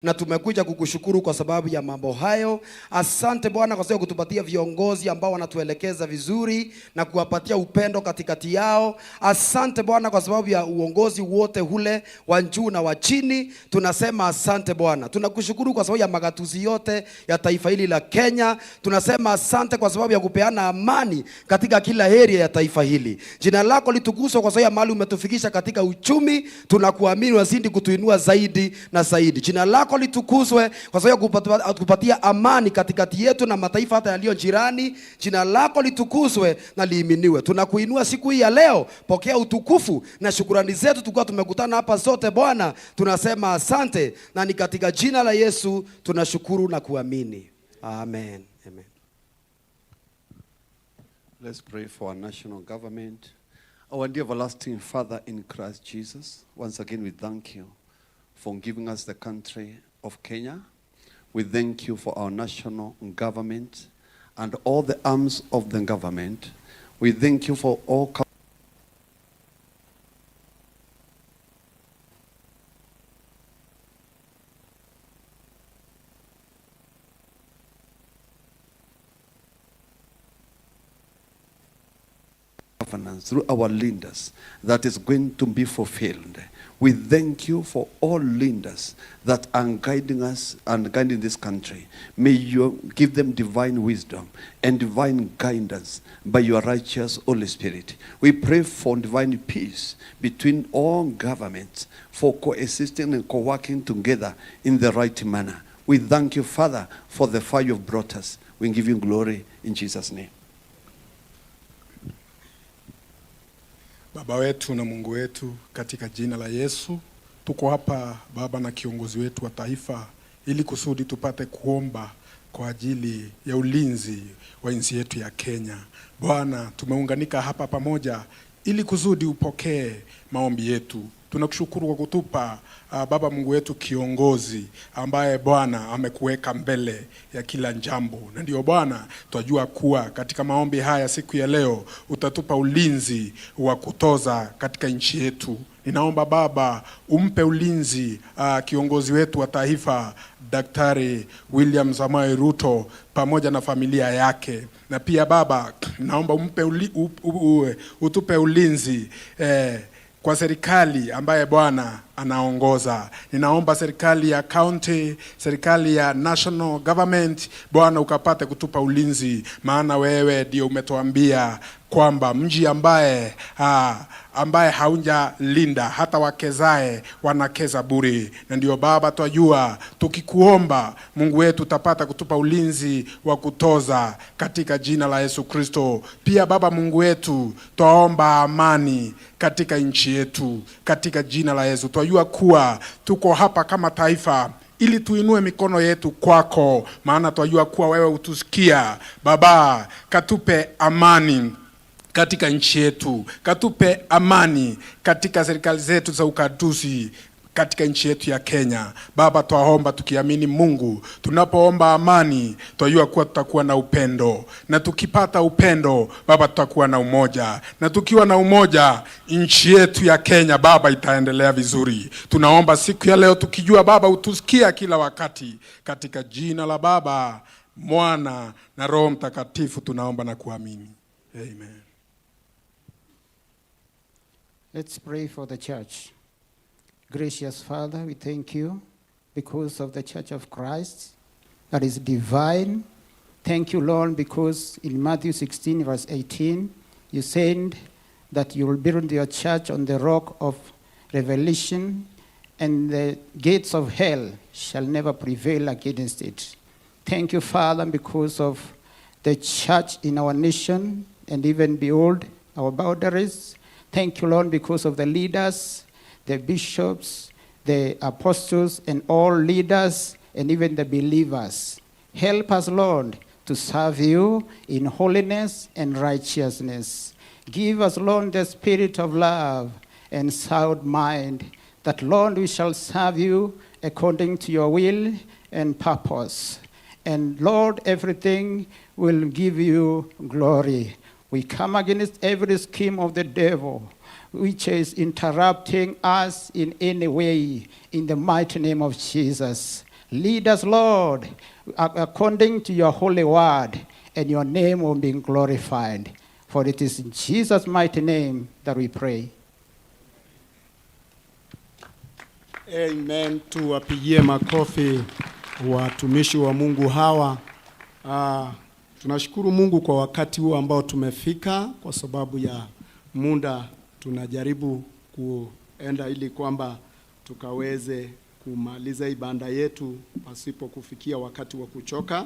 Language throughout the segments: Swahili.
Na tumekuja kukushukuru kwa sababu ya mambo hayo. Asante Bwana kwa sababu kutupatia viongozi ambao wanatuelekeza vizuri na kuwapatia upendo katikati yao. Asante Bwana kwa sababu ya uongozi wote ule wa juu na wa chini. Tunasema asante Bwana. Tunakushukuru kwa sababu ya magatuzi yote ya taifa hili la Kenya. Tunasema asante kwa sababu ya kupeana amani katika kila area ya taifa hili. Jina lako litukuzwe kwa sababu ya mahali umetufikisha katika uchumi. Tunakuamini wazidi kutuinua zaidi na zaidi. Jina lako litukuzwe kwa sababu kupatia amani katikati yetu na mataifa hata yaliyo jirani. Jina lako litukuzwe na liiminiwe. Tunakuinua siku hii ya leo. Pokea utukufu na shukrani zetu tukua tumekutana hapa zote Bwana. Tunasema asante na ni katika jina la Yesu tunashukuru na kuamini. Amen. Amen. Let's pray for our national government. Our dear everlasting Father in Christ Jesus, once again we thank you for giving us the country of Kenya. We thank you for our national government and all the arms of the government. We thank you for all governance through our leaders that is going to be fulfilled. We thank you for all leaders that are guiding us and guiding this country. May you give them divine wisdom and divine guidance by your righteous Holy Spirit. We pray for divine peace between all governments for coexisting and co-working together in the right manner. We thank you, Father, for the fire you've brought us. We give you glory in Jesus' name. Baba wetu na Mungu wetu, katika jina la Yesu, tuko hapa Baba na kiongozi wetu wa taifa ili kusudi tupate kuomba kwa ajili ya ulinzi wa nchi yetu ya Kenya. Bwana, tumeunganika hapa pamoja ili kusudi upokee maombi yetu. Tunakushukuru kwa kutupa Baba Mungu wetu kiongozi ambaye Bwana amekuweka mbele ya kila jambo. Na ndio Bwana tunajua kuwa katika maombi haya siku ya leo utatupa ulinzi wa kutoza katika nchi yetu. Ninaomba Baba umpe ulinzi kiongozi wetu wa taifa Daktari William Samoei Ruto pamoja na familia yake. Na pia Baba naomba umpe utupe ulinzi kwa serikali ambaye Bwana anaongoza. Ninaomba serikali ya county, serikali ya national government, Bwana ukapate kutupa ulinzi, maana wewe ndio umetuambia kwamba mji ambaye haunja linda hata wakezae wanakeza bure. Na ndio Baba twajua tukikuomba Mungu wetu utapata kutupa ulinzi wa kutoza katika jina la Yesu Kristo. Pia Baba Mungu wetu twaomba amani katika nchi yetu katika jina la Yesu. Twajua kuwa tuko hapa kama taifa ili tuinue mikono yetu kwako, maana twajua kuwa wewe utusikia. Baba katupe amani katika nchi yetu, katupe amani katika serikali zetu za ukatusi katika nchi yetu ya Kenya. Baba twaomba tukiamini Mungu, tunapoomba amani twajua kuwa tutakuwa na upendo, na tukipata upendo Baba tutakuwa na umoja, na tukiwa na umoja nchi yetu ya Kenya Baba itaendelea vizuri. Tunaomba siku ya leo tukijua Baba utusikia kila wakati, katika jina la Baba, Mwana na Roho Mtakatifu tunaomba na kuamini. Amen. Let's pray for the church. Gracious Father, we thank you because of the Church of Christ that is divine. Thank you, Lord, because in Matthew 16, verse 18, you said that you will build your church on the rock of revelation, and the gates of hell shall never prevail against it. Thank you, Father, because of the church in our nation and even beyond our boundaries. Thank you, Lord, because of the leaders, the bishops, the apostles, and all leaders, and even the believers. Help us, Lord, to serve you in holiness and righteousness. Give us, Lord, the spirit of love and sound mind, that, Lord, we shall serve you according to your will and purpose. And, Lord, everything will give you glory. We come against every scheme of the devil, which is interrupting us in any way, in the mighty name of Jesus. Lead us, Lord, according to your holy word, and your name will be glorified. For it is in Jesus' mighty name that we pray. Amen. Tuwapigie makofi watumishi wa Mungu hawa. Tunashukuru Mungu kwa wakati huu ambao tumefika, kwa sababu ya muda tunajaribu kuenda ili kwamba tukaweze kumaliza ibada yetu pasipo kufikia wakati wa kuchoka,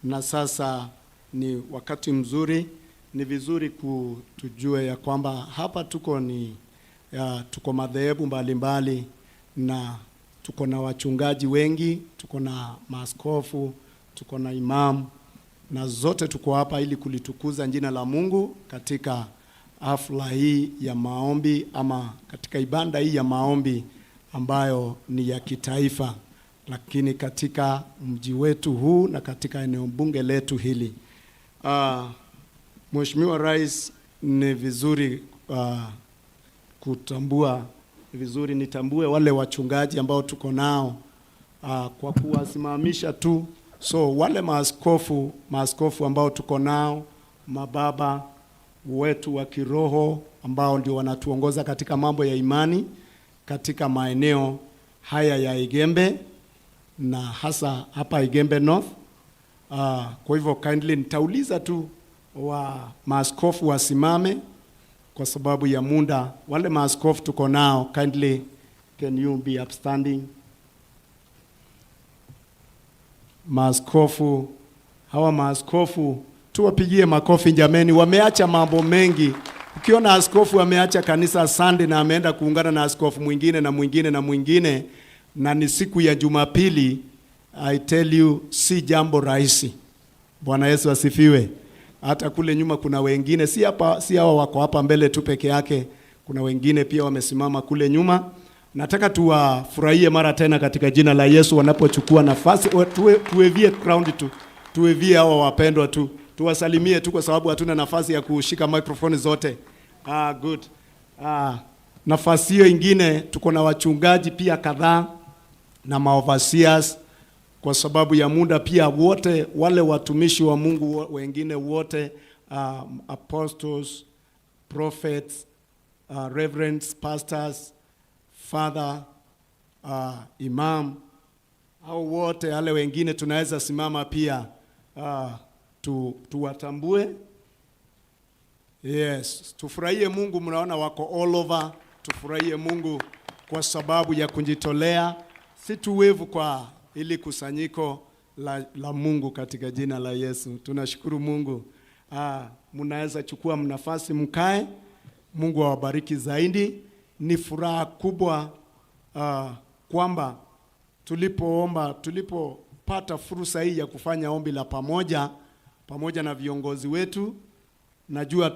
na sasa ni wakati mzuri. Ni vizuri kutujue ya kwamba hapa tuko madhehebu mbalimbali, na tuko na wachungaji wengi, tuko na maaskofu, tuko na imamu, na zote tuko hapa ili kulitukuza jina la Mungu katika hafla hii ya maombi, ama katika ibada hii ya maombi ambayo ni ya kitaifa, lakini katika mji wetu huu na katika eneo bunge letu hili. Mheshimiwa Rais, ni vizuri nitambue wale wachungaji ambao tuko nao kwa kuwasimamisha tu. So wale maaskofu ambao tuko nao, mababa wetu wa kiroho ambao ndio wanatuongoza katika mambo ya imani katika maeneo haya ya Igembe, na hasa hapa Igembe North. Kwa hivyo kindly nitauliza tu wa maaskofu wasimame kwa sababu ya muda. Wale maaskofu tuko nao, kindly can you be upstanding? Maaskofu, hawa maaskofu tuwapigie makofi jameni, wameacha mambo mengi. Ukiona askofu ameacha kanisa Sunday na ameenda kuungana na askofu mwingine na mwingine na mwingine, na ni siku ya Jumapili, I tell you, si jambo rahisi. Bwana Yesu asifiwe. Hata kule nyuma kuna wengine, si hawa wako hapa mbele tu peke yake, kuna wengine pia wamesimama kule nyuma. Nataka tuwafurahie mara tena katika jina la Yesu wanapochukua nafasi. Tuwevie ground tu, tuwevie hawa wapendwa tu, tuwasalimie tu, kwa sababu hatuna nafasi ya kushika microphone zote. Good. Nafasi hiyo ingine tuko na wachungaji pia kadhaa na overseers. Kwa sababu ya muda pia wote wale watumishi wa Mungu wengine wote, apostles, prophets, reverends, pastors, father, imam, au wote wale wengine tunaweza simama pia tuwatambue. Yes, tufurahie Mungu. Mnaona wako all over. Tufurahie Mungu kwa sababu ya kujitolea, si tuwevu kwa ili kusanyiko la Mungu katika jina la Yesu. Tunashukuru Mungu. Mnaweza chukua nafasi mkae. Mungu awabariki zaidi. Ni furaha kubwa kwamba tulipopata fursa hii ya kufanya ombi la pamoja na viongozi wetu. Najua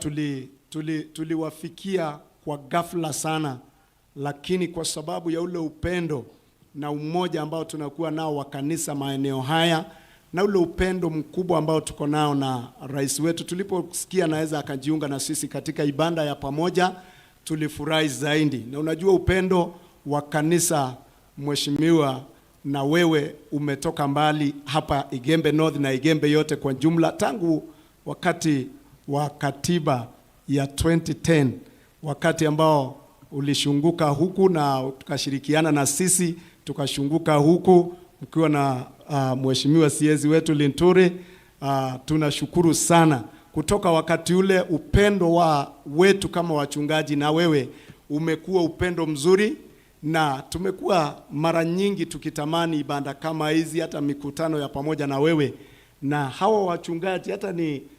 tuliwafikia kwa ghafla sana, lakini kwa sababu ya ule upendo na umoja ambao tunakuwa nao wa kanisa maeneo haya, na ule upendo mkubwa ambao tuko nao na rais wetu, tuliposikia naweza akajiunga na sisi katika ibada ya pamoja, tulifurahi zaidi. Na unajua upendo wa kanisa, mheshimiwa, na wewe umetoka mbali hapa Igembe North na Igembe yote kwa jumla, tangu wakati wa katiba ya 2010, wakati ambao ulishunguka huku na tukashirikiana na sisi tukashunguka huku mkiwa na mheshimiwa siezi wetu Linturi. Tunashukuru sana. Kutoka wakati ule upendo wetu kama wachungaji na wewe umekuwa upendo mzuri, na tumekuwa mara nyingi tukitamani ibada kama hizi, hata mikutano ya pamoja na wewe. Na hawa wachungaji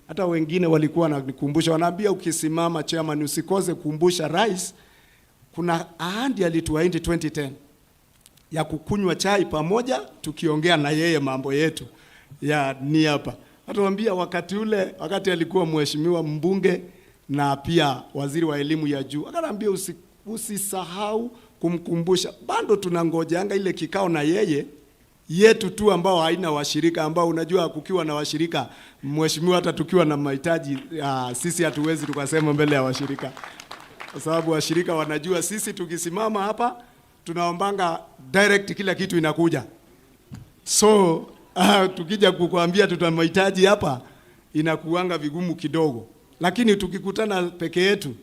hata wengine walikuwa wananikumbusha, wanaambia ukisimama chairman usikose kukumbusha rais kuna ahadi alituahidi 2010 ya kukunywa chai pamoja tukiongea na yeye mambo yetu ya ni hapa. Hatuambia wakati alikuwa mheshimiwa mbunge na pia waziri wa elimu ya juu, akaniambia usisahau kumkumbusha. Bado tunangojeanga ile kikao na yeye yetu tu ambao haina washirika, ambao unajua kukiwa na washirika mheshimiwa, hata tukiwa na mahitaji sisi hatuwezi tukasema mbele ya washirika, kwa sababu washirika wanajua sisi tukisimama hapa tunaombanga direct kila kitu inakuja. So tukija kukuambia tutamhitaji hapa inakuanga vigumu kidogo, lakini tukikutana peke yetu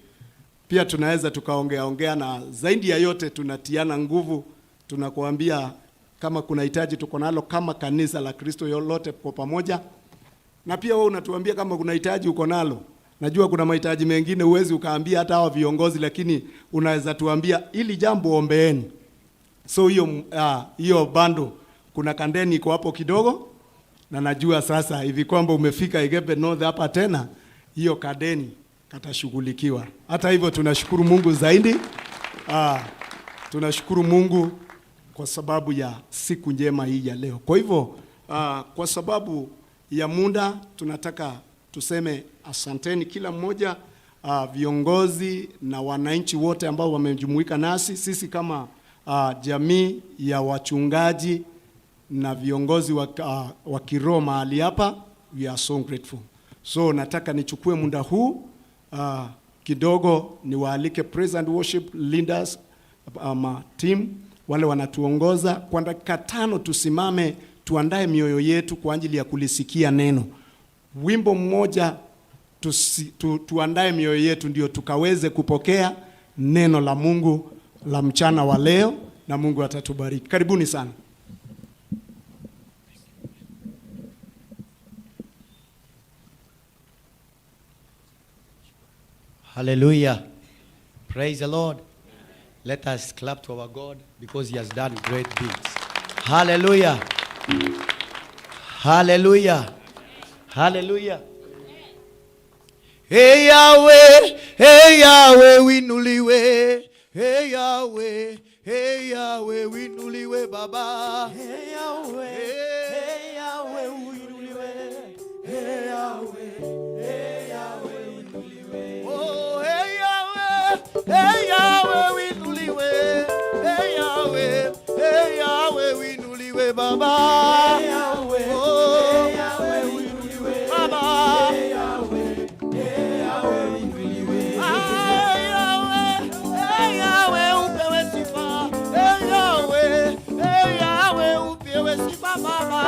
pia tunaweza tukaongea, na zaidi ya yote tunatiana nguvu. Tunakuambia kama kuna hitaji tuko nalo kama kanisa la Kristo lote kwa pamoja, na pia wewe unatuambia kama kuna hitaji uko nalo. Najua kuna mahitaji mengine uwezi ukaambia hata hawa viongozi, lakini unaweza tuambia ili jambo ombeeni. So hiyo bando kuna kandeni iko hapo kidogo, na najua sasa hivi kwamba umefika Igembe North hapa tena, hiyo kadeni katashughulikiwa. Hata hivyo tunashukuru Mungu zaidi. Tunashukuru Mungu kwa sababu ya siku njema hii ya leo. Kwa hivyo kwa sababu ya muda tunataka tuseme asanteni kila mmoja, viongozi na wananchi wote ambao wamejumuika nasi. Sisi kama jamii ya wachungaji na viongozi wa kiroho mahali hapa, we are so grateful. So nataka nichukue muda huu kidogo niwaalike praise and worship leaders team wale wanatuongoza kwa dakika 5. Tusimame tuandae mioyo yetu kwa ajili ya kulisikia neno. Wimbo mmoja tuandae mioyo yetu ndio tukaweze kupokea neno la Mungu la mchana wa leo, na Mungu atatubariki. Karibuni sana. Hallelujah. Praise the Lord. Let us clap to our God because he has done great things. Hallelujah. Hallelujah. Hallelujah. Hey Yahweh, winuliwe. Hey Yahweh, winuliwe Baba. Hey Yahweh, winuliwe. Hey Yahweh, winuliwe. Oh, hey Yahweh, winuliwe. Hey Yahweh, winuliwe Baba. Hey Yahweh, winuliwe Baba. Hey Yahweh, winuliwe. Hey Yahweh, upewe sifa. Hey Yahweh, upewe sifa Baba.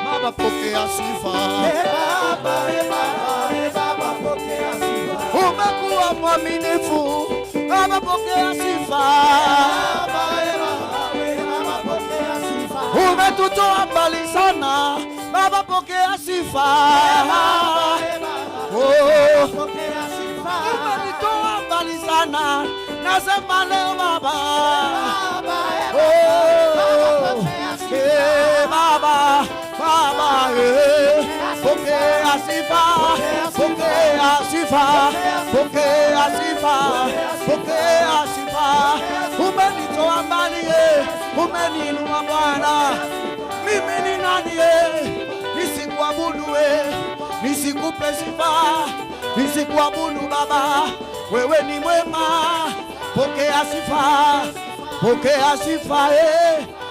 Baba pokea sifa. Baba pokea sifa. Umekuwa mwaminifu. Baba pokea sifa. Baba pokea sifa. Umetutoa mbali sana. Baba pokea sifa. Pokea sifa. Umetutoa mbali sana. Nasema leo Baba. Baba, pokea sifa, pokea sifa, pokea sifa, pokea sifa. Umenitoa mbali, umeniinua Bwana. Mimi ni nani nisikuabudu, nisikupe sifa, nisikuabudu Baba. wewe ni mwema. Pokea sifa, pokea sifa,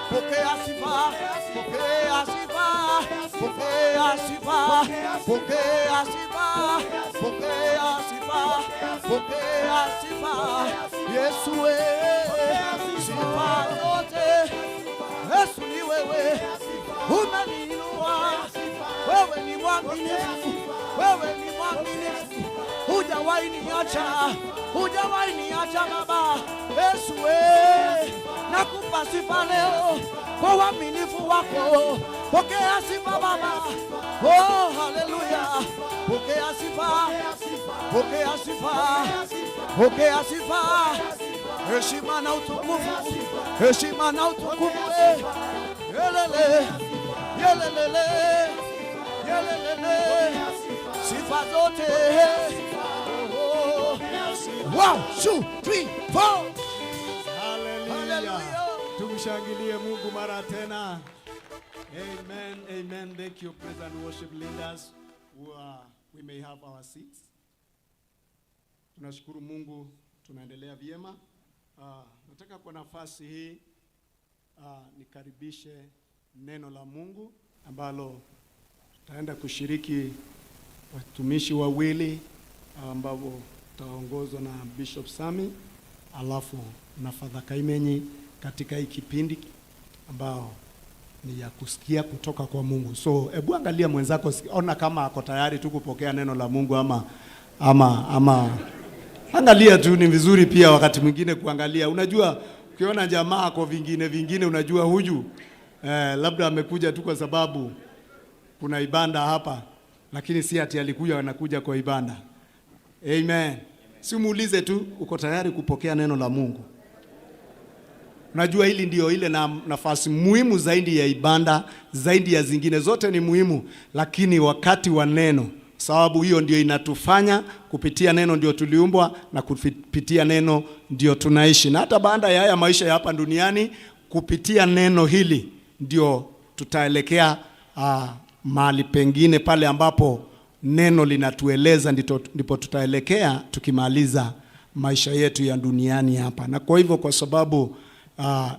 pokea sifa, pokea sifa, pokea sifa, pokea sifa, pokea sifa, pokea sifa. Yesu sifa zote, Yesu ni wewe, umeniinua, wewe ni mwaminifu, wewe ni mwaminifu, hujawahi niacha, hujawahi niacha Baba. Yesu nakupa sifa leo kwa uaminifu wako. Pokea sifa Baba. Oh, haleluya. Pokea sifa, pokea sifa, pokea sifa. Heshima na utukufu, heshima na utukufu. Yelele, yelele, yelele, sifa zote. Oh, 1, 2, 3, 4. Hallelujah. Tumshangilie Mungu mara tena. Amen, amen. Thank you, praise and worship leaders. We may have our seats. Tunashukuru Mungu, tunaendelea vyema. Nataka kwa nafasi hii nikaribishe neno la Mungu ambalo tutaenda kushiriki watumishi wawili ambao tutaongozwa na Bishop Sami alafu na Father Kaimenyi katika hii kipindi ambao ni ya kusikia kutoka kwa Mungu. So hebu angalia mwenzako, ona kama ako tayari tu kupokea neno la Mungu ama angalia tu. Ni vizuri pia wakati mwingine kuangalia. Unajua ukiona jamaa kwa vingine unajua huyu labda amekuja tu kwa sababu kuna ibada hapa, lakini si ati alikuja anakuja kwa ibada. Amen. Si muulize tu uko tayari kupokea neno la Mungu. Unajua hili ndio ile nafasi muhimu zaidi ya ibada, zaidi ya zingine zote ni muhimu, lakini wakati wa neno, sababu hiyo ndio inatufanya, kupitia neno ndio tuliumbwa na kupitia neno ndio tunaishi. Na hata baada ya haya maisha ya hapa duniani, kupitia neno hili ndio tutaelekea mahali pengine pale ambapo neno linatueleza, ndipo tutaelekea tukimaliza maisha yetu ya duniani hapa. Na kwa hivyo, kwa sababu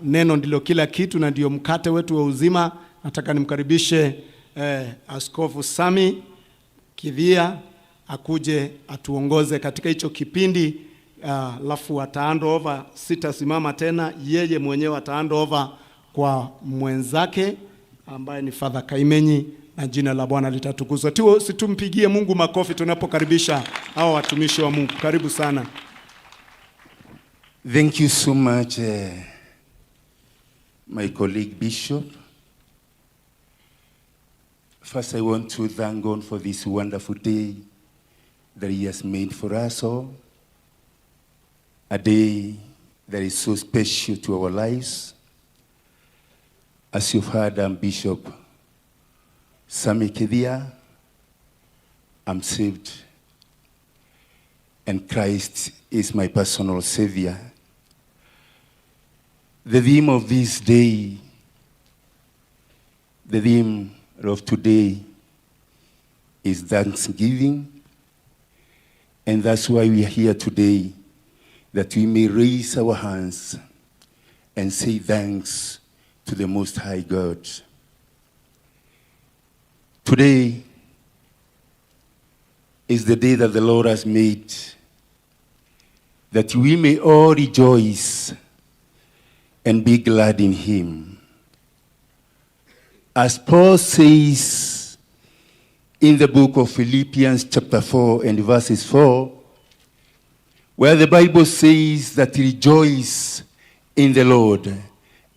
neno ndilo kila kitu na ndio mkate wetu wa uzima, nataka nimkaribishe Askofu Sami Kidhia akuje atuongoze katika hicho kipindi, alafu ataand over, sitasimama tena, yeye mwenyewe ataand over kwa mwenzake ambaye ni Father Kaimenyi, na jina la Bwana litatukuzwa. Situmpigie Mungu makofi tunapokaribisha hao watumishi wa Mungu. Karibu sana. Thank you so much, my colleague Bishop. First, I want to thank God for this wonderful day that He has made for us all. A day that is so special to our lives. As you've heard, Bishop Sami Kidhia, I'm saved, and Christ is my personal Savior. The theme of this day, the theme of today is Thanksgiving, and that's why we are here today, that we may raise our hands and say thanks to the Most High God. Today is the day that the Lord has made, that we may all rejoice and be glad in Him. As Paul says in the book of Philippians chapter 4 and verses 4, where the Bible says that rejoice in the Lord.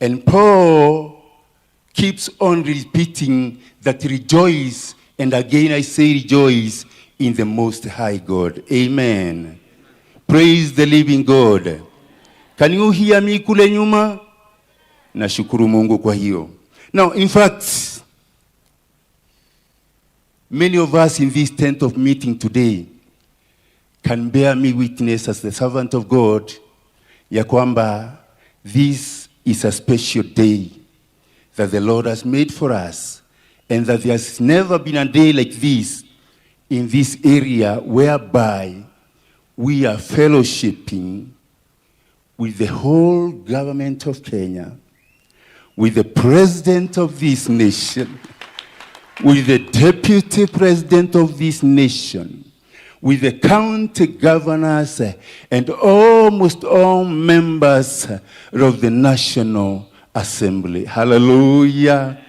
And Paul keeps on repeating that rejoice, and again I say rejoice in the Most High God. Amen. Praise the living God. Can you hear me kule nyuma? Nashukuru Mungu kwa hiyo. Now, in fact, many of us in this tent of meeting today can bear me witness as the servant of God, ya kwamba this is a special day that the Lord has made for us, and that there has never been a day like this in this area whereby we are fellowshipping with the whole government of Kenya, with the president of this nation, with the deputy president of this nation, with the county governors and almost all members of the National Assembly. Hallelujah.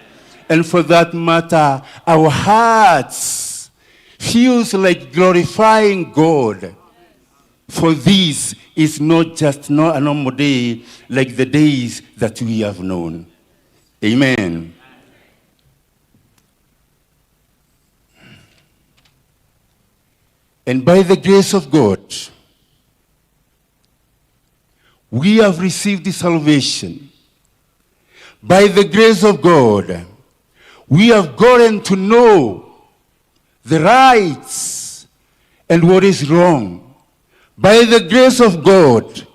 And for that matter, our hearts feels like glorifying God. For this is not just a normal day like the days that we have known. Amen. And by the grace of God, we have received the salvation. By the grace of God, we have gotten to know the rights and what is wrong. By the grace of God,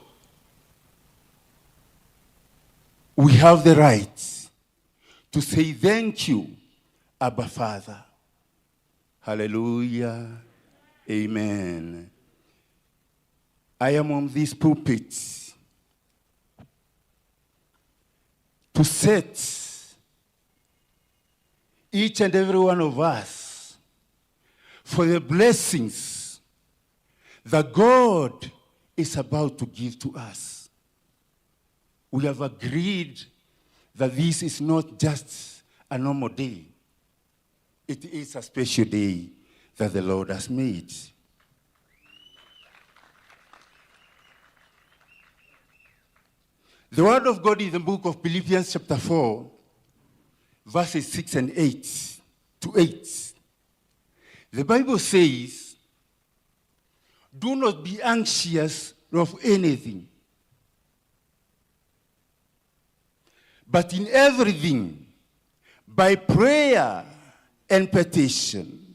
we have the right to say thank you, Abba Father. Hallelujah. Amen. I am on this pulpit to set each and every one of us for the blessings that God is about to give to us. We have agreed that this is not just a normal day. It is a special day that the Lord has made. The word of God in the book of Philippians chapter 4, verses 6 and 8 to 8. The Bible says, do not be anxious of anything, but in everything, by prayer and petition,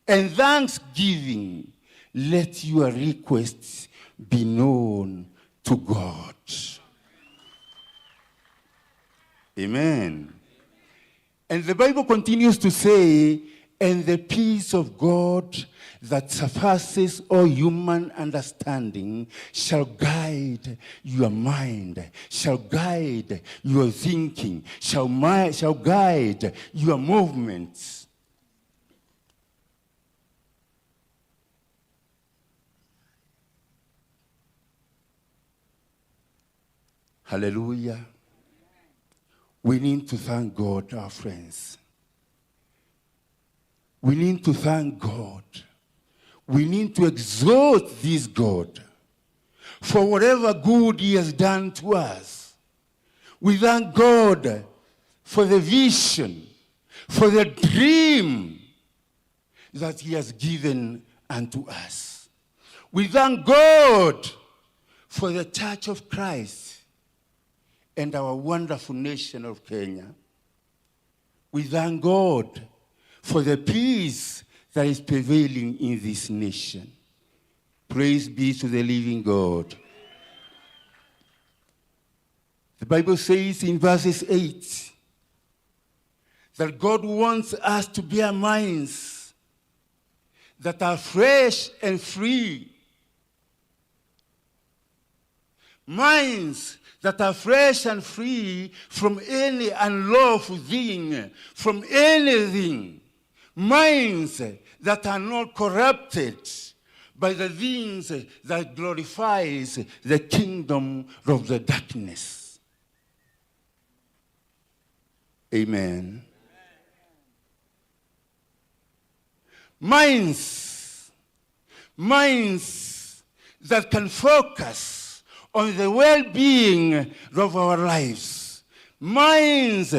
and thanksgiving, let your requests be known to God. Amen. And the Bible continues to say, and the peace of God that surpasses all human understanding shall guide your mind, shall guide your thinking, shall guide your movements. Hallelujah. We need to thank God, our friends. We need to thank God. We need to exalt this God for whatever good He has done to us. We thank God for the vision, for the dream that He has given unto us. We thank God for the Church of Christ and our wonderful nation of Kenya. We thank God for the peace that is prevailing in this nation. Praise be to the living God. The Bible says in verses 8 that God wants us to bear minds that are fresh and free. Minds that are fresh and free from any unlawful thing, from anything. Minds that are not corrupted by the things that glorifies the kingdom of the darkness. Amen. Minds that can focus on the well-being of our lives. Minds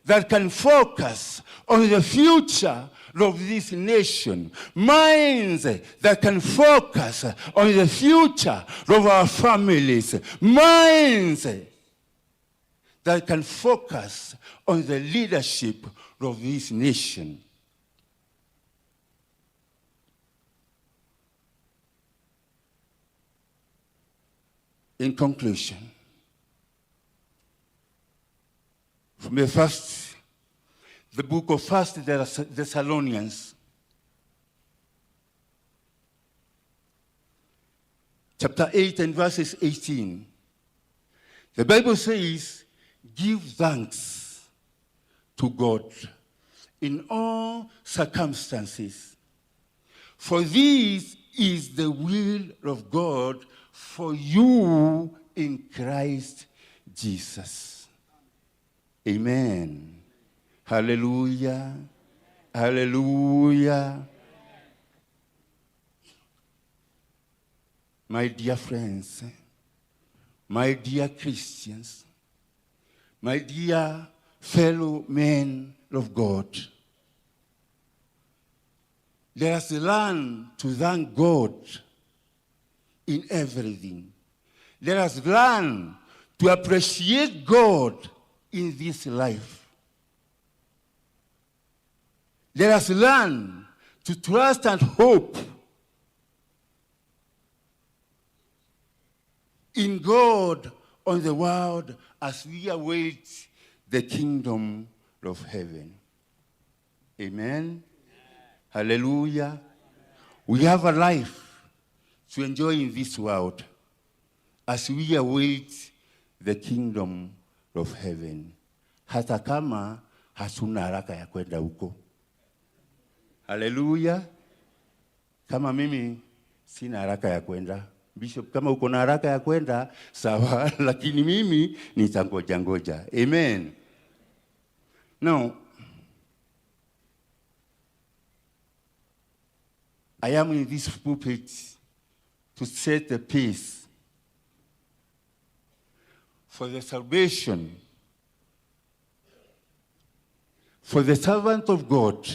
that can focus on the future of this nation. Minds that can focus on the future of our families. Minds that can focus on the leadership of this nation. In conclusion, from the book of 1 Thessalonians, chapter 8 and verses 18. The Bible says, give thanks to God in all circumstances, for this is the will of God for you in Christ Jesus. Amen. Hallelujah. Hallelujah. My dear friends, my dear Christians, my dear fellow men of God, let us learn to thank God in everything. Let us learn to appreciate God in this life. Let us learn to trust and hope in God on the world as we await the kingdom of heaven. Amen. Hallelujah. We have a life to enjoy in this world as we await the kingdom of heaven. Hata kama hatuna haraka ya kwenda huko. Hallelujah. Kama mimi sina haraka ya kwenda. Bishop, kama uko na haraka ya kwenda, sawa, lakini mimi nitangoja. Amen. Now, I am in this pulpit to set the pace for the salvation, for the servant of God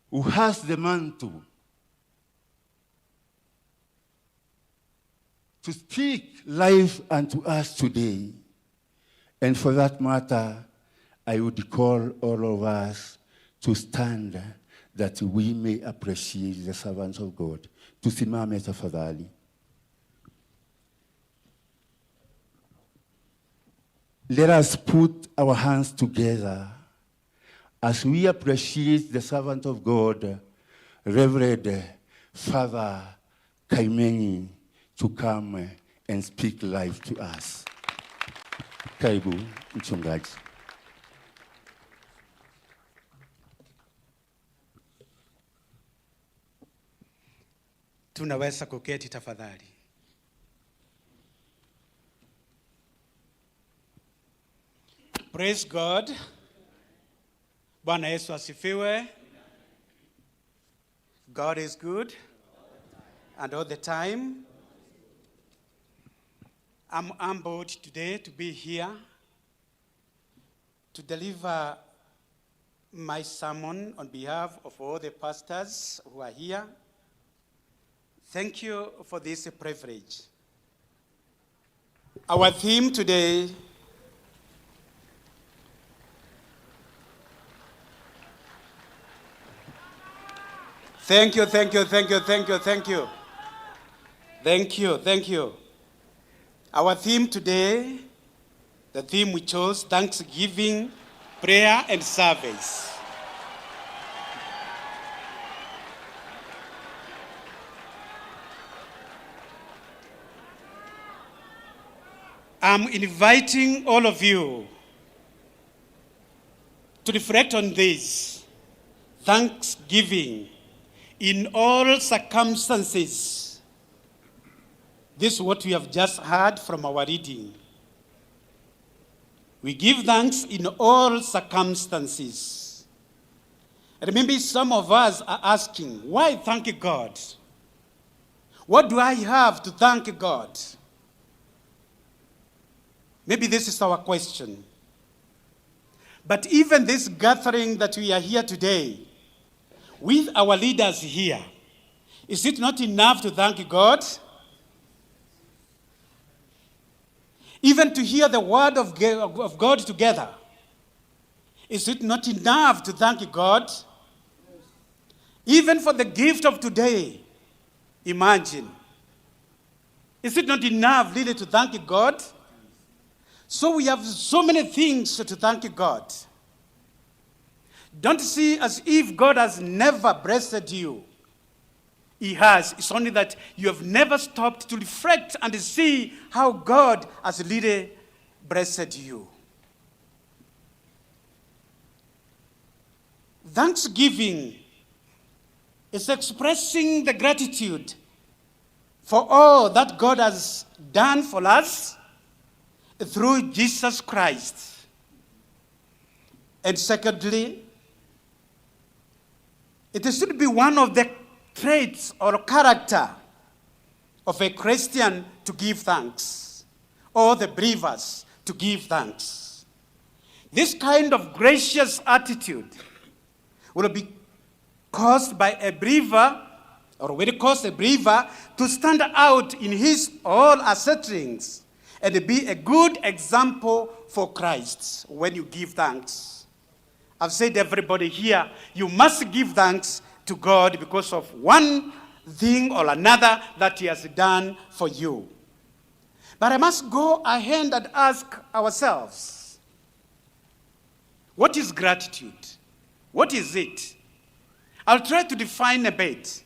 who has the mantle to speak life unto us today. And for that matter, I would call all of us to stand that we may appreciate the servants of God. Tusimame tafadhali. Let us put our hands together as we appreciate the servant of God, Reverend Father Kaimeni, to come and speak life to us. Karibu, mchungaji. Tunaweza kuketi tafadhali. Praise God. Bwana Yesu asifiwe. God is good and all the time. I'm humbled today to be here to deliver my sermon on behalf of all the pastors who are here. Thank you for this privilege. Our theme today Thank you. Our theme today, the theme we chose, Thanksgiving, Prayer and Service. I'm inviting all of you to reflect on this, Thanksgiving in all circumstances. This is what we have just heard from our reading. We give thanks in all circumstances. And maybe some of us are asking, why thank God? What do I have to thank God? Maybe this is our question. But even this gathering that we are here today, with our leaders here, is it not enough to thank God? Even to hear the word of God together, is it not enough to thank God? Even for the gift of today, imagine. Is it not enough really to thank God? So we have so many things to thank God. Don't see as if God has never blessed you. he has. It's only that you have never stopped to reflect and see how God has really blessed you. Thanksgiving is expressing the gratitude for all that God has done for us through Jesus Christ. And secondly, it should be one of the traits or character of a Christian to give thanks, or the believers to give thanks. This kind of gracious attitude will be caused by a believer, or will cause a believer to stand out in his all assertions and be a good example for Christ when you give thanks. I've said everybody here, you must give thanks to God because of one thing or another that he has done for you. But I must go ahead and ask ourselves, what is gratitude? What is it? I'll try to define a bit.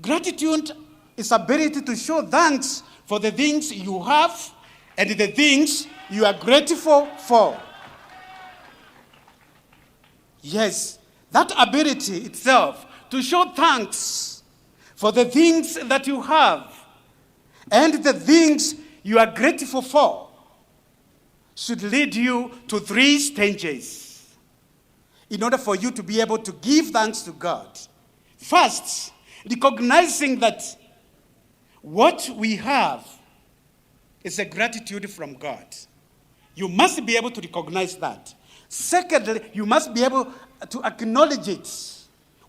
Gratitude is ability to show thanks for the things you have and the things you are grateful for. Yes, that ability itself to show thanks for the things that you have and the things you are grateful for should lead you to 3 stages in order for you to be able to give thanks to God. First, recognizing that what we have is a gratitude from God. You must be able to recognize that. Secondly, you must be able to acknowledge it,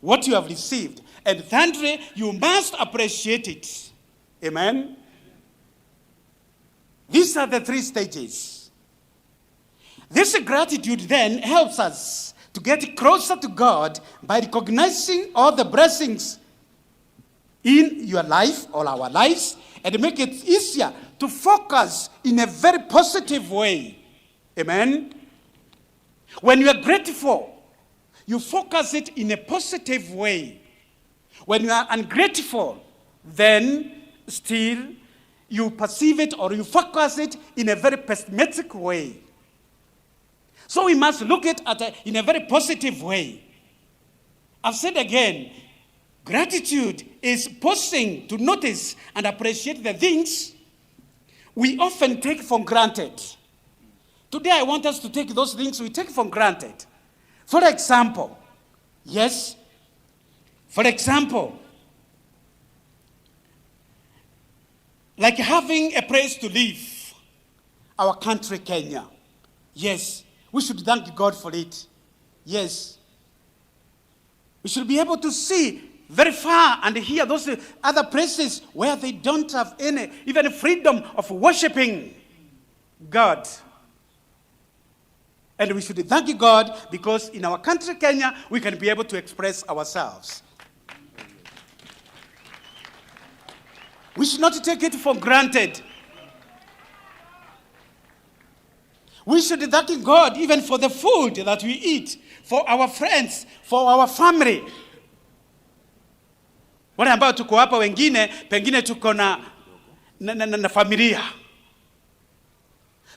what you have received. And thirdly, you must appreciate it. Amen? These are the 3 stages. This gratitude then helps us to get closer to God by recognizing all the blessings in your life, all our lives, and make it easier to focus in a very positive way. Amen? When you are grateful, you focus it in a positive way. When you are ungrateful, then still you perceive it or you focus it in a very pessimistic way. So we must look at it in a very positive way. I've said again, gratitude is pausing to notice and appreciate the things we often take for granted. Today I want us to take those things we take for granted. For example, yes, for example, like having a place to live, our country, Kenya. Yes, we should thank God for it. Yes. We should be able to see very far and hear those other places where they don't have any, even freedom of worshiping God. And we should thank God because in our country, Kenya, we can be able to express ourselves. We should not take it for granted. We should thank God even for the food that we eat, for our friends, for our family. Wale ambao tuko hapa wengine, pengine tuko na familia.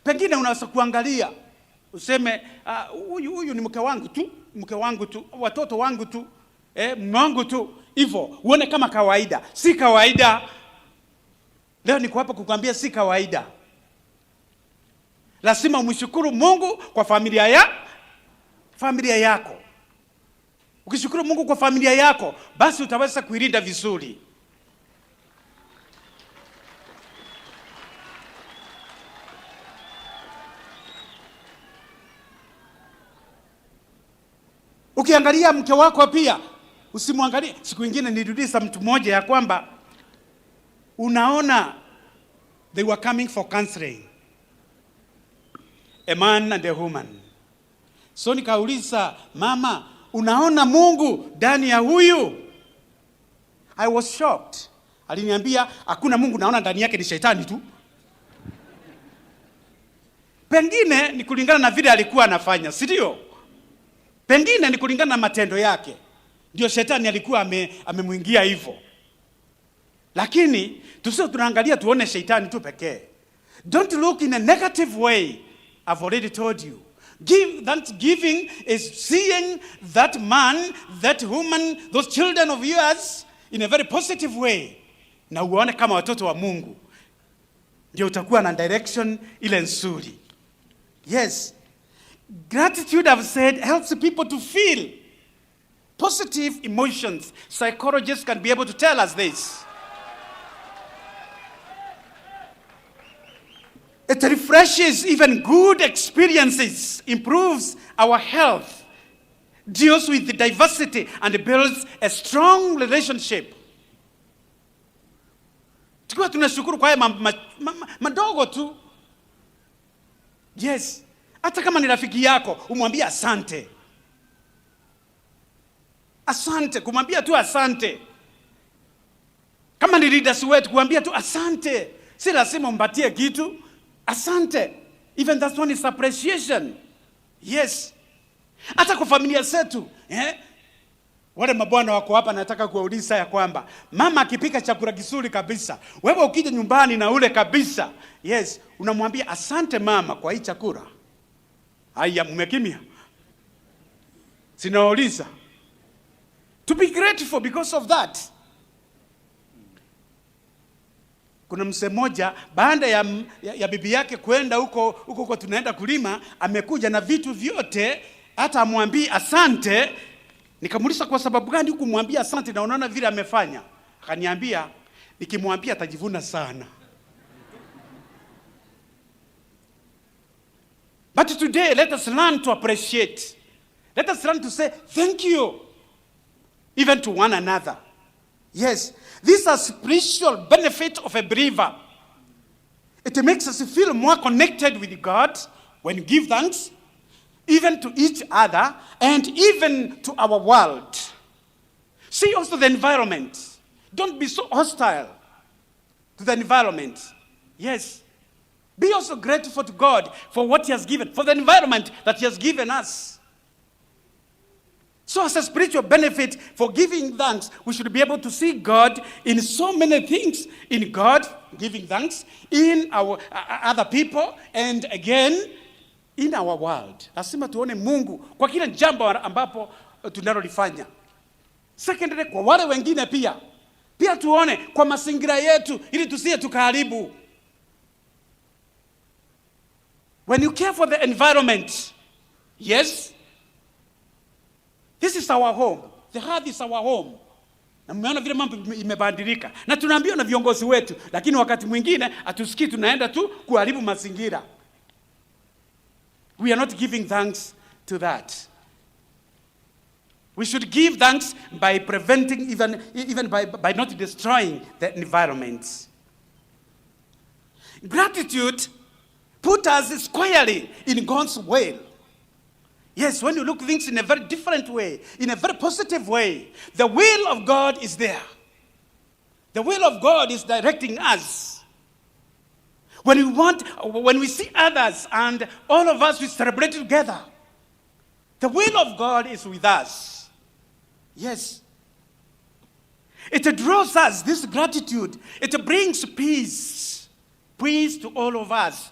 Pengine unaweza kuangalia, useme, huyu ni mke wangu tu, watoto wangu tu, mume wangu tu, hivyo, uone kama kawaida. Si kawaida. Leo niko hapa kukuambia si kawaida. Lazima umshukuru Mungu kwa familia yako. Ukishukuru Mungu kwa familia yako, basi utaweza kuilinda vizuri. Ukiangalia mke wako pia, usimwangalie. Siku nyingine nilirudisha mtu mmoja ya kwamba unaona they were coming for counseling, a man and a woman. So nikauliza, mama, unaona Mungu ndani ya huyu? I was shocked. Aliniambia, hakuna Mungu naona ndani yake, ni shetani tu. Pengine ni kulingana na vile alikuwa anafanya, si ndio? Pengine ni kulingana na matendo yake. Ndio shetani alikuwa amemwingia hivyo. Lakini tusio tunaangalia tuone shetani tu pekee. Don't look in a negative way. I've already told you. Giving is seeing that man, that woman, those children of yours in a very positive way. Na uone kama watoto wa Mungu. Ndio utakuwa na direction ile nzuri. Yes. Gratitude, I've said, helps people to feel positive emotions. Psychologists can be able to tell us this. It refreshes even good experiences, improves our health, deals with the diversity, and builds a strong relationship. Tukiwa tunashukuru kwa haya madogo tu. Yes. Hata kama ni rafiki yako, umwambie asante. Asante, kumwambia tu asante. Kama ni leaders wetu, kumwambia tu asante. Si lazima umpatie kitu. Asante. Even that one is appreciation. Yes. Hata kwa familia zetu, wale mabwana wako hapa nataka kuwauliza ya kwamba mama akipika chakula kizuri kabisa, wewe ukija nyumbani na ule kabisa, yes, unamwambia asante mama kwa hii chakula. Haya, mmekimia? Sinauliza. To be grateful because of that. Kuna mse mmoja baada ya bibi yake kwenda huko tunaenda kulima, amekuja na vitu vyote, hata amwambie asante. Nikamuuliza kwa sababu gani hukumwambia asante na unaona vile amefanya? Akaniambia nikimwambia atajivuna sana. But today let us learn to appreciate. Let us learn to say thank you even to one another. Yes, these are spiritual benefits of a believer. It makes us feel more connected with God when we give thanks, even to each other and even to our world. See also the environment. Don't be so hostile to the environment. Yes. Be also grateful to God for what He has given, for the environment that He has given us. So as a spiritual benefit for giving thanks, we should be able to see God in so many things. In God, giving thanks, in our other people, and again, in our world. Lazima tuone Mungu kwa kila jambo ambapo tunalolifanya. Secondly, kwa wale wengine pia. Pia tuone kwa mazingira yetu ili tusiye tukaharibu. When you care for the environment, yes, this is our home. The earth is our home. Na mmeona vile mambo imebadilika. Na tunaambiwa na viongozi wetu, lakini wakati mwingine hatusikii, tunaenda tu kuharibu mazingira. We are not giving thanks to that. We should give thanks by preventing, even by not destroying the environment. Gratitude put us squarely in God's will. Yes, when you look at things in a very different way, in a very positive way, the will of God is there. The will of God is directing us. When we see others and all of us, we celebrate together. The will of God is with us. Yes. It draws us, this gratitude. It brings peace. Peace to all of us.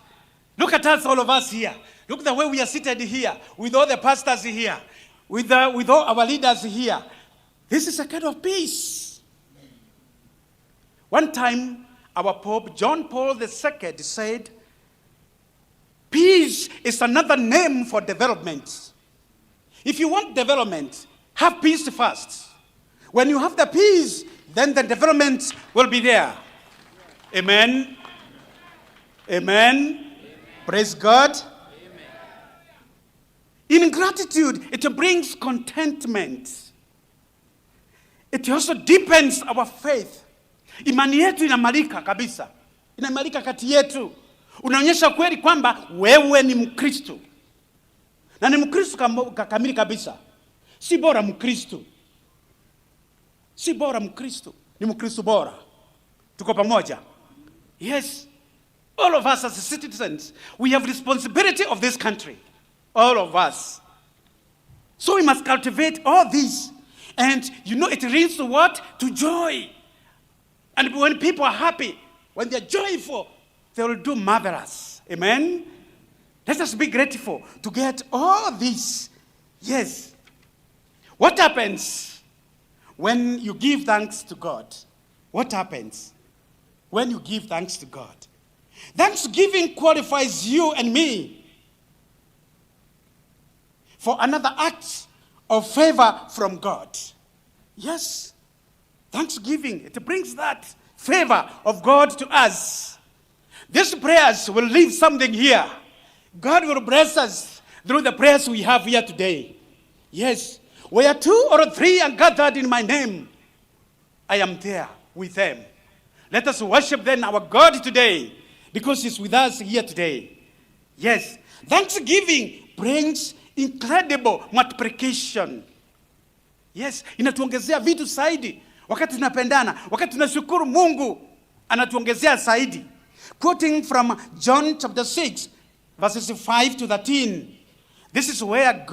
Look at us, all of us here. Look at the way we are seated here, with all the pastors here, with all our leaders here. This is a kind of peace. One time, our Pope, John Paul II, said, peace is another name for development. If you want development, have peace first. When you have the peace, then the development will be there. Amen. Amen. Praise God. In gratitude, it brings contentment. It also deepens our faith. Imani yetu inamalika kabisa. Inamalika kati yetu. Unaonyesha kweli kwamba wewe ni Mkristo. Na ni Mkristo kamili kabisa. Si bora Mkristo. Si bora Mkristo. Ni Mkristo bora. Tuko pamoja? Yes. All of us as citizens, we have responsibility of this country. All of us. So we must cultivate all this. And you know, it leads to what? To joy. And when people are happy, when they're joyful, they will do marvelous. Amen? Let us be grateful to get all this. Yes. What happens when you give thanks to God? What happens when you give thanks to God? Thanksgiving qualifies you and me for another act of favor from God. Yes. Thanksgiving, it brings that favor of God to us. These prayers will leave something here. God will bless us through the prayers we have here today. Yes. Where 2 or 3 are gathered in my name, I am there with them. Let us worship then our God today, because He's with us here today. Yes. Thanksgiving brings incredible multiplication. Yes. Inatuongezea vitu zaidi. Wakati tunapendana, wakati tunashukuru Mungu, anatuongezea zaidi. Quoting from John chapter 6, verses 5 to 13. This is where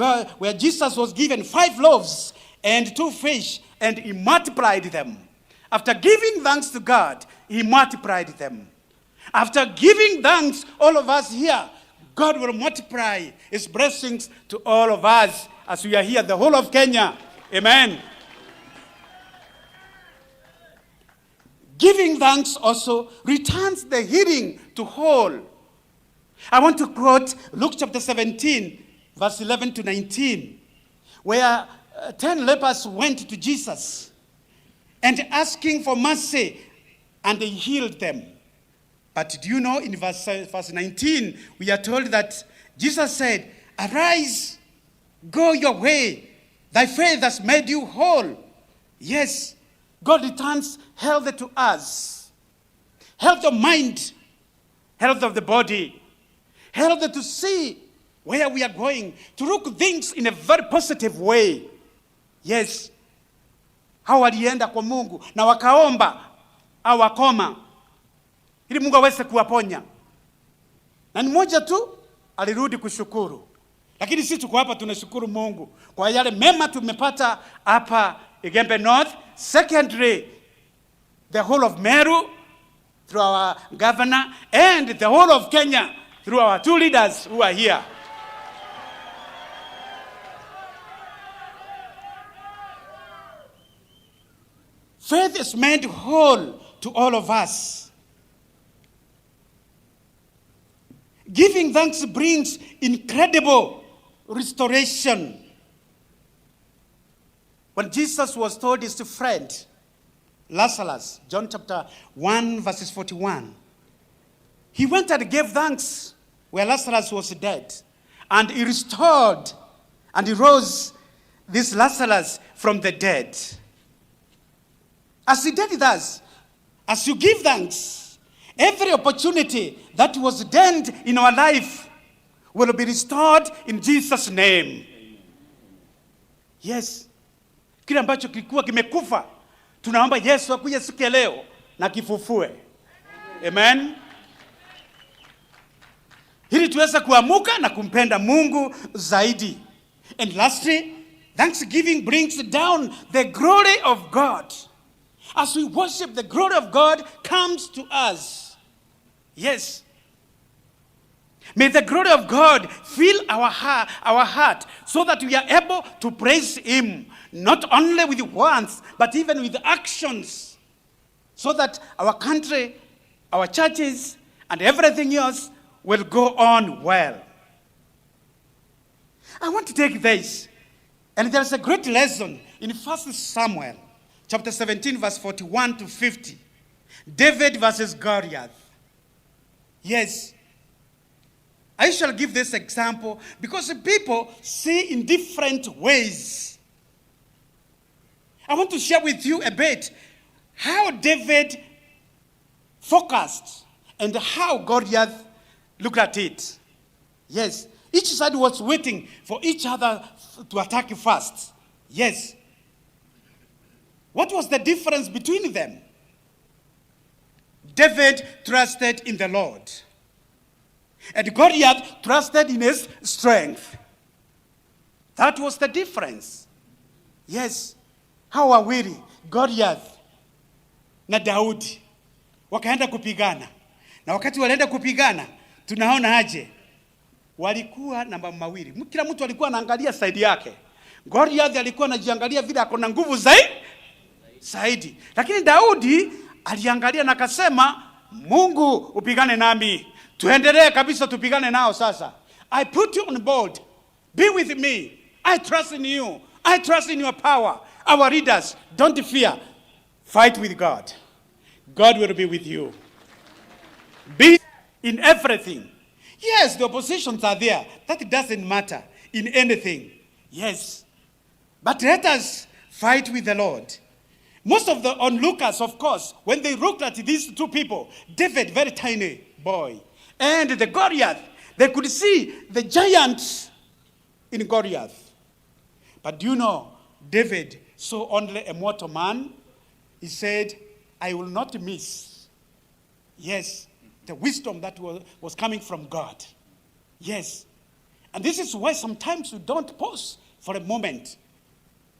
Jesus was given 5 loaves and 2 fish, and He multiplied them. After giving thanks to God, He multiplied them. After giving thanks, all of us here, God will multiply His blessings to all of us as we are here, the whole of Kenya. Amen. Giving thanks also returns the hearing to whole. I want to quote Luke chapter 17, verse 11 to 19, where 10 lepers went to Jesus and asking for mercy, and He healed them. But do you know, in verse 19, we are told that Jesus said, "Arise, go your way, thy faith has made you whole." Yes, God returns health to us. Health of mind, health of the body, health to see where we are going, to look things in a very positive way. Yes. Hao walienda kwa Mungu na wakaomba au wakoma ili Mungu aweze kuwaponya. Na ni mmoja tu alirudi kushukuru. Lakini sisi tuko hapa tunashukuru Mungu kwa yale mema tumepata hapa Igembe North. Secondly, the whole of MERU through our governor, and the whole of Kenya through our 2 leaders who are here. Faith is made whole to all of us. Giving thanks brings incredible restoration. When Jesus was told his friend, Lazarus, John chapter 1, verses 41, he went and gave thanks where Lazarus was dead. And he restored and he rose this Lazarus from the dead. As he did with us, as you give thanks, every opportunity that was dead in our life will be restored in Jesus' name. Yes. Kile ambacho kilikuwa kimekufa, tunaomba Yesu akuje siku ya leo na kifufue. Amen. Ili tuweze kuamuka na kumpenda Mungu zaidi. And lastly, thanksgiving brings down the glory of God. As we worship, the glory of God comes to us. Yes. May the glory of God fill our heart so that we are able to praise Him, not only with words, but even with actions, so that our country, our churches, and everything else will go on well. I want to take this, and there's a great lesson in 1 Samuel, chapter 17, verse 41 to 50. David versus Goliath. Yes. I shall give this example because people see in different ways. I want to share with you a bit how David focused and how Goliath looked at it. Yes. Each side was waiting for each other to attack first. Yes. What was the difference between them? David trusted in the Lord. And Goliath trusted in his strength. That was the difference. Yes. hao wawili Goliath na Daudi wakaenda kupigana. Na wakati walienda kupigana, tunaona aje? Walikuwa na mambo mawili. Kila mtu alikuwa anaangalia side yake. Goliath alikuwa anajiangalia vile ako na nguvu zaidi. Lakini Daudi aliangalia na akasema, Mungu upigane nami. Tuendelee kabisa tupigane nao sasa. I put you on board. Be with me. I trust in you. I trust in your power. Our leaders, don't fear. Fight with God. God will be with you. Be in everything. Yes, the oppositions are there. That doesn't matter in anything. Yes. But let us fight with the Lord. Most of the onlookers, of course, when they looked at these two people, David, very tiny boy, and the Goliath, they could see the giants in Goliath. But do you know, David saw only a mortal man. He said, I will not miss. Yes, the wisdom that was coming from God. Yes. And this is why sometimes we don't pause for a moment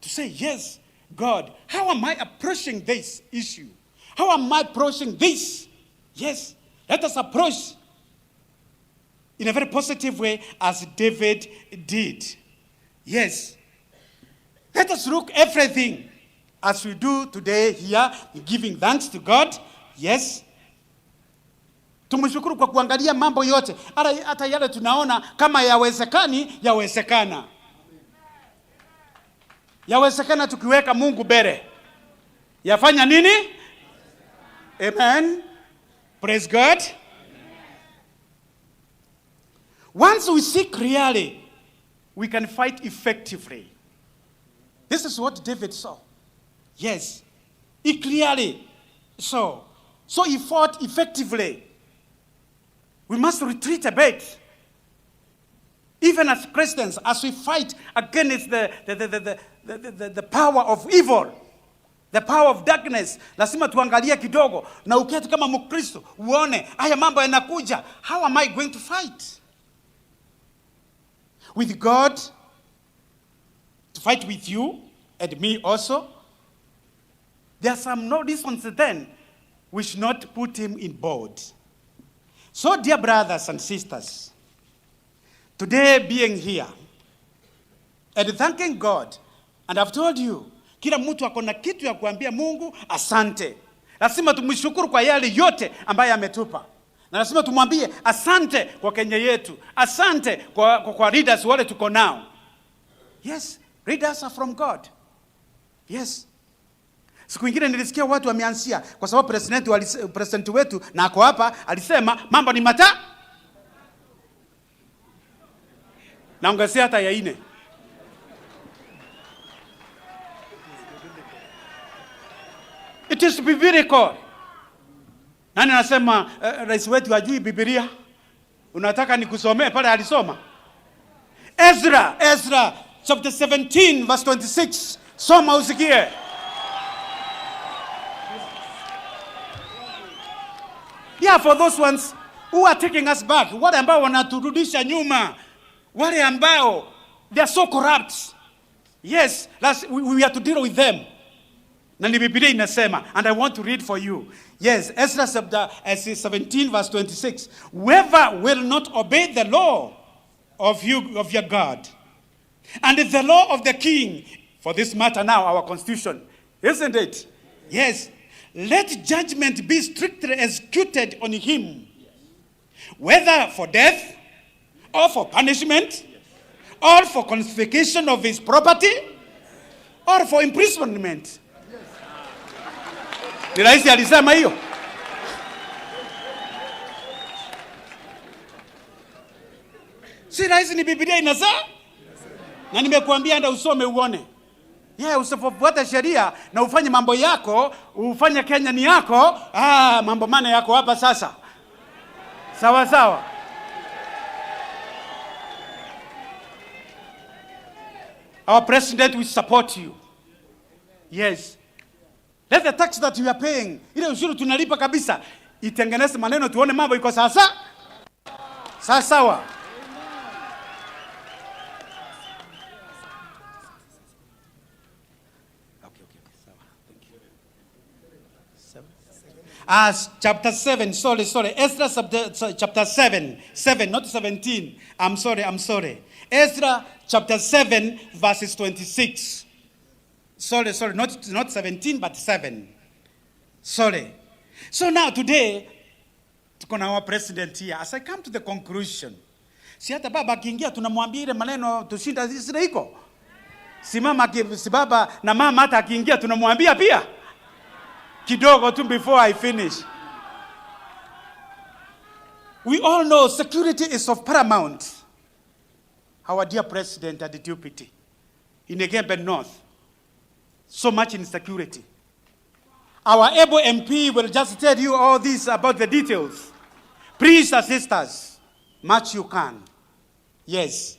to say, yes, God, how am I approaching this issue? How am I approaching this? Yes, let us approach in a very positive way as David did. Yes. Let us look everything as we do today here, giving thanks to God. Yes. Tumshukuru kwa kuangalia mambo yote. Hata yale tunaona kama yawezekani, yawezekana. Yawezekana tukiweka Mungu mbele. Yafanya nini? Amen. Praise God. Once we see clearly, we can fight effectively. This is what David saw. Yes. He clearly saw. So he fought effectively. We must retreat a bit. Even as Christians, as we fight against the power of evil, the power of darkness, lazima tuangalia kidogo na uketi kama Mkristo uone haya mambo yanakuja. How am I going to fight? With God, to fight with you and me also. There are some no reasons then we should not put him in board. So, dear brothers and sisters, today being here and thanking God, and I've told you, kila mtu akona kitu ya kuambia Mungu asante. Lazima tumshukuru kwa yale yote ambaye ametupa. Na lazima tumwambie asante kwa Kenya yetu. Asante kwa leaders wale tuko nao. Yes, leaders are from God. Yes. Siku nyingine nilisikia watu wameansia kwa sababu president wetu na ako hapa alisema mambo ni naongezea hata ya 4. It is biblical. Nani anasema rais wetu hajui Biblia? Unataka nikusomee pale alisoma? Ezra chapter 17 verse 26. Soma usikie. Yeah, for those ones who are taking us back, wale ambao wanaturudisha nyuma, wale ambao they are so corrupt. Yes, we have to deal with them. Na ni Biblia inasema, and I want to read for you. Yes, Ezra chapter 17 verse 26. Whoever will not obey the law of your God, and the law of the king, for this matter now, our constitution, isn't it? Yes. Let judgment be strictly executed on him, whether for death, or for punishment, or for confiscation of his property, or for imprisonment. Ni Rais alisema hiyo. Si Rais, ni Biblia inasema? Na nimekuambia enda usome uone. Usipofuata sheria na ufanye mambo yako, ufanye Kenya ni yako, mambo mane yako hapa sasa. Sawa sawa. Our president will support you. Yes. Let the tax that you are paying, ile ushuru tunalipa kabisa, itengeneze maneno tuone mambo iko sasa. Sawa. Okay. As chapter 7, sorry. Ezra chapter 7, not 17. I'm sorry. Ezra chapter 7, verses 26. Sorry, not 17, but 7. Sorry. So now today, tuko na our president here. As I come to the conclusion, si hata baba akiingia tunamwambia ile maneno tushinda zile iko. Si baba na mama hata akiingia tunamwambia pia. Kidogo tu before I finish. We all know security is of paramount. Our dear president and the deputy in Igembe North, so much insecurity. Our able MP will just tell you all this about the details. Please assist us, much you can. Yes.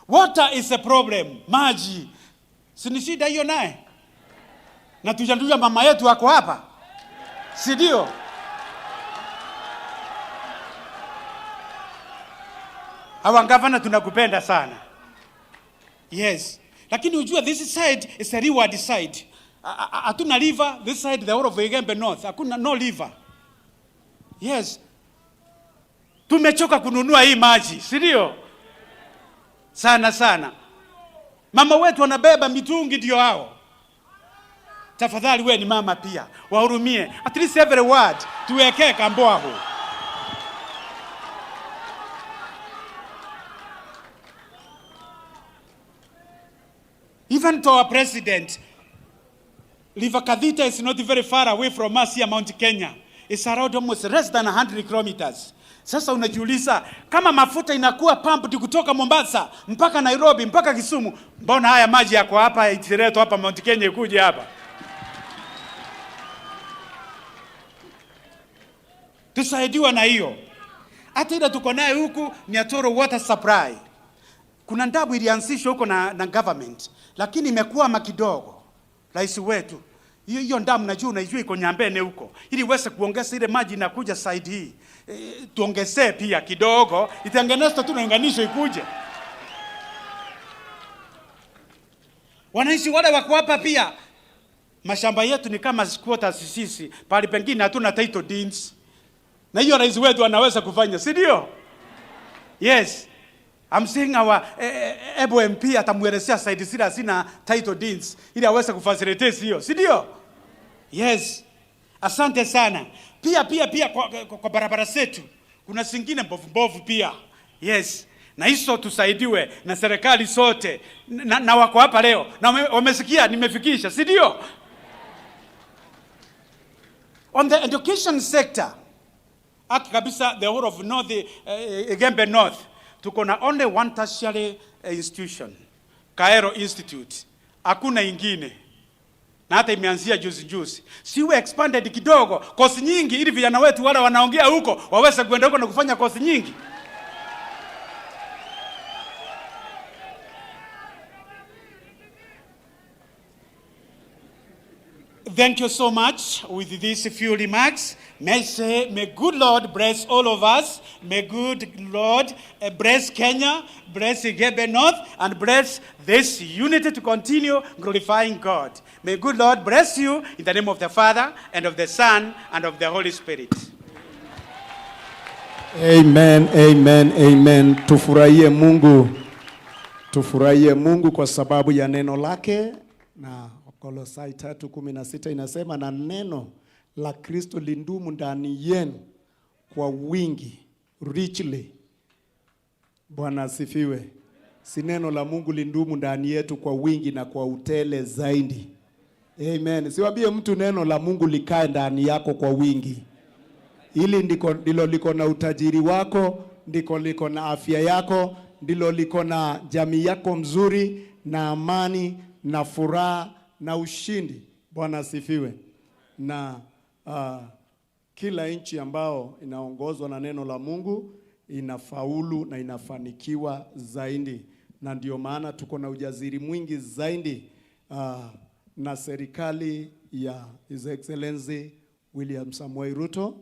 Water is a problem. Maji. Sinishida hiyo naye. Na tujanduja mama yetu wako hapa. Si ndio? Hawa gavana tunakupenda sana. Yes. Lakini ujua this side is a reward side. Hatuna river, this side the whole of Igembe North. Hakuna no river. Yes. Tumechoka kununua hii maji, si ndio? Sana. Mama wetu wanabeba mitungi ndio hao. Tafadhali wewe ni mama pia. Wahurumie. At least every word tuwekee kamboaho. Even to our president, River Kadita is not very far away from us here, Mount Kenya. It's around almost less than 100 kilometers. Sasa unajiuliza, kama mafuta inakuwa pumped kutoka Mombasa, mpaka Nairobi, mpaka Kisumu, mbona haya maji yako hapa, itireto hapa Mount Kenya ikuje hapa? Tusaidiwa na hiyo. Hata ile tuko naye huku ni Atoro water supply. Kuna ndabu ilianzishwa huko na government, lakini imekuwa kidogo. Rais wetu, hiyo ndamu najua unaijua iko Nyambene huko. Ili iweze kuongeza ile maji inakuja side hii. Tuongezee pia kidogo, itengenezwe tu na unganisho ikuje. Wananchi wale wako hapa pia. Mashamba yetu ni kama squatters sisi, pale pengine hatuna title deeds. Na hiyo rais wetu anaweza kufanya, si ndio? Yes. I'm saying our able MP atamuelezea side zile sina title deeds ili aweze kufacilitate hiyo, si ndio? Yes. Asante sana. Pia kwa barabara zetu kuna zingine mbovu pia. Yes. Na hizo tusaidiwe na serikali sote na wako hapa leo na wamesikia nimefikisha, si ndio? On the education sector, kabisa the whole of North Igembe North, tuko na only one tertiary institution, Kaero Institute. Hakuna ingine. Na hata imeanzia juzi. Siwe expanded kidogo, kosi nyingi ili vijana wetu wale wanaongea huko waweze kwenda huko na kufanya kosi nyingi. Thank you so much. With these few remarks, may I say, may good Lord bless all of us. May good Lord bless Kenya, bless Igembe North, and bless this unity to continue glorifying God. May good Lord bless you in the name of the Father, and of the Son, and of the Holy Spirit. Amen. Tufurahie Mungu kwa sababu ya neno lake. Na Kolosai 3:16 inasema, na neno la Kristo lindumu ndani yenu kwa wingi, richly. Bwana asifiwe. Si neno la Mungu lindumu ndani yetu kwa wingi na kwa utele zaidi. Amen. Siwaambie mtu neno la Mungu likae ndani yako kwa wingi. Hili ndilo liko na utajiri wako, ndiko liko na afya yako, ndilo liko na jamii yako mzuri, na amani, na furaha, na ushindi. Bwana asifiwe. Na kila nchi ambao inaongozwa na neno la Mungu inafaulu na inafanikiwa zaidi. Na ndio maana tuko na ujasiri mwingi zaidi na serikali ya His Excellency William Samoei Ruto,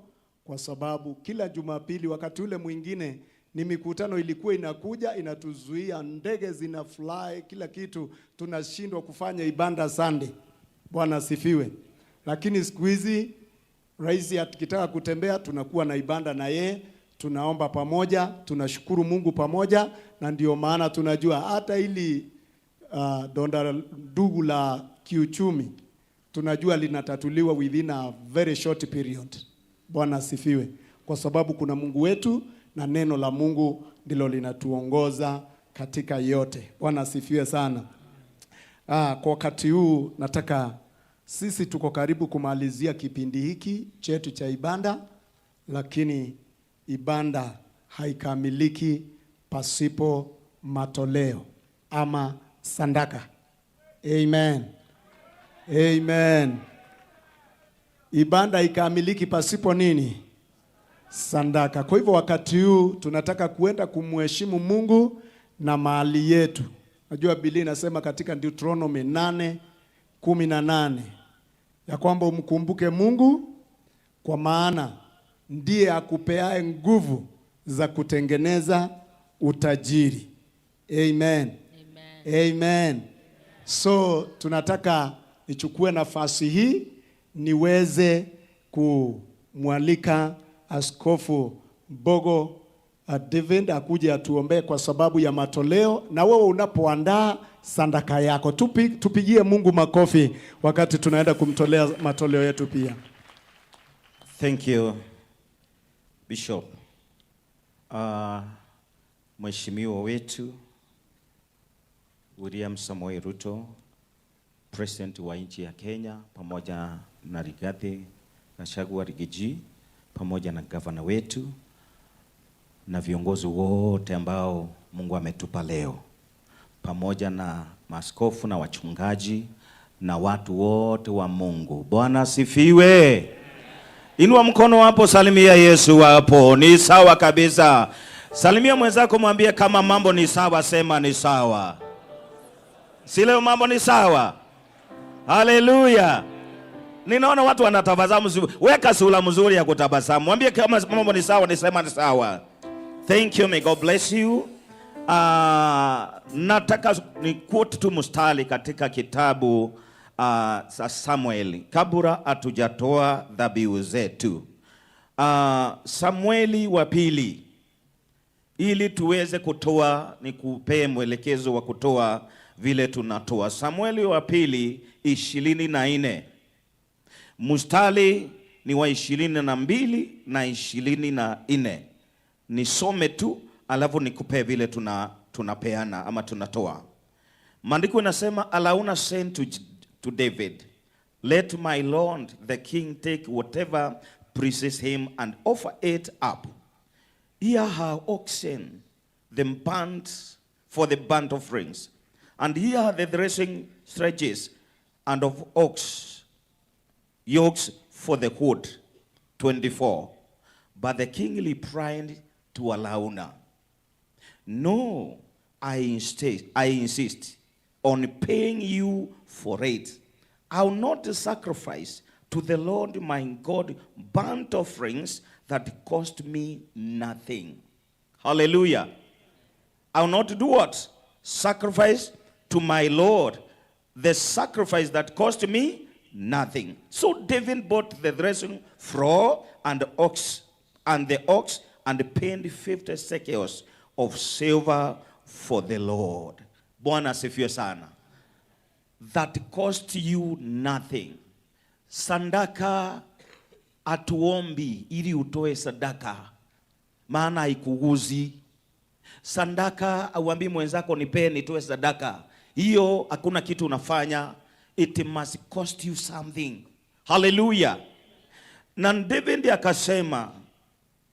kwa sababu kila Jumapili wakati ule mwingine ni mikutano ilikuwa inakuja inatuzuia, ndege zina fly, kila kitu, tunashindwa kufanya ibada Sunday. Bwana asifiwe. Lakini siku hizi Rais akitaka kutembea tunakuwa na ibada na yeye, tunaomba pamoja, tunashukuru Mungu pamoja, na ndio maana tunajua hata ili donda ndugu la kiuchumi tunajua linatatuliwa within a very short period. Bwana asifiwe. Kwa sababu kuna Mungu wetu na neno la Mungu ndilo linatuongoza katika yote. Bwana asifiwe sana. Kwa wakati huu nataka sisi tuko karibu kumalizia kipindi hiki chetu cha ibada, lakini ibada haikamiliki pasipo matoleo ama sadaka. Amen. Amen. Ibada haikamiliki pasipo nini? Sadaka. Kwa hivyo wakati huu tunataka kuenda kumheshimu Mungu na mali yetu. Najua Biblia inasema katika Deuteronomy 8:18 ya kwamba umkumbuke Mungu kwa maana ndiye akupeaye nguvu za kutengeneza utajiri. Amen. Amen. Amen. So tunataka nichukue nafasi hii niweze kumwalika Askofu Mbogo David akuje atuombee kwa sababu ya matoleo, na wewe unapoandaa sadaka yako tupigie Mungu makofi wakati tunaenda kumtolea matoleo yetu pia. Thank you, Bishop. Mheshimiwa wetu William Samoei Ruto, President wa nchi ya Kenya, pamoja na Rigathi Gachagua Rigiji, pamoja na gavana wetu na viongozi wote ambao Mungu ametupa leo, pamoja na maaskofu na wachungaji na watu wote wa Mungu. Bwana asifiwe. Inua mkono hapo, salimia Yesu hapo. Ni sawa kabisa. Salimia mwenzako, mwambie kama mambo ni sawa, sema ni sawa. Si leo mambo ni sawa? Haleluya. Ninaona watu wanatabasamu. Weka sura mzuri ya kutabasamu. Mwambie kama mambo ni sawa, nisema ni sawa. Thank you, may God bless you. Nataka ni quote tu mstari katika kitabu sa Samueli kabla hatujatoa dhabihu zetu. Samueli wa pili, ili tuweze kutoa, ni kupee mwelekezo wa kutoa vile tunatoa. Samueli wa pili 24. Mstari ni wa 22 na 24. Nisome tu alafu nikupe vile tunapeana ama tunatoa. Maandiko inasema, Arauna said to David, let my lord the king take whatever pleases him and offer it up. Here are oxen, the burnt for the burnt offerings, and here are the threshing sledges and of ox yokes for the wood. 24. But the king replied to Arauna, no, I insist on paying you for it. I will not sacrifice to the Lord my God burnt offerings that cost me nothing. Hallelujah. I will not do what? Sacrifice to my Lord the sacrifice that cost me nothing. So David bought the threshing floor and the ox and paid 50 shekels of silver for the Lord. Bwana asifiwe sana. That cost you nothing. Sadaka atuombi ili utoe sadaka, maana haikuguzi. Sadaka auambi mwenzako nipe nitoe sadaka, hiyo hakuna kitu unafanya. It must cost you something. Hallelujah. Na David akasema,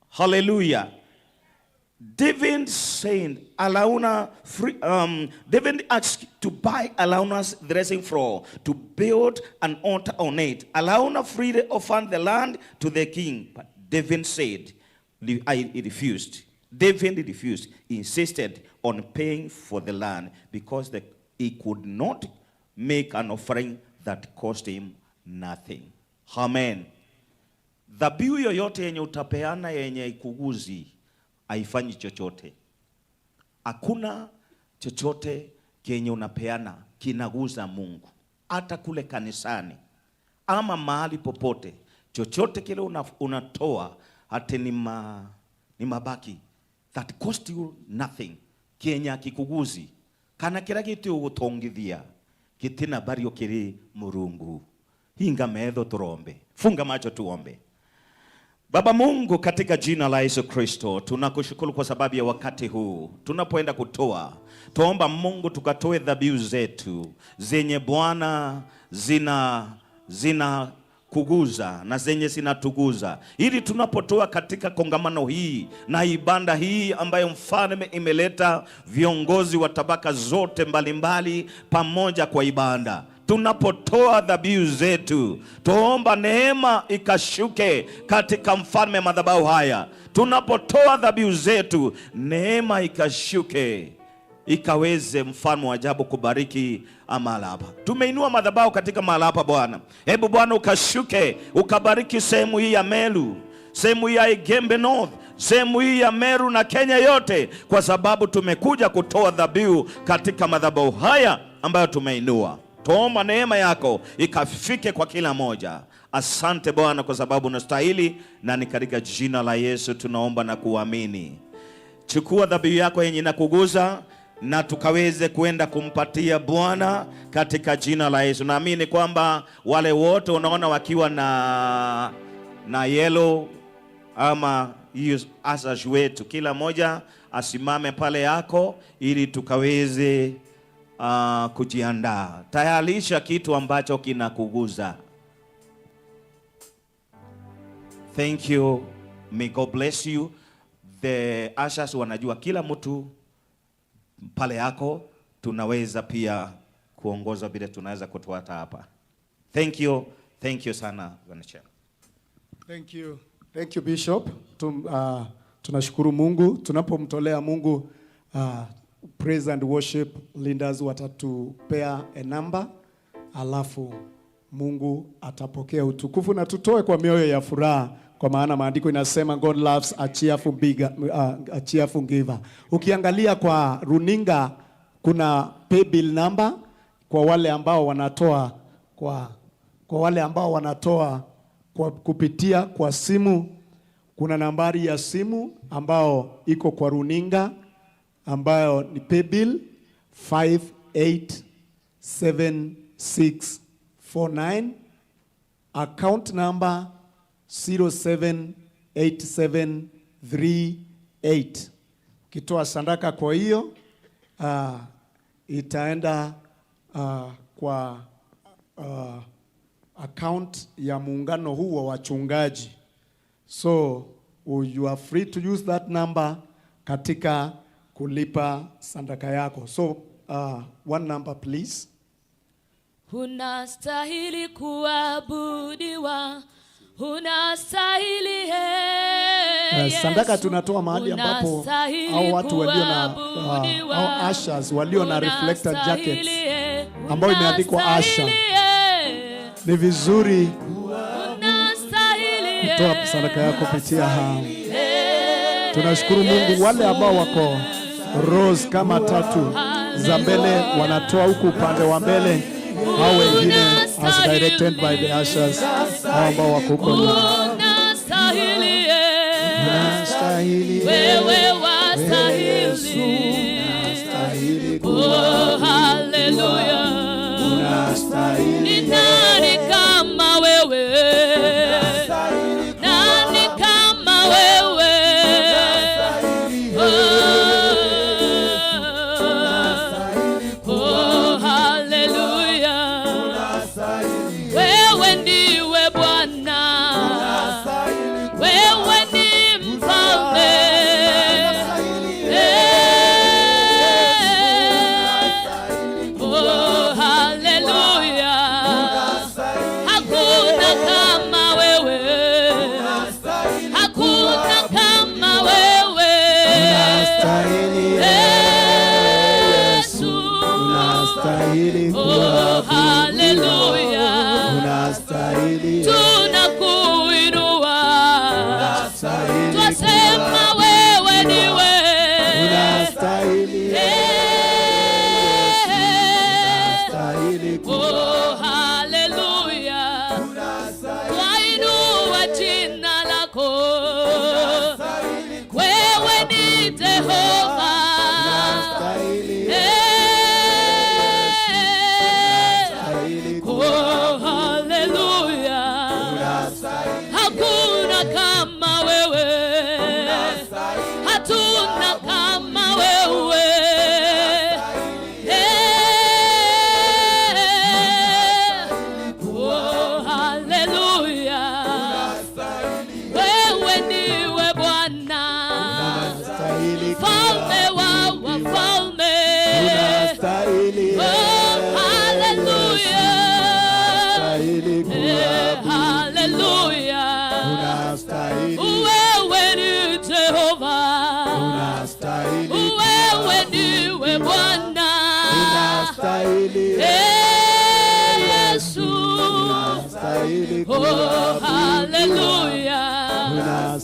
hallelujah. David said, David asked to buy Arauna's threshing floor to build an altar on it. Arauna freely offered the land to the king, but David said, I refused. David refused. He insisted on paying for the land because he could not make an offering that cost him nothing. Amen. Dhabihu yoyote yenye utapeana yenye ikuguzi haifanyi chochote. Hakuna chochote kenye unapeana kinaguza Mungu. Hata kule kanisani ama mahali popote chochote kile unatoa hata ni mabaki that cost you nothing, Kenya kikuguzi kana kira kitu ugutongithia kitina bario kiri Murungu. Hinga medho turombe, funga macho tuombe. Baba Mungu, katika jina la Yesu Kristo, tunakushukuru kwa sababu ya wakati huu tunapoenda kutoa. Tuomba Mungu tukatoe dhabihu zetu zenye Bwana zina kuguza na zenye zinatuguza, ili tunapotoa katika kongamano hii na ibada hii ambayo mfalme imeleta viongozi wa tabaka zote mbalimbali pamoja kwa ibada, tunapotoa dhabihu zetu, tuomba neema ikashuke katika mfalme madhabahu haya. Tunapotoa dhabihu zetu, neema ikashuke ikaweze mfalme wa ajabu kubariki mahali hapa. Tumeinua madhabahu katika mahali hapa Bwana. Hebu Bwana ukashuke ukabariki sehemu hii ya MERU, sehemu hii ya Igembe North, sehemu hii ya MERU na Kenya yote, kwa sababu tumekuja kutoa dhabihu katika madhabahu haya ambayo tumeinua. Tuomba neema yako ikafike kwa kila moja. Asante Bwana kwa sababu unastahili, na ni katika jina la Yesu tunaomba na kuamini. Chukua dhabihu yako yenye inakuguza na tukaweze kuenda kumpatia Bwana katika jina la Yesu. Naamini kwamba wale wote unaona wakiwa na yellow ama hiyo asas wetu, kila moja asimame pale yako ili tukaweze kujiandaa. Tayarisha kitu ambacho kinakuguza. Thank you. May God bless you. The ushers wanajua kila mtu pale yako, tunaweza pia kuongoza bila tunaweza kutuata hapa. Thank you. Thank you sana Bwana. Thank you. Thank you Bishop. Tunashukuru Mungu tunapomtolea Mungu praise and worship leaders watatupea a number, alafu Mungu atapokea utukufu na tutoe kwa mioyo ya furaha, kwa maana maandiko inasema God loves a cheerful giver. Ukiangalia kwa runinga kuna pay bill number kwa wale ambao wanatoa kwa wale ambao wanatoa kwa kupitia kwa simu. Kuna nambari ya simu ambao iko kwa runinga ambayo ni pay bill 587649, account number 078738. Kitoa sadaka kwa hiyo itaenda kwa account ya muungano huu wa wachungaji. So you are free to use that number katika kulipa sadaka yako. So one number please. Unastahili kuabudiwa, unastahili sadaka tunatoa mahali ambapo au watu walio na au ushers walio na reflector jackets ambao imeandikwa Asha, ni vizuri kutoa sadaka yako kupitia hao. Tunashukuru Mungu. Wale ambao wako rows kama tatu za mbele wanatoa huku upande wa mbele, au wengine as directed by the ushers ambao wako huko nyuma. Wewe wastahili. Oh hallelujah. Ni nani kama wewe? Nani kama wewe? Oh hallelujah. Wewe ndiwe Bwana. Wewe ni mfalme. Oh hallelujah. Hakuna kama wewe. Hakuna kama wewe. Yesu. Oh hallelujah. Tunakuinua. Twasema wewe ndiwe. Oh hallelujah. Twainua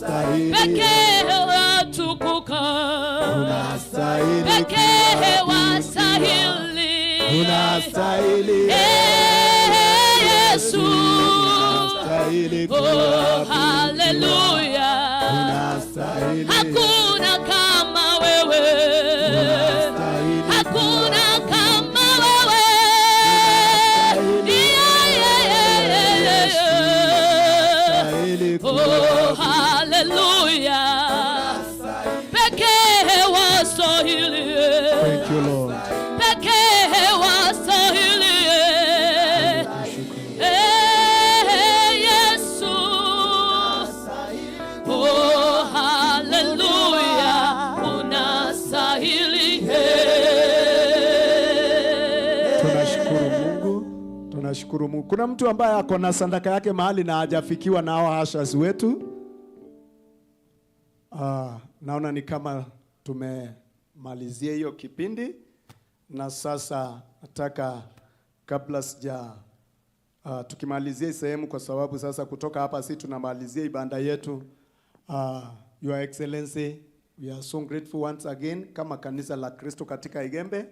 pekee watukuka, pekee wastahili, Yesu, oh haleluya, hakuna kama wewe, hakuna kama wewe, oh haleluya, pekee wastahili, Thank you, Lord. pekee wastahili, Yesu, oh haleluya, unastahili. Tunashukuru Mungu. Tunashukuru Mungu. Kuna mtu ambaye ako na sadaka yake mahali na hajafikiwa na hao hashas wetu? Naona ni kama tumemalizia hiyo kipindi, na sasa nataka kabla sija tukimalizia sehemu, kwa sababu sasa kutoka hapa si tunamalizia ibada yetu. Your Excellency, we are so grateful once again kama kanisa la Kristo katika Igembe,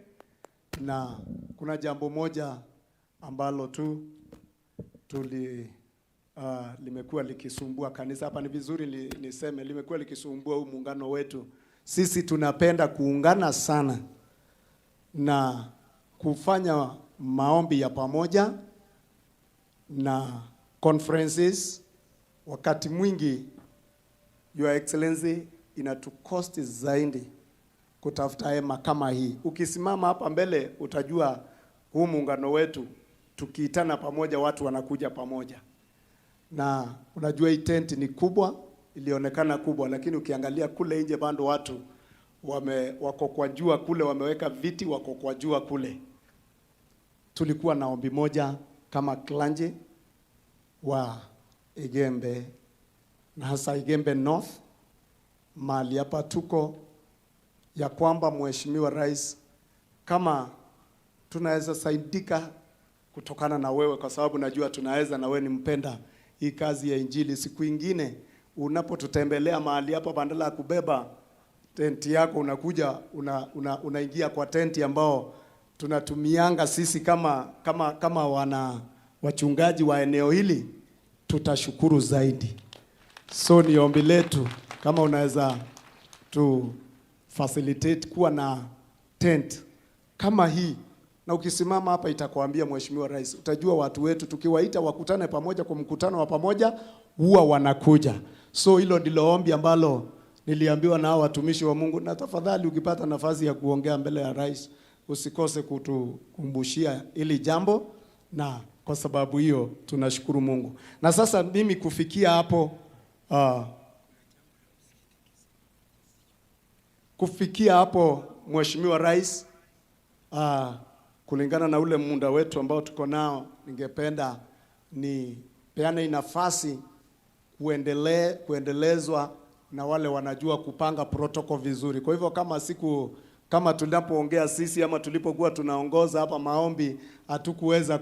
na kuna jambo moja ambalo limekuwa likisumbua kanisa hapa. Ni vizuri niseme limekuwa likisumbua huu muungano wetu. Sisi tunapenda kuungana sana na kufanya maombi ya pamoja na conferences. Wakati mwingi Your Excellency inatukosti zaidi kutafuta hema kama hii. Ukisimama hapa mbele utajua huu muungano wetu tukiitana pamoja watu wanakuja pamoja. Na unajua hii tent ni kubwa, ilionekana kubwa, lakini ukiangalia kule nje bado watu wako kwa jua kule, wameweka viti, wako kwa jua kule. Tulikuwa na ombi moja kama klanje wa Igembe, na hasa Igembe North, mahali hapa tuko, ya kwamba Mheshimiwa Rais, kama tunaweza saidika kutokana na wewe, kwa sababu najua tunaweza, na wewe ni mpenda hii kazi ya Injili. Siku ingine unapotutembelea mahali hapa, badala ya kubeba tenti yako unakuja unaingia kwa tenti ambao tunatumianga sisi kama wana wachungaji wa eneo hili, tutashukuru zaidi. So ni ombi letu kama unaweza tu facilitate kuwa na tent kama hii, na ukisimama hapa itakwambia Mheshimiwa Rais, utajua watu wetu tukiwaita wakutane pamoja kwa mkutano wa pamoja huwa wanakuja. So hilo ndilo ombi ambalo niliambiwa na watumishi wa Mungu, na tafadhali ukipata nafasi ya kuongea mbele ya Rais usikose kutukumbushia ili jambo, na kwa sababu hiyo tunashukuru Mungu. Na sasa mimi kufikia hapo Mheshimiwa Rais, kulingana na ule muda wetu ambao tuko nao, ningependa ni peane nafasi kuendelezwa na wale wanajua kupanga protocol vizuri. Kwa hivyo kama tunapoongea sisi ama tulipokuwa tunaongoza hapa maombi hatukuweza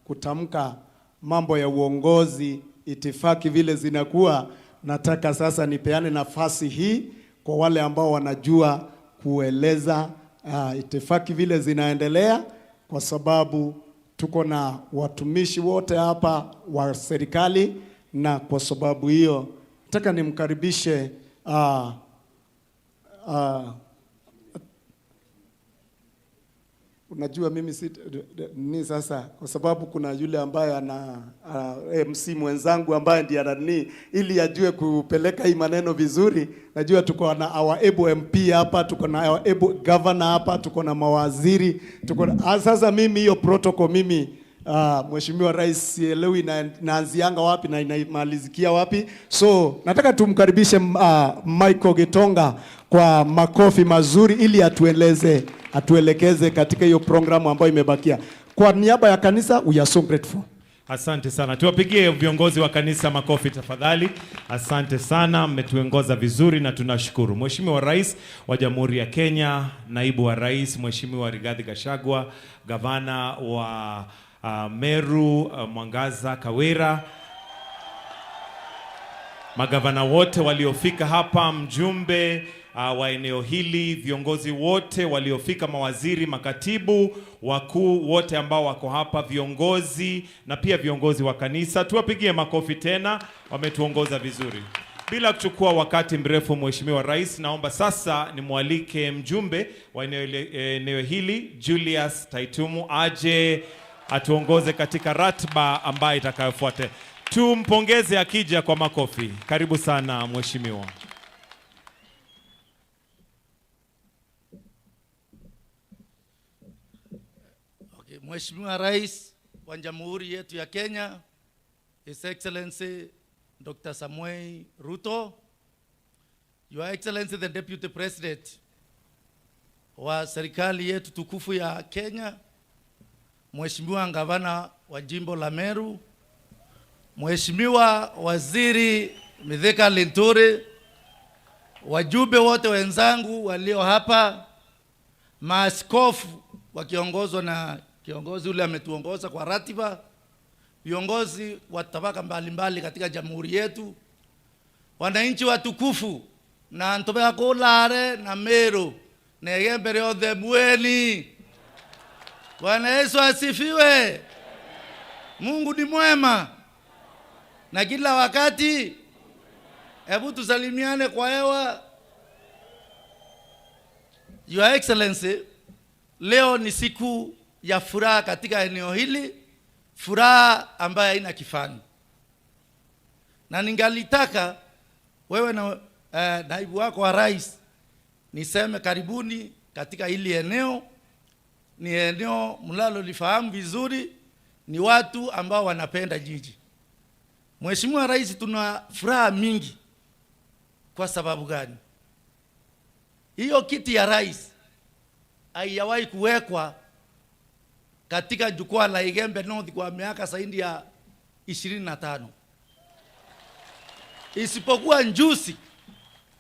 kutamka mambo ya uongozi, itifaki vile zinakuwa, nataka sasa nipeane nafasi hii kwa wale ambao wanajua kueleza itifaki vile zinaendelea, kwa sababu tuko na watumishi wote hapa wa serikali, na kwa sababu hiyo nataka nimkaribishe unajua mimi ni sasa, kwa sababu kuna yule ambaye ana MC mwenzangu ambaye ndiye anani, ili ajue kupeleka hii maneno vizuri. Najua tuko na our able MP hapa, tuko na our able governor hapa, tuko na mawaziri, sasa mimi hiyo protocol mimi Mheshimiwa Rais sielewi naanzianga wapi na inamalizikia wapi. So nataka tumkaribishe Michael Gitonga kwa makofi mazuri ili atuelekeze katika hiyo programu ambayo imebakia. Kwa niaba ya kanisa, we are so grateful. Asante sana. Tuwapigie viongozi wa kanisa makofi tafadhali. Asante sana, mmetuongoza vizuri na tunashukuru. Mheshimiwa Rais wa Jamhuri ya Kenya, Naibu wa Rais Mheshimiwa Rigathi Gachagua, Gavana wa Meru Mwangaza Kawira, magavana wote waliofika hapa, mjumbe wa eneo hili, viongozi wote waliofika, mawaziri, makatibu, wakuu wote ambao wako hapa, viongozi na pia viongozi wa kanisa. Tuwapigie makofi tena, wametuongoza vizuri. Bila kuchukua wakati mrefu, Mheshimiwa Rais, naomba sasa nimwalike mjumbe wa eneo hili Julius Taitumu aje atuongoze katika ratiba ambayo itakayofuata. Tumpongeze akija kwa makofi. Karibu sana Mheshimiwa. Okay, Mheshimiwa Rais wa Jamhuri yetu ya Kenya, His Excellency Dr. Samuel Ruto, Your Excellency the Deputy President wa serikali yetu tukufu ya Kenya, Mheshimiwa Gavana wa jimbo la Meru, Mheshimiwa Waziri Mithika Linturi, wajumbe wote wenzangu walio hapa, maaskofu wakiongozwa na kiongozi ule ametuongoza kwa ratiba, viongozi wa tabaka mbalimbali katika jamhuri yetu, wananchi watukufu na antobea kulare na Meru na Igembe yothe mweni. Bwana Yesu asifiwe. Mungu ni mwema na kila wakati. Hebu tusalimiane kwa hewa. Your Excellency, leo ni siku ya furaha katika eneo hili, furaha ambayo haina kifani. Na ningalitaka wewe na naibu wako wa rais niseme karibuni katika hili eneo. Ni eneo mlalo lifahamu vizuri, ni watu ambao wanapenda jiji. Mheshimiwa Rais, tuna furaha mingi. Kwa sababu gani? Hiyo kiti ya rais haijawahi kuwekwa katika jukwaa la Igembe North kwa miaka zaidi ya 25. Isipokuwa njusi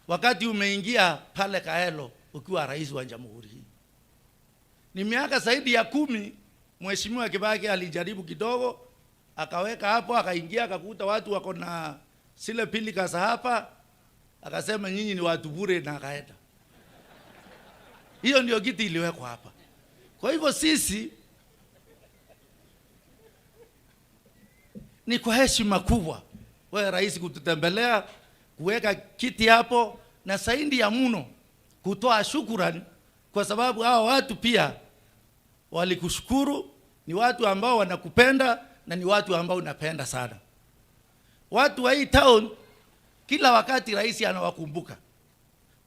wakati umeingia pale Kaelo ukiwa rais wa jamhuri hii. Ni miaka zaidi ya 10 Mheshimiwa Kibaki alijaribu kidogo, akaweka hapo, akaingia akakuta watu wako na sile pilika za hapa, akasema nyinyi ni watu bure na akaenda. Hiyo ndio kiti iliwekwa hapa. Kwa hivyo sisi ni kwa heshima kubwa wewe rais kututembelea, kuweka kiti hapo, na zaidi ya mno kutoa shukrani kwa sababu hao watu pia walikushukuru. Ni watu ambao wanakupenda na ni watu ambao unapenda sana. Watu wa hii town kila wakati rais anawakumbuka,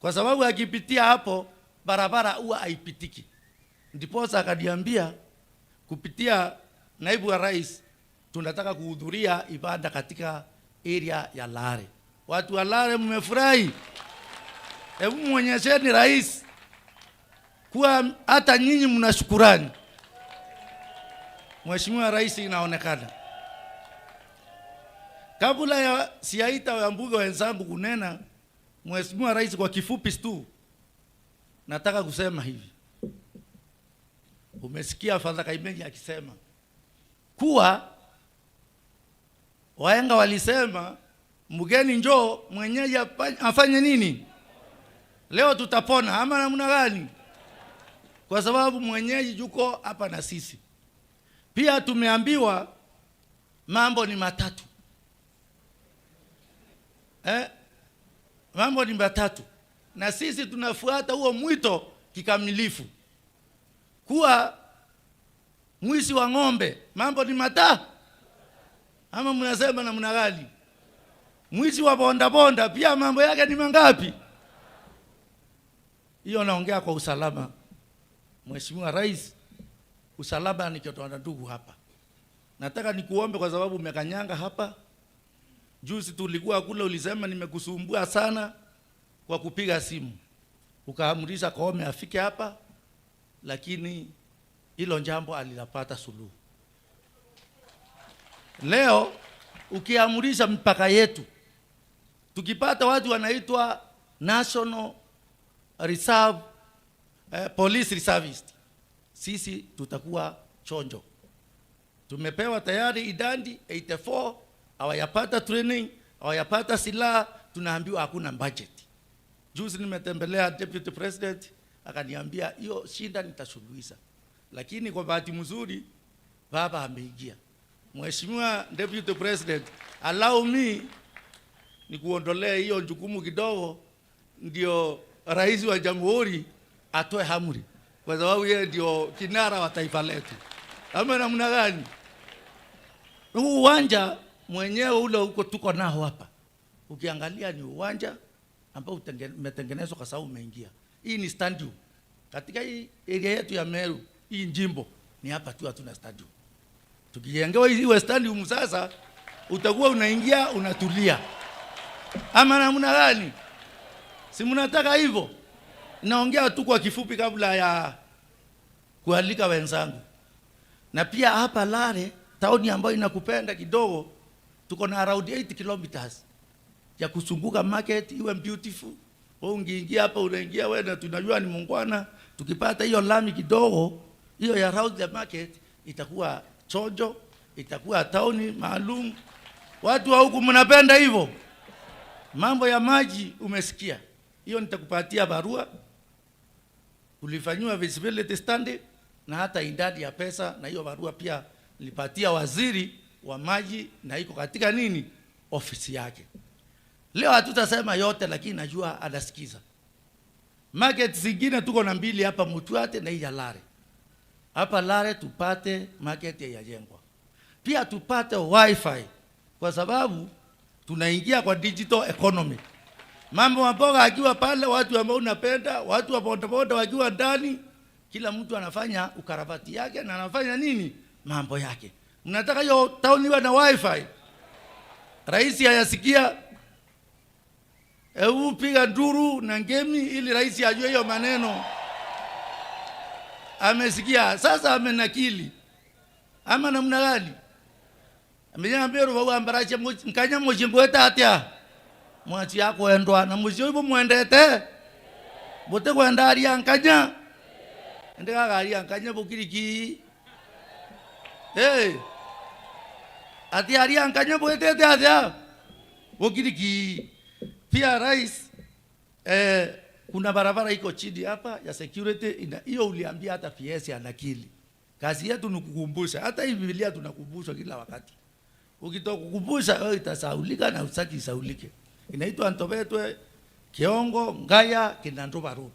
kwa sababu akipitia hapo barabara huwa haipitiki. Ndiposa akaniambia kupitia naibu wa rais tunataka kuhudhuria ibada katika area ya Lare. Watu wa Lare mmefurahi? Hebu muonyesheni rais kuwa hata nyinyi mna shukrani. Mheshimiwa Rais, inaonekana. Kabla ya siaita wa mbuga wenzangu kunena, Mheshimiwa Rais, kwa kifupi tu nataka kusema hivi. Umesikia Father Kaimenyi akisema kuwa wahenga walisema mgeni njoo mwenyeji afanye nini? Leo tutapona ama namna gani? Kwa sababu mwenyeji yuko hapa na sisi. Pia tumeambiwa mambo ni matatu. Mambo ni matatu. Na sisi tunafuata huo mwito kikamilifu. Kuwa mwisi wa ng'ombe, mambo ni matatu. Ama mnasema namna gani? Mwisi wa bonda bonda pia mambo yake ni mangapi? Hiyo naongea kwa usalama. Mheshimiwa Rais, usalama ni kitu na ndugu hapa. Nataka nikuombe kwa sababu umekanyanga hapa. Juzi tulikuwa kule, ulisema nimekusumbua sana kwa kupiga simu. Ukaamrisha Koome afike hapa, lakini hilo jambo alilapata suluhu. Leo ukiamrisha mpaka yetu, tukipata watu wanaitwa National Reserve Police Reservist, sisi tutakuwa chonjo. Tumepewa tayari idadi 84, hawayapata training, hawayapata silaha, tunaambiwa hakuna budget. Juzi nimetembelea deputy president, akaniambia hiyo shida nitasuluhisha. Lakini kwa bahati mzuri baba ameingia. Mheshimiwa deputy president, allow me nikuondolee hiyo jukumu kidogo, ndio rais wa jamhuri atoe amri, kwa sababu yeye ndio kinara wa taifa letu. Ama namna gani? Huu uwanja mwenyewe ule huko tuko nao hapa, ukiangalia ni uwanja ambao umetengenezwa kwa sababu umeingia. Hii ni stadium. Katika hii area yetu ya Meru, hii njimbo ni hapa tu hatuna stadium. Tukijengewa hizi stadium sasa, utakuwa unaingia unatulia. Ama namna gani? Si mnataka hivyo? Naongea tu kwa kifupi kabla ya kualika wenzangu. Na pia hapa Lare, tauni ambayo inakupenda kidogo, tuko na around 8 kilometers ya kusunguka market iwe beautiful. Wewe ungiingia hapa unaingia wewe na tunajua ni mungwana, tukipata hiyo lami kidogo, hiyo ya around the market itakuwa chojo, itakuwa tauni maalum. Watu wa huku mnapenda hivyo. Mambo ya maji umesikia. Hiyo nitakupatia barua. Ulifanywa visibility study na hata idadi ya pesa, na hiyo barua pia nilipatia waziri wa maji na iko katika nini? Ofisi yake. Leo hatutasema yote, lakini najua anasikiza. Market zingine tuko na 2 hapa Mutuate na hii ya Lare. Hapa Lare tupate market ya jengwa. Pia tupate wifi, kwa sababu tunaingia kwa digital economy. Mambo maboga akiwa pale, watu ambao unapenda, watu wa bodaboda wakiwa ndani, kila mtu anafanya ukarabati yake na anafanya nini? Mambo yake. Mnataka hiyo town iwe na wifi? Rais hayasikia? Hebu piga nduru na ngemi ili rais ajue hiyo maneno. Amesikia, sasa amenakili. Ama namna gani? Ameniambia roho ambarache mkanya mjimboeta atia. Mwachi yako endwa na muzio ibo muendete. Bote kwenda ari ankanya. Ndeka gari ankanya bukiriki. Ati ari ankanya boetete atia. Bukiriki. Pia rais kuna barabara iko chini hapa ya security, hiyo uliambia hata PS anakili. Kazi yetu ni kukumbusha. Hata hii Biblia tunakumbusha kila wakati. Ukitoka kukumbusha wewe itasaulika na usaki isaulike. Inaitwa Ntobetwe, Kiongo, Ngaya, Kinandoba Road.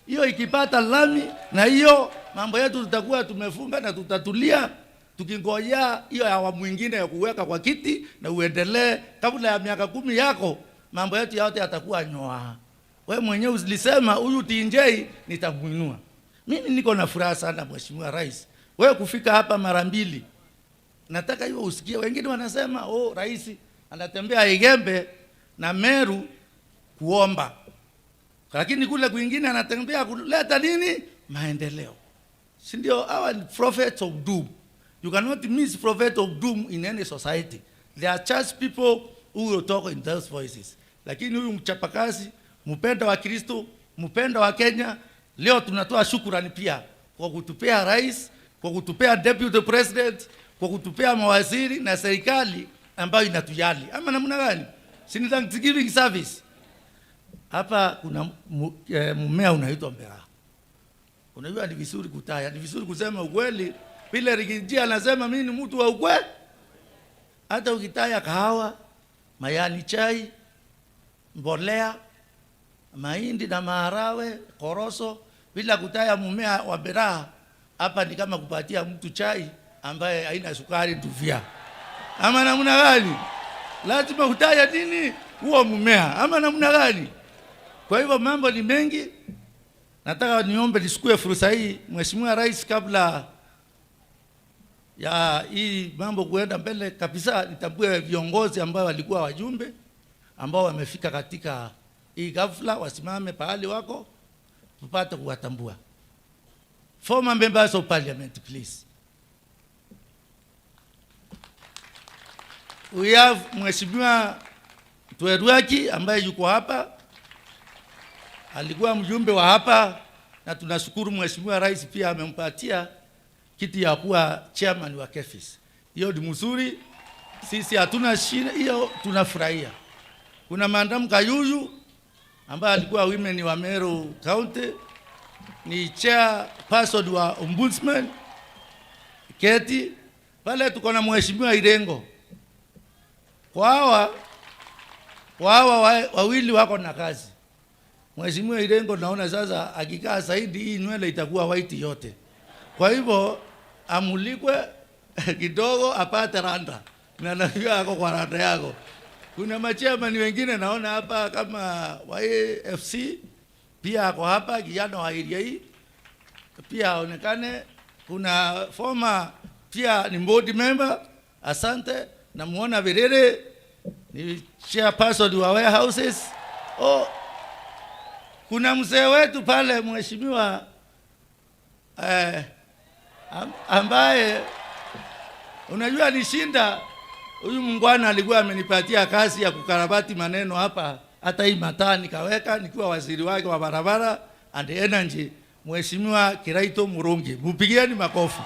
Hiyo ikipata lami na hiyo mambo yetu tutakuwa tumefunga na tutatulia, tukingojea hiyo awamu mwingine ya kuweka kwa kiti na uendelee kabla ya miaka 10 yako, mambo yetu yote yatakuwa nyoa. Wewe mwenyewe usilisema huyu TJ nitamuinua. Mimi niko na furaha sana Mheshimiwa Rais. Wewe kufika hapa mara 2. Nataka hiyo usikie. Wengine wanasema rais anatembea Igembe na Meru kuomba. Lakini kule kwingine anatembea kuleta nini? Maendeleo. Si ndio hawa prophets of doom. You cannot miss prophet of doom in any society. There are church people who will talk in those voices. Lakini huyu mchapakazi, mpenda wa Kristo, mpenda wa Kenya, leo tunatoa shukrani pia kwa kutupea rais, kwa kutupea deputy president, kwa kutupea mawaziri na serikali ambayo inatujali. Ama namna gani? Si ni Thanksgiving service. Hapa kuna mmea unaitwa mbera. Unajua ni vizuri kutaya, ni vizuri kusema ukweli. Vile Rigijia anasema mimi ni mtu wa ukweli. Hata ukitaya kahawa, mayani chai, mbolea, mahindi na maharawe, koroso, bila kutaya mmea wa mbera, hapa ni kama kupatia mtu chai ambaye haina sukari tuvia. Ama namna gani? Lazima utaya nini? Huo mmea. Ama namna gani? Kwa hivyo mambo ni mengi. Nataka niombe nisikue fursa hii Mheshimiwa Rais, kabla ya hii mambo kuenda mbele kabisa, nitambue viongozi ambao walikuwa wajumbe ambao wamefika katika hii ghafla, wasimame pahali wako tupate kuwatambua. Former members of parliament, please. We have Mheshimiwa Tueruaki ambaye yuko hapa. Alikuwa mjumbe wa hapa na tunashukuru Mheshimiwa Rais pia amempatia kiti ya kuwa chairman wa KEFIS. Hiyo ni mzuri. Sisi hatuna shida hiyo, tunafurahia. Kuna Madam Kayuyu ambaye alikuwa women wa Meru County, ni chairperson wa ombudsman Keti. Pale tuko na mheshimiwa Irengo. Kwa hawa wawili wako na kazi. Mheshimiwa Irengo naona sasa akikaa zaidi hii nywele itakuwa white yote. Kwa hivyo amulikwe kidogo apate randa. Na najua ako kwa randa yako. Kuna machairman wengine naona hapa kama wa AFC pia ako hapa, kijana wa area hii pia aonekane. Kuna former pia ni board member, asante. Namuona Virere ni chairperson wa warehouses. Kuna mzee wetu pale mheshimiwa ambaye unajua nishinda. Huyu mungwana alikuwa amenipatia kazi ya kukarabati maneno hapa, hata hii mataa nikaweka nikiwa waziri wake wa barabara and energy, mheshimiwa Kiraito Murungi. Mpigieni makofi.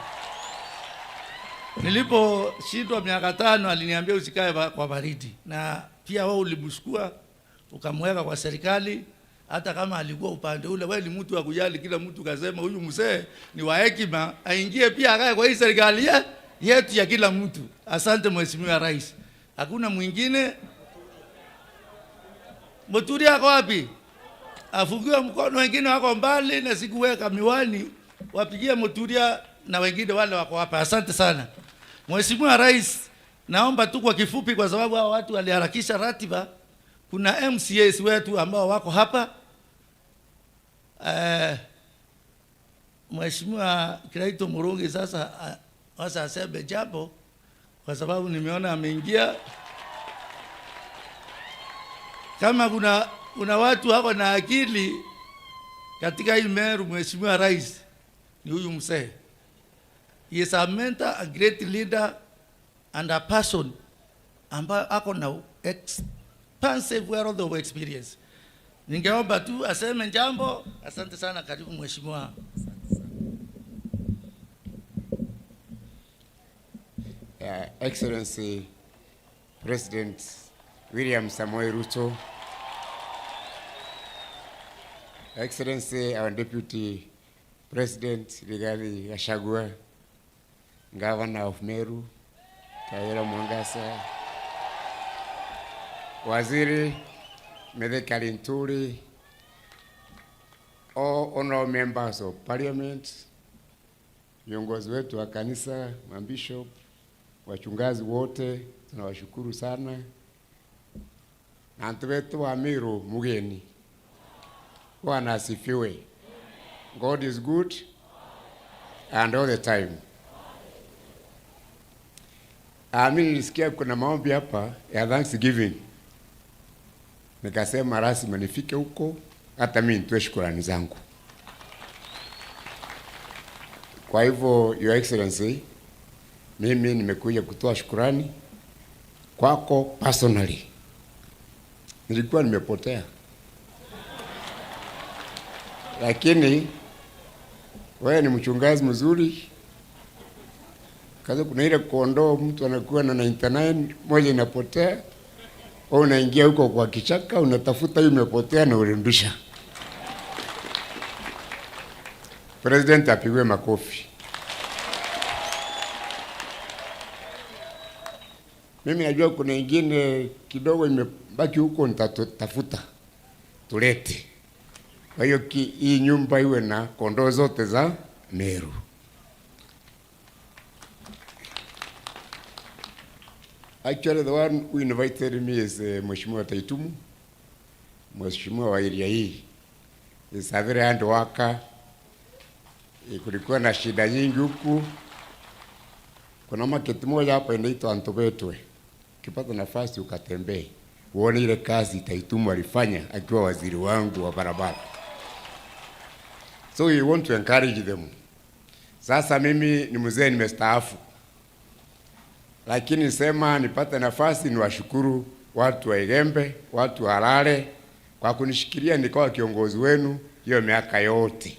Niliposhindwa miaka 5 aliniambia usikae kwa baridi, na pia wewe ulimshukua ukamweka kwa serikali, hata kama alikuwa upande ule. Wewe ni mtu wa kujali kila mtu, kasema huyu mzee ni wa hekima, aingie pia akae kwa hii serikali yetu ya kila mtu. Asante Mheshimiwa Rais. Hakuna mwingine. Muturia ako wapi? Afungiwe mkono, wengine wako mbali na sikuweka miwani, wapigie Muturia na wengine wale wako hapa. Asante sana. Mheshimiwa Rais, naomba tu kwa kifupi kwa sababu hao watu waliharakisha ratiba. Kuna MCAs wetu ambao wako hapa. Mheshimiwa Kiraito Murungi sasa aseme jambo kwa sababu nimeona ameingia. Kama kuna watu wako na akili katika hii Meru, Mheshimiwa Rais ni huyu mzee. He is a mentor, a great leader and a person ambaye ako na expansive wealth of experience. Ningeomba tu aseme jambo. Asante sana, karibu Mheshimiwa. Excellency President William Samoei Ruto, Excellency our Deputy President Rigathi Gachagua, Governor of Meru, Kayira Mwangasa, Waziri Mede Kalinturi, all honorable members of Parliament, viongozi wetu wa kanisa, mabishop, wachungaji wote, tunawashukuru sana. Na watu wetu wa Meru mugeni, Bwana asifiwe. God is good and all the time. Mimi nilisikia kuna maombi hapa ya Thanksgiving. Nikasema rasmi nifike huko hata mimi nitoe shukrani zangu. Kwa hivyo Your Excellency, mimi nimekuja kutoa shukrani kwako personally. Nilikuwa nimepotea, lakini wewe ni mchungaji mzuri. Kaza kuna ile kondoo mtu anakuwa na 99 moja inapotea, au unaingia huko kwa kichaka unatafuta hiyo imepotea na urudisha. President apigwe makofi. Mimi najua kuna ingine kidogo imebaki huko, nitatafuta tulete. Kwa hiyo hii nyumba iwe na kondoo zote za Meru. Actually the one who invited me is Mheshimiwa Taitumu. Mheshimiwa wa area hii is a very hard worker. Kulikuwa na shida nyingi huku. Kuna market moja hapa inaitwa Antobetwe. Ukipata nafasi ukatembee, uone ile kazi Taitumu alifanya akiwa waziri wangu wa barabara. So we want to encourage them. Sasa mimi ni mzee, nimestaafu, lakini sema nipate nafasi niwashukuru watu wa Igembe, watu wa Harare kwa kunishikilia nikawa kiongozi wenu hiyo miaka yote.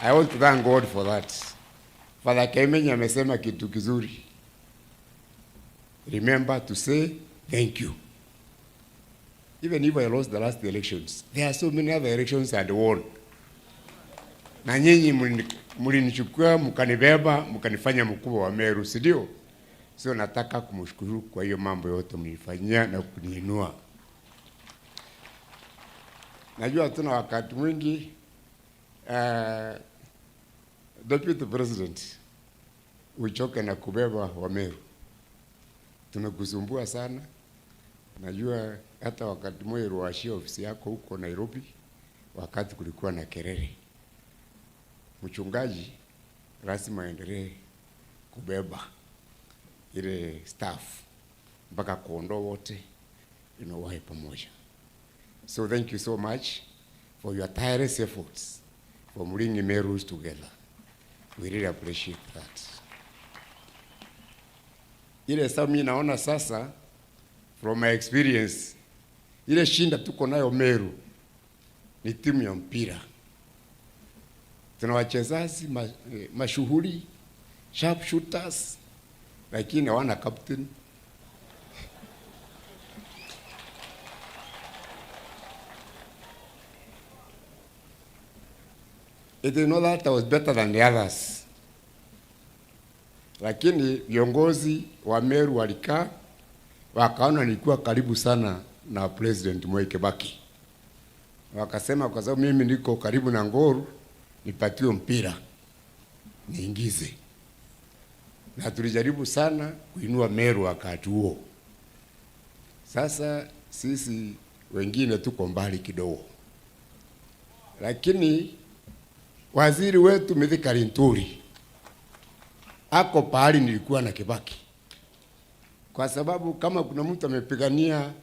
I want to thank God for that. Father Kemenya amesema kitu kizuri. Remember to say thank you. Even if I lost the last elections, there are so many other elections and won. Na nyinyi mlinichukua, mkanibeba, mkanifanya mkubwa wa Meru, si ndio? So nataka kumshukuru kwa hiyo mambo yote mlifanyia na kuniinua. Najua tuna wakati mwingi Deputy President uchoke na kubeba wa Meru. Tumekusumbua sana. Najua hata wakati mmoja uliwashia ofisi yako huko Nairobi wakati kulikuwa na kelele. Mchungaji lazima aendelee kubeba ile staff mpaka kuondoa wote wawe pamoja. So thank you so much for your tireless efforts for bringing Merus together. We really appreciate that. Ile sami naona sasa from my experience, ile shinda tuko nayo Meru ni timu ya mpira. Tuna wachezaji mashuhuri, sharp shooters, lakini hawana captain. It is not that I was better than the others. Lakini viongozi wa Meru walikaa wakaona nilikuwa karibu sana na President Mwai Kibaki. Wakasema kwa sababu mimi niko karibu na Ngoru, nipatiwe mpira niingize. Na tulijaribu sana kuinua Meru wakati huo. Sasa sisi wengine tuko mbali kidogo. Lakini waziri wetu Mithika Linturi ako pahali nilikuwa na Kibaki. Kwa sababu kama kuna mtu amepigania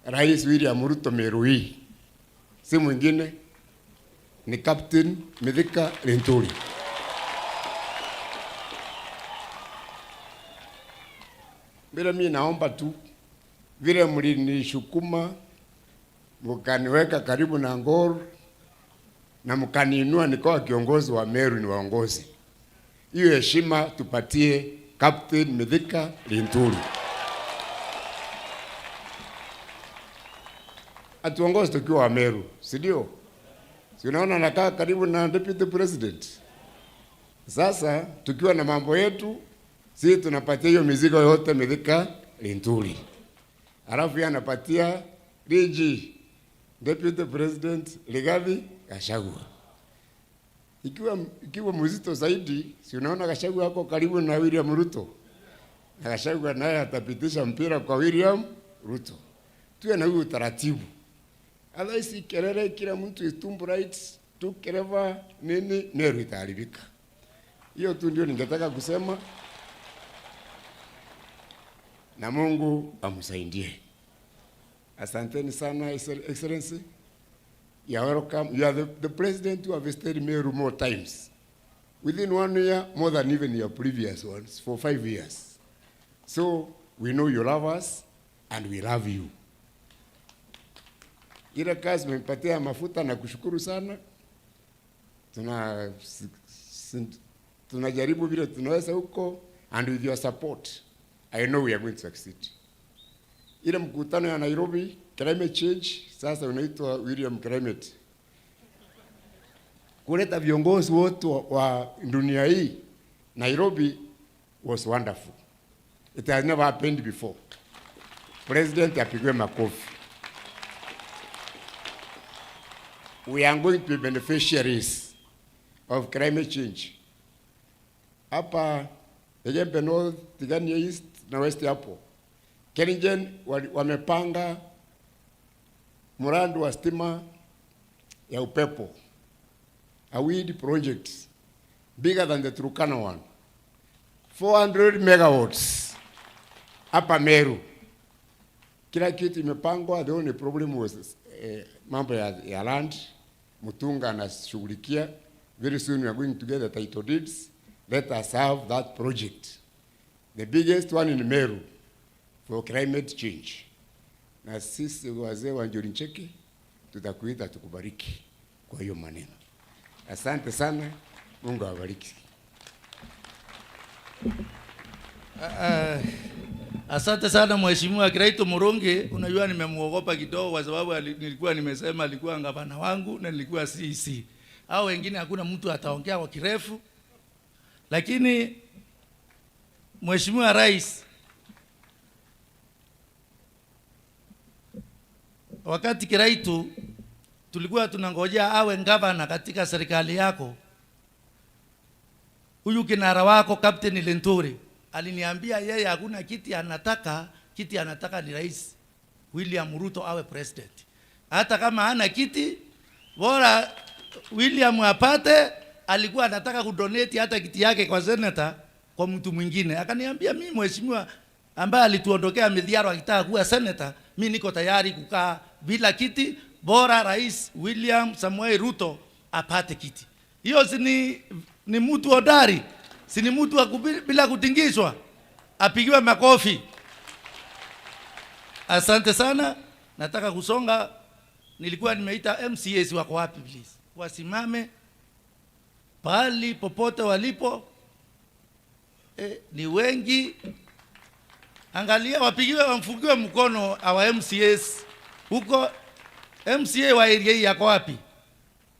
Rais William Ruto Meru hii, si mwingine ni Captain Mithika Linturi. Bila mimi naomba tu vile mlinishukuma mkaniweka karibu na Ngoru na mkaniinua nikawa kiongozi wa Meru ni waongozi. Hiyo heshima tupatie Captain Mithika Linturi. Atuongoze tukiwa wa Meru, si ndio? Si unaona nakaa karibu na Deputy President. Sasa tukiwa na mambo yetu, sisi tunapatia hiyo mizigo yote Mithika Linturi. Alafu yeye anapatia DG Deputy President Rigathi Gachagua. Ikiwa mzito zaidi, si unaona Gachagua yako karibu na William Ruto. Na Gachagua naye atapitisha mpira kwa William Ruto. Tuwe na huo utaratibu. Otherwise kelele kila mtu istumbu rights, tukereva nini Meru itaharibika. Hiyo tu ndio ningetaka kusema. Na Mungu amsaidie. Asanteni sana, Excellency. You are welcome. You are the president who have visited Meru more times. Within 1 year, more than even your previous ones, for 5 years. So, we know you love us, and we love you. Ile kazi mmepatia mafuta na kushukuru sana. Tunajaribu vile tunaweza huko, and with your support, I know we are going to succeed. Ile mkutano ya Nairobi, climate change, sasa unaitwa William Climate. Kuleta viongozi wote wa dunia hii, Nairobi was wonderful. It has never happened before. President apigwe makofi. We are going to be beneficiaries of climate change. Hapa Igembe North, Tigania East na West hapo. Kerinjen wamepanga mradi wa stima ya upepo. A wind project bigger than the Turkana one. 400 megawatts hapa Meru. Kila kitu imepangwa, the only problem was mambo ya land. Mutunga anashughulikia. Very soon we are going to get the title deeds. Let us have that project. The biggest one in Meru for climate change. Na sisi wazee wa Njuri Ncheke tutakuita tukubariki kwa hiyo maneno. Asante sana. Mungu awabariki. Asante sana Mheshimiwa Kiraito Moronge, unajua nimemuogopa kidogo kwa sababu nilikuwa nimesema alikuwa gavana wangu na nilikuwa CC. Hao wengine hakuna mtu ataongea kwa kirefu. Lakini Mheshimiwa Rais, wakati Kiraito tulikuwa tunangojea awe gavana katika serikali yako, huyu kinara wako Captain Lentore aliniambia yeye hakuna kiti anataka ni Rais William Ruto awe president. Hata kama hana kiti, bora William apate. Alikuwa anataka kudonate hata kiti yake kwa senator kwa mtu mwingine. Akaniambia mimi mheshimiwa ambaye alituondokea midhiaro akitaka kuwa senator, mimi niko tayari kukaa bila kiti, bora Rais William Samuel Ruto apate kiti. Hiyo ni mtu hodari. Si ni mtu bila kutingishwa, apigiwe makofi. Asante sana. Nataka kusonga. Nilikuwa nimeita MCAs wako wapi please? Wasimame pali popote walipo. Ni wengi. Angalia wapigiwe, wamfungiwe mkono our MCAs. Huko MCA wa area yako wapi?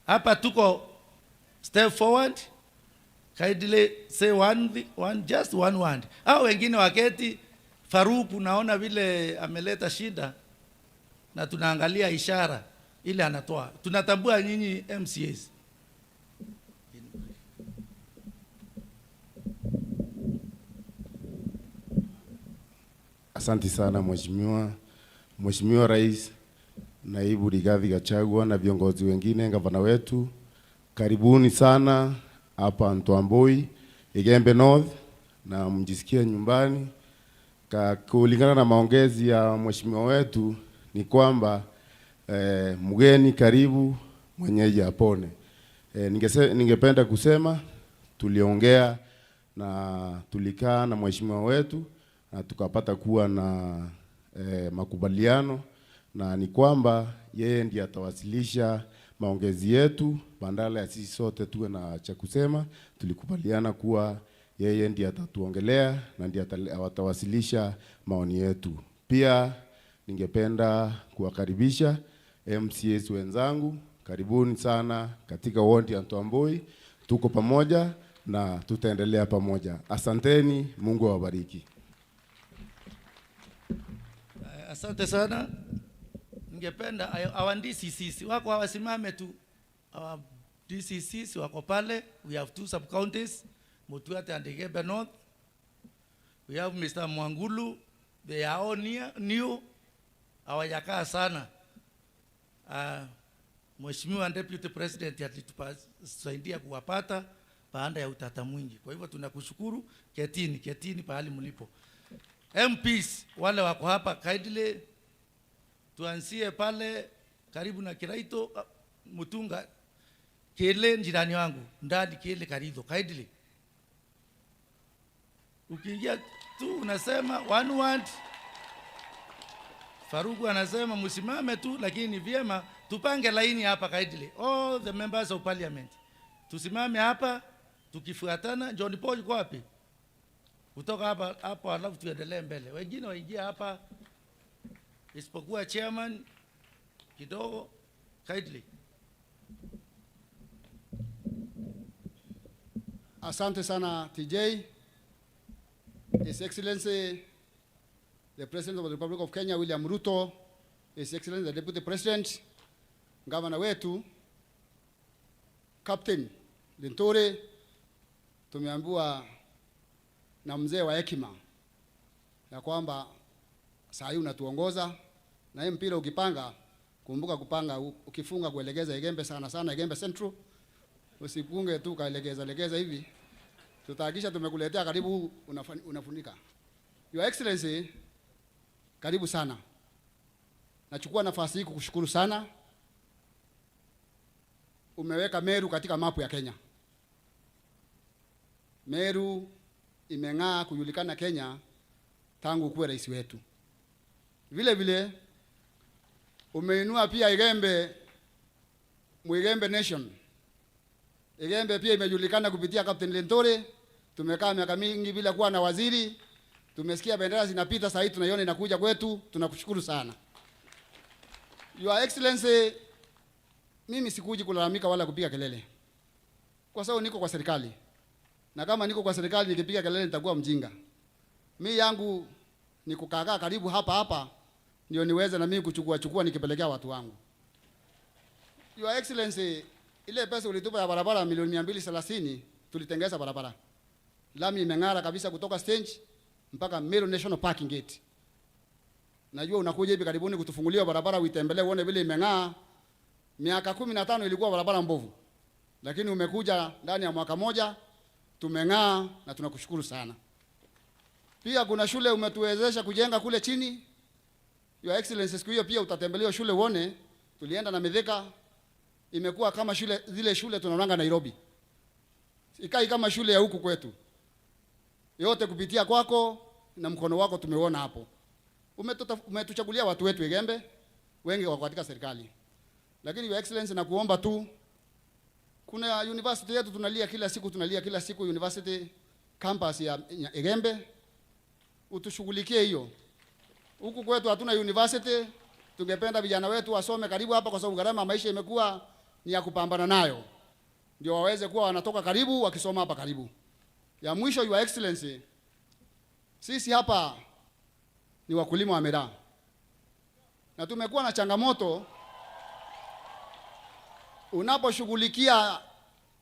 Hapa tuko step forward. Kindly say just one word. Hao wengine waketi. Faruku naona vile ameleta shida na tunaangalia ishara ile anatoa. Tunatambua nyinyi MCAs. Asante sana Mheshimiwa Rais, Naibu Rigathi Gachagua na viongozi wengine, gavana wetu. Karibuni sana hapa Ntwamboi, Igembe North, na mjisikia nyumbani. Kulingana na maongezi ya mheshimiwa wetu ni kwamba mgeni karibu, mwenyeji apone. Ningependa kusema tuliongea na tulikaa na mheshimiwa wetu na tukapata kuwa na makubaliano, na ni kwamba yeye ndiye atawasilisha maongezi yetu badala ya sisi sote tuwe na cha kusema. Tulikubaliana kuwa yeye ndiye atatuongelea na ndiye atawasilisha maoni yetu. Pia ningependa kuwakaribisha MCAs wenzangu. Karibuni sana katika wodi ya Ntwamboi. Tuko pamoja na tutaendelea pamoja. Asanteni, Mungu awabariki. Asante sana. Ningependa our DCCs wako hawasimame tu. Our DCCs wako pale. We have 2 sub counties, Mutuate and Igembe North. We have Mr. Mwangulu. They are all new. Hawajakaa sana. Mheshimiwa Deputy President alitusaidia kuwapata baada ya utata mwingi. Kwa hivyo tunakushukuru. Ketini pahali mlipo. MPs wale wako hapa, kindly tuanzie pale karibu na Kiraito Mutunga. Kile jirani wangu ndani kile Karidho, kindly ukiingia tu unasema one word. Faruku anasema msimame tu, lakini vyema tupange laini hapa kindly. All the members of parliament tusimame hapa tukifuatana. John Paul yuko wapi? Kutoka hapa alafu tuendelee mbele. Wengine waingia hapa isipokuwa chairman kidogo kindly. Asante sana TJ. His Excellency the President of the Republic of Kenya William Ruto, His Excellency the Deputy President, Governor wetu Captain Lentore, tumeambiwa na mzee wa hekima ya kwamba saa hii unatuongoza na hii mpira ukipanga, kumbuka kupanga, ukifunga kuelekeza Igembe sana Igembe Central, usipunge tu kaelekeza hivi. Tutahakisha tumekuletea karibu unafunika. Your Excellency, karibu sana. Nachukua nafasi hii kukushukuru sana. Umeweka Meru katika mapu ya Kenya. Meru imeng'aa kujulikana Kenya tangu kuwe rais wetu. Vile vile umeinua pia Igembe, Igembe Nation. Igembe pia imejulikana kupitia Captain Lentore. Tumekaa miaka mingi bila kuwa na waziri. Tumesikia bendera zinapita, sasa tunaiona inakuja kwetu, tunakushukuru sana. Your Excellency, mimi sikuji kulalamika wala kupiga kelele, kwa sababu niko kwa serikali, na kama niko kwa serikali nikipiga kelele nitakuwa mjinga. Mimi yangu ni kukaa karibu hapa ndio niweze na mimi kuchukua nikipelekea watu wangu. Your Excellency, ile pesa ulitupa ya barabara milioni 230 tulitengeza barabara. Lami imeng'ara kabisa kutoka stage mpaka MERU National Parking Gate. Najua unakuja hivi karibuni kutufungulia barabara uitembelee uone vile imeng'aa. Miaka 15 ilikuwa barabara mbovu, lakini umekuja ndani ya mwaka moja tumeng'aa na tunakushukuru sana. Pia kuna shule umetuwezesha kujenga kule chini. Your Excellency, siku hiyo pia utatembelea shule uone, tulienda na Mithika, imekuwa kama zile shule tunaonanga Nairobi. Ikai kama shule ya huku kwetu. Yote kupitia kwako na mkono wako tumeona hapo. Umetuchagulia watu wetu Igembe, wengi wako katika serikali. Lakini Your Excellency, nakuomba tu, kuna university yetu tunalia kila siku university campus ya Igembe, utushughulikie hiyo. Huku kwetu hatuna university, tungependa vijana wetu wasome karibu hapa kwa sababu gharama maisha imekuwa ni ya kupambana nayo. Ndio waweze kuwa wanatoka karibu wakisoma hapa karibu. Ya mwisho, Your Excellency, sisi hapa ni wakulima wa miraa. Na tumekuwa na changamoto unaposhughulikia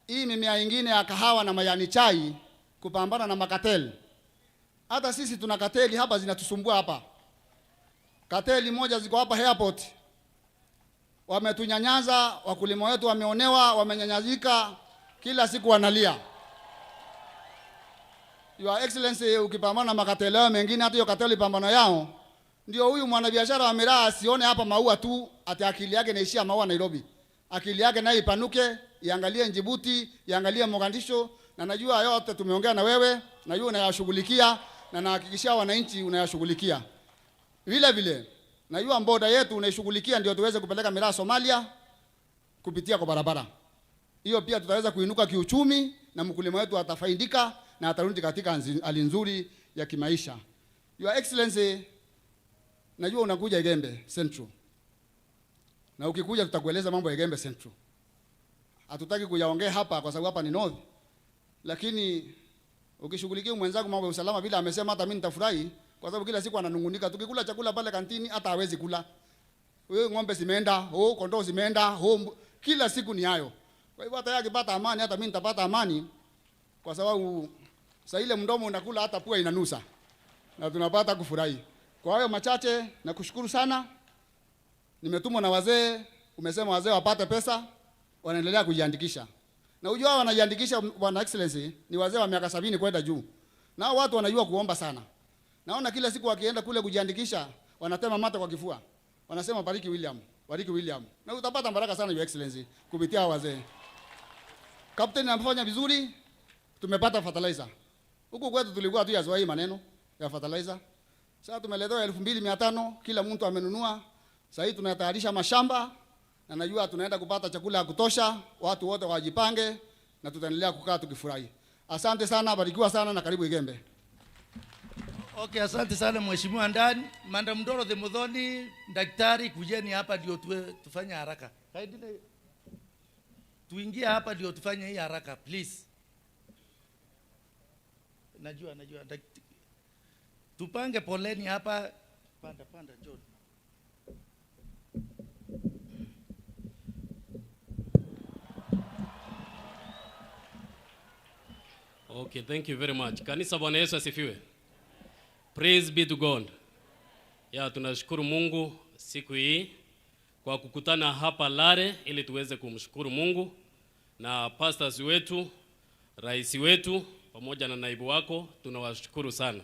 hii mimea ingine ya kahawa na majani chai kupambana na makateli. Hata sisi tuna kateli hapa zinatusumbua hapa. Kateli moja ziko hapa airport. Wametunyanyaza, wakulima wetu wameonewa, wamenyanyazika, kila siku wanalia. Your Excellency, ukipambana na makateli yao mengine, hata hiyo kateli pambano yao, ndio huyu mwanabiashara wa miraa asione hapa maua tu, ati akili yake inaishia maua Nairobi. Akili yake nayo ipanuke, iangalie Djibouti, iangalie Mogadishu, na najua yote tumeongea na wewe, najua unayashughulikia na nahakikishia wananchi unayashughulikia. Vile vile, najua mboda yetu unaishughulikia ndio tuweze kupeleka miraa Somalia kupitia kwa barabara. Hiyo pia tutaweza kuinuka kiuchumi na mkulima wetu atafaidika na atarudi katika hali nzuri ya kimaisha. Your Excellency, najua unakuja Igembe Central. Na ukikuja tutakueleza mambo ya Igembe Central. Hatutaki kuyaongea hapa kwa sababu hapa ni North. Lakini ukishughulikia mwenzako mambo ya usalama bila amesema, hata mimi nitafurahi kwa sababu kila siku ananungunika. Tukikula chakula pale kantini hata hawezi kula. Wewe ng'ombe zimeenda, kondoo zimeenda, kila siku ni hayo. Kwa hivyo hata yeye akipata amani, hata mimi nitapata amani kwa sababu sasa ile mdomo unakula hata pua inanusa. Na tunapata kufurahi. Kwa hayo machache nakushukuru sana. Nimetumwa na wazee, umesema wazee wapate pesa, wanaendelea kujiandikisha. Na unajua wanajiandikisha, Bwana Excellency, ni wazee wa miaka 70 kwenda juu. Na watu wanajua kuomba sana. Naona kila siku wakienda kule kujiandikisha, wanatema mate kwa kifua. Wanasema bariki William, bariki William. Na utapata baraka sana Your Excellency kupitia wazee. Captain amefanya vizuri, tumepata fertilizer. Huko kwetu tulikuwa tu yazoea hii maneno ya fertilizer. Sasa tumeletewa 2500 kila mtu amenunua. Sasa hivi tunatayarisha mashamba na najua tunaenda kupata chakula ya kutosha, watu wote wajipange na tutaendelea kukaa tukifurahi. Asante sana, barikiwa sana na karibu Igembe. Okay, asante sana Mheshimiwa Ndani. Madam Dorothy Muthoni, daktari, kujeni hapa ndio tufanye haraka. Kaidile tuingie hapa ndio tufanye hii haraka please. Najua. Tupange poleni hapa. Panda John. Okay, thank you very much. Kanisa, Bwana Yesu asifiwe. Praise be to God. Tunashukuru Mungu siku hii kwa kukutana hapa Lare ili tuweze kumshukuru Mungu na pastors wetu, rais wetu pamoja na naibu wako, tunawashukuru sana.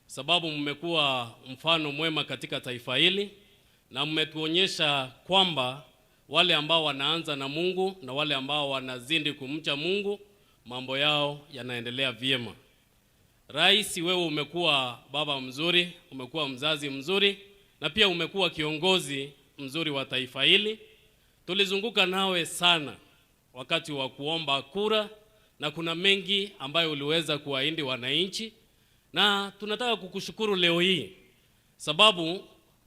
Sababu mmekuwa mfano mwema katika taifa hili na mmetuonyesha kwamba wale ambao wanaanza na Mungu na wale ambao wanazidi kumcha Mungu, mambo yao yanaendelea vyema. Rais, wewe umekuwa baba mzuri, umekuwa mzazi mzuri na pia umekuwa kiongozi mzuri wa taifa hili. Tulizunguka nawe sana wakati wa kuomba kura na kuna mengi ambayo uliweza kuahidi wananchi Na tunataka kukushukuru leo hii sababu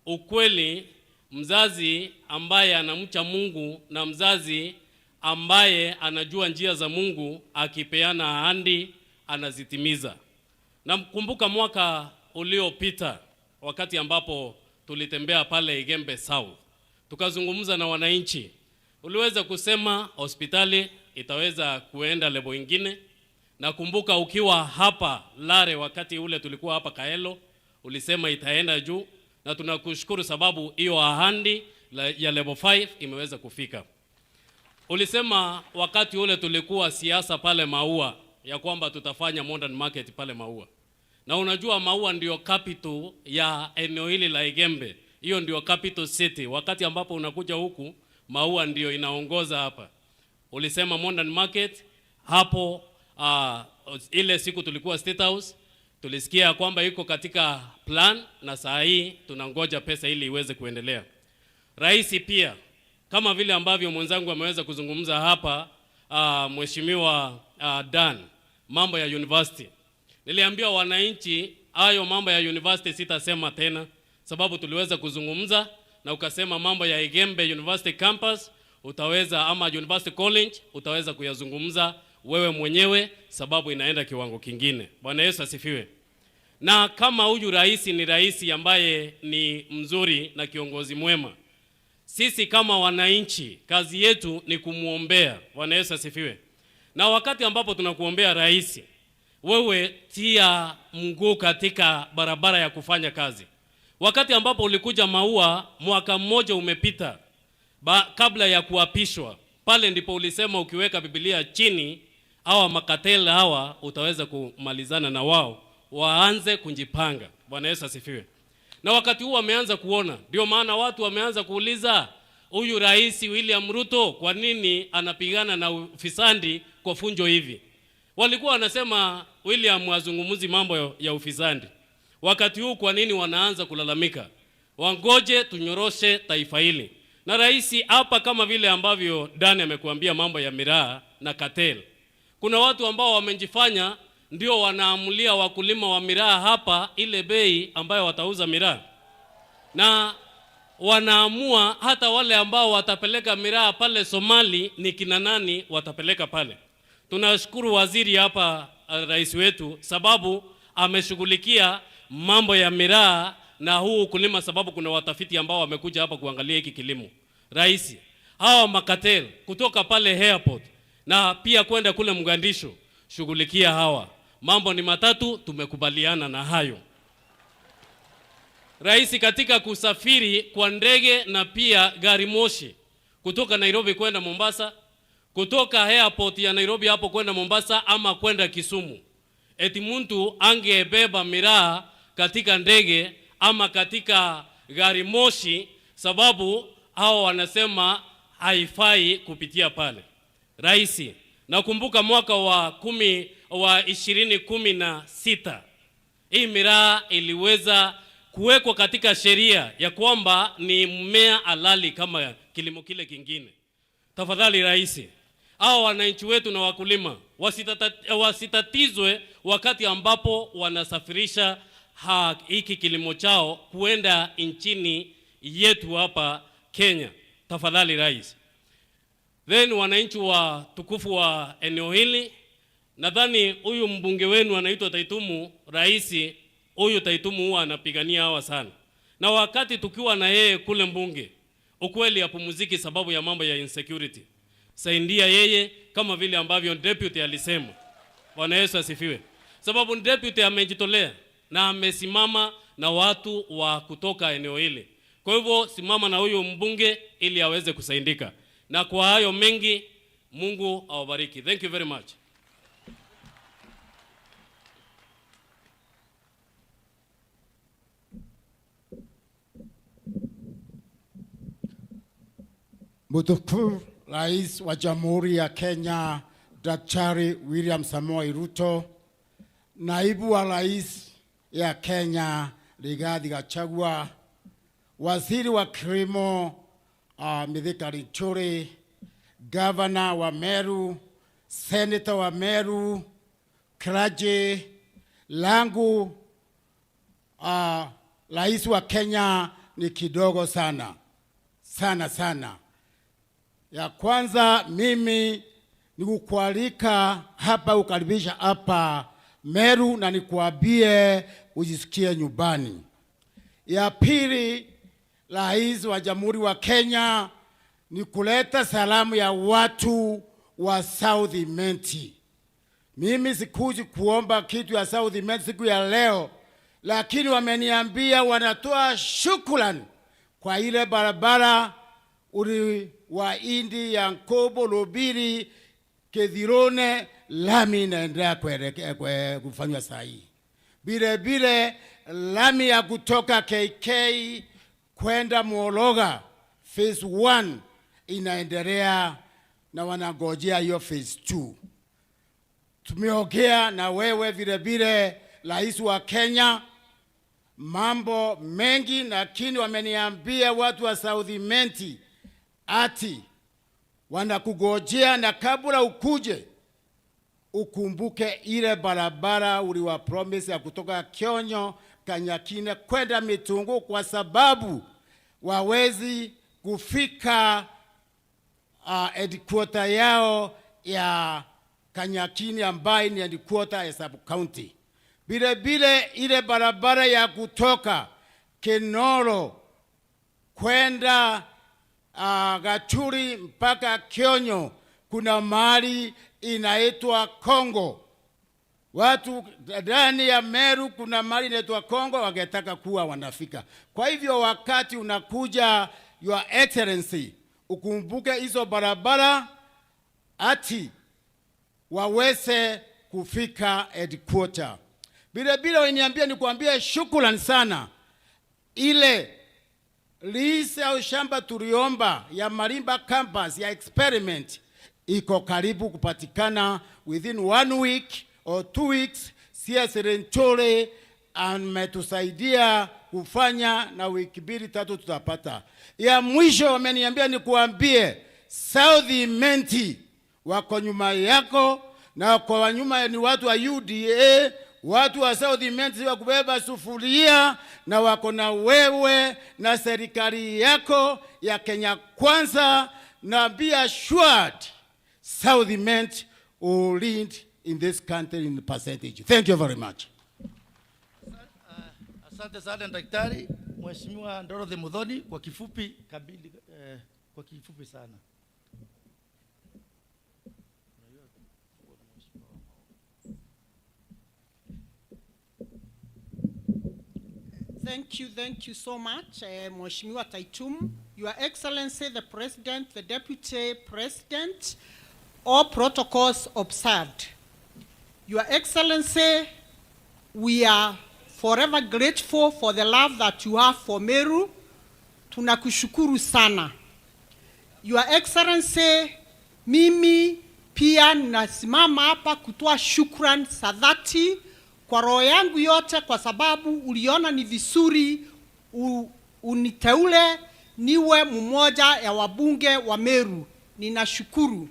ukweli mzazi ambaye anamcha Mungu na mzazi ambaye anajua njia za Mungu akipeana ahadi anazitimiza. Na mkumbuka mwaka uliopita wakati ambapo tulitembea pale Igembe South, tukazungumza na wananchi. Uliweza kusema hospitali itaweza kuenda level ingine. Na kumbuka ukiwa hapa Lare wakati ule tulikuwa hapa Kaelo, ulisema itaenda juu, na tunakushukuru sababu hiyo ahadi ya level 5 imeweza kufika. Ulisema wakati ule tulikuwa siasa pale Maua ya kwamba tutafanya modern market pale Maua. Na unajua Maua ndio capital ya eneo hili la Igembe. Hiyo ndio capital city. Wakati ambapo unakuja huku Maua ndio inaongoza hapa. Ulisema modern market hapo ile siku tulikuwa State House, tulisikia kwamba iko katika plan na saa hii tunangoja pesa ili iweze kuendelea. Rais pia kama vile ambavyo mwenzangu ameweza kuzungumza hapa, Mheshimiwa Dan, mambo ya university. Niliambia wananchi hayo mambo ya university sitasema tena sababu tuliweza kuzungumza na ukasema mambo ya Igembe University Campus utaweza ama University College utaweza kuyazungumza wewe mwenyewe sababu inaenda kiwango kingine. Bwana Yesu asifiwe. Na kama huyu rais ni rais ambaye ni mzuri na kiongozi mwema, sisi kama wananchi kazi yetu ni kumuombea. Bwana Yesu asifiwe. Na wakati ambapo tunakuombea rais, wewe tia mguu katika barabara ya kufanya kazi. Wakati ambapo ulikuja Maua mwaka mmoja umepita kabla ya kuapishwa, pale ndipo ulisema ukiweka Biblia chini hawa makatela hawa utaweza kumalizana na wao, waanze kujipanga. Bwana Yesu asifiwe. Na wakati huu wameanza kuona, ndio maana watu wameanza kuuliza huyu Rais William Ruto kwa nini anapigana na ufisadi kwa funjo hivi. Walikuwa wanasema William azungumuzi mambo ya ufisadi. Wakati huu kwa nini wanaanza kulalamika? Wangoje tunyoroshe taifa hili. Na rais hapa kama vile ambavyo Dani amekuambia mambo ya miraa na cartel. Kuna watu ambao wamejifanya ndio wanaamulia wakulima wa miraa hapa ile bei ambayo watauza miraa. Na wanaamua hata wale ambao watapeleka miraa pale Somali ni kina nani watapeleka pale. Tunashukuru waziri hapa rais wetu sababu ameshughulikia mambo ya miraa na huu ukulima sababu kuna watafiti ambao wamekuja hapa kuangalia hiki kilimo. Rais, hawa makatel kutoka pale airport na pia kwenda kule Mgandisho, shughulikia hawa. Mambo ni matatu, tumekubaliana na hayo. Rais, katika kusafiri kwa ndege na pia gari moshi kutoka Nairobi kwenda Mombasa, kutoka airport ya Nairobi hapo kwenda Mombasa ama kwenda Kisumu, eti mtu angebeba miraa katika ndege ama katika gari moshi sababu hao wanasema haifai kupitia pale. Rais, nakumbuka mwaka wa 2016 hii miraa iliweza kuwekwa katika sheria ya kwamba ni mmea halali kama kilimo kile kingine. Tafadhali rais, hao wananchi wetu na wakulima wasitatizwe wakati ambapo wanasafirisha hiki kilimo chao kuenda nchini yetu hapa Kenya. Tafadhali rais. Then wananchi wa tukufu wa eneo hili, nadhani huyu mbunge wenu anaitwa Taitumu, rais huyu Taitumu huwa anapigania hawa sana. Na wakati tukiwa na yeye kule mbunge, ukweli hapumziki sababu ya mambo ya insecurity. Saidia yeye kama vile ambavyo deputy alisema. Bwana Yesu asifiwe. Sababu deputy amejitolea na amesimama na watu wa kutoka eneo hili. Kwa hivyo simama na huyu mbunge ili aweze kusaidika. Na kwa hayo mengi Mungu awabariki. Thank you very much. Mtukufu Rais wa Jamhuri ya Kenya Daktari William Samoei Ruto, Naibu wa Rais ya Kenya Rigathi Gachagua, Waziri wa Kilimo Mithika Linturi, Gavana wa Meru, Senator wa Meru, clergy, langu rais wa Kenya ni kidogo sana sana. Ya kwanza, mimi ni kukualika hapa, ukaribisha hapa Meru na nikuambie ujisikie nyumbani. Ya pili, rais wa Jamhuri wa Kenya ni kuleta salamu ya watu wa South Menti. Mimi sikuji kuomba kitu ya South Menti siku ya leo, lakini wameniambia wanatoa shukrani kwa ile barabara uli wa indi ya Nkobo Lobiri Kethirone lami inaendelea kufanywa saa hii. Bile lami ya kutoka KK kwenda Mologa phase 1 inaendelea na wanangojea hiyo phase 2. Tumeongea na wewe vile rais wa Kenya mambo mengi, lakini wameniambia watu wa South Menti ati wanakugojea, na kabla ukuje ukumbuke ile barabara uliwa promise ya kutoka Kionyo Kanyakine kwenda Mitungu, kwa sababu wawezi kufika headquarter yao ya Kanyakine ambayo ni headquarter ya sub county. Bile ile barabara ya kutoka Kenoro kwenda Gachuri mpaka Kionyo kuna mahali inaitwa Kongo. Watu ndani ya Meru kuna mahali inaitwa Kongo, wangetaka kuwa wanafika. Kwa hivyo wakati unakuja, Your Excellency, ukumbuke hizo barabara ati waweze kufika headquarter. Bile waniambia nikuambie shukrani sana. Ile lease au shamba tuliomba ya Marimba campus ya experiment iko karibu kupatikana within 1 week or 2 weeks. CS Renchore ametusaidia kufanya, na wiki 2-3 tutapata. Ya mwisho wameniambia nikuambie South Menti wako nyuma yako, na kwa nyuma ni watu wa UDA. Watu wa South Menti wa kubeba sufuria, na wako na wewe na serikali yako ya Kenya Kwanza, na be assured South Menti will lead in this country in percentage. Thank you very much. Asante sana Daktari Mheshimiwa Dorothy Muthoni, kwa kifupi kabili, kwa kifupi sana. Thank you so much, Mheshimiwa Taitumu. Your Excellency, the President, the Deputy President, all protocols observed. Your Excellency, we are forever grateful for the love that you have for Meru. Tunakushukuru sana. Your Excellency, mimi pia nasimama hapa kutoa shukrani za dhati kwa roho yangu yote, kwa sababu uliona ni vizuri uniteule niwe mmoja ya wabunge wa Meru. Ninashukuru.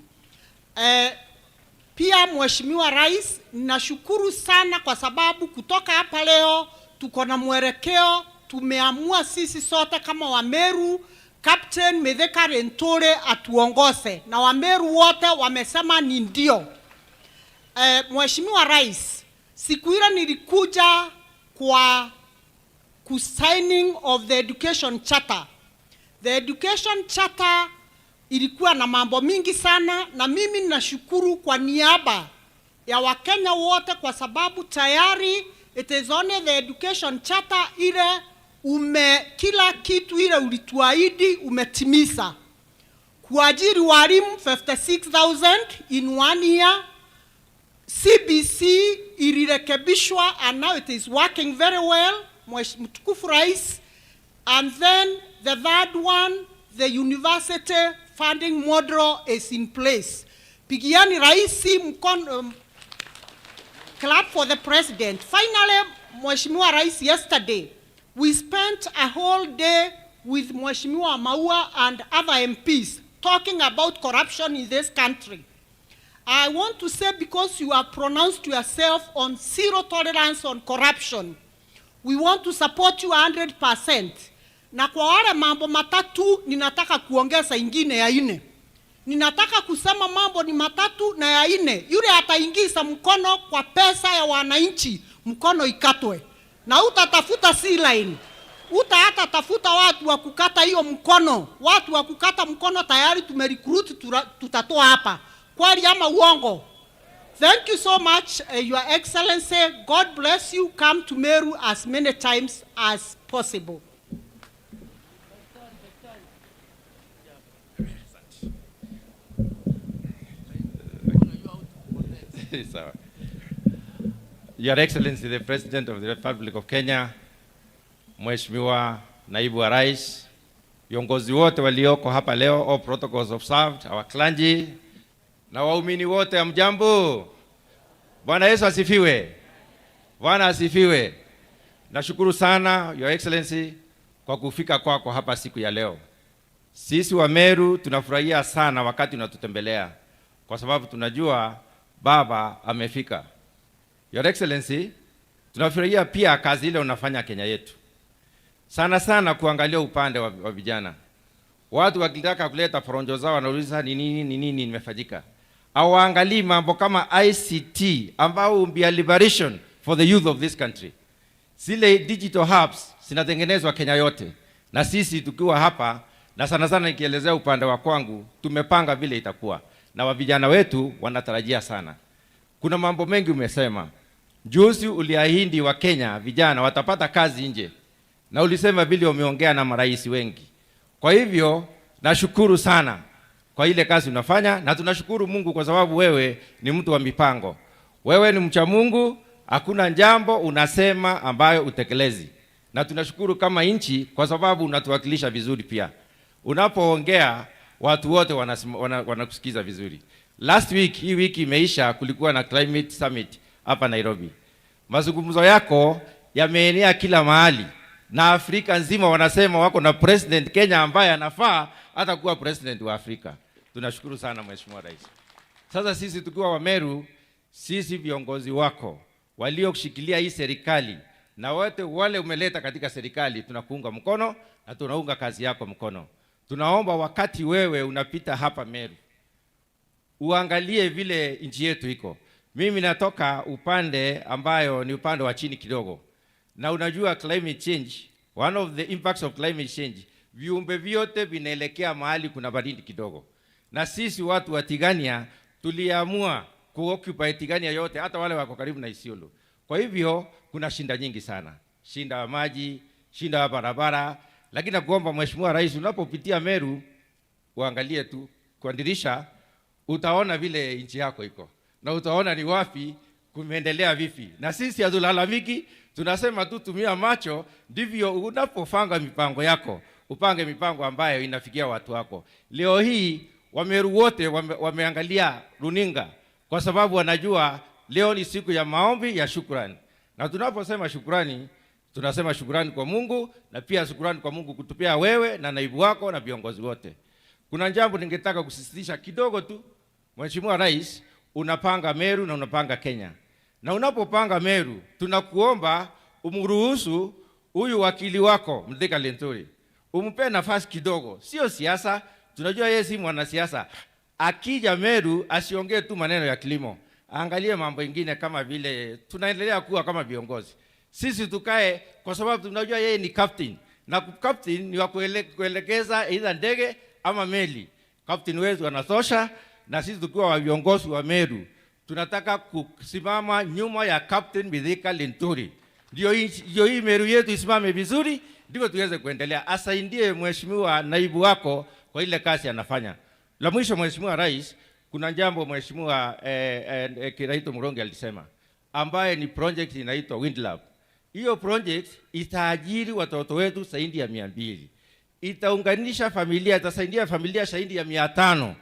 Pia Mheshimiwa Rais, ninashukuru sana kwa sababu kutoka hapa leo tuko na mwelekeo. Tumeamua sisi sote kama wa Meru, Captain Metheka Rentore atuongoze, na wa Meru wote wamesema ni ndio. Mheshimiwa Rais, siku ile nilikuja kwa signing of the education charter. The education charter ilikuwa na mambo mingi sana, na mimi ninashukuru kwa niaba ya Wakenya wote, kwa sababu tayari it is only the education charter ile kila kitu ile ulituahidi umetimiza. Kuajiri walimu 56,000 in 1 year. CBC ilirekebishwa and now it is working very well, Mtukufu Rais. And then the third one, the university funding model is in place. Pigiani Raisi mkono, clap for the President. Finally, Mheshimiwa Rais, yesterday we spent a whole day with Mheshimiwa Maua and other MPs talking about corruption in this country. I want to say, because you have pronounced yourself on zero tolerance on corruption, we want to support you 100%. Na kwa wale mambo matatu ninataka kuongeza ingine ya ine. Ninataka kusema mambo ni matatu na ya ine. Yule ataingiza mkono kwa pesa ya wananchi, mkono ikatwe. Na utatafuta C-line. Hata tafuta watu wa kukata hiyo mkono. Watu wa kukata mkono tayari tumerecruit, tutatoa hapa. Kweli ama uongo? Thank you so much, Your Excellency. God bless you. Come to Meru as many times as possible. Your Excellency, the President of the Republic of Kenya, Mheshimiwa Naibu wa Rais, viongozi wote walioko hapa leo, all protocols observed, our clergy, na waumini wote, amjambo. Bwana Yesu asifiwe. Bwana asifiwe. Nashukuru sana Your Excellency kwa kufika kwako hapa siku ya leo. Sisi wa Meru tunafurahia sana wakati unatutembelea, kwa sababu tunajua baba amefika. Your Excellency, tunafurahia pia kazi ile unafanya Kenya yetu. Sana sana kuangalia upande wa vijana. Watu wakitaka kuleta poronjo zao wanauliza ni nini nimefanyika. Au angalie mambo kama ICT ambao will be a liberation for the youth of this country. Zile digital hubs zinatengenezwa Kenya yote. Na sisi tukiwa hapa, na sana sana nikielezea upande wa kwangu, tumepanga vile itakuwa. Na wa vijana wetu wanatarajia sana. Kuna mambo mengi umesema. Juzi uliahidi wa Kenya vijana watapata kazi nje. Na ulisema vile umeongea na marais wengi. Kwa hivyo nashukuru sana kwa ile kazi unafanya, na tunashukuru Mungu kwa sababu wewe ni mtu wa mipango. Wewe ni mcha Mungu, hakuna jambo unasema ambayo utekelezi. Na tunashukuru kama nchi kwa sababu unatuwakilisha vizuri pia. Unapoongea watu wote wanakusikiza vizuri. Last week, hii wiki imeisha, kulikuwa na climate summit hapa Nairobi. Mazungumzo yako yameenea kila mahali. Na Afrika nzima wanasema wako na president Kenya ambaye anafaa hata kuwa president wa Afrika. Tunashukuru sana Mheshimiwa Rais. Sasa sisi tukiwa wa Meru, sisi viongozi wako walioshikilia hii serikali na wote wale umeleta katika serikali, tunakuunga mkono na tunaunga kazi yako mkono. Tunaomba wakati wewe unapita hapa Meru, uangalie vile nchi yetu iko. Mimi natoka upande ambayo ni upande wa chini kidogo. Na unajua climate change, one of the impacts of climate change, viumbe vyote vinaelekea mahali kuna baridi kidogo. Na sisi watu wa Tigania tuliamua kuoccupy Tigania yote, hata wale wako karibu na Isiolo. Kwa hivyo kuna shinda nyingi sana. Shinda wa maji, shinda wa barabara, lakini nakuomba Mheshimiwa Rais, unapopitia Meru uangalie tu kwa dirisha, utaona vile nchi yako iko. Na utaona ni wapi kumeendelea vipi. Na sisi hatulalamiki, tunasema tu tumia macho, ndivyo unapofanga mipango yako, upange mipango ambayo inafikia watu wako. Leo hii Wameru wote wameangalia runinga kwa sababu wanajua leo ni siku ya maombi ya shukrani. Na tunaposema shukrani, tunasema shukrani kwa Mungu, na pia shukrani kwa Mungu kutupea wewe na naibu wako na viongozi wote. Kuna jambo ningetaka kusisitiza kidogo tu. Mheshimiwa Rais, unapanga Meru na unapanga Kenya. Na unapopanga Meru, tunakuomba umruhusu huyu wakili wako Mdeka Lenturi, umpe nafasi kidogo. Sio siasa, tunajua yeye si mwanasiasa. Akija Meru asiongee tu maneno ya kilimo, angalie mambo mengine kama vile tunaendelea kuwa kama viongozi. Sisi tukae kwa sababu tunajua yeye ni captain. Na captain ni wa kuelekeza aidha ndege ama meli. Captain wetu anatosha, na sisi tukiwa wa viongozi wa Meru tunataka kusimama nyuma ya Captain Mdeka Lenturi. Ndio hii Meru yetu isimame vizuri, ndivyo tuweze kuendelea. Asaidie Mheshimiwa naibu wako kwa ile kazi anafanya. La mwisho Mheshimiwa Rais, kuna jambo Mheshimiwa Kiraito Murongi alisema, ambaye ni project inaitwa Wind Lab. Hiyo project itaajiri watoto wetu zaidi ya 200. Itaunganisha familia, itasaidia familia zaidi ya 500.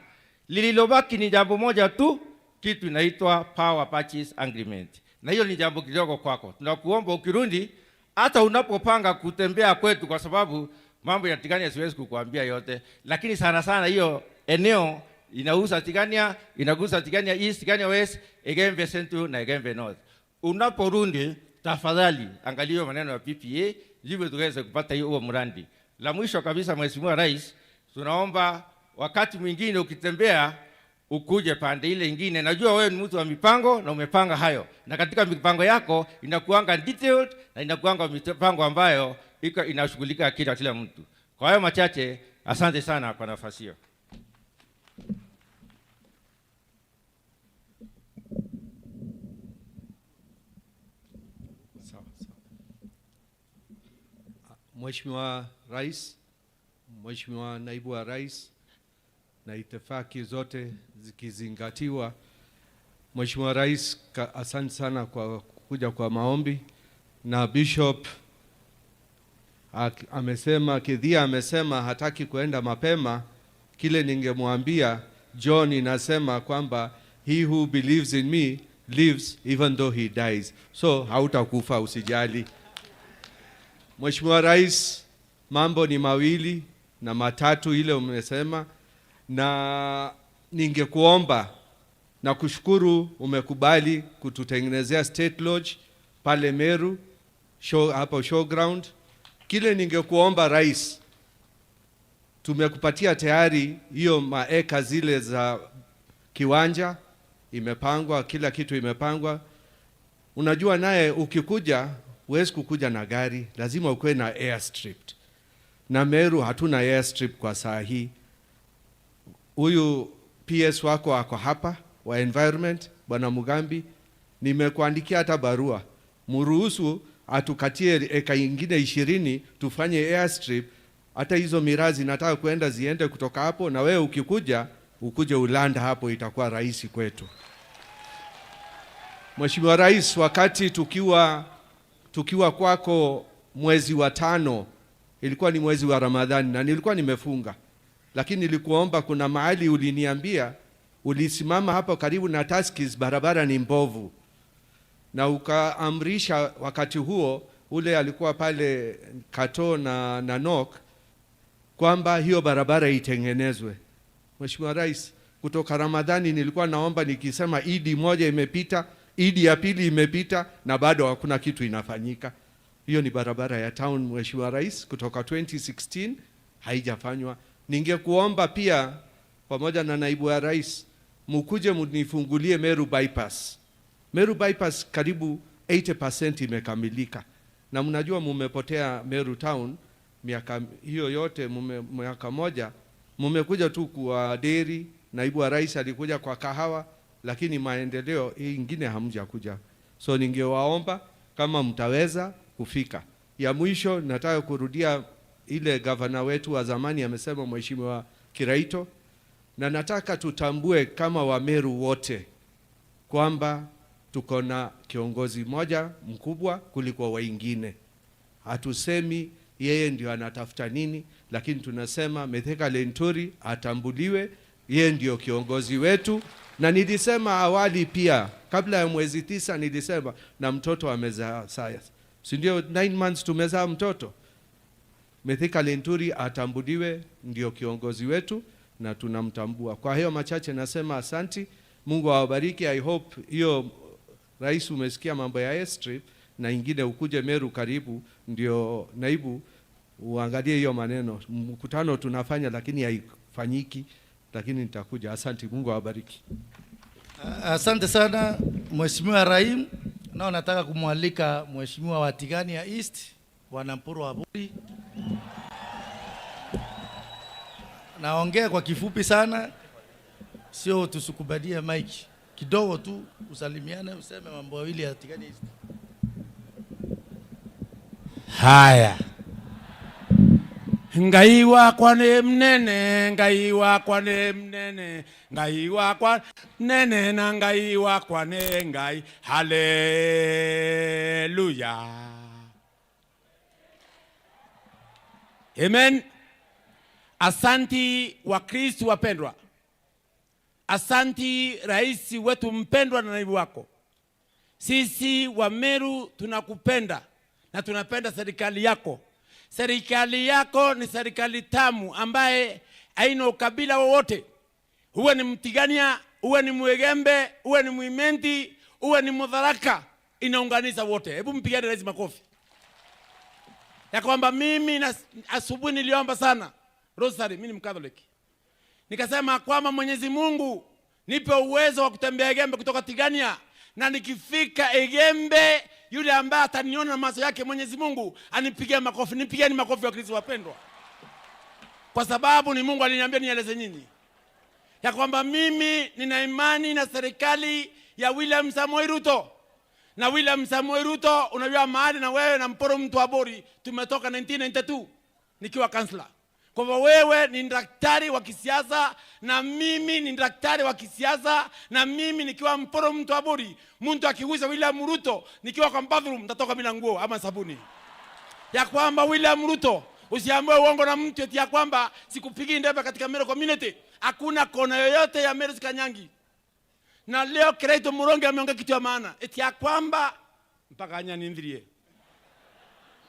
Lililobaki ni jambo moja tu, kitu inaitwa power purchase agreement. Na hiyo ni jambo kidogo kwako. Tunakuomba ukirudi, hata unapopanga kutembea kwetu, kwa sababu mambo ya Tigania siwezi kukuambia yote, lakini sana sana hiyo eneo inagusa Tigania East, Tigania West, Igembe Central na Igembe North. Unaporudi tafadhali angalia maneno ya PPA ili tuweze kupata hiyo mradi. La mwisho kabisa, Mheshimiwa Rais, tunaomba wakati mwingine ukitembea ukuje pande ile nyingine. Najua wewe ni mtu wa mipango na umepanga hayo. Na katika mipango yako inakuanga detailed na inakuanga mipango ambayo inashughulika kila mtu. Kwa hayo machache, asante sana kwa nafasi hiyo. Mheshimiwa Rais, Mheshimiwa Naibu wa Rais, na itifaki zote zikizingatiwa, Mheshimiwa Rais, asante sana kwa kuja kwa maombi. Na Bishop amesema hataki kuenda mapema. Kile ningemwambia John inasema kwamba he who believes in me lives even though he dies. So hautakufa, usijali. Mheshimiwa Rais, mambo ni mawili na matatu ile umesema, na ningekuomba na kushukuru umekubali kututengenezea state lodge pale Meru hapo showground. Kile ningekuomba Rais, tumekupatia tayari hiyo maeka zile za kiwanja, imepangwa, kila kitu imepangwa. Unajua naye ukikuja huwezi kukuja na gari, lazima ukue na airstrip. Na Meru hatuna airstrip kwa saa hii. Huyu PS wako ako hapa wa environment, Bwana Mugambi, nimekuandikia hata barua. Mruhusu atukatie eka ingine 20 tufanye airstrip. Hata hizo mirazi nataka kuenda ziende kutoka hapo, na wewe ukikuja ukuje ulanda hapo, itakuwa rahisi kwetu. Mheshimiwa Rais, wakati tukiwa kwako mwezi wa 5, ilikuwa ni mwezi wa Ramadhani na nilikuwa nimefunga, lakini nilikuomba, kuna mahali uliniambia, ulisimama hapo karibu na Tuskys, barabara ni mbovu, na ukaamrisha wakati huo ule alikuwa pale Kato na Nok kwamba hiyo barabara itengenezwe. Mheshimiwa Rais, kutoka Ramadhani nilikuwa naomba nikisema Idi moja imepita, Idi ya pili imepita na bado hakuna kitu inafanyika. Hiyo ni barabara ya town, Mheshimiwa Rais, kutoka 2016 haijafanywa. Ningekuomba pia pamoja na naibu wa Rais mkuje mnifungulie Meru bypass. Meru bypass karibu 80% imekamilika. Na mnajua mumepotea Meru town miaka hiyo yote, mwaka moja mmekuja tu kwa dairy, naibu wa Rais alikuja kwa kahawa, lakini maendeleo hii ingine hamjakuja. So ningewaomba kama mtaweza kufika. Ya mwisho nataka kurudia ile gavana wetu wa zamani amesema, Mheshimiwa Kiraito, na nataka tutambue kama Wameru wote kwamba tuko na kiongozi moja mkubwa kuliko wengine. Hatusemi yeye ndio anatafuta nini, lakini tunasema Mithika Lenturi atambuliwe, yeye ndio kiongozi wetu. Na nilisema awali pia, kabla ya mwezi 9 nilisema, na mtoto amezaa science. Si ndio 9 months tumezaa mtoto? Mithika Lenturi atambuliwe, ndio kiongozi wetu na tunamtambua. Kwa hiyo machache nasema asanti, Mungu awabariki. I hope hiyo Rais umesikia mambo ya airstrip, na ingine ukuje Meru karibu, ndio naibu uangalie hiyo maneno. Mkutano tunafanya lakini haifanyiki, lakini nitakuja. Asante, Mungu awabariki. Asante sana Mheshimiwa Rahim. Nao nataka kumwalika Mheshimiwa wa Tigania East, Bwana Mpuru wa Buri. Naongea kwa kifupi sana, sio tusukubadia mic. Kidogo tu usalimiane, useme mambo mawili ya Tigania East. Haya. Ngai wakwa ni mnene, ngai wakwa ni mnene, ngai wakwa nene na ngai wakwa ni ngai. Haleluya. Amen. Asanti wa Kristo wapendwa. Asanti Rais wetu mpendwa na naibu wako. Sisi wa Meru tunakupenda na tunapenda serikali yako. Serikali yako ni serikali tamu ambaye haina ukabila wowote. uwe ni Mtigania, uwe ni Mwigembe, uwe ni Mwimenti, uwe ni Mudharaka, inaunganisha wote. Hebu mpigane rais makofi. Ya kwamba mimi asubuhi niliomba sana rosary, mimi ni Mkatholiki. Nikasema kwamba Mwenyezi Mungu nipe uwezo wa kutembea Igembe kutoka Tigania, na nikifika Igembe yule ambaye ataniona macho yake Mwenyezi Mungu anipigie makofi. Nipigieni makofi wa Kristo wapendwa. Kwa sababu ni Mungu aliniambia nieleze nyinyi ya kwamba mimi nina imani na serikali ya William Samoei Ruto. Na William Samoei Ruto, unajua mahali na wewe na Mporo mtu wa Bori tumetoka 1992 nikiwa kansla. Kwa hivyo wewe ni daktari wa kisiasa na mimi ni daktari wa kisiasa, na mimi nikiwa Mporo mtu wa Bori, mtu akigusa William Ruto nikiwa kwa bathroom nitatoka bila nguo ama sabuni. Ya kwamba William Ruto, usiambiwe uongo na mtu eti ya kwamba sikupigi ndebe katika Meru community. Hakuna kona yoyote ya Meru sikanyangi. Na leo Kiraito Muronge ameongea kitu ya maana. Eti ya kwamba mpaka anya nindhirie.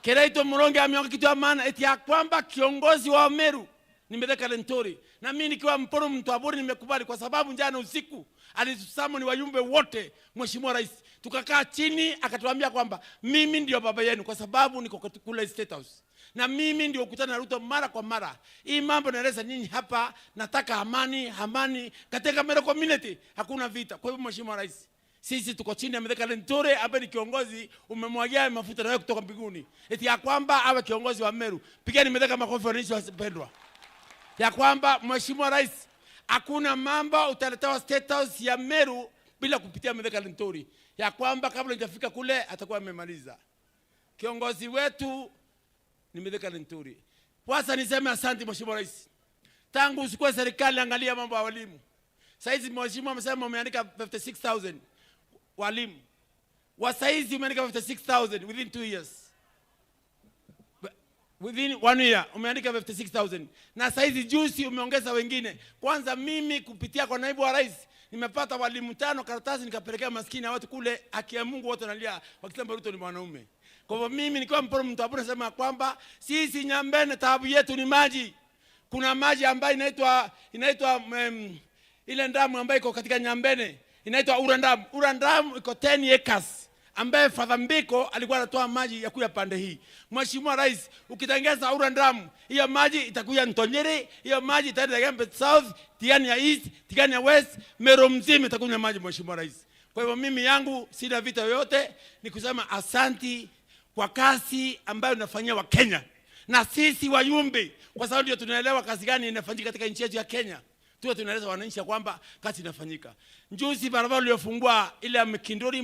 Kiraito Muronge ameongea kitu ya maana. Eti ya kwamba kiongozi wa Meru nimedeka Lentori. Na mimi nikiwa Mporo mtu wa Bori nimekubali, kwa sababu jana usiku alitusamo wajumbe wote Mheshimiwa Rais. Tukakaa chini akatuambia kwamba mimi ndio baba yenu kwa sababu niko kule State House. Na mimi ndio kukutana na Ruto mara kwa mara. Hii mambo naeleza nyinyi hapa, nataka amani katika Meru community, hakuna vita. Kwa hivyo Mheshimiwa Rais, sisi tuko chini ya Mithika Lentore ambaye ni kiongozi, umemwagia mafuta nayo kutoka mbinguni. Eti ya kwamba awe kiongozi wa Meru. Pigeni Mithika makofi wananchi wapendwa. Ya kwamba Mheshimiwa Rais, hakuna mambo utaletewa State House ya Meru bila kupitia Mithika Lentore. Ya kwamba kabla hajafika kule atakuwa amemaliza. Kiongozi wetu ni Mithika Lentore. Kwanza niseme asante Mheshimiwa Rais. Tangu usikue serikali angalia mambo ya walimu. Saizi Mheshimiwa amesema umeandika 56,000 walimu. Wa saizi umeandika 56,000 within 2 years. Within 1 year umeandika 56,000. Na saizi juzi umeongeza wengine. Kwanza mimi kupitia kwa naibu wa rais nimepata walimu 5 karatasi nikapelekea maskini watu kule, haki ya Mungu wote wanalia wakisema Ruto ni mwanaume. Kwa hivyo mimi nikiwa Mporo mtu hapo nasema kwamba sisi Nyambene taabu yetu ni maji. Kuna maji ambayo inaitwa ile ndamu ambayo iko katika Nyambene inaitwa Urandamu. Urandamu iko 10 acres ambaye Father Mbiko alikuwa anatoa maji ya kuya pande hii. Mheshimiwa Rais, ukitengeza Urandamu, hiyo maji itakuya Ntonyeri, hiyo maji itaenda Igembe South, Tigania East, Tigania West, Meru mzima itakunywa maji Mheshimiwa Rais. Kwa hivyo mimi yangu sina vita yoyote, ni kusema asanti kwa kazi ambayo unafanyia wa Kenya. Na sisi wajumbe, kwa sababu ndio tunaelewa kazi gani inafanyika katika nchi yetu ya Kenya, tuwe tunaeleza wananchi kwamba kazi inafanyika. Njuzi barabara iliyofungua ile ya Mikindori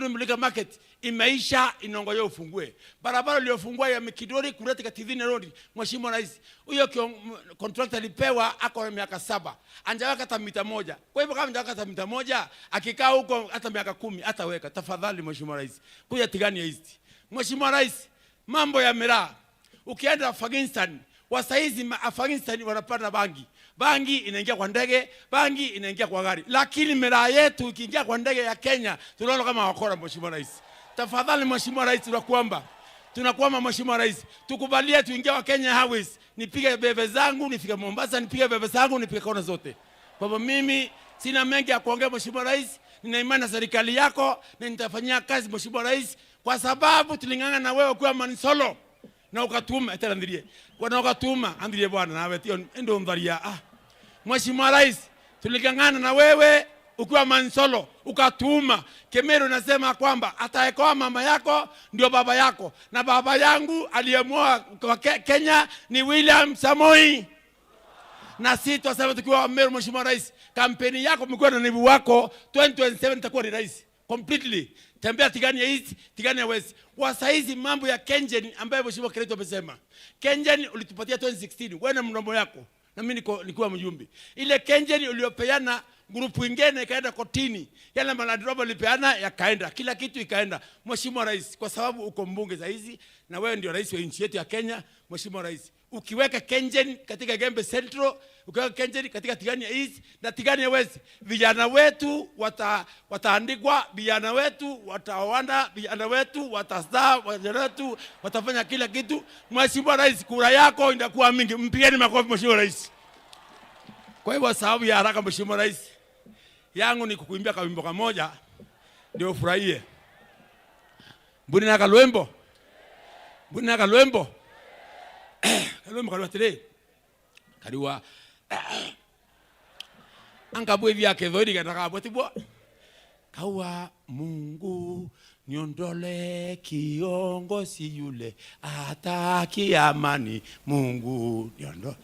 Mulika Market imeisha, inongoja ufungue. Barabara iliyofungua ya Mikindori kuleta Kativine Road, Mheshimiwa Rais, huyo contractor alipewa ako miaka 7. Anjaweka hata mita 1. Kwa hivyo kama anjaweka hata mita 1, akikaa huko hata miaka 10 ataweka. Tafadhali Mheshimiwa Rais, kuja Tigania East. Mheshimiwa Rais, mambo ya miraa. Ukienda Afghanistan, wasaizi Afghanistan wanapata bangi inaingia kwa ndege, bangi inaingia kwa gari. Lakini miraa yetu ikiingia kwa ndege ya Kenya, tunaona kama wakora Mheshimiwa Rais. Tafadhali Mheshimiwa Rais, tunakuomba Mheshimiwa Rais, tukubalie tuingie wa Kenya Highways. Nipige bebe zangu, nifike Mombasa, nipige bebe zangu, nipige kona zote. Kwa hivyo mimi sina mengi ya kuongea Mheshimiwa Rais, nina imani na serikali yako na nitafanyia kazi Mheshimiwa Rais, kwa sababu tulingana na wewe kwa Manisolo. Na ukatuma etera ndirie kwa ukatuma andirie bwana nawe ndio mdharia. Mheshimiwa Rais, tuligangana na wewe ukiwa Mansolo, ukatuma Kemeru. Nasema kwamba ataekoa mama yako ndio baba yako, na baba yangu aliyemoa kwa Kenya ni William Samoei. Na sisi tunasema tukiwa Meru, Mheshimiwa Rais, kampeni yako mkiwa na naibu wako 2027 itakuwa ni rais completely. Tembea Tigania East, Tigania West. Kwa saizi mambo ya Kengen ambaye Mheshimiwa Kiraito amesema. Kengen ulitupatia 2016, wewe na mrombo yako. Na mimi nilikuwa mjumbe. Ile Kengen uliopeana grupu ingine ikaenda kotini. Yale malandrobo ulipeana yakaenda. Kila kitu ikaenda. Mheshimiwa Rais, kwa sababu uko mbunge za hizi na wewe ndio rais wa nchi yetu ya Kenya, Mheshimiwa Rais, ukiweka Kengen katika Igembe Central, ukiweka Kengen katika Tigania East na Tigania West, vijana wetu wataandikwa, vijana wetu wataoana, vijana wetu watazaa, vijana wetu watafanya kila kitu. Mheshimiwa Rais, kura yako inakuwa mingi. Mpigeni makofi Mheshimiwa Rais. Kwa hivyo sababu ya haraka, Mheshimiwa Rais, yangu ni kukuimbia kawimbo kamoja ndio ufurahie. Mbuni na kalwembo. Mbuni na kalwembo. Kalwembo kalwa tele. Kaliwa. Angabu hivi yake dhodi kataka bwatibwa. Kawa Mungu niondole kiongozi yule ataki amani. Mungu niondole.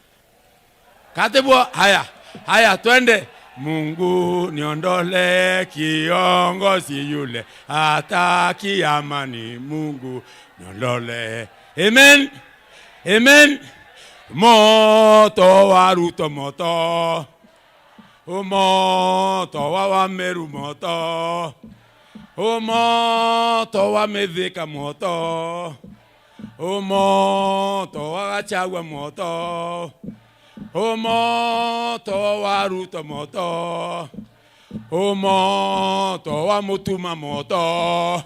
Katibwa haya twende. Mungu niondole kiongozi yule ataki amani. Mungu niondole. Amen. Amen. Moto wa Ruto moto. Moto wa Meru moto. Moto wa Methika moto. Moto wa Gachagua moto. Moto wa Ruto moto. Moto wa Mutuma moto.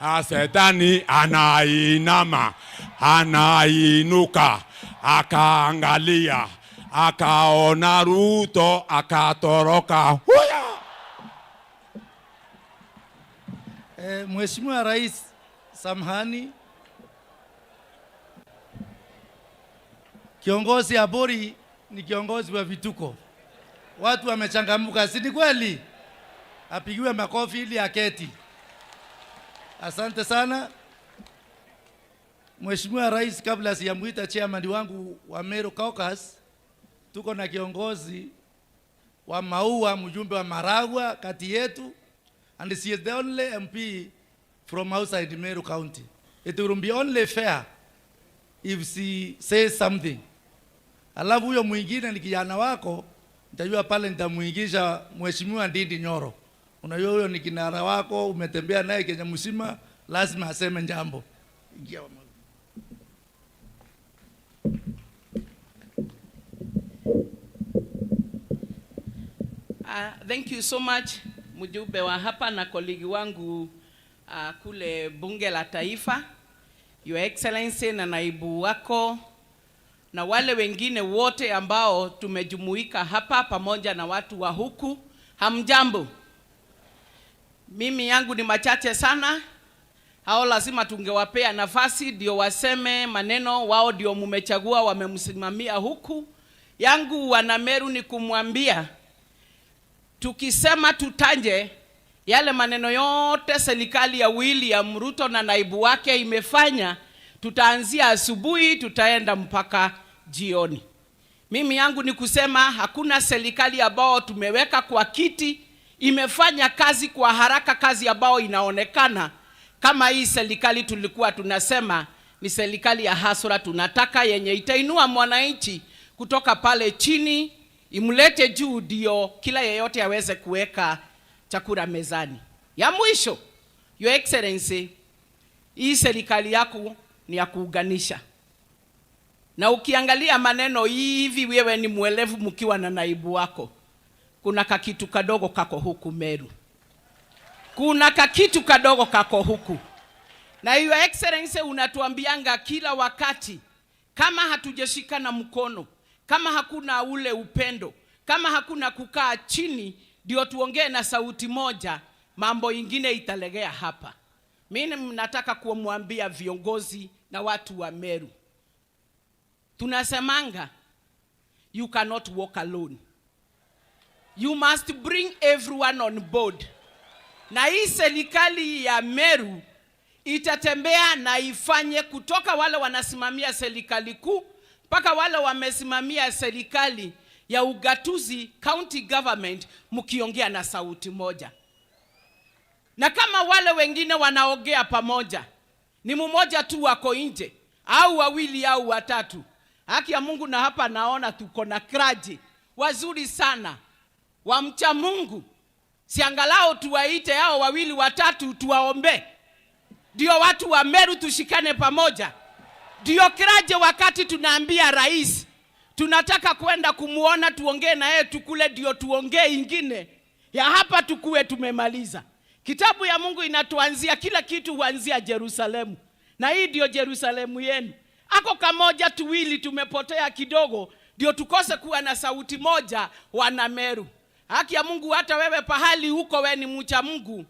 Asetani anainama, anainuka, akaangalia, akaona Ruto, akatoroka. Huya! Mheshimiwa Rais, samahani. Kiongozi Abori ni kiongozi wa vituko. Watu wamechangamka, si ni kweli? Apigiwe makofi ili aketi. Asante sana. Mheshimiwa Rais, kabla sijamuita chairman wangu wa Meru Caucus, tuko na kiongozi wa Maua, mjumbe wa Maragwa kati yetu, and she is the only MP from outside Meru County. It will be only fair if she says something. Alafu huyo mwingine ni kijana wako, nitajua pale nitamuingisha Mheshimiwa Ndindi Nyoro. Unajua huyo ni kinara wako, umetembea naye Kenya mzima, lazima aseme jambo. Ingia wa Thank you so much mjumbe wa hapa na kolegi wangu kule bunge la taifa, Your Excellency na naibu wako na wale wengine wote ambao tumejumuika hapa pamoja na watu wa huku. Hamjambo. Mimi yangu ni machache sana. Hao lazima tungewapea nafasi ndio waseme maneno, wao ndio mumechagua, wamemsimamia huku. Yangu wana Meru ni kumwambia, tukisema tutanje yale maneno yote serikali ya William Ruto na naibu wake imefanya, tutaanzia asubuhi tutaenda mpaka jioni. Mimi yangu ni kusema hakuna serikali ambao tumeweka kwa kiti imefanya kazi kwa haraka, kazi ambao inaonekana kama hii serikali tulikuwa tunasema ni serikali ya hasara. Tunataka yenye itainua mwananchi kutoka pale chini imlete juu, ndio kila yeyote aweze kuweka chakula mezani. Ya mwisho, Your Excellency, hii serikali yako ni ya kuunganisha. Na ukiangalia maneno hivi, wewe ni mwelevu mkiwa na naibu wako. Kuna kakitu kadogo kako huku Meru. Kuna kakitu kadogo kako huku. Na Your Excellency, unatuambianga kila wakati kama hatujashikana mkono, kama hakuna ule upendo, kama hakuna kukaa chini ndio tuongee na sauti moja, mambo ingine italegea hapa. Mimi nataka kumwambia viongozi na watu wa Meru, tunasemanga you cannot walk alone. You must bring everyone on board. Na hii serikali ya Meru itatembea na ifanye kutoka wale wanasimamia serikali kuu mpaka wale wamesimamia serikali ya ugatuzi, county government, mkiongea na sauti moja. Na kama wale wengine wanaongea pamoja, ni mmoja tu wako nje au wawili au watatu, haki ya Mungu, na hapa naona tuko na kraji wazuri sana wamcha Mungu, siangalao tuwaite hao wawili watatu tuwaombe, ndio watu wa Meru tushikane pamoja. Ndio kraje wakati tunaambia rais tunataka kwenda kumuona, tuongee na yeye, tukule, ndio tuongee ingine ya hapa tukue tumemaliza. Kitabu ya Mungu inatuanzia kila kitu huanzia Yerusalemu, na hii ndio Yerusalemu yenu. Ako kamoja tuwili tumepotea kidogo, ndio tukose kuwa na sauti moja wana Meru. Haki ya Mungu, hata wewe pahali huko wewe ni mcha Mungu,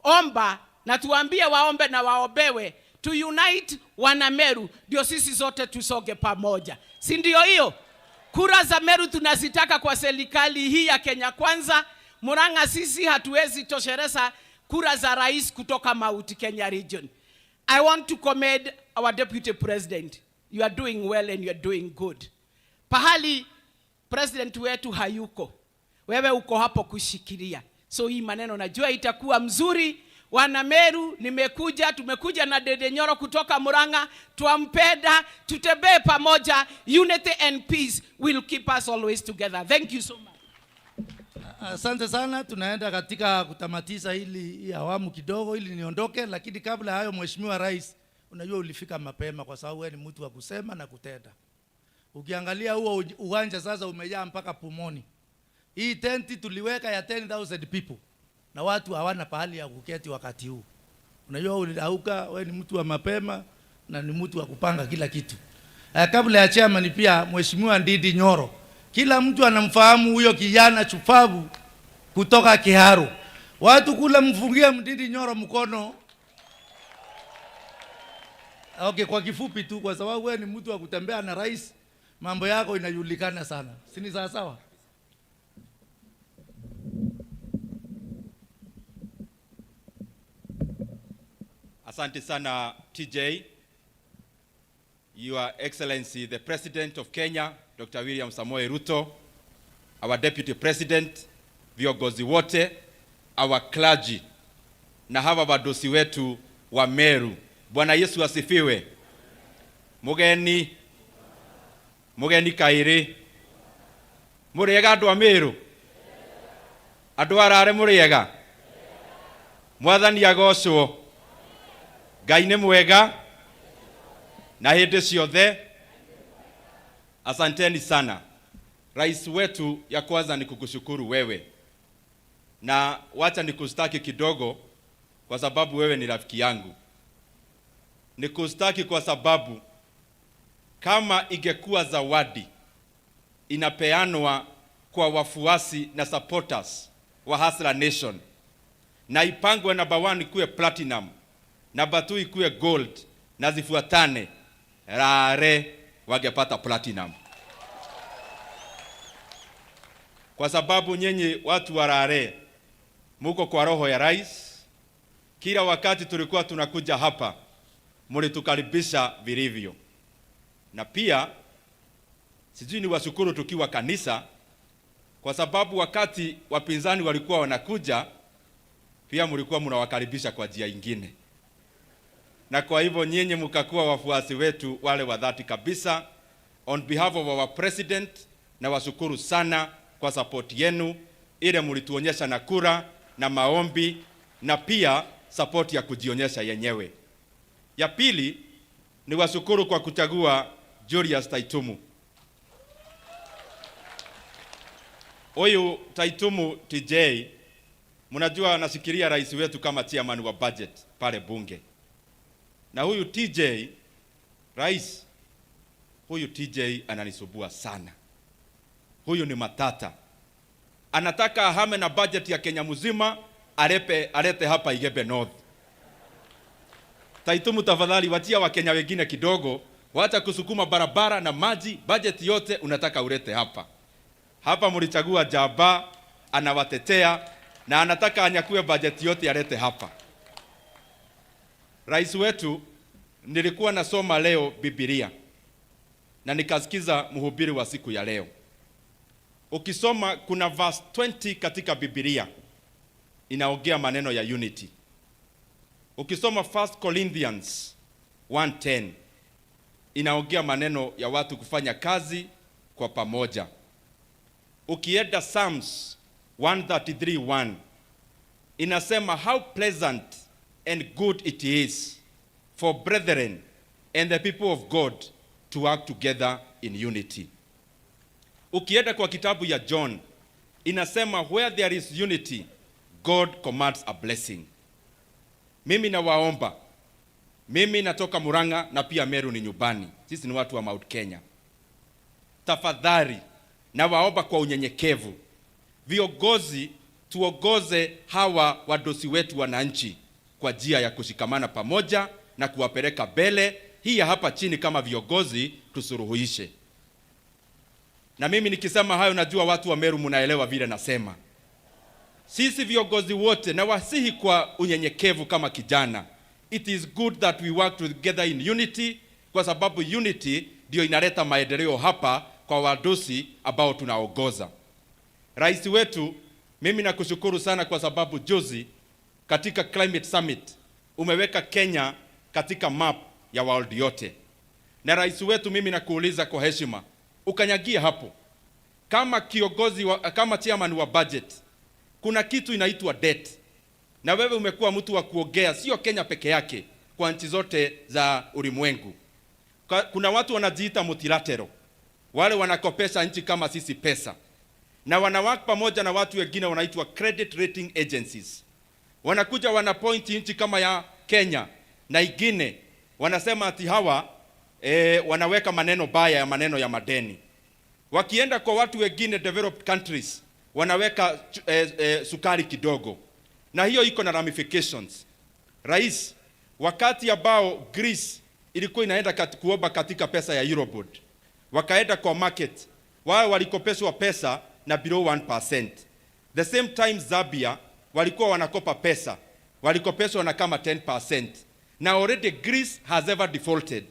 omba na tuambie waombe na waombewe, to unite wana Meru ndio sisi zote tusoge pamoja. Si ndio hiyo? Kura za Meru tunazitaka kwa serikali hii ya Kenya Kwanza. Murang'a sisi hatuwezi toshereza kura za rais kutoka Mount Kenya region. I want to commend our deputy president. You are doing well and you are doing good. Pahali president wetu hayuko, wewe uko hapo kushikilia. So hii maneno najua itakuwa mzuri. Wana Meru, tumekuja na Dede Nyoro kutoka Murang'a, tuampenda, tutembee pamoja. Unity and peace will keep us always together. Thank you so much. Asante sana, tunaenda katika kutamatisha hii awamu kidogo ili niondoke, lakini kabla hayo Mheshimiwa Rais, unajua ulifika mapema kwa sababu wewe ni mtu wa kusema na kutenda. Ukiangalia huo uwanja sasa umejaa mpaka pumoni. Hii tenti tuliweka ya 10,000 people na watu hawana pahali ya kuketi wakati huu. Unajua ulidauka, wewe ni mtu wa mapema na ni mtu wa kupanga kila kitu. Kabla ya chairman pia Mheshimiwa Ndindi Nyoro, kila mtu anamfahamu huyo kijana chupavu kutoka Kiharu. Watu kula mfungia Ndindi Nyoro mkono. Okay, kwa kifupi tu kwa sababu wewe ni mtu wa kutembea na rais, mambo yako inajulikana sana. Si ni sawa sawa? Asante sana TJ. Your Excellency, the President of Kenya, Dr. William Samoei Ruto, our Deputy President, viongozi wote, our clergy, na hawa wadosi wetu wa Meru. Bwana Yesu asifiwe. Mugeni kairi. Muriega andu a Meru. Andu arare muriega. Mwathani agocwo. Ngai nĩ mwega na hĩndĩ ciothe. Asanteni sana. Rais wetu, ya kwanza ni kukushukuru wewe. Na wacha nikustaki kidogo kwa sababu wewe ni rafiki yangu. Nikustaki kwa sababu kama ingekuwa zawadi inapeanwa kwa wafuasi na supporters wa Hustler Nation na ipangwe number 1 ikuwe platinum, number 2 ikuwe gold na zifuatane, rare wangepata platinum. Kwa sababu nyenye watu wa rare muko kwa roho ya rais. Kila wakati tulikuwa tunakuja hapa mlitukaribisha vilivyo. Na pia sijui ni washukuru tukiwa kanisa kwa sababu wakati wapinzani walikuwa wanakuja pia mlikuwa mnawakaribisha kwa njia nyingine. Na kwa hivyo nyenye mkakuwa wafuasi wetu wale wa dhati kabisa. On behalf of our president, na washukuru sana kwa support yenu ile mlituonyesha na kura na maombi na pia support ya kujionyesha yenyewe. Ya pili ni washukuru kwa kuchagua Julius Taitumu. Huyu Taitumu TJ, mnajua nasikiria rais wetu kama chairman wa budget pale bunge. Na huyu TJ, rais, huyu TJ ananisubua sana. Huyu ni matata. Anataka ahame na budget ya Kenya mzima, alete hapa Igembe North. Taitumu, tafadhali watia wa Kenya wengine kidogo, wacha kusukuma barabara na maji, budget yote unataka ulete hapa. Hapa mlichagua Jaba, anawatetea na anataka anyakue budget yote alete hapa. Rais wetu, nilikuwa nasoma leo Biblia na nikasikiza mhubiri wa siku ya leo. Ukisoma kuna verse 20 katika Biblia inaongea maneno ya unity. Ukisoma 1 Corinthians 1:10 inaongea maneno ya watu kufanya kazi kwa pamoja. Ukienda Psalms 133:1 inasema how pleasant and good it is for brethren and the people of God to work together in unity. Ukienda kwa kitabu ya John inasema where there is unity, God commands a blessing. Mimi nawaomba, mimi natoka Murang'a na pia Meru ni nyumbani. Sisi ni watu wa Mount Kenya. tafadhali na waomba kwa unyenyekevu, viongozi tuongoze hawa wadosi wetu wananchi kwa njia ya kushikamana pamoja na kuwapeleka mbele. Hii ya hapa chini kama viongozi tusuruhishe. Na mimi nikisema hayo, najua watu wa Meru mnaelewa vile nasema. Sisi viongozi wote na wasihi kwa unyenyekevu kama kijana, it is good that we work together in unity, kwa sababu unity ndio inaleta maendeleo hapa kwa wadosi ambao tunaongoza. Rais wetu, mimi nakushukuru sana kwa sababu juzi katika Climate Summit umeweka Kenya katika map ya world yote. Na rais wetu, mimi nakuuliza kwa heshima, ukanyagia hapo kama kiongozi kama chairman wa budget, kuna kitu inaitwa debt. Na wewe umekuwa mtu wa kuongea sio Kenya peke yake, kwa nchi zote za ulimwengu. Kuna watu wanajiita multilateral, wale wanakopesha nchi kama sisi pesa, na wanawake pamoja na watu wengine wanaitwa credit rating agencies. Wanakuja wanapoint nchi kama ya Kenya na ingine, wanasema ati hawa wanaweka maneno baya ya maneno ya madeni. Wakienda kwa watu wengine developed countries, wanaweka sukari kidogo, na hiyo iko na ramifications. Rais, wakati ambao Greece ilikuwa inaenda kuomba katika pesa ya Eurobond, wakaenda kwa market, wao walikopeshwa pesa na below 1%. The same time Zambia walikuwa wanakopa pesa, walikopeshwa na kama 10%. Na already Greece has ever defaulted.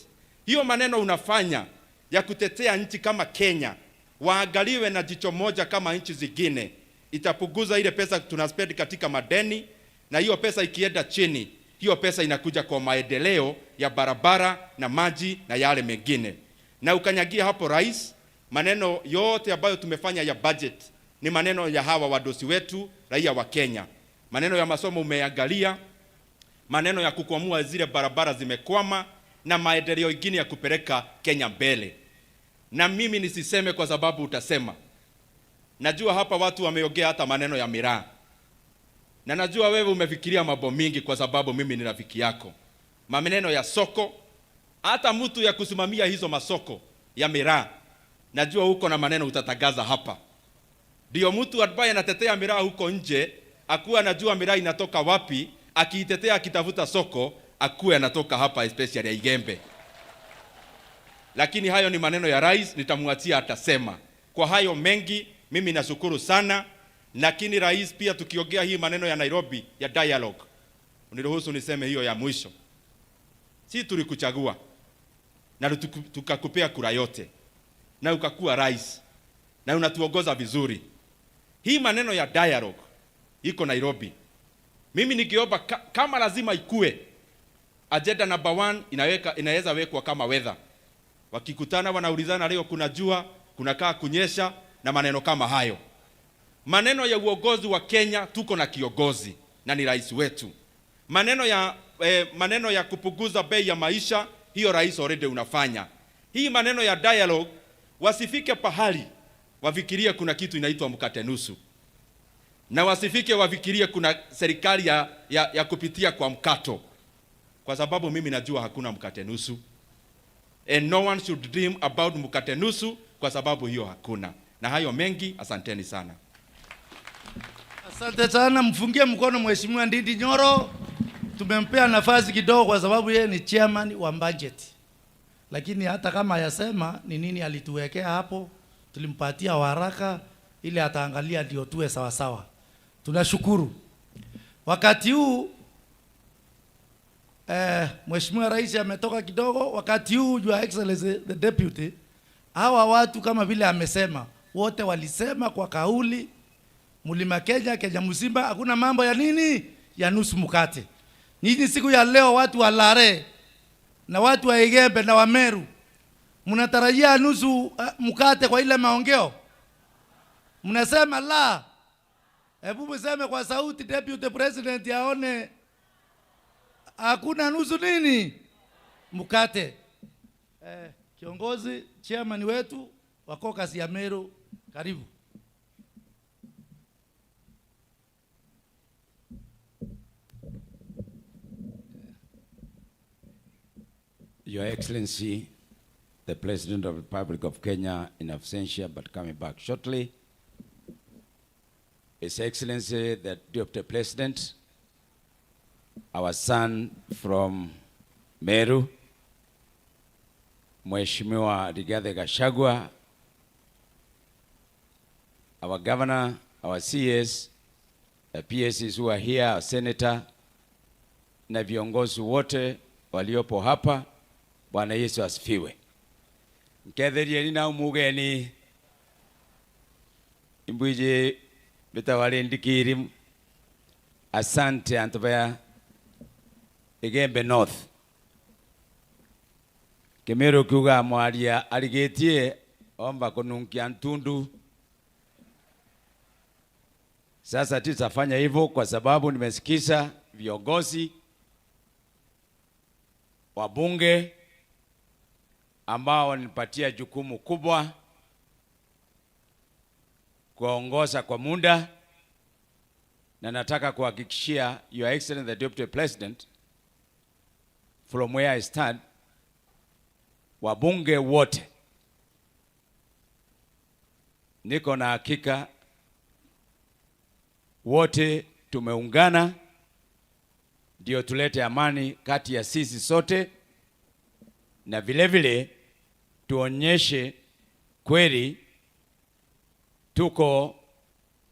Hiyo maneno unafanya ya kutetea nchi kama Kenya, waangaliwe na jicho moja kama nchi zingine, itapunguza ile pesa tunaspend katika madeni, na hiyo pesa ikienda chini, hiyo pesa inakuja kwa maendeleo ya barabara na maji na yale mengine. Na ukanyagia hapo rais, maneno yote ambayo tumefanya ya budget ni maneno ya hawa wadosi wetu raia wa Kenya. Maneno ya masomo umeangalia, maneno ya kukwamua zile barabara zimekwama, na maendeleo mengine ya kupeleka Kenya mbele. Na mimi nisiseme kwa sababu utasema. Najua hapa watu wameongea hata maneno ya miraa. Na najua wewe umefikiria mambo mingi kwa sababu mimi ni rafiki yako. Maneno ya soko, hata mtu ya kusimamia hizo masoko ya miraa, najua huko na maneno utatangaza hapa. Ndio mtu ambaye anatetea miraa huko nje, akuwa anajua miraa inatoka wapi, akiitetea akitafuta soko, akuwe anatoka hapa especially ya Igembe. Lakini hayo ni maneno ya rais, nitamwachia atasema. Kwa hayo mengi, mimi nashukuru sana. Lakini rais, pia tukiongea hii maneno ya Nairobi ya dialogue, uniruhusu niseme hiyo ya mwisho. Si tulikuchagua na tukakupea kura yote, na ukakuwa rais, na unatuongoza vizuri. Hii maneno ya dialogue iko Nairobi. Mimi nikiomba kama lazima ikue, agenda number 1 inaweza wekwa kama weather. Wakikutana wanaulizana, leo kuna jua, kunakaa kunyesha, na maneno kama hayo. Maneno ya uongozi wa Kenya, tuko na kiongozi na ni rais wetu. Maneno ya kupunguza bei ya maisha, hiyo rais already unafanya. Hii maneno ya dialogue, wasifike pahali wafikirie kuna kitu inaitwa mkate nusu, na wasifike wafikirie kuna serikali ya kupitia kwa mkato, kwa sababu mimi najua hakuna mkate nusu, and no one should dream about mkate nusu, kwa sababu hiyo hakuna. Na hayo mengi, asanteni sana. Asante sana, mfungie mkono Mheshimiwa Ndindi Nyoro. Tumempea nafasi kidogo kwa sababu yeye ni chairman wa budget. Lakini hata kama yasema ni nini alituwekea hapo, tulimpatia haraka ili ataangalia ndio tuwe sawa sawa. Tunashukuru. Wakati huu Mheshimiwa Rais ametoka kidogo. Wakati huu Your Excellency the Deputy, hawa watu kama vile amesema, wote walisema kwa kauli, Mlima Kenya, Kenya mzima, hakuna mambo ya nini ya nusu mkate. Nyinyi siku ya leo watu wa Lare na watu wa Igembe na wa Meru, mnatarajia nusu mkate kwa ile maongeo? Mnasema la. Hebu mseme kwa sauti, Deputy President aone hakuna nusu nini mkate. Kiongozi chairman wetu wa caucus ya Meru, karibu. Your Excellency, the President of the Republic of Kenya in absentia but coming back shortly, His Excellency the Deputy President, our son from Meru, Mheshimiwa Rigathi Gachagua, our governor, our CS, the PSs who are here, our senator, na viongozi wote waliopo hapa. Bwana Yesu asifiwe. Mketherieni na umugeni imbuje bitawale ndikiri. Asante antobaya Igembe North Kemeru kuga mwaria aligetie omba kununkia ntundu. Sasa tutafanya hivyo kwa sababu nimesikiza viongozi wabunge ambao wanipatia jukumu kubwa kuongoza kwa muda, na nataka kuhakikishia Your Excellency the Deputy President, from where I stand, wabunge wote niko na hakika wote tumeungana ndio tulete amani kati ya sisi sote, na vile vile tuonyeshe kweli tuko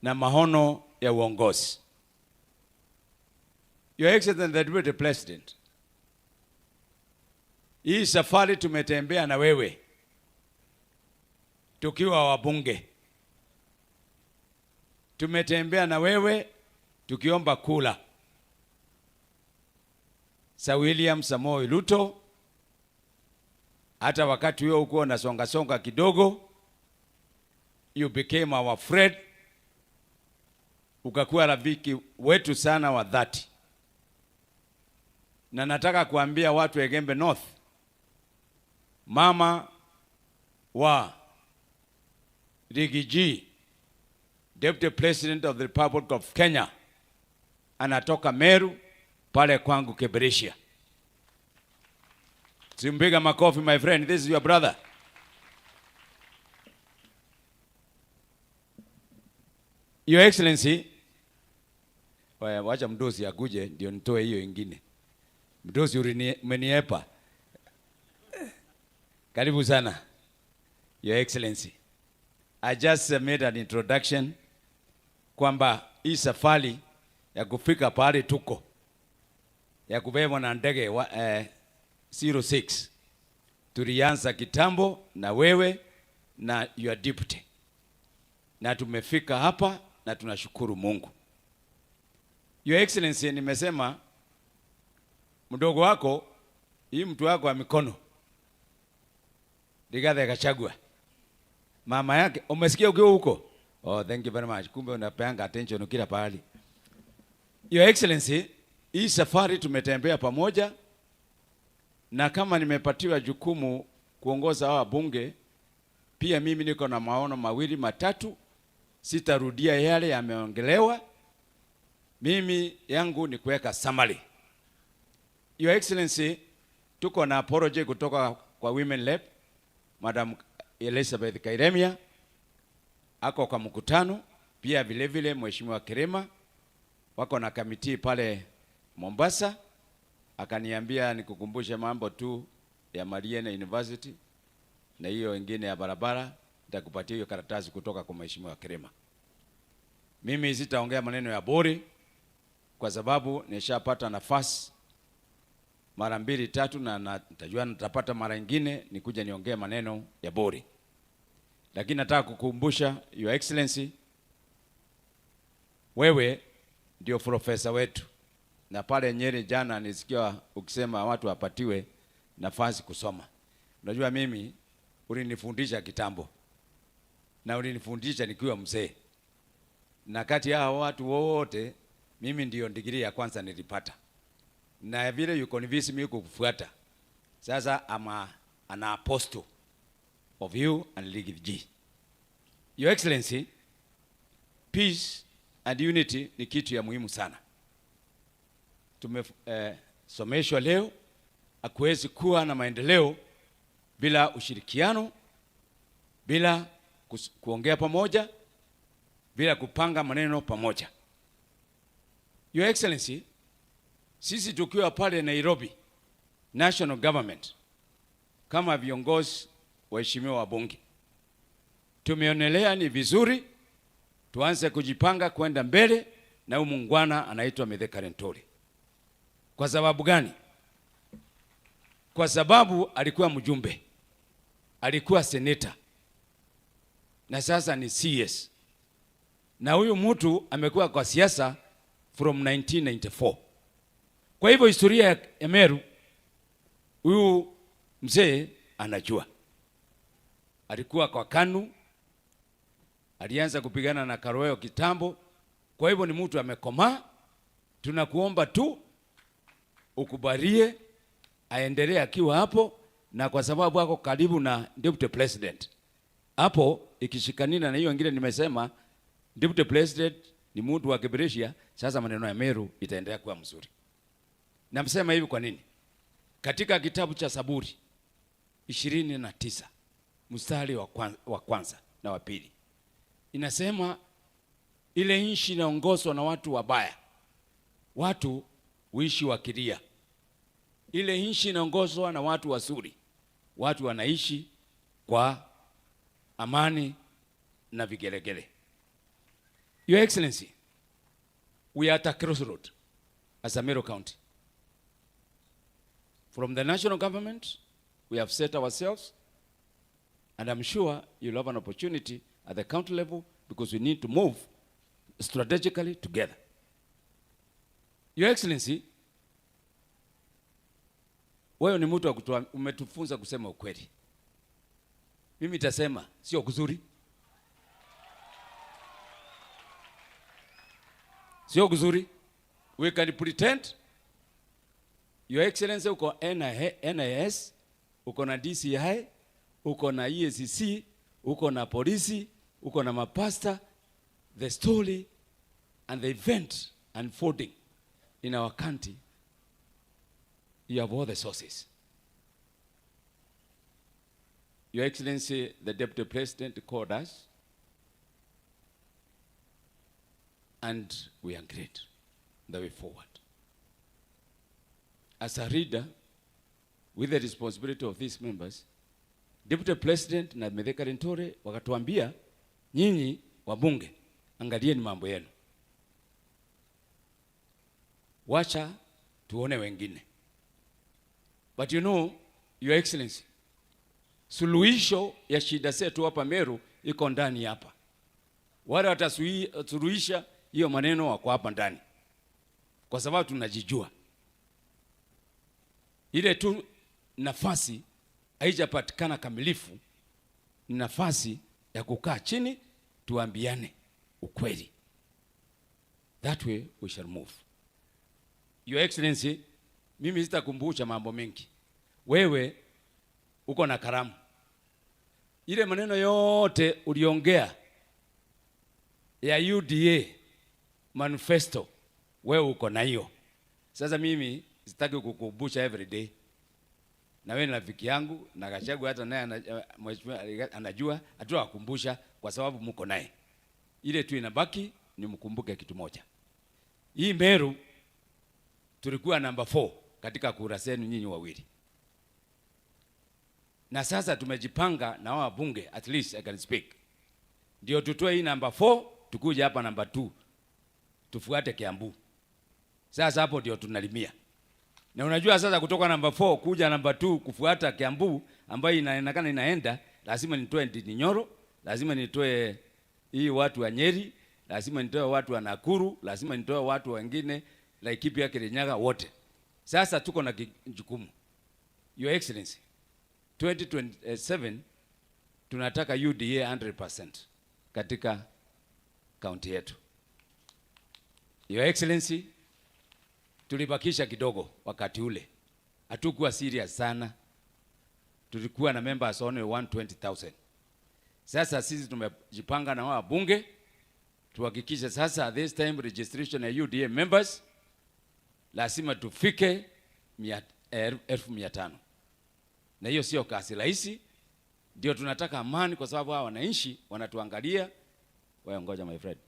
na mahono ya uongozi. Your Excellency the Deputy President, hii safari tumetembea na wewe tukiwa wabunge, tumetembea na wewe tukiomba kula Sir William Samoei Ruto. Hata wakati huo uko na songa kidogo, you became our friend, ukakuwa rafiki wetu sana wa dhati. Na nataka kuambia watu wa Igembe North, mama wa Rigiji, Deputy President of the Republic of Kenya, anatoka Meru pale kwangu Kebreshia. Simpiga makofi my friend, this is your brother. Your Excellency, wacha mdosi akuje ndio nitoe hiyo ingine. Mdosi umeniepa. Karibu sana. Your Excellency, I just made an introduction kwamba hii safari ya kufika pale tuko ya kubebwa na ndege 06 tulianza kitambo na wewe na your deputy, na tumefika hapa na tunashukuru Mungu. Your Excellency, nimesema mdogo wako, hii mtu wako wa mikono Rigathi Gachagua, mama yake umesikia ukiwa huko? Oh, thank you very much. Kumbe unapeanga attention kila pahali. Your Excellency, hii safari tumetembea pamoja, na kama nimepatiwa jukumu kuongoza hawa bunge, pia mimi niko na maono mawili matatu, sitarudia yale yameongelewa. Mimi yangu ni kuweka summary. Your Excellency, tuko na apology kutoka kwa Women Lab, Madam Elizabeth Kairemia ako kwa mkutano, pia vile vile Mheshimiwa Kirema wako na kamiti pale Mombasa, akaniambia nikukumbushe mambo tu ya Mariene University na hiyo ingine ya barabara. Nitakupatia hiyo karatasi kutoka kwa Mheshimiwa Kirema. Mimi sitaongea maneno ya bori kwa sababu nishapata nafasi mara 2-3 na nitajua nitapata mara nyingine nikuja niongee maneno ya bori. Lakini nataka kukumbusha Your Excellency, wewe ndio profesa wetu, na pale Nyeri jana nisikia ukisema watu wapatiwe nafasi kusoma. Unajua mimi ulinifundisha kitambo na ulinifundisha nikiwa mzee, na kati ya watu wote mimi ndio degree ya kwanza nilipata, na vile you convince me kukufuata. Sasa an apostle of you and League G. Your Excellency, peace and unity ni kitu ya muhimu sana. Tumesomeshwa leo hakuwezi kuwa na maendeleo bila ushirikiano, bila kuongea pamoja, bila kupanga maneno pamoja. Your Excellency, sisi tukiwa pale Nairobi National Government kama viongozi waheshimiwa wabunge, tumeonelea ni vizuri tuanze kujipanga kwenda mbele na huyu muungwana anaitwa Mithika Linturi. Kwa sababu gani? Kwa sababu alikuwa mjumbe, alikuwa seneta, na sasa ni CS. Na huyu mtu amekuwa kwa siasa from 1994. Kwa hivyo historia ya Meru huyu mzee anajua. Alikuwa kwa KANU, alianza kupigana na Karoyo kitambo. Kwa hivyo ni mtu amekomaa. Tunakuomba tu ukubalie aendelee akiwa hapo, na kwa sababu ako karibu na Deputy President. Hapo ikishikanina na hiyo ingine nimesema, Deputy President ni mtu wa Kibrisia, sasa maneno ya Meru itaendelea kuwa mzuri. Namsema hivi kwa nini? Katika kitabu cha Zaburi 29 mstari wa kwanza na wa pili inasema ile nchi inaongozwa na watu wabaya, watu huishi wakilia. Ile nchi inaongozwa na watu wazuri, watu wanaishi kwa amani na vigelegele. Your Excellency, we are at a crossroad as a Meru County. From the national government, we have set ourselves, and I'm sure you'll have an opportunity at the county level because we need to move strategically together. Your Excellency, wewe ni mtu wa umetufunza kusema ukweli. Mimi nitasema sio kuzuri. Sio kuzuri. We can pretend. Your Excellency, uko NIS, uko na DCI, uko na EACC, uko na polisi, uko na mapasta. The story and the event unfolding in our country, you have all the sources. Your Excellency, the Deputy President called us, and we agreed the way forward. As a leader, with the responsibility of these members, Deputy President na Mithika Linturi wakatuambia, nyinyi wabunge, angalieni mambo yenu, wacha tuone wengine. But you know, Your Excellency, suluhisho ya shida zetu hapa Meru iko ndani hapa. Wale watasuluhisha hiyo maneno wako hapa ndani, kwa sababu tunajijua. Ile tu nafasi haijapatikana kamilifu, ni nafasi ya kukaa chini tuambiane ukweli. That way we shall move. Your Excellency, mimi sitakumbusha mambo mengi. Wewe uko na karamu. Ile maneno yote uliongea ya UDA manifesto, wewe uko na hiyo. Sasa mimi sitaki kukukumbusha every day. Na wewe ni rafiki yangu, na Gachagua hata naye anajua, hatuwakumbusha kwa sababu mko naye. Ile tu inabaki ni mkumbuke kitu moja. Hii Meru tulikuwa number 4 katika kura zenu nyinyi wawili. Na sasa tumejipanga na wabunge, at least I can speak, ndio tutoe hii number 4 tukuja hapa number 2 tufuate Kiambu. Sasa hapo ndio tunalimia. Na unajua sasa kutoka number 4 kuja number 2 kufuata Kiambu ambayo inaonekana inaenda, lazima nitoe Ndinyoro, lazima nitoe hii watu wa Nyeri, lazima nitoe watu wa Nakuru, lazima nitoe watu wengine Laikipia, Kirinyaga wote. Sasa tuko na jukumu. Your Excellency, 2027 tunataka UDA 100% katika kaunti yetu. Your Excellency, tulibakisha kidogo wakati ule. Hatukuwa serious sana. Tulikuwa na members only 120,000. Sasa sisi tumejipanga na wabunge tuhakikishe sasa this time registration ya UDA members lazima tufike 1,500. na hiyo sio kazi rahisi. Ndio tunataka amani, kwa sababu hao wananchi wanatuangalia. Wewe ngoja my friend,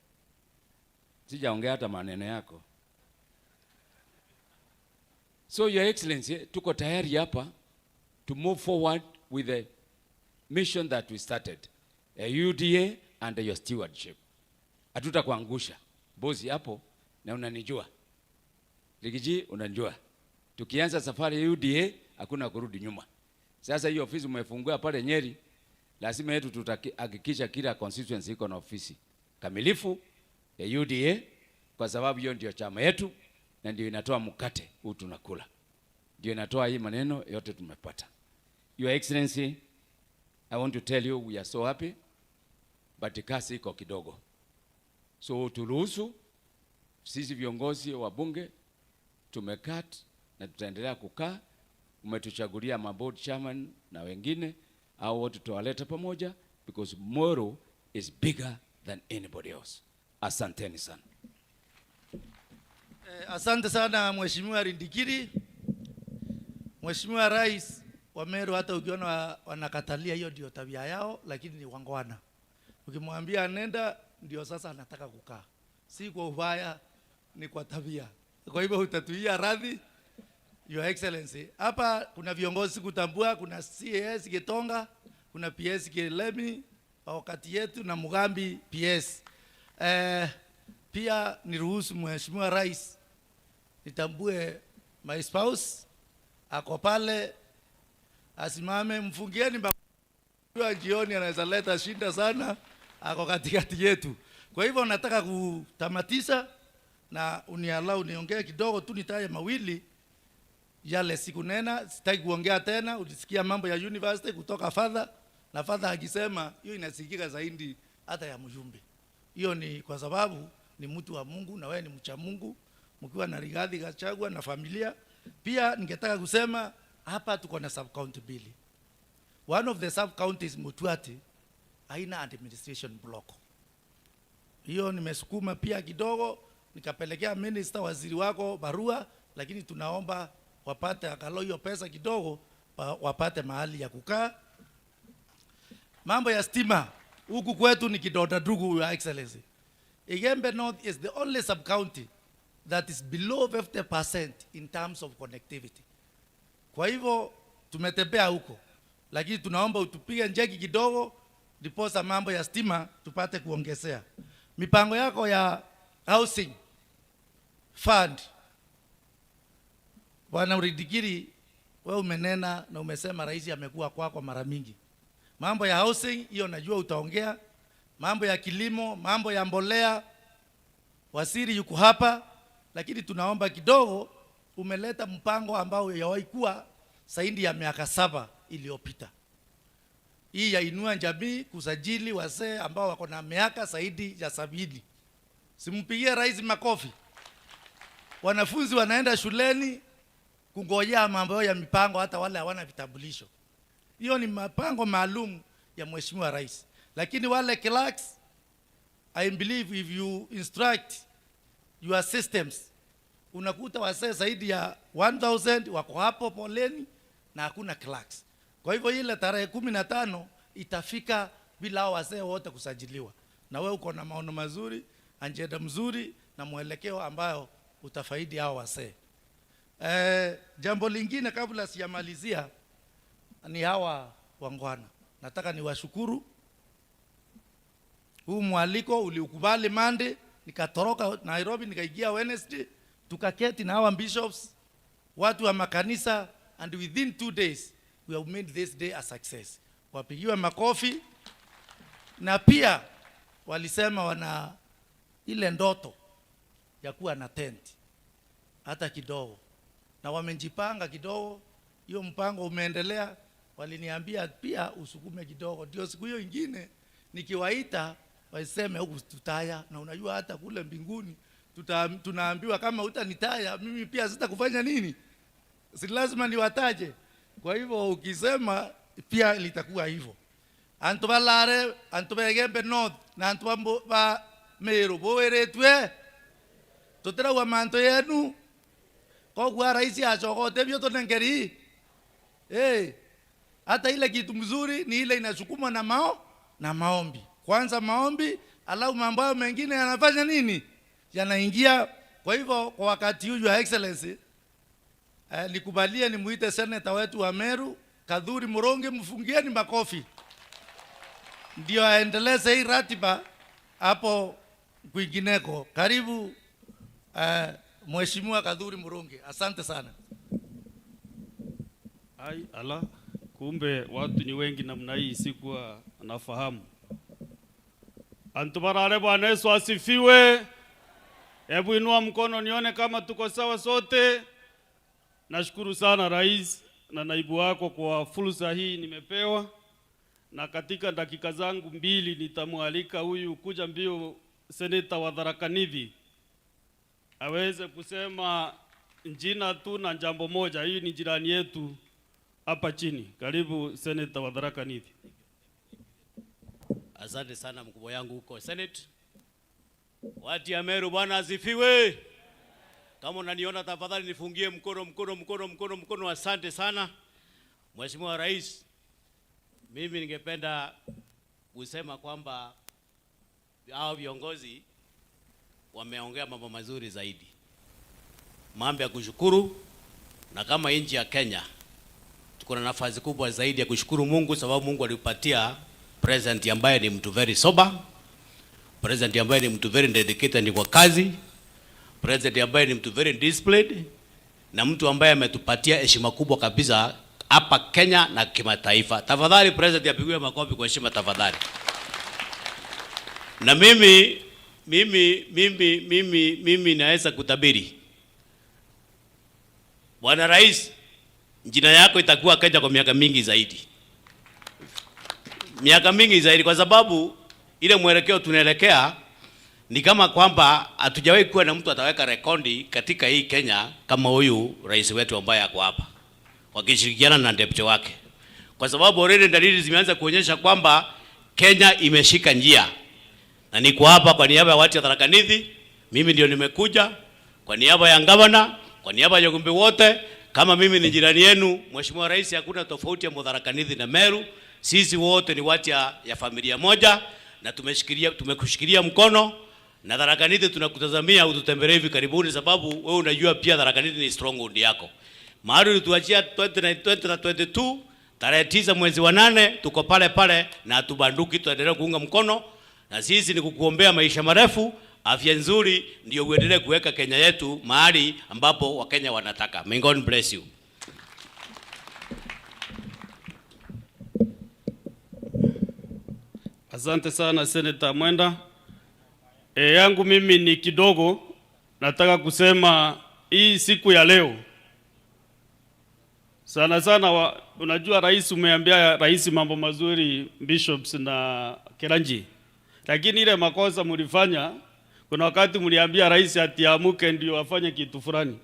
sijaongea hata maneno yako. So your excellency, tuko tayari hapa to move forward with the mission that we started, a UDA under your stewardship. Hatutakuangusha bosi hapo, na unanijua Ligiji, unanijua. Tukianza safari ya UDA hakuna kurudi nyuma. Sasa hiyo ofisi umefungua pale Nyeri, lazima yetu tutahakikisha kila constituency iko na ofisi kamilifu ya UDA, kwa sababu hiyo ndio chama yetu na ndio inatoa mkate huu tunakula, ndio inatoa hii maneno yote tumepata. Your Excellency, I want to tell you we are so happy, but kasi iko kidogo. So turuhusu sisi viongozi wa bunge tumekat na tutaendelea kukaa. Umetuchagulia maboard chairman na wengine, au wote tuwaleta pamoja, because MERU is bigger than anybody else. Asanteni sana. Asante sana Mheshimiwa Rindikiri. Mheshimiwa Rais wa MERU, hata ukiona wanakatalia, hiyo ndio tabia yao, lakini ni wangwana. Ukimwambia nenda, ndio sasa anataka kukaa. Si kwa ubaya, ni kwa tabia. Kwa hivyo utatuia radhi, Your Excellency. Hapa kuna viongozi kutambua, kuna CAS Gitonga, kuna PS Kilemi wakati yetu na Mugambi PS. Pia niruhusu Mheshimiwa Rais nitambue my spouse ako pale, asimame, mfungieni jioni, anaweza leta shinda sana, ako katikati yetu. Kwa hivyo nataka kutamatisha na unialau niongee kidogo tu, nitaje mawili yale siku nena, sitaki kuongea tena. Ulisikia mambo ya university kutoka father, na father akisema hiyo inasikika zaidi hata ya mjumbe. Hiyo ni kwa sababu ni mtu wa Mungu na wewe ni mcha Mungu, mkiwa na Rigathi Gachagua na familia. Pia ningetaka kusema hapa tuko na sub county mbili. One of the sub counties Mutwati haina administration block. Hiyo nimesukuma pia kidogo, nikapelekea minister waziri wako barua, lakini tunaomba wapate akalo hiyo pesa kidogo, wapate mahali ya kukaa. Mambo ya stima huku kwetu ni kidonda ndugu, Your Excellency. Igembe North is the only sub county that is below 50% in terms of connectivity. Kwa hivyo tumetembea huko, lakini tunaomba utupige njeki kidogo ndiposa mambo ya stima tupate kuongezea. Mipango yako ya housing fund, Bwana Rindikiri, wewe umenena na umesema rais amekuwa kwako mara mingi. Mambo ya housing hiyo najua utaongea. Mambo ya kilimo, mambo ya mbolea, waziri yuko hapa, lakini tunaomba kidogo, umeleta mpango ambao yawaikuwa zaidi ya miaka 7 iliyopita. Hii ya inua jamii, kusajili wazee ambao wako na miaka zaidi ya 70. Simpigie rais makofi. Wanafunzi wanaenda shuleni kungojea mambo ya mipango, hata wale hawana vitambulisho. Hiyo ni mpango maalum ya Mheshimiwa Rais. Lakini wale clerks, I believe if you instruct your systems, unakuta wazee zaidi ya 1000 wako hapo poleni na hakuna clerks. Kwa hivyo ile tarehe 15 itafika bila hao wazee wote kusajiliwa. Na wewe uko na maono mazuri, ajenda mzuri na mwelekeo ambayo utafaidi hao wazee. Jambo lingine kabla sijamalizia ni hawa wangwana. Nataka niwashukuru. Huu mwaliko uliukubali Monday, nikatoroka Nairobi nikaingia Wednesday, tukaketi na hawa bishops, watu wa makanisa, and within 2 days we have made this day a success. Wapigiwe makofi. Na pia walisema wana ile ndoto ya kuwa na tent hata kidogo, na wamejipanga kidogo. Hiyo mpango umeendelea. Waliniambia pia usukume kidogo, ndio siku hiyo ingine nikiwaita waseme huku tutaya. Na unajua hata kule mbinguni tunaambiwa kama utanitaya mimi pia sitakufanya nini, si lazima niwataje. Kwa hivyo ukisema pia litakuwa hivyo. Antubalare, Igembe North na antubamba Meru boweretwe tutera wa manto yenu kwa rais achogote byo tonengeri. Hata ile kitu mzuri ni ile inasukumwa na maombi. Kwanza maombi, alafu mambo hayo mengine yanafanya nini? Yanaingia. Kwa hivyo kwa wakati huu, Your Excellency, nikubalie nimuite seneta wetu wa Meru, Kadhuri Muronge, mfungieni makofi. Ndio aendeleze hii ratiba hapo kwingineko. Karibu Mheshimiwa Kadhuri Muronge. Asante sana. Ala, kumbe watu ni wengi namna hii, sikuwa nafahamu. Antubarare, Bwana Yesu asifiwe. Hebu inua mkono nione kama tuko sawa sote. Nashukuru sana Rais na naibu wako kwa fursa hii nimepewa, na katika dakika zangu 2 nitamwalika huyu kuja mbio seneta wa Tharaka Nithi aweze kusema njina tu na jambo moja. Hii ni jirani yetu hapa chini. Karibu seneta wa Tharaka Nithi. Asante sana mkubwa yangu huko Senate. Watu ya Meru, Bwana asifiwe. Kama unaniona tafadhali nifungie mkono. Asante sana Mheshimiwa Rais. Mimi ningependa kusema kwamba hao viongozi wameongea mambo mazuri zaidi, mambo ya kushukuru, na kama nchi ya Kenya tuko na nafasi kubwa zaidi ya kushukuru Mungu, sababu Mungu alipatia president ambaye ni mtu very sober, president ambaye ni mtu very dedicated ni kwa kazi, president ambaye ni mtu very disciplined, na mtu ambaye ametupatia heshima kubwa kabisa hapa Kenya na kimataifa. Tafadhali president apigiwe makofi kwa heshima tafadhali. Na mimi naweza kutabiri, Bwana Rais, jina yako itakuwa Kenya kwa miaka mingi zaidi. Miaka mingi zaidi, kwa sababu ile mwelekeo tunaelekea ni kama kwamba hatujawahi kuwa na mtu ataweka rekodi katika hii Kenya kama huyu rais wetu ambaye ako hapa, wakishirikiana na deputy wake. Kwa sababu already dalili zimeanza kuonyesha kwamba Kenya imeshika njia. Na niko hapa kwa niaba ya watu wa Tharaka Nithi. Mimi ndio nimekuja kwa niaba ya gavana, kwa niaba ya wajumbe wote. Kama mimi ni jirani yenu, Mheshimiwa Rais, hakuna tofauti ya Tharaka Nithi na Meru. Sisi wote ni watu ya familia moja, na tumekushikilia mkono, na Tharaka Nithi tunakutazamia ututembelee hivi karibuni, sababu wewe unajua pia Tharaka Nithi ni stronghold yako. Mahali tuachia 2022 tarehe 9 mwezi wa 8 tuko pale na tubanduki, tuendelee kuunga mkono, na sisi ni kukuombea maisha marefu, afya nzuri, ndio uendelee kuweka Kenya yetu mahali ambapo Wakenya wanataka. May God bless you. Asante sana Senator Mwenda. Yangu mimi ni kidogo, nataka kusema hii siku ya leo sana unajua Rais, umeambia Rais mambo mazuri bishops na Keranji, lakini ile makosa mlifanya, kuna wakati mliambia Rais atiamuke ndio afanye kitu fulani.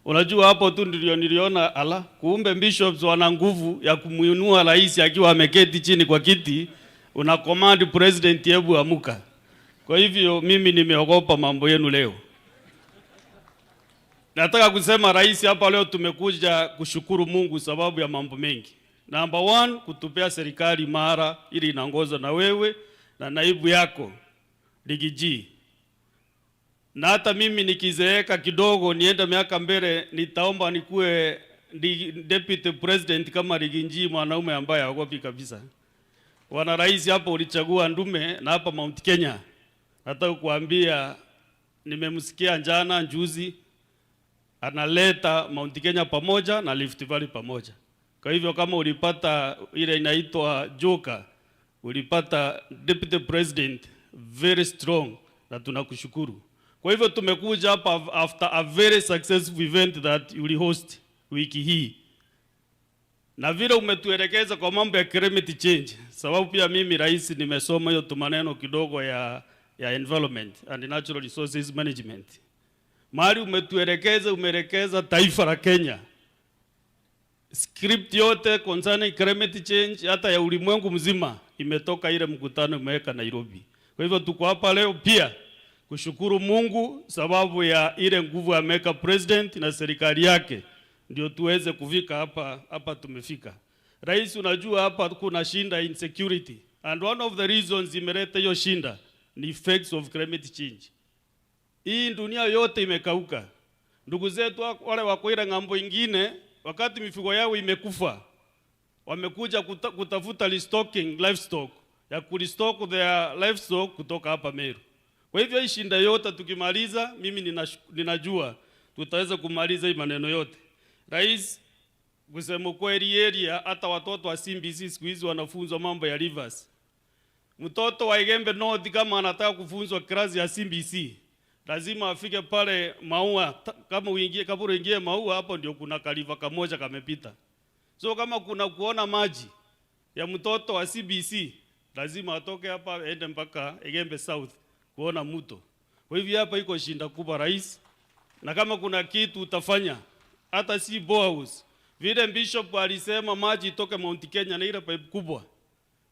Unajua hapo tu ndio niliona ala, kumbe bishops wana nguvu ya kumuinua Rais akiwa ameketi chini kwa kiti, una command president hebu amuka. Kwa hivyo mimi nimeogopa mambo yenu leo. Nataka kusema Rais, hapa leo tumekuja kushukuru Mungu sababu ya mambo mengi. Number 1, kutupea serikali imara ili inaongozwa na wewe na naibu yako Ligiji. Na hata mimi nikizeeka kidogo nienda miaka mbele, nitaomba nikuwe deputy president kama Ligiji, mwanaume ambaye haogopi kabisa. Wana Rais, hapo ulichagua ndume, na hapa Mount Kenya nataka kuambia nimemsikia juzi analeta Mount Kenya pamoja na Rift Valley pamoja. Kwa hivyo kama ulipata ile inaitwa joka, ulipata deputy president very strong, na tunakushukuru. Kwa hivyo tumekuja hapa after a very successful event that you host wiki hii, na vile umetuelekeza kwa mambo ya climate change, sababu pia mimi Rais nimesoma hiyo tumaneno kidogo ya environment and natural resources management. Mahali umeelekeza taifa la Kenya, script yote concerning climate change hata ya ulimwengu mzima imetoka ile mkutano umeweka Nairobi. Kwa hivyo tuko hapa leo pia kushukuru Mungu sababu ya ile nguvu ameweka president na serikali yake, ndio tuweze kufika hapa tumefika. Rais, unajua hapa kuna shinda insecurity. And one of the reasons imeleta hiyo shinda ni effects of climate change. Hii dunia yote imekauka. Ndugu zetu wale wako ile ng'ambo ingine, wakati mifugo yao imekufa, wamekuja kutafuta restocking livestock, ya kurestock their livestock kutoka hapa Meru. Kwa hivyo hii shinda yote tukimaliza, mimi ninajua tutaweza kumaliza hii maneno yote. Rais, kusema kweli area hata watoto wa CBC siku hizi wanafunzwa mambo ya rivers. Mtoto wa Igembe North kama anataka kufunzwa klasi ya CBC, lazima afike pale Maua, kama uingie Maua hapo ndio kuna kaliva kamoja kamepita. So kama kuna kuona maji ya mtoto wa CBC, lazima atoke hapa aende mpaka Igembe South kuona mto. Kwa hivyo hapa iko shinda kubwa Rais, na kama kuna kitu utafanya hata si borehouse. Vile Bishop alisema maji itoke Mount Kenya na ile pipe kubwa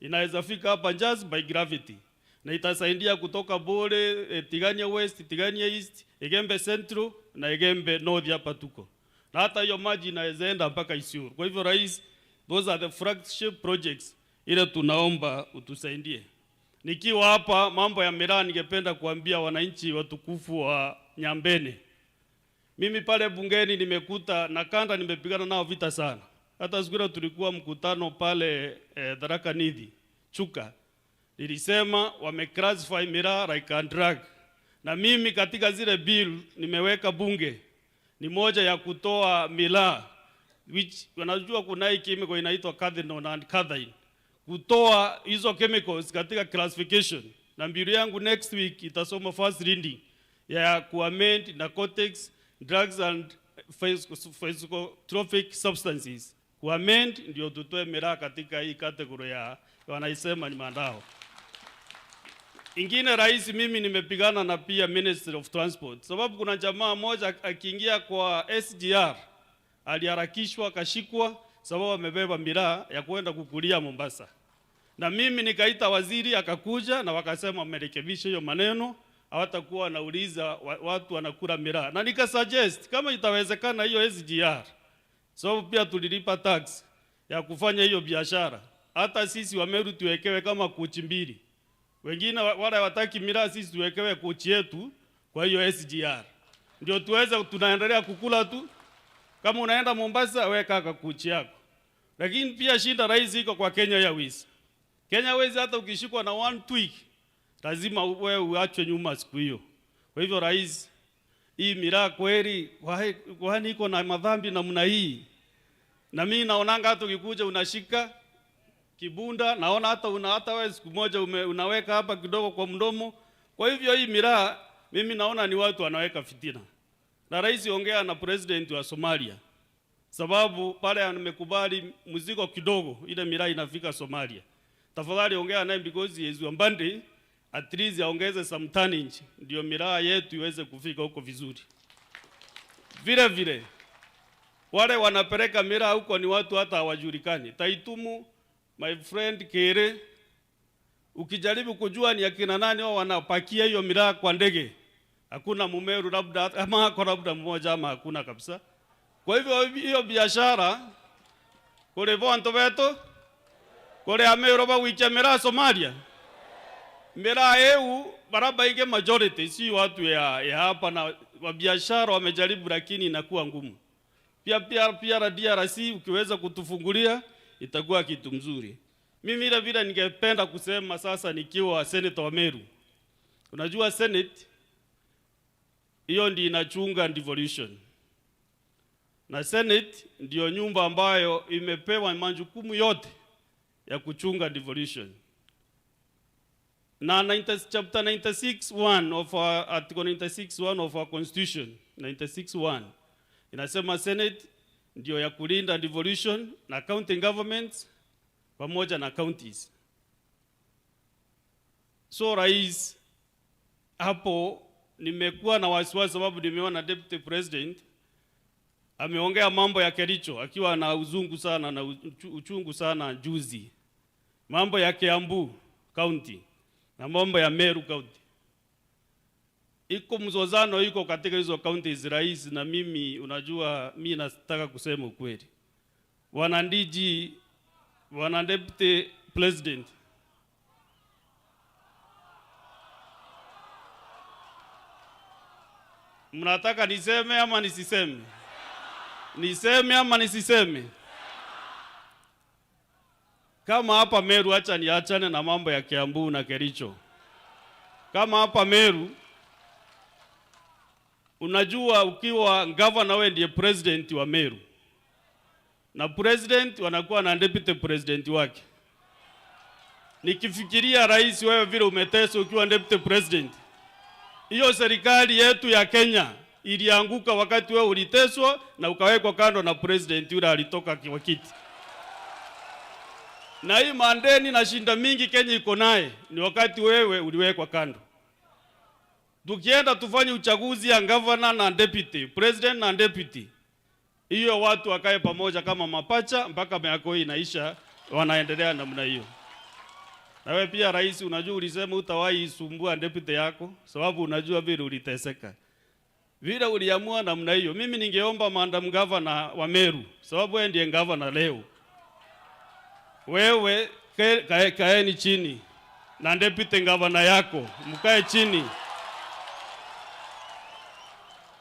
inaweza fika hapa just by gravity, na itasaidia kutoka Bore, Tigania West, Tigania East, Igembe Central na Igembe North hapa tuko. Na hata hiyo maji inaweza enda mpaka Isiolo. Kwa hivyo Rais, those are the flagship projects ile tunaomba utusaidie. Nikiwa hapa mambo ya miraa, ningependa kuambia wananchi watukufu wa Nyambene. Mimi pale bungeni nimekuta na kanda nimepigana nao vita sana. Hata siku ile tulikuwa mkutano pale Tharaka Nithi, Chuka. Nilisema wameclassify miraa like a drug. Na mimi katika zile bill nimeweka bunge ni moja ya kutoa miraa, which wanajua kuna hii chemical inaitwa cathinone and cathine. Kutoa hizo chemicals katika classification. Na bill yangu next week itasoma first reading ya kuamend narcotics, drugs and physicotropic substances. Kuamend ndio tutoe miraa katika hii category ya wanaisema ni mandao. Ingine Rais, mimi nimepigana na pia Ministry of Transport. Sababu kuna jamaa moja akiingia kwa SGR aliharakishwa kashikwa sababu amebeba miraa ya kwenda kukulia Mombasa. Na mimi nikaita waziri akakuja na wakasema wamerekebisha hiyo maneno, hawatakuwa wanauliza watu wanakula miraa. Na nikasuggest kama itawezekana hiyo SGR, sababu pia tulilipa tax ya kufanya hiyo biashara, hata sisi wa Meru tuwekewe kama kochi mbili. Wengine wale wataki miraa, sisi tuwekewe kochi yetu kwa hiyo SGR. Ndio tuweze tunaendelea kukula tu. Kama unaenda Mombasa weka kochi yako. Lakini pia shinda Rais iko kwa Kenya Airways. Kenya Airways hata ukishikwa na one tweak lazima wewe uachwe nyuma siku hiyo. Kwa hivyo Rais, hii miraa kweli kwani iko na madhambi namna hii? Na mimi naonanga hata ukikuja unashika kibunda, naona hata wewe siku moja unaweka hapa kidogo kwa mdomo. Kwa hivyo hii miraa mimi naona ni watu wanaweka fitina. Na Rais, ongea na president wa Somalia, sababu pale amekubali mzigo kidogo ile miraa inafika Somalia. Tafadhali ongea naye because he is Wambande, at least aongeze some tonnage ndio miraa yetu iweze kufika huko vizuri. Vile vile wale wanapeleka miraa huko ni watu hata hawajulikani. Taitumu, my friend Kere, ukijaribu kujua ni akina nani wao wanapakia hiyo miraa kwa ndege, hakuna Mumeru labda ama kwa labda mmoja ama hakuna kabisa. Kwa hivyo hiyo biashara kule vonto veto kule Ameru bawicha miraa Somalia. Miraa EU baraba ige majority si watu ya hapa, na wabiashara wamejaribu lakini inakuwa ngumu. Pia DRC ukiweza kutufungulia itakuwa kitu mzuri. Mimi vile ningependa kusema sasa nikiwa senator wa Meru. Unajua Senate hiyo ndio inachunga devolution. Na Senate ndio nyumba ambayo imepewa majukumu yote ya kuchunga devolution. Na chapter 96(1) of our article 96(1) of our constitution, 96(1) inasema Senate ndio ya kulinda devolution na county governments pamoja na counties. So Rais, hapo nimekuwa na wasiwasi sababu nimeona deputy president ameongea mambo ya Kericho akiwa na uzungu sana na uchungu sana juzi. Mambo ya Kiambu county na mambo ya Meru county. Iko mzozano iko katika hizo counties Rais, na mimi unajua mimi nataka kusema ukweli. Wanandiji Bwana Deputy President. Mnataka niseme ama nisiseme? Niseme ama nisiseme? Kama hapa Meru, acha niachane na mambo ya Kiambu na Kericho. Kama hapa Meru, unajua ukiwa governor wewe ndiye president wa Meru. Na president wanakuwa na deputy president wake. Nikifikiria rais, wewe vile umeteswa ukiwa deputy president. Hiyo serikali yetu ya Kenya ilianguka wakati wewe uliteswa na ukawekwa kando na president yule alitoka kwa kiti. Na hii mandeni na shinda mingi Kenya iko naye ni wakati wewe uliwekwa kando. Tukienda tufanye uchaguzi ya governor na deputy, president na deputy. Hiyo watu wakae pamoja kama mapacha mpaka miaka hii inaisha, wanaendelea namna hiyo. Na wewe pia rais, unajua ulisema utawahi sumbua deputy yako sababu unajua vile uliteseka. Vile uliamua namna hiyo. Mimi ningeomba madam governor wa Meru sababu wewe ndiye governor leo. Wewe kaeni chini na deputy governor yako, mkae chini.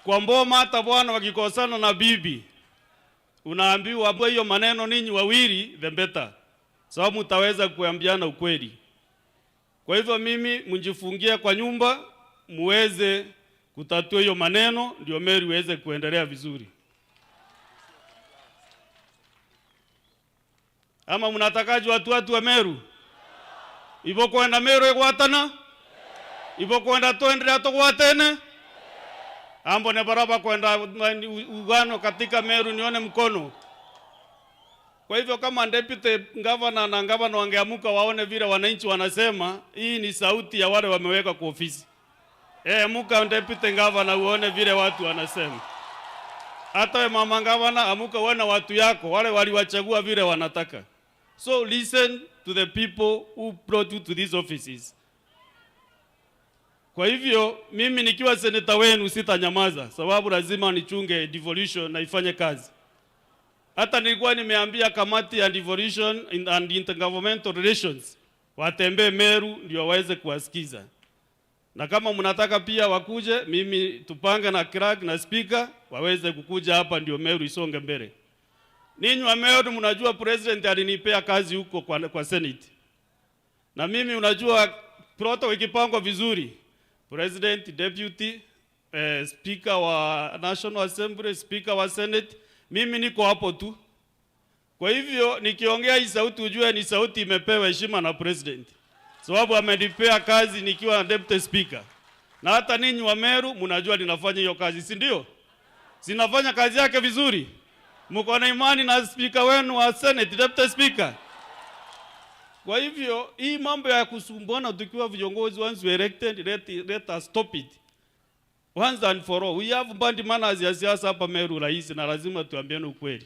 Kwa mboma hata bwana wakikosana na bibi, unaambiwa hiyo maneno ninyi wawili the better. Sababu mtaweza kuambiana ukweli. Kwa hivyo mimi mjifungie kwa nyumba, muweze kutatua hiyo maneno ndio Meru iweze kuendelea vizuri. Ama mnatakaje watu wa Meru? Ibo kwenda Meru egwatana? Ibo kwenda tuendelea tugwatene? Ambo ne baraba kwenda ugano katika Meru nione mkono. Kwa hivyo kama deputy governor na governor wangeamuka waone vile wananchi wanasema, hii ni sauti ya wale wameweka kwa ofisi. Amuka deputy governor uone vile watu wanasema. Hata we mama governor amuka uone watu yako wale waliwachagua vile wanataka. So listen to the people who brought you to these offices. Kwa hivyo mimi nikiwa seneta wenu sitanyamaza sababu lazima nichunge devolution na ifanye kazi. Hata nilikuwa nimeambia kamati ya devolution and intergovernmental relations watembee Meru ndio waweze kuwasikiza. Na kama mnataka pia wakuje, mimi tupange na clerk na speaker waweze kukuja hapa ndio Meru isonge mbele. Ninyi wa Meru mnajua president alinipea kazi huko kwa Senate. Na mimi unajua protocol ikipangwa vizuri, president, deputy, speaker wa National Assembly, speaker wa Senate, mimi niko hapo tu. Kwa hivyo nikiongea hii sauti ujue ni sauti imepewa heshima na president. Sababu amenipea kazi nikiwa deputy speaker. Na hata ninyi wa Meru mnajua ninafanya hiyo kazi, si ndio? Sinafanya kazi yake vizuri. Mko na imani na speaker wenu wa Senate, deputy speaker. Kwa hivyo hii mambo ya kusumbuana tukiwa viongozi once we elected, let us stop it. Once and for all. We have band manners ya siasa hapa Meru rais na lazima tuambiane ukweli.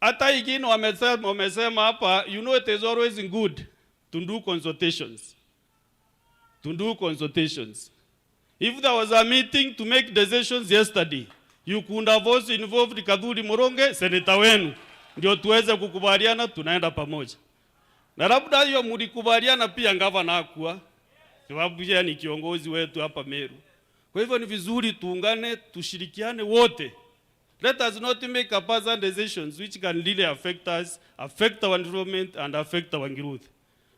Hata ingine wamesema hapa, you know it is always good to do consultations. To do consultations. If there was a meeting to make decisions yesterday, you could have also involved Kadhuri Moronge, senator wenu. Ndio tuweze kukubaliana tunaenda pamoja. Na labda hiyo mlikubaliana pia gavana hakuwa. Sababu yeye ni kiongozi wetu hapa Meru. Kwa hivyo ni vizuri tuungane, tushirikiane wote. Let us not make a personal decisions which can really affect us, affect our environment and affect our growth.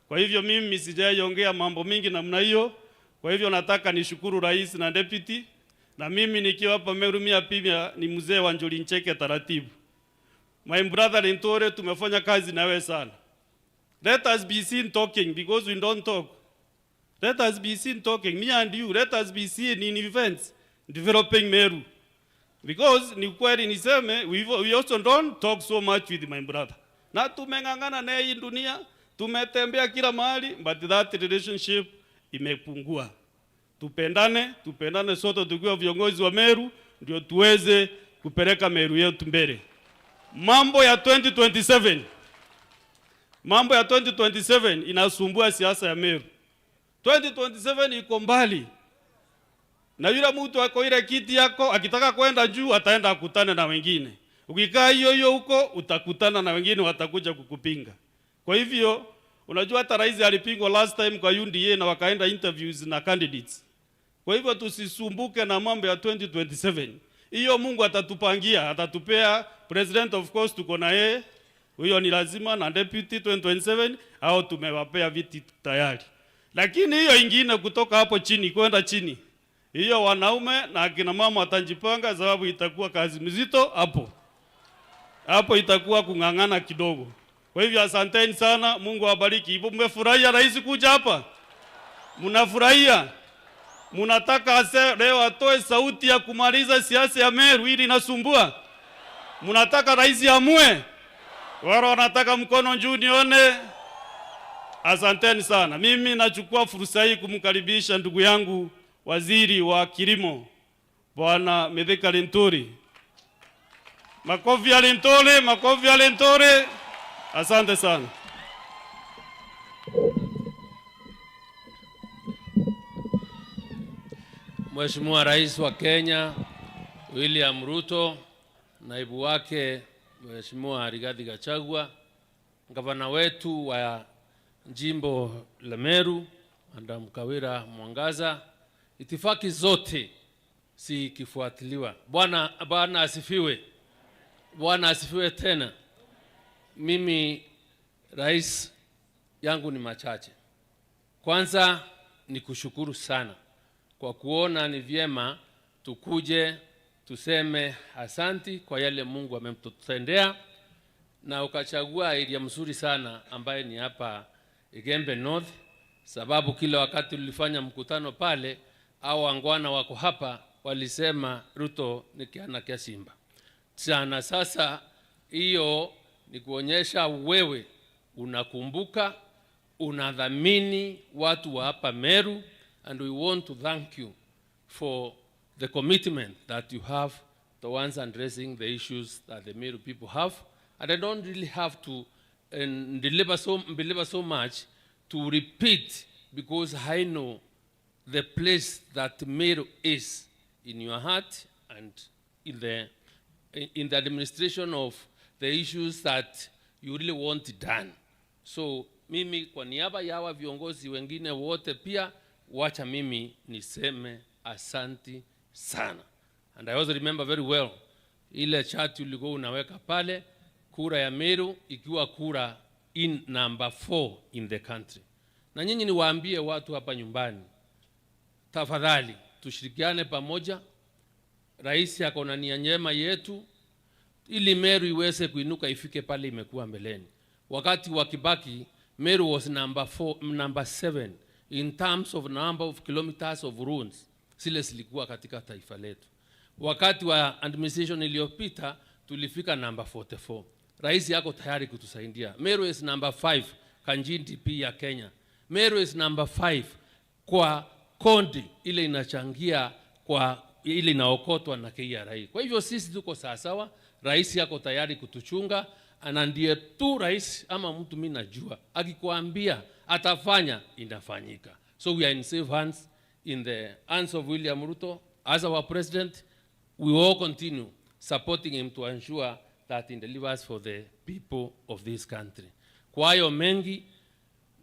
Kwa hivyo mimi sijaongea mambo mingi namna hiyo. Kwa hivyo nataka nishukuru rais na deputy. Na mimi nikiwa hapa Meru pia ni mzee wa Njoli Ncheke taratibu. My brother Ntore tumefanya kazi na wewe sana. Let us be seen talking because we don't talk. Let us be seen talking, me and you. Let us be seen in events developing Meru. Because ni kweli niseme, we also don't talk so much with my brother. Na tumengangana naye hii dunia, tumetembea kila mahali, but that relationship imepungua. Tupendane sote tukiwa viongozi wa Meru, ndio tuweze kupeleka Meru yetu mbele. Mambo ya 2027 inasumbua siasa ya Meru. 2027 iko mbali. Na yule mtu ako ile kiti yako akitaka kwenda juu ataenda akutane na wengine. Ukikaa hiyo huko utakutana na wengine watakuja kukupinga. Kwa hivyo unajua hata rais alipingwa last time kwa UNDA na wakaenda interviews na candidates. Kwa hivyo tusisumbuke na mambo ya 2027. Hiyo Mungu atatupangia, atatupea president, of course tuko na yeye. Huyo ni lazima, na deputy 2027 au tumewapea viti tayari. Lakini hiyo ingine kutoka hapo chini kwenda chini, hiyo wanaume na akina mama watajipanga, sababu itakuwa kazi mzito hapo. Hapo itakuwa kung'ang'ana kidogo. Kwa hivyo asanteni sana, Mungu awabariki. Hivyo mmefurahia rais kuja hapa? Mnafurahia? Mnataka leo atoe sauti ya kumaliza siasa ya Meru ili inasumbua? Mnataka rais amue? Wale wanataka mkono juu nione. Asanteni sana. Mimi nachukua fursa hii kumkaribisha ndugu yangu waziri wa kilimo Bwana Mithika Linturi. Makofi ya Linturi, makofi ya Linturi. Asante sana. Mheshimiwa Rais wa Kenya William Ruto, naibu wake Mheshimiwa Rigathi Gachagua, gavana wetu wa jimbo la Meru Madam Kawira Mwangaza, itifaki zote si kifuatiliwa. Bwana asifiwe. Bwana asifiwe tena. Mimi rais yangu ni machache. Kwanza ni kushukuru sana kwa kuona ni vyema tukuje tuseme asanti kwa yale Mungu amemtutendea, na ukachagua area mzuri sana ambaye ni hapa Igembe North, sababu kila wakati tulifanya mkutano pale au wangwana wako hapa walisema Ruto ni kiana kia simba. Sana sasa hiyo ni kuonyesha wewe unakumbuka, unadhamini watu wa hapa Meru, and we want to thank you for the commitment that you have towards addressing the issues that the Meru people have. And I don't really have to belabor so much to repeat, because I know the place that Meru is in your heart and in the administration of the issues that you really want done. So mimi kwa niaba ya hawa viongozi wengine wote pia wacha mimi niseme asanti sana. And I also remember very well ile chart ulikuwa unaweka pale, kura ya Meru ikiwa kura in number 4 in the country. Na nyinyi niwaambie watu hapa nyumbani, tafadhali tushirikiane pamoja. Rais yako na nia njema yetu ili Meru iweze kuinuka ifike pale imekuwa mbeleni. Wakati wa Kibaki Meru was number 7 in terms of number of kilometers of roads zile zilikuwa katika taifa letu. Wakati wa administration iliyopita tulifika number 44. Rais yako tayari kutusaidia. Meru is number 5 kanjindi pia ya Kenya. Meru is number 5 kwa kondi ile inachangia kwa ile inaokotwa na KRA. Kwa hivyo sisi tuko sawa, rais yako tayari kutuchunga, na ndiye tu rais ama mtu mimi najua akikwambia atafanya inafanyika. So we are in safe hands, in the hands of William Ruto as our president. We will continue supporting him to ensure that he delivers for the people of this country. Kwa hiyo mengi,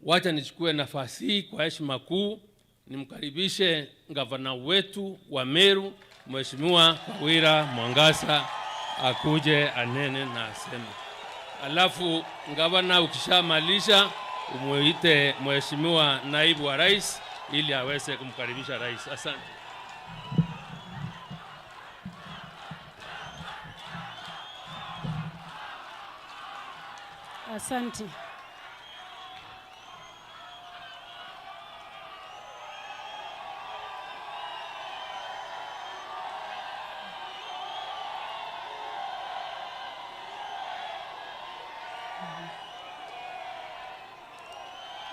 wacha nichukue nafasi hii kwa heshima kuu nimkaribishe gavana wetu wa Meru Mheshimiwa Kawira Mwangaza akuje anene na aseme. Alafu gavana ukishamalisha umuite Mheshimiwa naibu wa rais ili aweze kumkaribisha rais. Asante. Asante.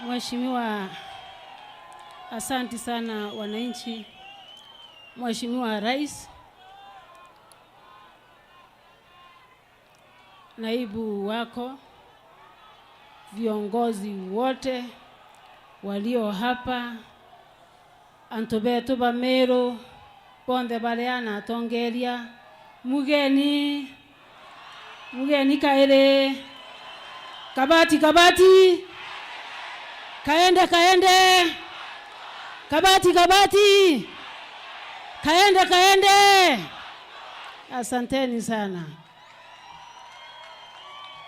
Mheshimiwa, asante sana wananchi. Mheshimiwa Rais, naibu wako, viongozi wote walio hapa, antobetu ba Meru, ponde baleana tongeria, mugeni, Mgeni kaele. Kabati. Kaende. Kabati. Kaende. Asanteni sana.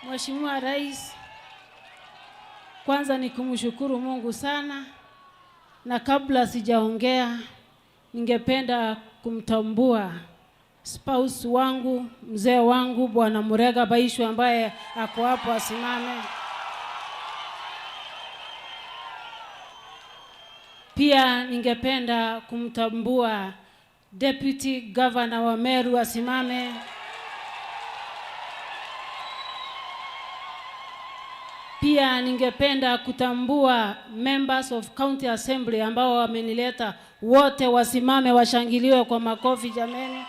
Mheshimiwa Rais, kwanza ni kumshukuru Mungu sana, na kabla sijaongea ningependa kumtambua spouse wangu, mzee wangu Bwana Murega Baishu ambaye ako hapo asimame. Pia ningependa kumtambua Deputy Governor wa Meru asimame. Pia ningependa kutambua members of County Assembly ambao wamenileta, wote wasimame washangiliwe kwa makofi jameni.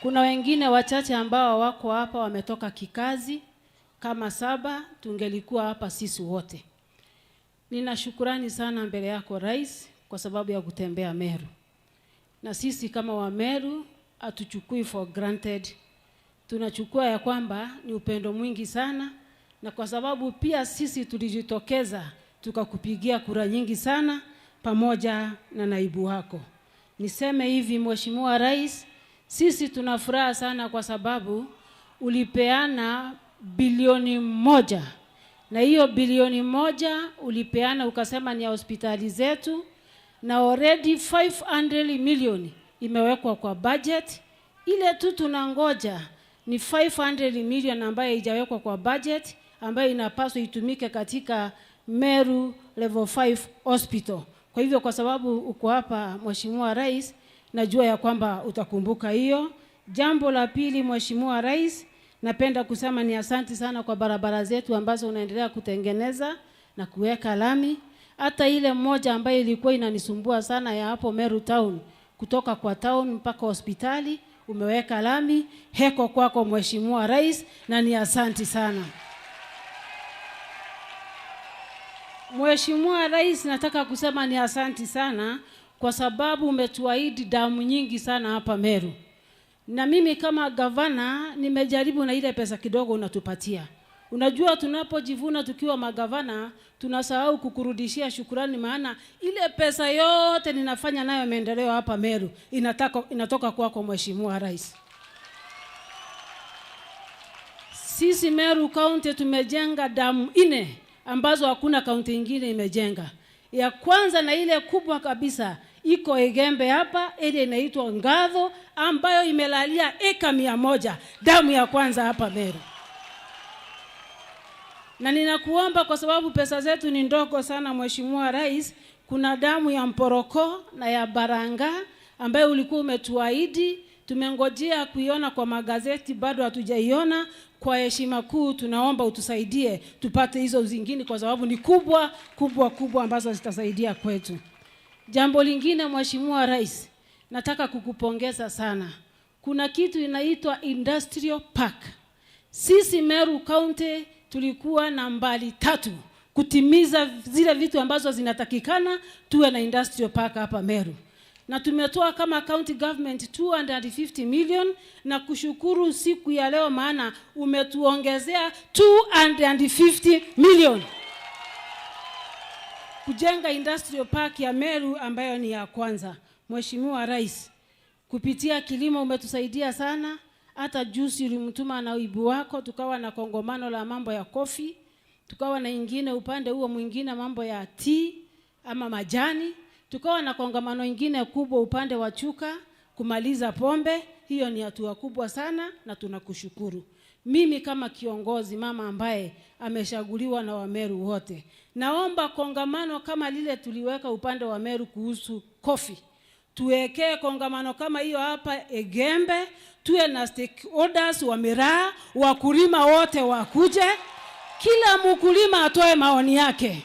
Kuna wengine wachache ambao wako hapa wametoka kikazi, kama 7 tungelikuwa hapa sisi wote. Nina shukrani sana mbele yako Rais kwa sababu ya kutembea Meru. Na sisi kama wa Meru hatuchukui for granted. Tunachukua ya kwamba ni upendo mwingi sana, na kwa sababu pia sisi tulijitokeza tukakupigia kura nyingi sana pamoja na naibu wako. Niseme hivi Mheshimiwa Rais, sisi tunafuraha sana kwa sababu ulipeana bilioni 1, na hiyo bilioni 1 ulipeana ukasema ni ya hospitali zetu, na already 500 million imewekwa kwa budget. Ile tu tunangoja ni 500 million ambayo haijawekwa kwa budget, ambayo inapaswa itumike katika Meru level 5 hospital. Kwa hivyo kwa sababu uko hapa Mheshimiwa Rais, najua ya kwamba utakumbuka hiyo. Jambo la pili Mheshimiwa Rais, napenda kusema ni asante sana kwa barabara zetu ambazo unaendelea kutengeneza na kuweka lami. Hata ile moja ambayo ilikuwa inanisumbua sana ya hapo Meru town, kutoka kwa town mpaka hospitali, umeweka lami. Heko kwako Mheshimiwa Rais, na ni asante sana. Mheshimiwa Rais, nataka kusema ni asante sana kwa sababu umetuahidi damu nyingi sana hapa Meru. Na mimi kama gavana nimejaribu na ile pesa kidogo unatupatia. Unajua tunapojivuna tukiwa magavana tunasahau kukurudishia shukrani, maana ile pesa yote ninafanya nayo maendeleo hapa Meru inatoka kwako Mheshimiwa Rais. Sisi Meru County tumejenga damu 4 ambazo hakuna kaunti nyingine imejenga. Ya kwanza na ile kubwa kabisa iko Igembe hapa, ile inaitwa Ngadho ambayo imelalia eka 100, damu ya kwanza hapa Meru. Na ninakuomba kwa sababu pesa zetu ni ndogo sana Mheshimiwa Rais, kuna damu ya Mporoko na ya Baranga ambayo ulikuwa umetuahidi, tumengojea kuiona kwa magazeti, bado hatujaiona. Kwa heshima kuu tunaomba utusaidie tupate hizo zingine kwa sababu ni kubwa ambazo zitasaidia kwetu. Jambo lingine Mheshimiwa Rais, nataka kukupongeza sana. Kuna kitu inaitwa Industrial Park. Sisi Meru County tulikuwa nambari 3 kutimiza zile vitu ambazo zinatakikana tuwe na Industrial Park hapa Meru. Na tumetoa kama county government 250 million, na kushukuru siku ya leo maana umetuongezea 250 million kujenga Industrial Park ya Meru ambayo ni ya kwanza. Mheshimiwa Rais, kupitia kilimo umetusaidia sana. Hata juzi ulimtuma na naibu wako tukawa na kongomano la mambo ya coffee, tukawa na ingine upande huo mwingine mambo ya tea ama majani, tukawa na kongamano ingine kubwa upande wa chuka kumaliza pombe. Hiyo ni hatua kubwa sana na tunakushukuru. Mimi kama kiongozi mama ambaye ameshaguliwa na Wameru wote, naomba kongamano kama lile tuliweka upande wa Meru kuhusu coffee, tuwekee kongamano kama hiyo hapa Igembe, tuwe na stakeholders wa miraa, wakulima wote wakuje, kila mkulima atoe maoni yake.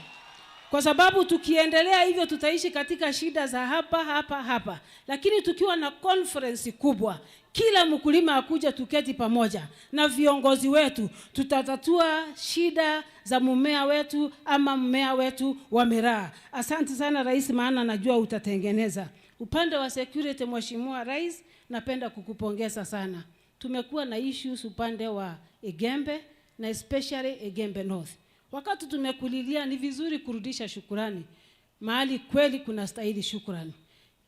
Kwa sababu tukiendelea hivyo tutaishi katika shida za hapa. Lakini tukiwa na conference kubwa, kila mkulima akuja tuketi pamoja na viongozi wetu, tutatatua shida za mmea wetu ama mmea wetu wa miraa. Asante sana Rais, maana najua utatengeneza. Upande wa security, Mheshimiwa Rais, napenda kukupongeza sana. Tumekuwa na issues upande wa Igembe na especially Igembe North. Wakati tumekulilia, ni vizuri kurudisha shukurani mahali kweli kuna stahili shukrani.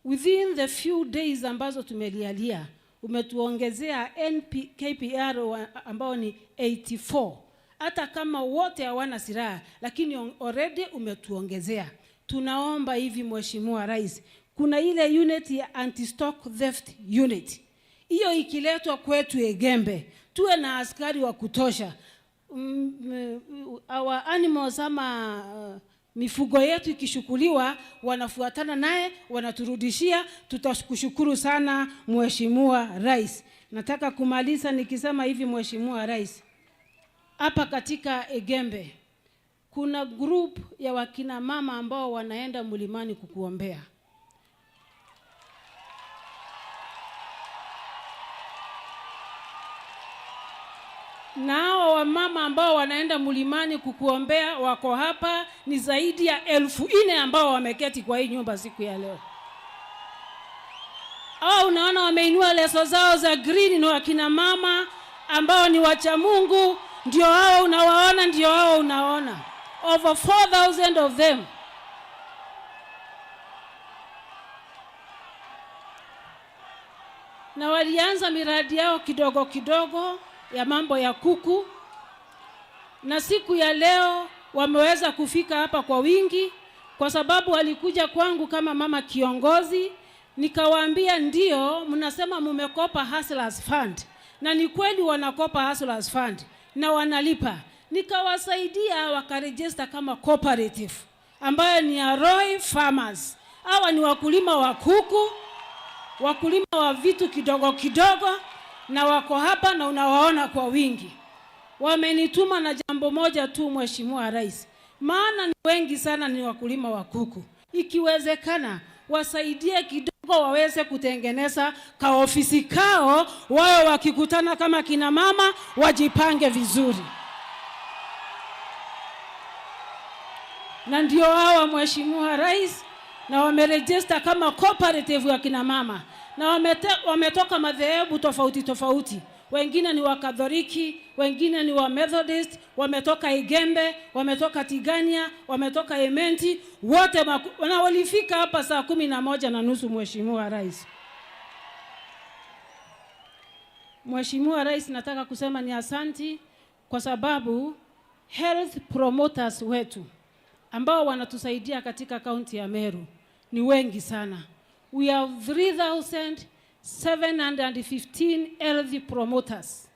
Within the few days ambazo tumelialia, umetuongezea KPR ambao ni 84. Hata kama wote hawana silaha, lakini already umetuongezea. Tunaomba hivi Mheshimiwa Rais, kuna ile unit ya anti-stock theft unit. Hiyo ikiletwa kwetu Igembe, tuwe na askari wa kutosha. Our animals ama mifugo yetu ikishukuliwa, wanafuatana naye, wanaturudishia. Tutakushukuru sana Mheshimiwa Rais. Nataka kumaliza nikisema hivi Mheshimiwa Rais, hapa katika Igembe kuna group ya wakina mama ambao wanaenda mlimani kukuombea. Nao wamama ambao wanaenda mlimani kukuombea wako hapa, ni zaidi ya 4,000 ambao wameketi kwa hii nyumba siku ya leo. Unaona wameinua leso zao za green, na wakina mama ambao ni wacha Mungu, ndio hao unawaona, ndio hao unaona. Over 4,000 of them. Na walianza miradi yao kidogo kidogo ya mambo ya kuku, na siku ya leo wameweza kufika hapa kwa wingi, kwa sababu walikuja kwangu kama mama kiongozi. Nikawaambia ndio, mnasema mumekopa Hustlers Fund, na ni kweli wanakopa Hustlers Fund na wanalipa. Nikawasaidia wakaregister kama cooperative ambayo ni ya Roy Farmers. Hawa ni wakulima wa kuku, wakulima wa vitu kidogo kidogo, na wako hapa na unawaona kwa wingi. Wamenituma na jambo moja tu Mheshimiwa Rais, maana ni wengi sana ni wakulima wa kuku. Ikiwezekana wasaidie kidogo waweze kutengeneza kaofisi kao, wao wakikutana kama kina mama wajipange vizuri. Na ndio hawa Mheshimiwa Rais, na wameregister kama cooperative ya kina mama, na wametoka madhehebu tofauti tofauti. Wengine ni wa Katholiki, wengine ni wa Methodist, wametoka Igembe, wametoka Tigania, wametoka Ementi, wote na walifika hapa saa 11:30 Mheshimiwa Rais. Mheshimiwa Rais, nataka kusema ni asanti kwa sababu health promoters wetu ambao wanatusaidia katika kaunti ya Meru ni wengi sana. We have 3,715 health promoters.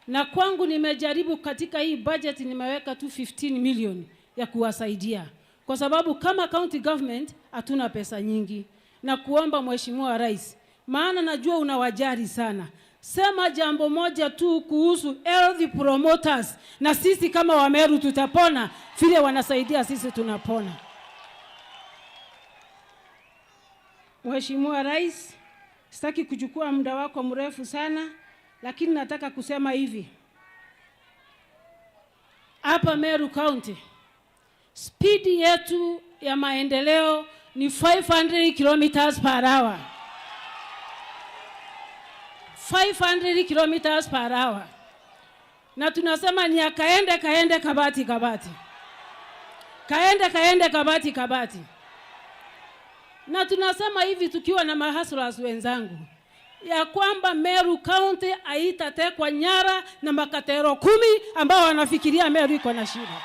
Na kwangu nimejaribu katika hii budget nimeweka tu 15 million ya kuwasaidia. Kwa sababu kama county government hatuna pesa nyingi. Na kuomba Mheshimiwa Rais, maana najua unawajali sana, sema jambo moja tu kuhusu health promoters, na sisi kama Wameru tutapona vile wanasaidia sisi tunapona. Mheshimiwa Rais, sitaki kuchukua muda wako mrefu sana, lakini nataka kusema hivi. Hapa Meru County, speed yetu ya maendeleo ni 500 kilometers per hour. 500 kilometers per hour. Na tunasema ni kaende kabati kabati. Kaende kabati kabati. Na tunasema hivi tukiwa na mahaslas wenzangu, ya kwamba Meru County haitatekwa nyara na makatero 10 ambao wanafikiria Meru iko na shida.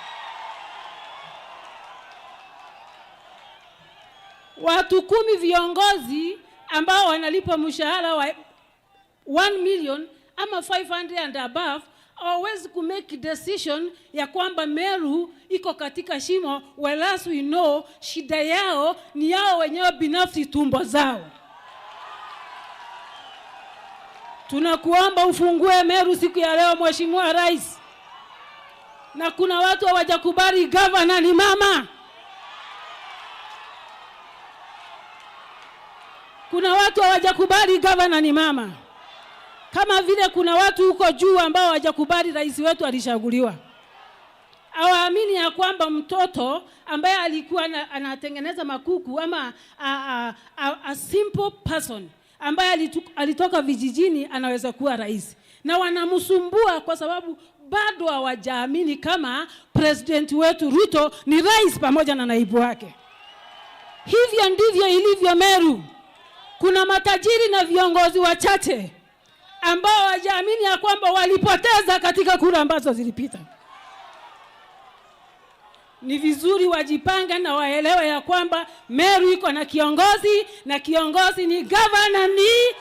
Watu 10 viongozi ambao wanalipa mshahara wa 1 million ama 500 and above hawezi ku make decision ya kwamba Meru iko katika shimo, whereas we know shida yao ni yao wenyewe binafsi, tumbo zao. Tunakuomba ufungue Meru siku ya leo Mheshimiwa Rais. Na kuna watu hawajakubali governor ni mama. Kuna watu hawajakubali governor ni mama. Kama vile kuna watu huko juu ambao hawajakubali rais wetu alishaguliwa. awaamini ya kwamba mtoto ambaye alikuwa anatengeneza makuku ama a simple person ambaye alitoka vijijini anaweza kuwa rais. Na wanamsumbua kwa sababu bado hawajaamini kama president wetu Ruto ni rais pamoja na naibu wake. Hivyo ndivyo ilivyo Meru. Kuna matajiri na viongozi wachache ambao hawajaamini ya kwamba walipoteza katika kura ambazo zilipita. Ni vizuri wajipanga na waelewe ya kwamba Meru iko na kiongozi, na kiongozi ni governor ni.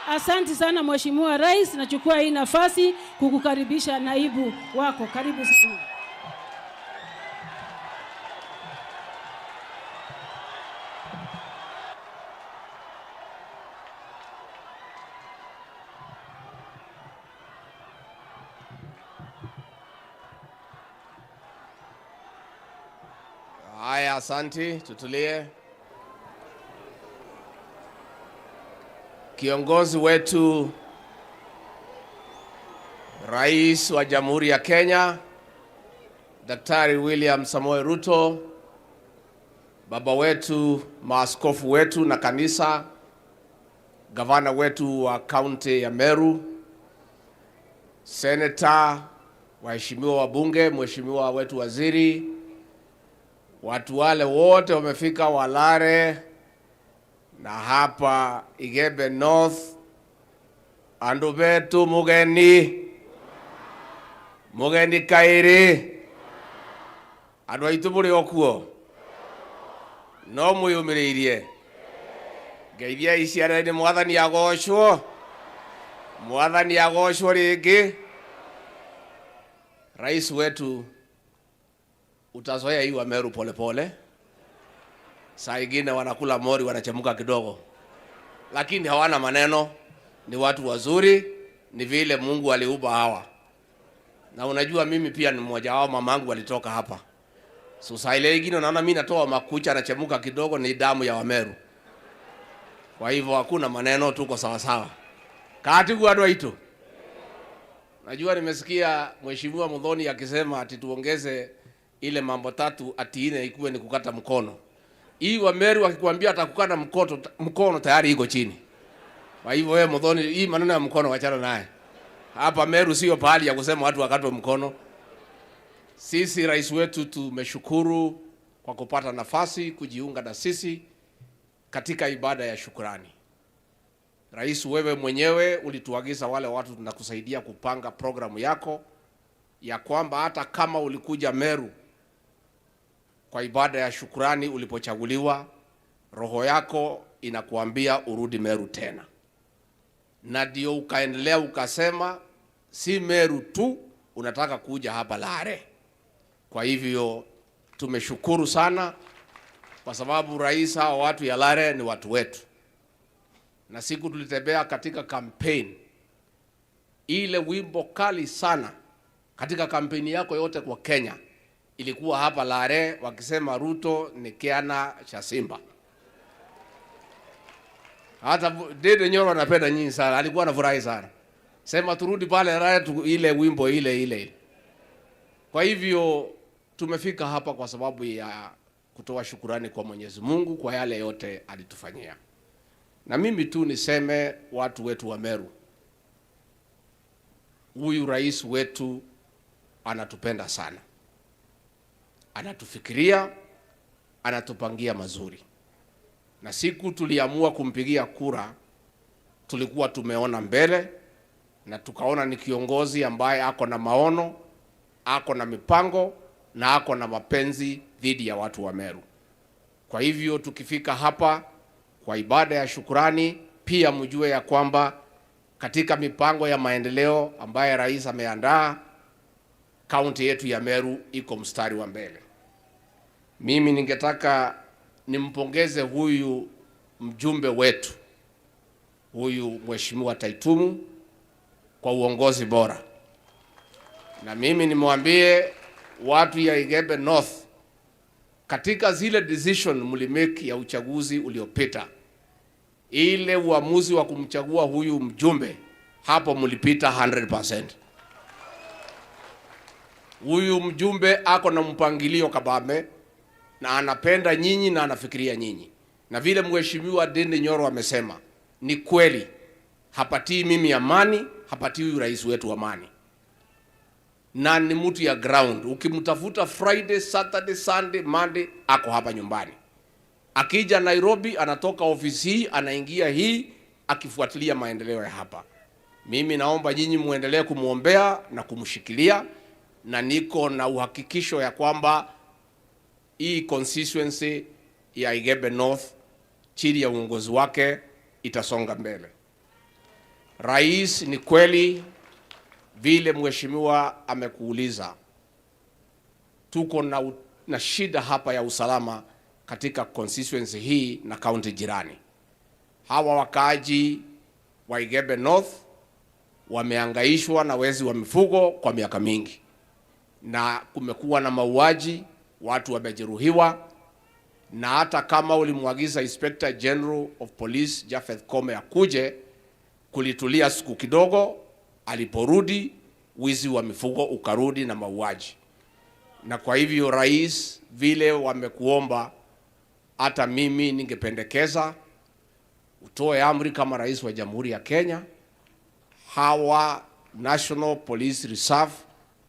Asante sana Mheshimiwa Rais, nachukua hii nafasi kukukaribisha naibu wako. Karibu sana. Haya, asante, tutulie. Kiongozi wetu Rais wa Jamhuri ya Kenya Daktari William Samoei Ruto, baba wetu, maaskofu wetu na kanisa, gavana wetu wa kaunti ya Meru, senator, waheshimiwa wabunge, mheshimiwa wetu waziri, watu wale wote wamefika Walare na hapa Igembe North, andu betu mugeni kairi, andu aitu muri okuo no muyumiriirie, ngeithia iciara ni mwathani agocwo ringi. Rais wetu, utazoea hii wa Meru pole pole. Saa ingine wanakula mori wanachemuka kidogo, lakini hawana maneno, ni watu wazuri, ni vile Mungu aliumba hawa. Na unajua mimi pia ni mmoja wao, mamangu alitoka hapa. So saa ile ingine naona mimi natoa makucha na chemuka kidogo, ni damu ya Wameru. Kwa hivyo hakuna maneno, tuko sawa sawa. Kati guadwa itu. Najua nimesikia Mheshimiwa Muthoni akisema ati tuongeze ile mambo 3 ati 4 ikuwe ni kukata mkono. Hii wa Meru akikwambia atakukata mkono tayari iko chini. Kwa hivyo wewe Muthoni, hii maneno ya mkono wachana naye. Hapa Meru sio pahali ya kusema watu wakatwe mkono. Sisi rais wetu tumeshukuru kwa kupata nafasi kujiunga na sisi katika ibada ya shukrani. Rais, wewe mwenyewe ulituagiza wale watu tunakusaidia kupanga programu yako ya kwamba hata kama ulikuja Meru kwa ibada ya shukrani ulipochaguliwa, roho yako inakuambia urudi Meru tena. Na ndio ukaendelea ukasema si Meru tu, unataka kuja hapa Lare. Kwa hivyo tumeshukuru sana kwa sababu rais, hawa watu ya Lare ni watu wetu. Na siku tulitembea katika campaign, ile wimbo kali sana katika kampeni yako yote kwa Kenya ilikuwa hapa Lare wakisema Ruto ni kiana cha simba. Hata Dede Nyoro anapenda nyinyi sana, alikuwa anafurahi sana. Sema turudi pale Lare ile wimbo ile. Kwa hivyo tumefika hapa kwa sababu ya kutoa shukurani kwa Mwenyezi Mungu kwa yale yote alitufanyia. Na mimi tu niseme watu wetu wa Meru, huyu rais wetu anatupenda sana. Anatufikiria, anatupangia mazuri. Na siku tuliamua kumpigia kura, tulikuwa tumeona mbele na tukaona ni kiongozi ambaye ako na maono, ako na mipango na ako na mapenzi dhidi ya watu wa Meru. Kwa hivyo tukifika hapa kwa ibada ya shukrani, pia mjue ya kwamba katika mipango ya maendeleo ambaye rais ameandaa, kaunti yetu ya Meru iko mstari wa mbele. Mimi ningetaka nimpongeze huyu mjumbe wetu, huyu Mheshimiwa Taitumu, kwa uongozi bora. Na mimi nimwambie watu ya Igembe North, katika zile decision mlimake ya uchaguzi uliopita, ile uamuzi wa kumchagua huyu mjumbe hapo mlipita 100%. Huyu mjumbe ako na mpangilio kabambe na anapenda nyinyi na anafikiria nyinyi. Na vile mheshimiwa Dende Nyoro amesema, ni kweli hapatii mimi amani, hapatii huyu rais wetu amani. Na ni mtu ya ground. Ukimtafuta Friday, Saturday, Sunday, Monday ako hapa nyumbani. Akija Nairobi anatoka ofisi hii anaingia hii akifuatilia maendeleo ya hapa. Mimi naomba nyinyi muendelee kumuombea na kumshikilia, na niko na uhakikisho ya kwamba hii constituency ya Igembe North chini ya uongozi wake itasonga mbele. Rais, ni kweli vile mheshimiwa amekuuliza, tuko na shida hapa ya usalama katika constituency hii na county jirani. Hawa wakaaji wa Igembe North wamehangaishwa na wezi wa mifugo kwa miaka mingi, na kumekuwa na mauaji, watu wamejeruhiwa, na hata kama ulimwagiza Inspector General of Police Japheth Kome akuje, kulitulia siku kidogo, aliporudi wizi wa mifugo ukarudi na mauaji. Na kwa hivyo rais, vile wamekuomba, hata mimi ningependekeza utoe amri kama rais wa Jamhuri ya Kenya, hawa National Police Reserve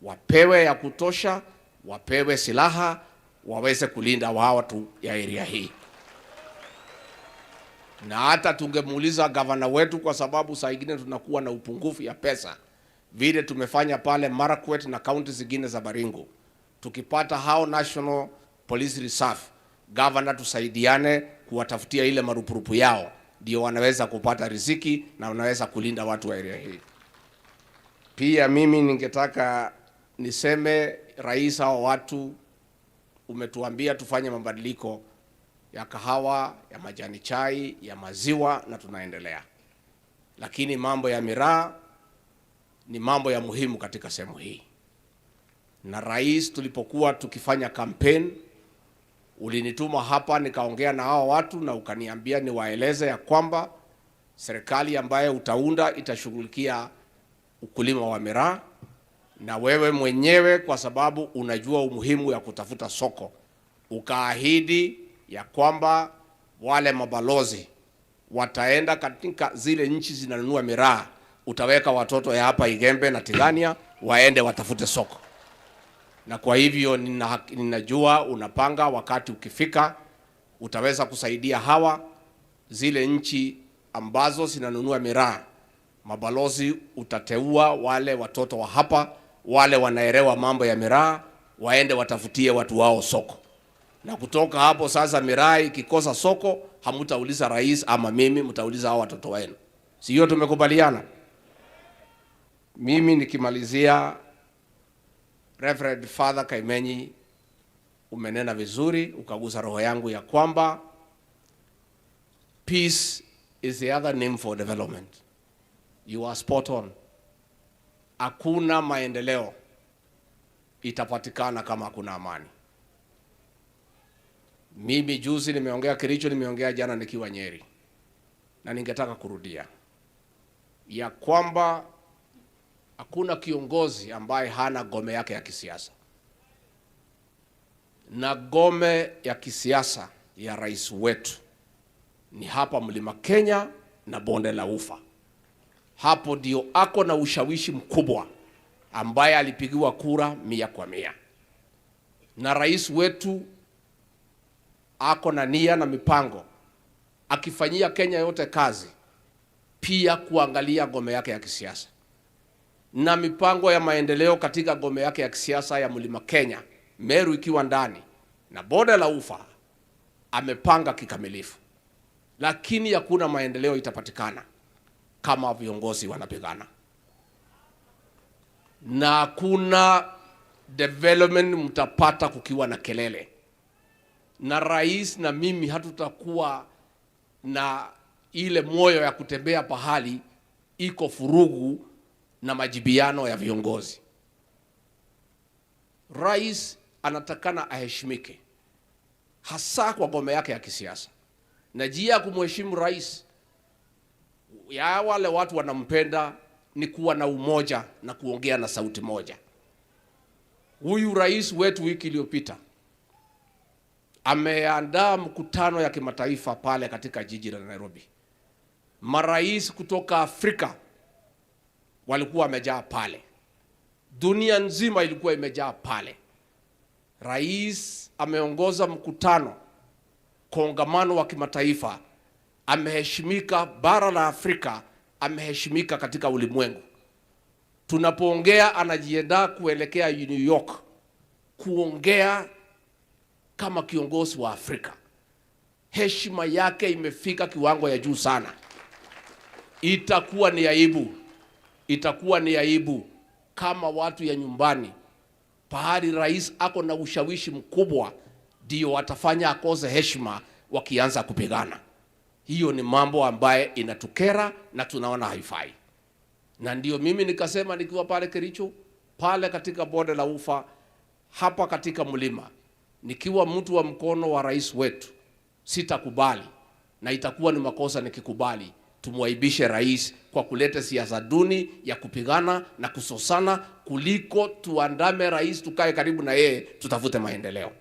wapewe ya kutosha, wapewe silaha, waweze kulinda watu ya area hii. Na hata tungemuuliza gavana wetu, kwa sababu saa nyingine tunakuwa na upungufu ya pesa, vile tumefanya pale Marakwet na county zingine za Baringo. Tukipata hao National Police Reserve, gavana tusaidiane kuwatafutia ile marupurupu yao, ndio wanaweza kupata riziki na wanaweza kulinda watu wa area hii. Pia mimi ningetaka niseme, rais, hao watu umetuambia tufanye mabadiliko ya kahawa, ya majani chai, ya maziwa, na tunaendelea. Lakini mambo ya miraa ni mambo ya muhimu katika sehemu hii. Na rais, tulipokuwa tukifanya campaign, ulinituma hapa nikaongea na hao watu na ukaniambia niwaeleze ya kwamba serikali ambayo utaunda itashughulikia ukulima wa miraa, na wewe mwenyewe kwa sababu unajua umuhimu ya kutafuta soko, ukaahidi ya kwamba wale mabalozi wataenda katika zile nchi zinanunua miraa, utaweka watoto ya hapa Igembe na Tigania waende watafute soko. Na kwa hivyo ninajua unapanga wakati ukifika utaweza kusaidia hawa zile nchi ambazo zinanunua miraa. Mabalozi utateua wale watoto wa hapa, wale wanaelewa mambo ya miraa, waende watafutie watu wao soko. Na kutoka hapo sasa, miraa ikikosa soko, hamutauliza rais ama mimi, mtauliza hao watoto wenu. Sio tumekubaliana? Mimi nikimalizia, Reverend Father Kaimenyi, umenena vizuri, ukagusa roho yangu ya kwamba peace is the other name for development. You are spot on. Hakuna maendeleo itapatikana kama hakuna amani. Mimi juzi nimeongea Kericho, nimeongea jana nikiwa Nyeri, na ningetaka kurudia ya kwamba hakuna kiongozi ambaye hana gome yake ya kisiasa. Na gome ya kisiasa ya rais wetu ni hapa Mlima Kenya na Bonde la Ufa. Hapo ndio ako na ushawishi mkubwa ambaye alipigiwa kura 100%. Na rais wetu ako na nia na mipango, akifanyia Kenya yote kazi, pia kuangalia gome yake ya kisiasa. Na mipango ya maendeleo katika gome yake ya kisiasa ya Mlima Kenya, Meru ikiwa ndani na Bonde la Ufa, amepanga kikamilifu. Lakini hakuna maendeleo itapatikana kama viongozi wanapigana. Na hakuna development mtapata kukiwa na kelele. Na rais na mimi hatutakuwa na ile moyo ya kutembea pahali iko furugu na majibiano ya viongozi. Rais anatakana aheshimike, hasa kwa gome yake ya kisiasa. Na jia kumheshimu rais, ya wale watu wanampenda ni kuwa na umoja na kuongea na sauti moja. Huyu rais wetu wiki iliyopita ameandaa mkutano ya kimataifa pale katika jiji la Nairobi. Marais kutoka Afrika walikuwa wamejaa pale. Dunia nzima ilikuwa imejaa pale. Rais ameongoza mkutano, kongamano wa kimataifa, ameheshimika bara la Afrika, ameheshimika katika ulimwengu. Tunapoongea anajiandaa kuelekea New York kuongea kama kiongozi wa Afrika. Heshima yake imefika kiwango ya juu sana. Itakuwa ni aibu kama watu ya nyumbani pahali rais ako na ushawishi mkubwa ndio watafanya akose heshima wakianza kupigana. Hiyo ni mambo ambaye inatukera na tunaona haifai. Na ndio mimi nikasema nikiwa pale Kericho, pale katika bonde la Ufa, hapa katika mlima, nikiwa mtu wa mkono wa rais wetu, sitakubali na itakuwa ni makosa nikikubali tumwaibishe rais kwa kuleta siasa duni ya kupigana na kusosana, kuliko tuandame rais tukae karibu na yeye tutafute maendeleo.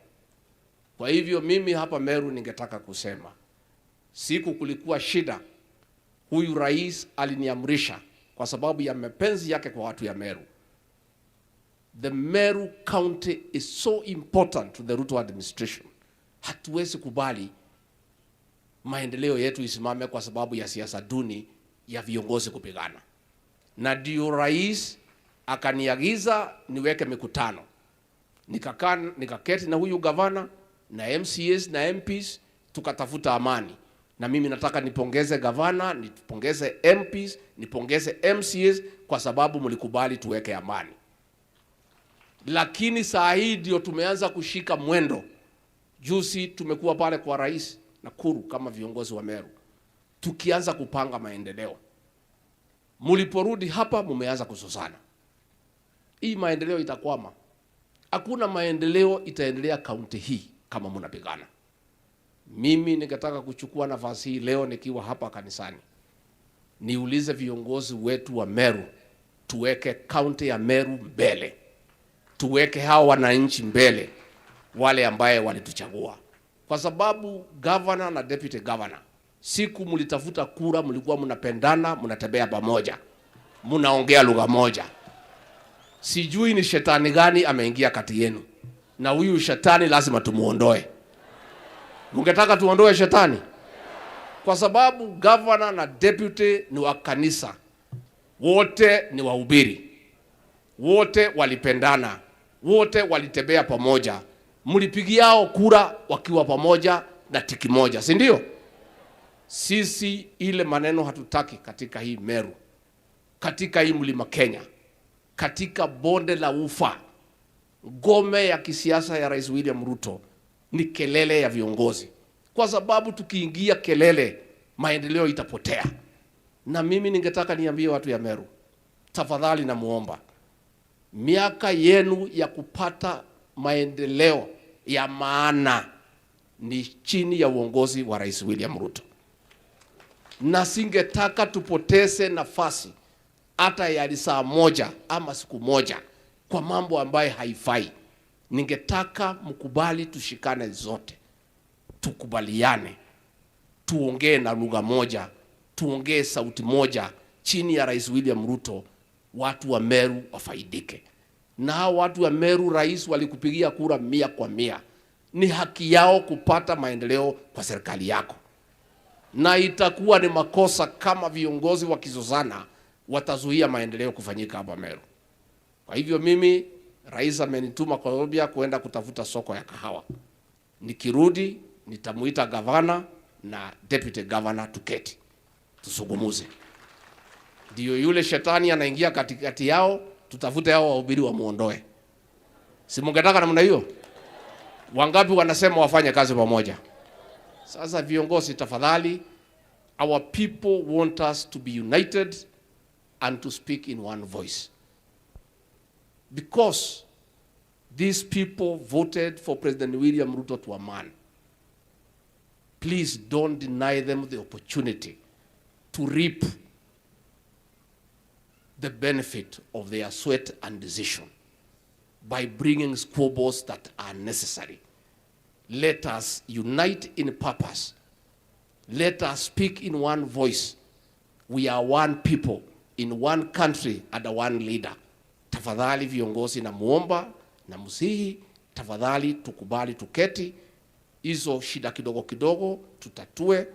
Kwa hivyo mimi hapa Meru ningetaka kusema, siku kulikuwa shida, huyu rais aliniamrisha kwa sababu ya mapenzi yake kwa watu ya Meru. The Meru County is so important to the Ruto administration. Hatuwezi kubali maendeleo yetu isimame kwa sababu ya siasa duni ya viongozi kupigana. Na ndio rais akaniagiza niweke mikutano. Nikaketi na huyu gavana na MCAs na MPs tukatafuta amani. Na mimi nataka nipongeze gavana, nipongeze MPs, nipongeze MCAs kwa sababu mlikubali tuweke amani. Lakini saa hii ndio tumeanza kushika mwendo. Juzi tumekuwa pale kwa rais Nakuru kama viongozi wa Meru, tukianza kupanga maendeleo. Muliporudi hapa mumeanza kusosana. Hii maendeleo itakwama. Hakuna maendeleo itaendelea kaunti hii kama mnapigana. Mimi ningetaka kuchukua nafasi hii leo nikiwa hapa kanisani, niulize viongozi wetu wa Meru, tuweke kaunti ya Meru mbele. Tuweke hao wananchi mbele, wale ambaye walituchagua. Kwa sababu governor na deputy governor, siku mlitafuta kura mlikuwa mnapendana, mnatembea pamoja, mnaongea lugha moja. Sijui ni shetani gani ameingia kati yenu, na huyu shetani lazima tumuondoe. Mungetaka tuondoe shetani? Kwa sababu governor na deputy ni wa kanisa, wote ni wahubiri, wote walipendana, wote walitembea pamoja, mlipigiao kura wakiwa pamoja na tiki moja, si ndio? Sisi ile maneno hatutaki katika hii Meru, katika hii mlima Kenya, katika bonde la Ufa. Ngome ya kisiasa ya Rais William Ruto ni kelele ya viongozi, kwa sababu tukiingia kelele maendeleo itapotea. Na mimi ningetaka niambie watu ya Meru, tafadhali na muomba, miaka yenu ya kupata maendeleo ya maana ni chini ya uongozi wa Rais William Ruto. Na singetaka tupoteze nafasi hata ya saa moja ama siku moja kwa mambo ambaye haifai. Ningetaka mkubali tushikane zote, tukubaliane, tuongee na lugha moja, tuongee sauti moja chini ya Rais William Ruto, watu wa Meru wafaidike. Na hao watu wa Meru, rais walikupigia kura 100%. Ni haki yao kupata maendeleo kwa serikali yako. Na itakuwa ni makosa kama viongozi wakizozana watazuia maendeleo kufanyika hapa Meru. Kwa hivyo mimi, rais amenituma kwa Nairobi kuenda kutafuta soko ya kahawa. Nikirudi nitamuita gavana na deputy governor tuketi, tusungumuze. Ndio yule shetani anaingia katikati yao, tutafute hao wahubiri wa muondoe. Si mungetaka namna hiyo? Wangapi wanasema wafanye kazi pamoja? Sasa viongozi tafadhali, our people want us to be united and to speak in one voice. Because these people voted for President William Ruto to a man. Please don't deny them the opportunity to reap the benefit of their sweat and decision by bringing squabbles that are necessary. Let us unite in purpose. Let us speak in one voice. We are one people in one country under one leader. Tafadhali viongozi na muomba na musihi, tafadhali tukubali tuketi, hizo shida kidogo kidogo tutatue,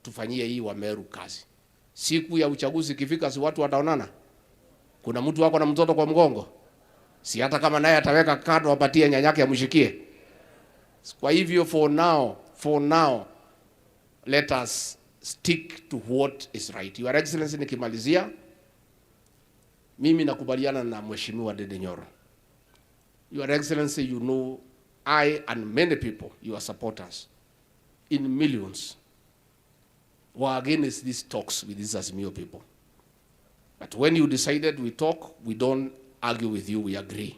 tufanyie hii wa Meru kazi. Siku ya uchaguzi ikifika, si watu wataonana? Kuna mtu wako na mtoto kwa mgongo, si hata kama naye ataweka kado apatie nyanyake amshikie. Kwa hivyo for now let us stick to what is right. Your Excellency, nikimalizia, mimi nakubaliana na Mheshimiwa Dede Nyoro. Your Excellency, you know I and many people, your supporters, in millions, were against these talks with these Azimio people. But when you decided we talk, we don't argue with you, we agree.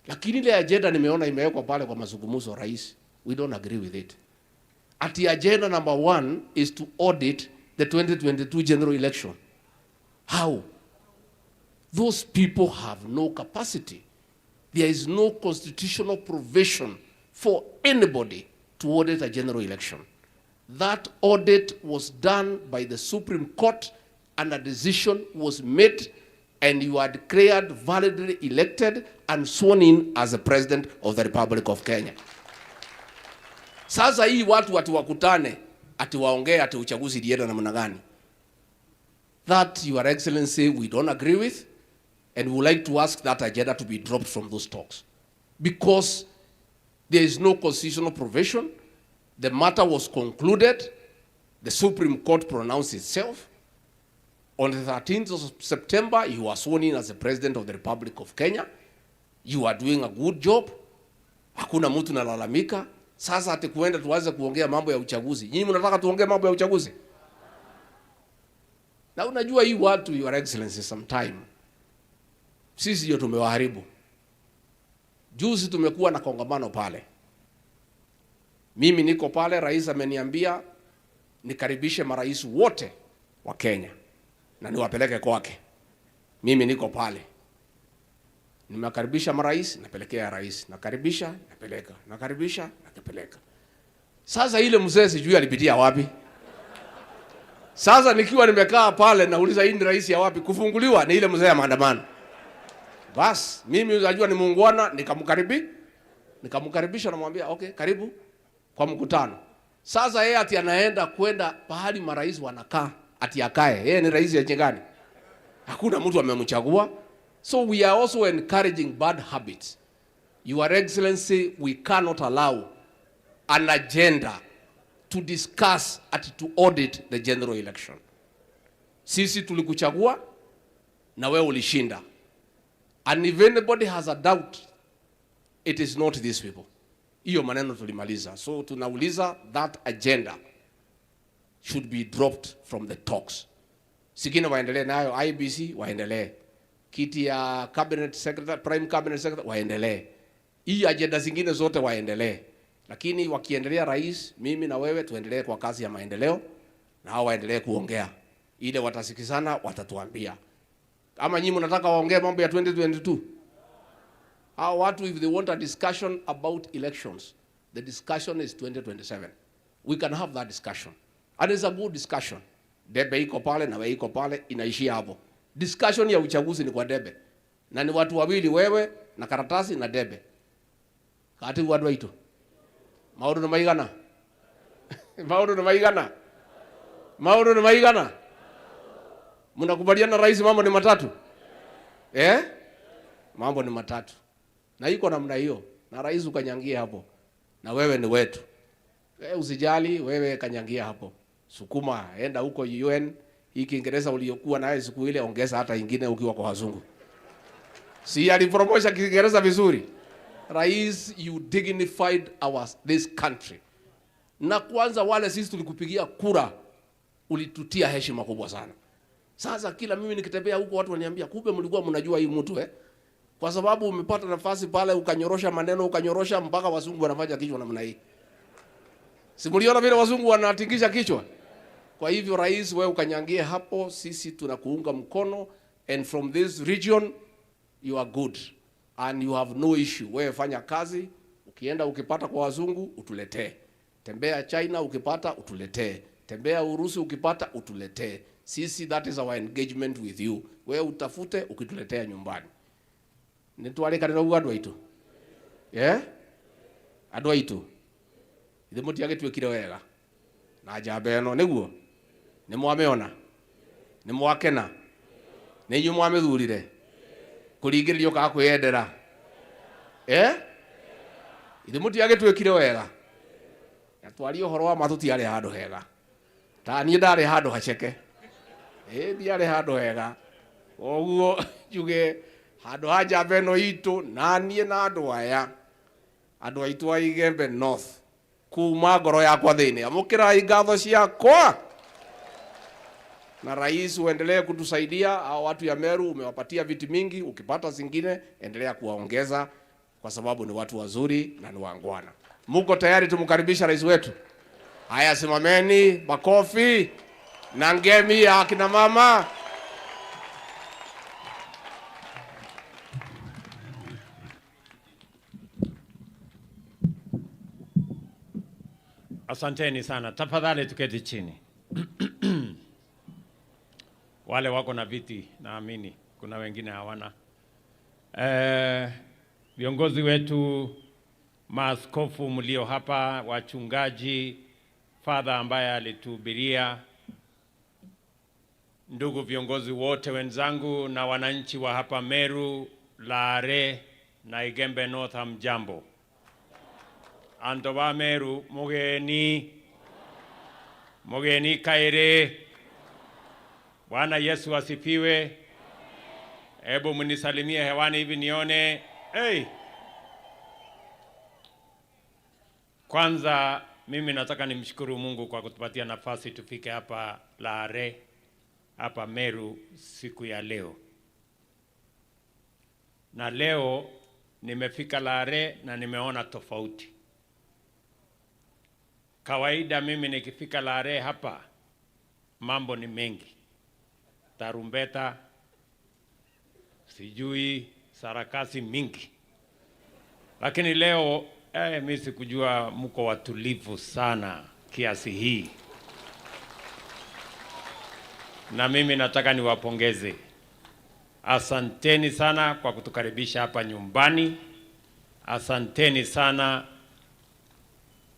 Lakini ile agenda nimeona imewekwa pale kwa mazungumzo Rais, we don't agree with it. Ati agenda number 1 is to audit the 2022 general election. How? Those people have no capacity. There is no constitutional provision for anybody to audit a general election. That audit was done by the Supreme Court and a decision was made, and you are declared validly elected and sworn in as the President of the Republic of Kenya. Sasa hii watu wakutane, ati waongee ati uchaguzi ilienda namna gani? That, Your Excellency, we don't agree with, and we would like to ask that agenda to be dropped from those talks. Because there is no constitutional provision, the matter was concluded, the Supreme Court pronounced itself. On the 13th of September, you are sworn in as the President of the Republic of Kenya. You are doing a good job. Hakuna mtu nalalamika. Sasa ati kuenda tuanze kuongea mambo ya uchaguzi. Nyinyi mnataka tuongee mambo ya uchaguzi? Na unajua hii watu, Your Excellency, sometime sisi ndio tumewaharibu. Juzi tumekuwa na kongamano pale. Mimi niko pale, Rais ameniambia nikaribishe marais wote wa Kenya na niwapeleke kwake. Mimi niko pale. Nimekaribisha marais, napelekea rais, nakaribisha, napeleka, nakaribisha, nakipeleka. Sasa ile mzee sijui alipitia wapi. Sasa nikiwa nimekaa pale nauliza hii ni rais ya wapi? Kufunguliwa ni ile mzee ya maandamano. Bas, mimi unajua ni muungwana, nikamkaribisha na mwambia okay, karibu kwa mkutano. Sasa yeye ati anaenda kwenda pahali marais wanakaa, ati akae. Yeye ni rais ya nchi gani? Hakuna mtu amemchagua. So we are also encouraging bad habits. Your Excellency, we cannot allow an agenda to discuss at to audit the general election. Sisi tulikuchagua na wewe ulishinda. And if anybody has a doubt, it is not these people. Hiyo maneno tulimaliza. So tunauliza that agenda should be dropped from the talks. Sikina waendelee nayo, IBC waendelee. Kiti ya cabinet secretary, prime cabinet secretary waendelee. Hii agenda zingine zote waendelee. Lakini wakiendelea rais, mimi na wewe tuendelee kwa kazi ya maendeleo na hao waendelee kuongea. Ile watasikizana watatuambia. Kama nyinyi mnataka waongee mambo ya 2022. Hao watu, if they want a discussion about elections, the discussion is 2027. We can have that discussion. And it's a good discussion. Debe iko pale na wewe iko pale, inaishia hapo. Discussion ya uchaguzi ni kwa debe. Na ni watu wawili, wewe na karatasi na debe. Kati watu waitu. Mauru na maigana. Mauru na maigana. Mauru na maigana. Mnakubaliana rais mambo ni matatu? Mambo ni matatu. Na iko namna hiyo. Na rais ukanyangia hapo. Na wewe ni wetu. Usijali, wewe kanyangia hapo. Sukuma, enda huko UN. Hii Kiingereza uliyokuwa nayo siku ile ongeza hata ingine ukiwa kwa wazungu. Si alipromosha Kiingereza vizuri. Rais, you dignified this country. Na kwanza wale sisi tulikupigia kura, ulitutia heshima kubwa sana. Sasa kila mimi nikitembea huko watu waniambia kumbe mlikuwa mnajua hii mtu kwa sababu umepata nafasi pale ukanyorosha maneno, ukanyorosha mpaka wazungu wanafanya kichwa namna hii. Simuliona vile wazungu wanatingisha kichwa. Kwa hivyo rais, wewe ukanyangie hapo, sisi tunakuunga mkono And from this region, you are good. And you have no issue. Wewe fanya kazi, ukienda ukipata kwa wazungu, utuletee. Tembea China ukipata, utuletee. Tembea Urusi ukipata, utuletee. Sisi, that is our engagement with you. Wewe utafute, ukituletea nyumbani. Nitualika ndio andũ aitũ. Andũ aitũ. Ithe mũtiage twĩkire wega. Na njamba ĩno nĩguo. Nĩ mwameona. Nĩ mwakena. Nĩ inyuĩ mwamĩthurire. Kũringĩrĩrio kana kwĩyendera. Ithe mũtiage twĩkire wega. Atwari ũhoro wa matũ tiarĩ handũ hega. Ta niĩ ndarĩ handũ haceke. Ndiarĩ handũ hega. Oguo njuge handũ ha njamba ĩno itũ na niĩ na andũ aya. Andũ aitũ a Igembe North. Kuma ngoro yakwa thĩinĩ. Amũkĩrai ngatho ciakwa. Na rais uendelee kutusaidia. Hao watu ya Meru umewapatia viti mingi. Ukipata zingine endelea kuwaongeza. Kwa sababu ni watu wazuri na ni wangwana. Muko tayari tumkaribisha rais wetu? Haya, simameni, makofi na ngemi ya akina mama. Asanteni sana. Tafadhali tuketi chini. Wale wako na viti naamini kuna wengine hawana. Viongozi wetu, maaskofu mlio hapa, wachungaji, father ambaye alituhubiria, ndugu viongozi wote wenzangu na wananchi wa hapa Meru, Lare na Igembe North, hamjambo. Anto wa Meru, mugeni kaire. Bwana Yesu asifiwe. Hebu mnisalimie hewani hivi nione. Kwanza mimi nataka nimshukuru Mungu kwa kutupatia nafasi tufike hapa Lare, hapa Meru siku ya leo. Na leo nimefika Lare na nimeona tofauti. Kawaida mimi nikifika Lare hapa mambo ni mengi. Tarumbeta, sijui, sarakasi mingi. Lakini leo mimi sikujua mko watulivu sana kiasi hii. Na mimi nataka niwapongeze. Asanteni sana kwa kutukaribisha hapa nyumbani. Asanteni sana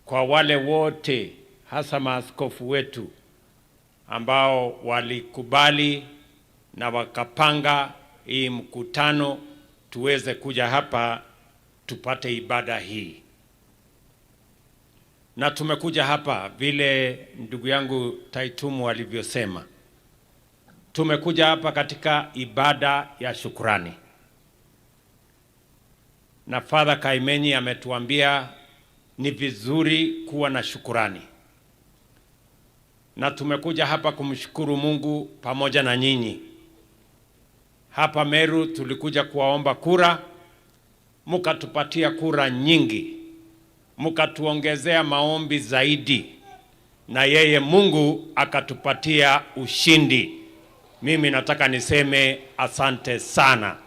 kwa wale wote, hasa maaskofu wetu ambao walikubali na wakapanga hii mkutano tuweze kuja hapa tupate ibada hii. Na tumekuja hapa vile ndugu yangu Taitumu alivyosema. Tumekuja hapa katika ibada ya shukrani. Na Father Kaimenyi ametuambia ni vizuri kuwa na shukrani. Na tumekuja hapa kumshukuru Mungu pamoja na nyinyi. Hapa Meru tulikuja kuwaomba kura, mkatupatia kura nyingi, mkatuongezea maombi zaidi, na yeye Mungu akatupatia ushindi. Mimi nataka niseme asante sana.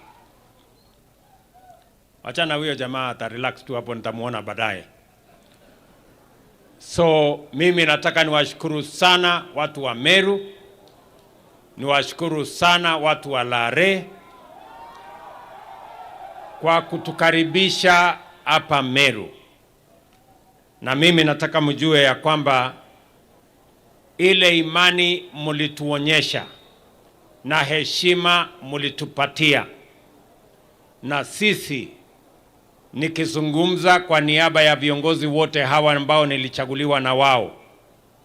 Achana huyo jamaa atarelax tu hapo, nitamuona baadaye. So mimi nataka niwashukuru sana watu wa Meru, niwashukuru sana watu wa Lare kwa kutukaribisha hapa Meru. Na mimi nataka mjue ya kwamba ile imani mlituonyesha na heshima mlitupatia, na sisi nikizungumza kwa niaba ya viongozi wote hawa ambao nilichaguliwa na wao,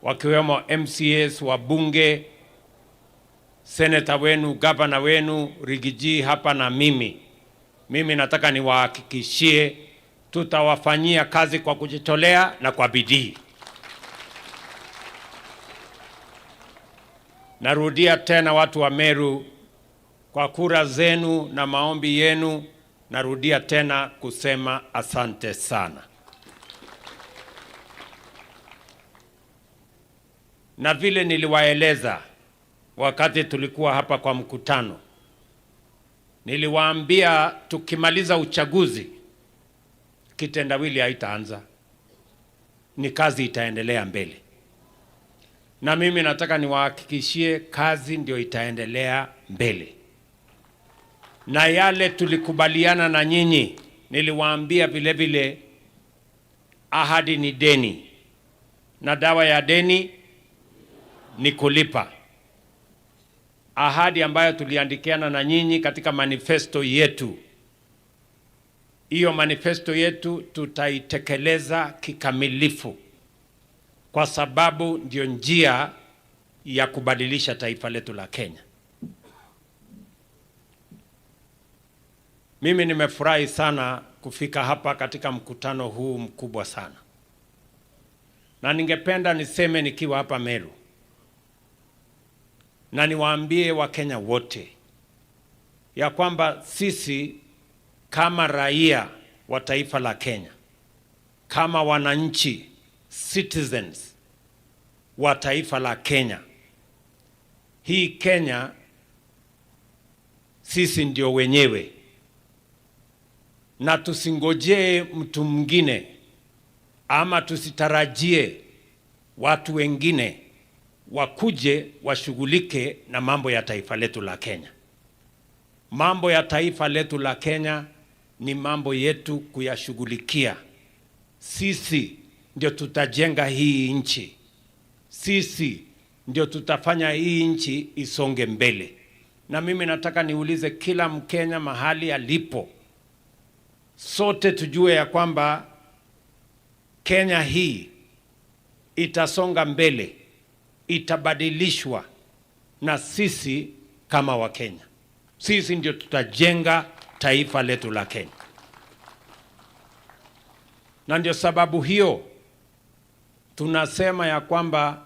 wakiwemo MCAs, wabunge, senator wenu, governor wenu, Rigiji hapa na mimi nataka niwahakikishie tutawafanyia kazi kwa kujitolea na kwa bidii. Narudia tena watu wa Meru, kwa kura zenu na maombi yenu, narudia tena kusema asante sana. Na vile niliwaeleza wakati tulikuwa hapa kwa mkutano, Niliwaambia tukimaliza uchaguzi kitendawili haitaanza, ni kazi itaendelea mbele. Na mimi nataka niwahakikishie kazi ndio itaendelea mbele. Na yale tulikubaliana na nyinyi, niliwaambia vile vile ahadi ni deni. Na dawa ya deni ni kulipa. Ahadi ambayo tuliandikiana na nyinyi katika manifesto yetu. Hiyo manifesto yetu tutaitekeleza kikamilifu, kwa sababu ndio njia ya kubadilisha taifa letu la Kenya. Mimi nimefurahi sana kufika hapa katika mkutano huu mkubwa sana. Na ningependa niseme nikiwa hapa Meru, na niwaambie Wakenya wote ya kwamba sisi kama raia wa taifa la Kenya, kama wananchi, citizens wa taifa la Kenya, hii Kenya sisi ndio wenyewe, na tusingojee mtu mwingine ama tusitarajie watu wengine wakuje washughulike na mambo ya taifa letu la Kenya. Mambo ya taifa letu la Kenya ni mambo yetu kuyashughulikia. Sisi ndio tutajenga hii nchi. Sisi ndio tutafanya hii nchi isonge mbele. Na mimi nataka niulize kila Mkenya mahali alipo, sote tujue ya kwamba Kenya hii itasonga mbele, itabadilishwa na sisi kama Wakenya. Sisi ndio tutajenga taifa letu la Kenya. Na ndio sababu hiyo tunasema ya kwamba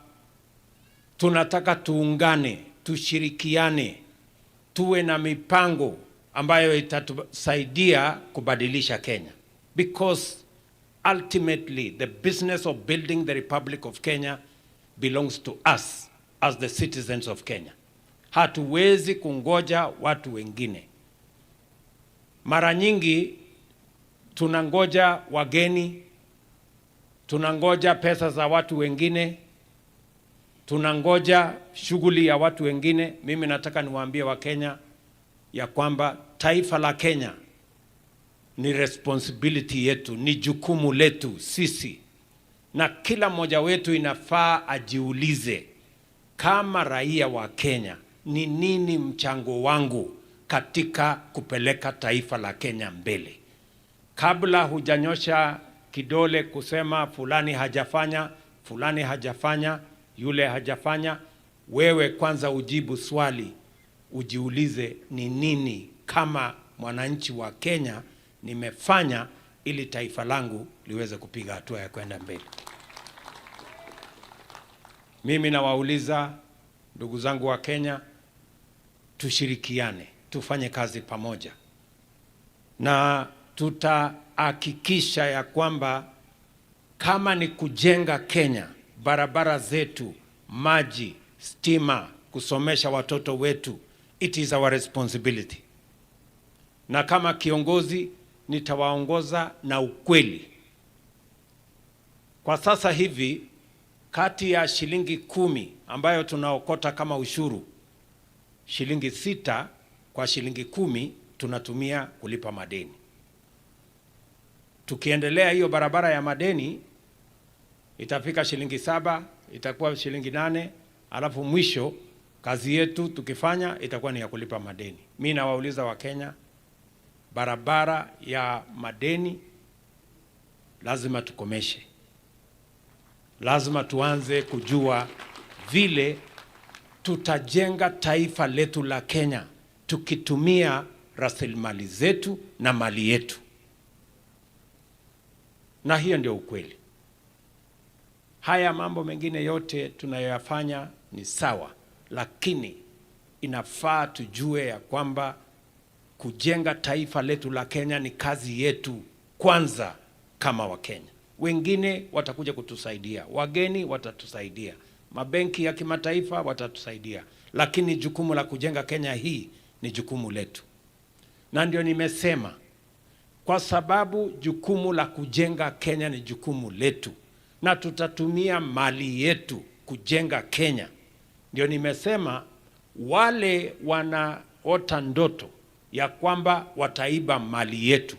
tunataka tuungane, tushirikiane, tuwe na mipango ambayo itatusaidia kubadilisha Kenya. Because ultimately the business of building the Republic of Kenya belongs to us as the citizens of Kenya. Hatuwezi kungoja watu wengine. Mara nyingi tunangoja wageni, tunangoja pesa za watu wengine, tunangoja shughuli ya watu wengine. Mimi nataka niwaambie Wakenya ya kwamba taifa la Kenya ni responsibility yetu, ni jukumu letu sisi. Na kila mmoja wetu inafaa ajiulize kama raia wa Kenya, ni nini mchango wangu katika kupeleka taifa la Kenya mbele. Kabla hujanyosha kidole kusema fulani hajafanya, yule hajafanya, wewe kwanza ujibu swali, ujiulize ni nini kama mwananchi wa Kenya nimefanya ili taifa langu liweze kupiga hatua ya kwenda mbele. Mimi nawauliza ndugu zangu wa Kenya, tushirikiane, tufanye kazi pamoja. Na tutahakikisha ya kwamba kama ni kujenga Kenya, barabara zetu, maji, stima, kusomesha watoto wetu, it is our responsibility. Na kama kiongozi nitawaongoza na ukweli. Kwa sasa hivi kati ya shilingi 10 ambayo tunaokota kama ushuru, shilingi 6 kwa shilingi 10 tunatumia kulipa madeni. Tukiendelea hiyo barabara ya madeni itafika shilingi 7, itakuwa shilingi 8, alafu mwisho kazi yetu tukifanya itakuwa ni ya kulipa madeni. Mimi nawauliza Wakenya, barabara ya madeni lazima tukomeshe. Lazima tuanze kujua vile tutajenga taifa letu la Kenya tukitumia rasilimali zetu na mali yetu. Na hiyo ndio ukweli. Haya mambo mengine yote tunayoyafanya ni sawa, lakini inafaa tujue ya kwamba kujenga taifa letu la Kenya ni kazi yetu kwanza kama Wakenya. Wengine watakuja kutusaidia, wageni watatusaidia, mabenki ya kimataifa watatusaidia, lakini jukumu la kujenga Kenya hii ni jukumu letu. Na ndio nimesema kwa sababu jukumu la kujenga Kenya ni jukumu letu, na tutatumia mali yetu kujenga Kenya. Ndio nimesema wale wanaota ndoto ya kwamba wataiba mali yetu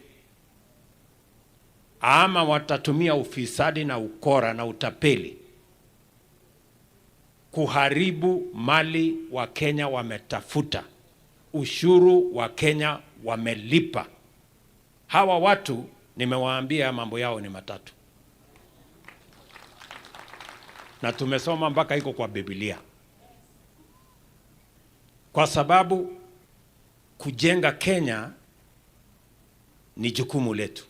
ama watatumia ufisadi na ukora na utapeli kuharibu mali wa Kenya wametafuta, ushuru wa Kenya wamelipa. Hawa watu nimewaambia mambo yao ni matatu, na tumesoma mpaka iko kwa Biblia, kwa sababu kujenga Kenya ni jukumu letu,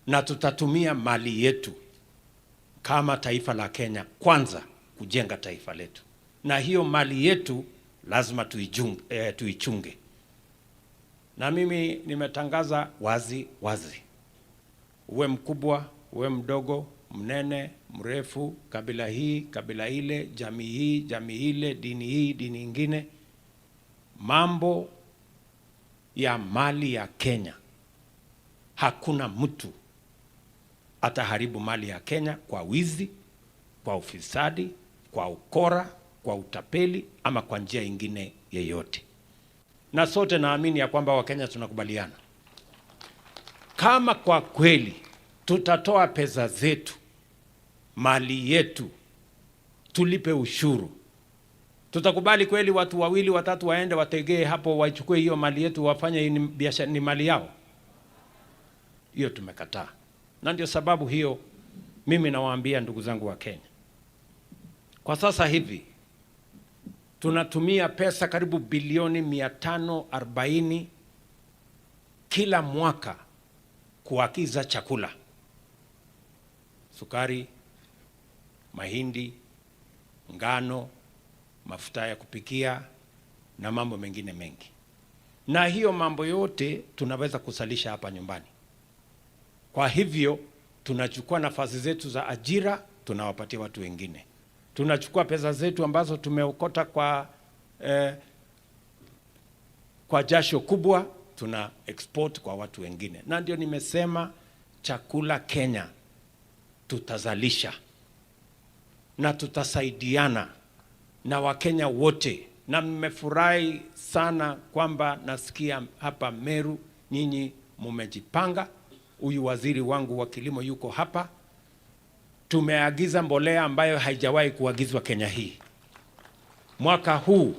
na tutatumia mali yetu kama taifa la Kenya kwanza kujenga taifa letu, na hiyo mali yetu lazima tuichunge. Na mimi nimetangaza wazi wazi, uwe mkubwa, uwe mdogo, mnene, mrefu, kabila hii, kabila ile, jamii hii, jamii ile, dini hii, dini ingine, mambo ya mali ya Kenya, hakuna mtu ataharibu mali ya Kenya kwa wizi, kwa ufisadi, kwa ukora, kwa utapeli ama kwa njia ingine yeyote. Na sote naamini ya kwamba Wakenya tunakubaliana, kama kwa kweli tutatoa pesa zetu, mali yetu, tulipe ushuru, tutakubali kweli watu wawili watatu waende wategee hapo wachukue hiyo mali yetu wafanye biashara ni mali yao? Hiyo tumekataa. Na ndio sababu hiyo mimi nawaambia ndugu zangu wa Kenya, kwa sasa hivi tunatumia pesa karibu bilioni 540 kila mwaka kuagiza chakula, sukari, mahindi, ngano, mafuta ya kupikia na mambo mengine mengi. Na hiyo mambo yote tunaweza kusalisha hapa nyumbani. Kwa hivyo tunachukua nafasi zetu za ajira tunawapatia watu wengine. Tunachukua pesa zetu ambazo tumeokota kwa jasho kubwa, tuna export kwa watu wengine. Na ndio nimesema chakula Kenya tutazalisha na tutasaidiana na Wakenya wote. Na mmefurahi sana kwamba nasikia hapa Meru nyinyi mumejipanga. Huyu waziri wangu wa kilimo yuko hapa. Tumeagiza mbolea ambayo haijawahi kuagizwa Kenya hii. Mwaka huu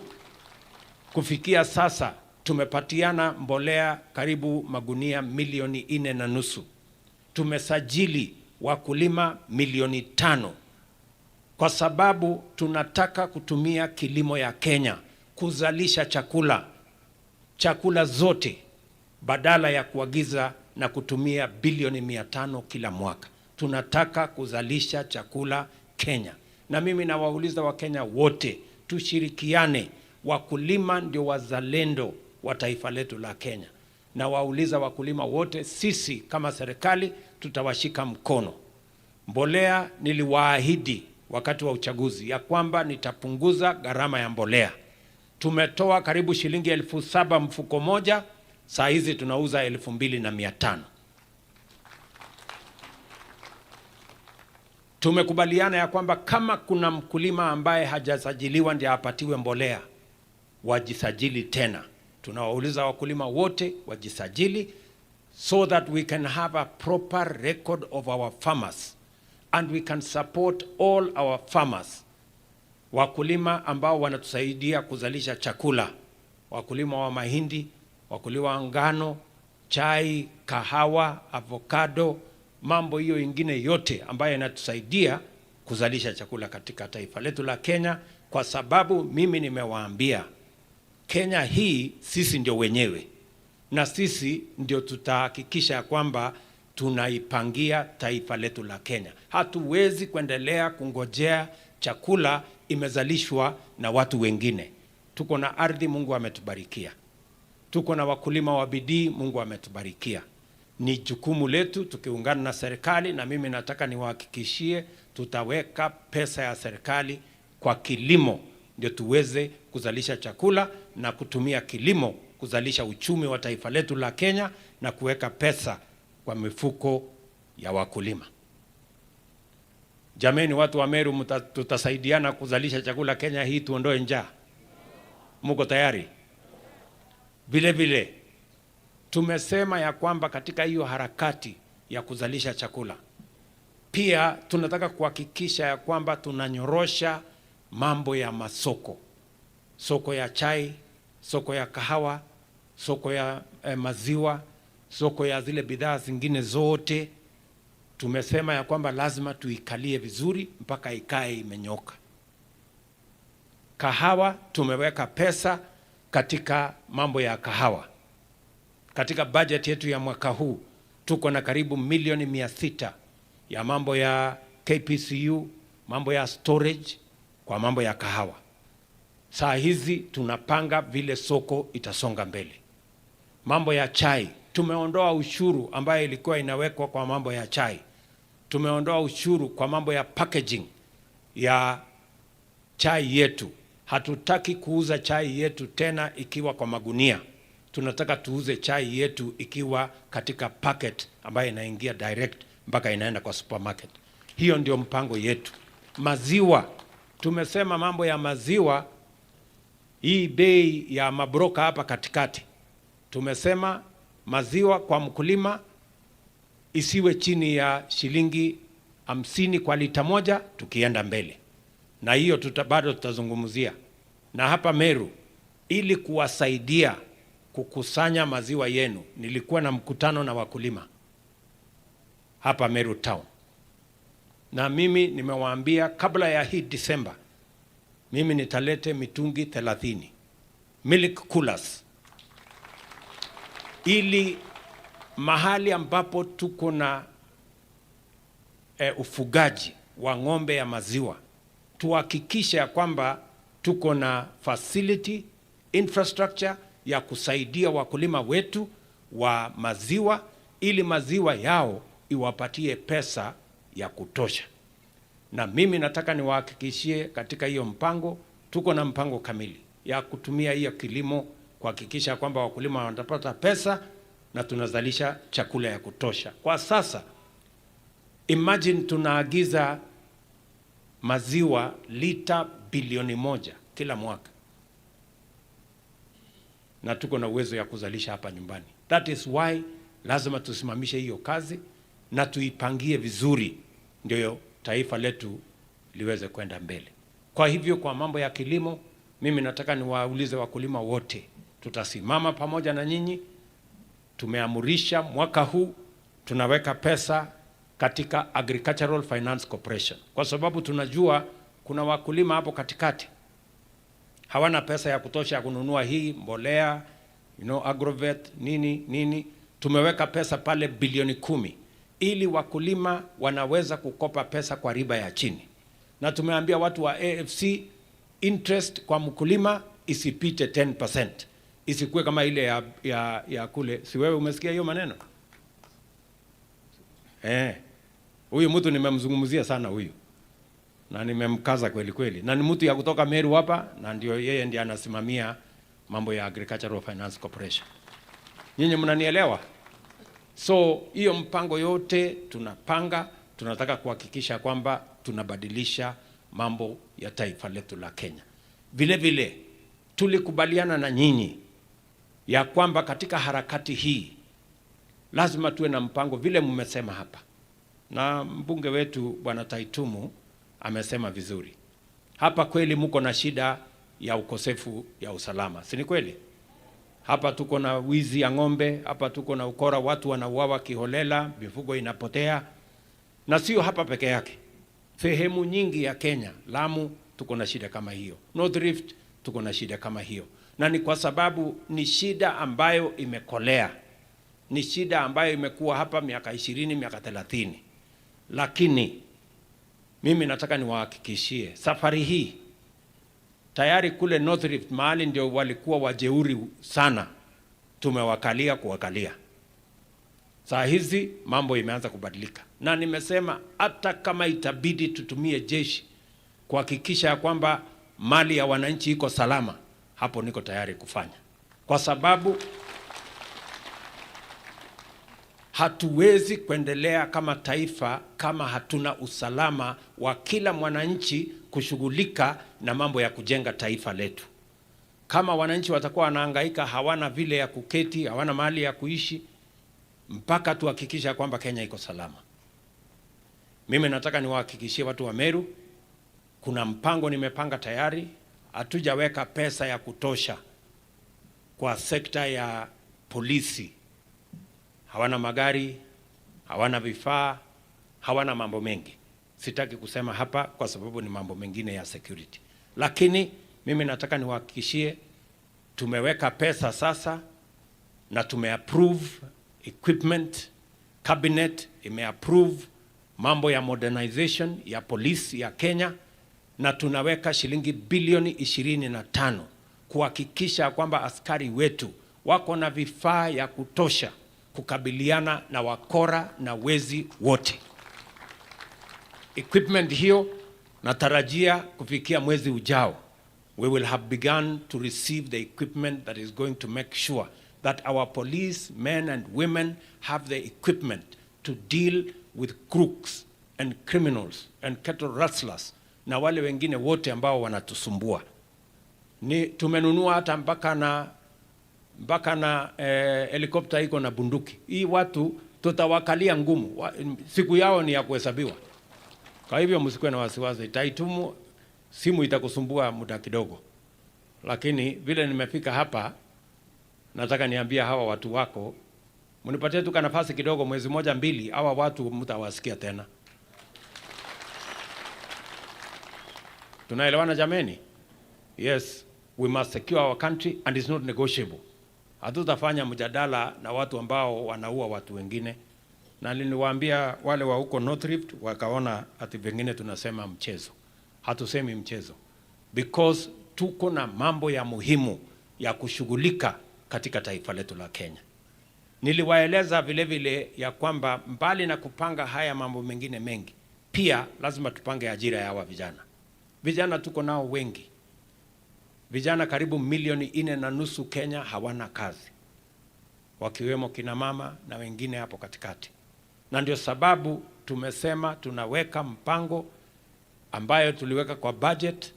kufikia sasa tumepatiana mbolea karibu magunia 4.5 milioni. Tumesajili wakulima 500,000 kwa sababu tunataka kutumia kilimo ya Kenya kuzalisha chakula zote badala ya kuagiza na kutumia bilioni 500 kila mwaka. Tunataka kuzalisha chakula Kenya. Na mimi nawauliza Wakenya wote tushirikiane, wakulima ndio wazalendo wa taifa letu la Kenya. Na wauliza wakulima wote, sisi kama serikali tutawashika mkono. Mbolea niliwaahidi wakati wa uchaguzi ya kwamba nitapunguza gharama ya mbolea. Tumetoa karibu shilingi 7,000 mfuko moja, saa hizi tunauza 2,500. Tumekubaliana ya kwamba kama kuna mkulima ambaye hajasajiliwa ndiye apatiwe mbolea, wajisajili tena. Tunawauliza wakulima wote wajisajili so that we can have a proper record of our farmers and we can support all our farmers. Wakulima ambao wanatusaidia kuzalisha chakula, wakulima wa mahindi, wakulima wa ngano, chai, kahawa, avocado, mambo hiyo ingine yote ambayo inatusaidia kuzalisha chakula katika taifa letu la Kenya, kwa sababu mimi nimewaambia Kenya hii sisi ndio wenyewe, na sisi ndio tutahakikisha kwamba tunaipangia taifa letu la Kenya. Hatuwezi kuendelea kungojea chakula imezalishwa na watu wengine. Tuko na ardhi Mungu ametubarikia. Tuko na wakulima wa bidii Mungu ametubarikia. Ni jukumu letu tukiungana na serikali, na mimi nataka niwahakikishie tutaweka pesa ya serikali kwa kilimo ndio tuweze kuzalisha chakula na kutumia kilimo kuzalisha uchumi wa taifa letu la Kenya na kuweka pesa kwa mifuko ya wakulima. Jameni, watu wa Meru, tutasaidiana kuzalisha chakula Kenya hii, tuondoe njaa. Muko tayari? Vile vile tumesema ya kwamba katika hiyo harakati ya kuzalisha chakula pia tunataka kuhakikisha ya kwamba tunanyorosha mambo ya masoko, soko ya chai, soko ya kahawa, soko ya maziwa, soko ya zile bidhaa zingine zote. Tumesema ya kwamba lazima tuikalie vizuri mpaka ikae imenyoka. Kahawa tumeweka pesa katika mambo ya kahawa. Katika budget yetu ya mwaka huu tuko na karibu milioni 600 ya mambo ya KPCU, mambo ya storage kwa mambo ya kahawa. Saa hizi tunapanga vile soko itasonga mbele. Mambo ya chai, tumeondoa ushuru ambayo ilikuwa inawekwa kwa mambo ya chai. Tumeondoa ushuru kwa mambo ya packaging ya chai yetu. Hatutaki kuuza chai yetu tena ikiwa kwa magunia. Tunataka tuuze chai yetu ikiwa katika packet ambayo inaingia direct mpaka inaenda kwa supermarket. Hiyo ndio mpango yetu. Maziwa, tumesema mambo ya maziwa, hii bei ya mabroka hapa katikati, tumesema maziwa kwa mkulima isiwe chini ya shilingi 50 kwa lita moja tukienda mbele. Na hiyo bado tutazungumzia. Na hapa Meru, ili kuwasaidia kukusanya maziwa yenu, nilikuwa na mkutano na wakulima hapa Meru Town. Na mimi nimewaambia kabla ya hii December, mimi nitalete mitungi 30 milk coolers, ili mahali ambapo tuko na ufugaji wa ng'ombe ya maziwa, tuhakikishe ya kwamba tuko na facility infrastructure ya kusaidia wakulima wetu wa maziwa, ili maziwa yao iwapatie pesa ya kutosha. Na mimi nataka niwahakikishie katika hiyo mpango, tuko na mpango kamili ya kutumia hiyo kilimo kuhakikisha kwamba wakulima wanapata pesa na tunazalisha chakula ya kutosha. Kwa sasa, imagine tunaagiza maziwa lita bilioni 1 kila mwaka, na tuko na uwezo ya kuzalisha hapa nyumbani. That is why lazima tusimamishe hiyo kazi na tuipangie vizuri, ndio taifa letu liweze kwenda mbele. Kwa hivyo kwa mambo ya kilimo, mimi nataka niwaulize wakulima wote, tutasimama pamoja na nyinyi. Tumeamurisha mwaka huu tunaweka pesa katika Agricultural Finance Corporation, kwa sababu tunajua kuna wakulima hapo katikati hawana pesa ya kutosha ya kununua hii mbolea, agrovet, nini. Tumeweka pesa pale bilioni 10 ili wakulima wanaweza kukopa pesa kwa riba ya chini. Na tumeambia watu wa AFC, interest kwa mkulima isipite 10%. Isikuwe kama ile ya kule. Si wewe umesikia hiyo maneno? Huyu mtu nimemzungumzia sana huyu. Na nimemkaza kweli kweli. Na ni mtu ya kutoka Meru hapa, na ndio yeye ndiye anasimamia mambo ya Agricultural Finance Corporation. Nyinyi mnanielewa? So hiyo mpango yote tunapanga, tunataka kuhakikisha kwamba tunabadilisha mambo ya taifa letu la Kenya. Vile vile tulikubaliana na nyinyi ya kwamba katika harakati hii lazima tuwe na mpango vile mmesema hapa. Na mbunge wetu Bwana Taitumu amesema vizuri. Hapa kweli mko na shida ya ukosefu ya usalama. Si ni kweli? Hapa tuko na wizi ya ng'ombe, hapa tuko na ukora, watu wanauawa kiholela, mifugo inapotea. Na sio hapa peke yake. Sehemu nyingi ya Kenya, Lamu tuko na shida kama hiyo. North Rift tuko na shida kama hiyo. Na ni kwa sababu ni shida ambayo imekolea. Ni shida ambayo imekuwa hapa miaka 20, miaka 30. Lakini mimi nataka niwahakikishie safari hii tayari kule North Rift mahali ndio walikuwa wajeuri sana, tumewakalia kuwakalia. Saa hizi mambo imeanza kubadilika. Na nimesema hata kama itabidi tutumie jeshi kuhakikisha kwamba mali ya wananchi iko salama, hapo niko tayari kufanya. kwa sababu hatuwezi kuendelea kama taifa kama hatuna usalama wa kila mwananchi kushughulika na mambo ya kujenga taifa letu. Kama wananchi watakuwa wanahangaika, hawana vile ya kuketi, hawana mahali ya kuishi, mpaka tuhakikisha kwamba Kenya iko salama. Mimi nataka niwahakikishie watu wa Meru, kuna mpango nimepanga tayari. Hatujaweka pesa ya kutosha kwa sekta ya polisi. Hawana magari, hawana vifaa, hawana mambo mengi. Sitaki kusema hapa kwa sababu ni mambo mengine ya security. Lakini mimi nataka niwahakikishie tumeweka pesa sasa na tumeapprove equipment, cabinet imeapprove mambo ya modernization ya polisi ya Kenya, na tunaweka shilingi bilioni 25 kuhakikisha kwamba askari wetu wako na vifaa ya kutosha kukabiliana na wakora na wezi wote. Equipment hiyo natarajia kufikia mwezi ujao, we will have begun to receive the equipment that is going to make sure that our police men and women have the equipment to deal with crooks and criminals and cattle rustlers na wale wengine wote ambao wanatusumbua. Ni tumenunua hata mpaka na helikopta iko na bunduki. Hii watu tutawakalia ngumu, siku yao ni ya kuhesabiwa. Kwa hivyo msikuwe na wasiwasi, itaitumu simu itakusumbua muda kidogo. Lakini vile nimefika hapa, nataka niambia hawa watu wako, mnipatie tu nafasi kidogo, mwezi moja mbili, hawa watu mtawasikia tena. Tunaelewana jameni? Yes, we must secure our country and it's not negotiable. Hatutafanya mjadala na watu ambao wanaua watu wengine. Na niliwaambia wale wa huko North Rift, wakaona ati vingine tunasema mchezo. Hatusemi mchezo. Because tuko na mambo ya muhimu ya kushughulika katika taifa letu la Kenya. Niliwaeleza vile vile ya kwamba mbali na kupanga haya mambo mengine mengi, pia lazima tupange ajira ya hawa vijana. Vijana tuko nao wengi. Vijana karibu 4.5 milioni Kenya hawana kazi, wakiwemo kina mama na wengine hapo katikati. Na ndio sababu tumesema tunaweka mpango ambayo tuliweka kwa budget.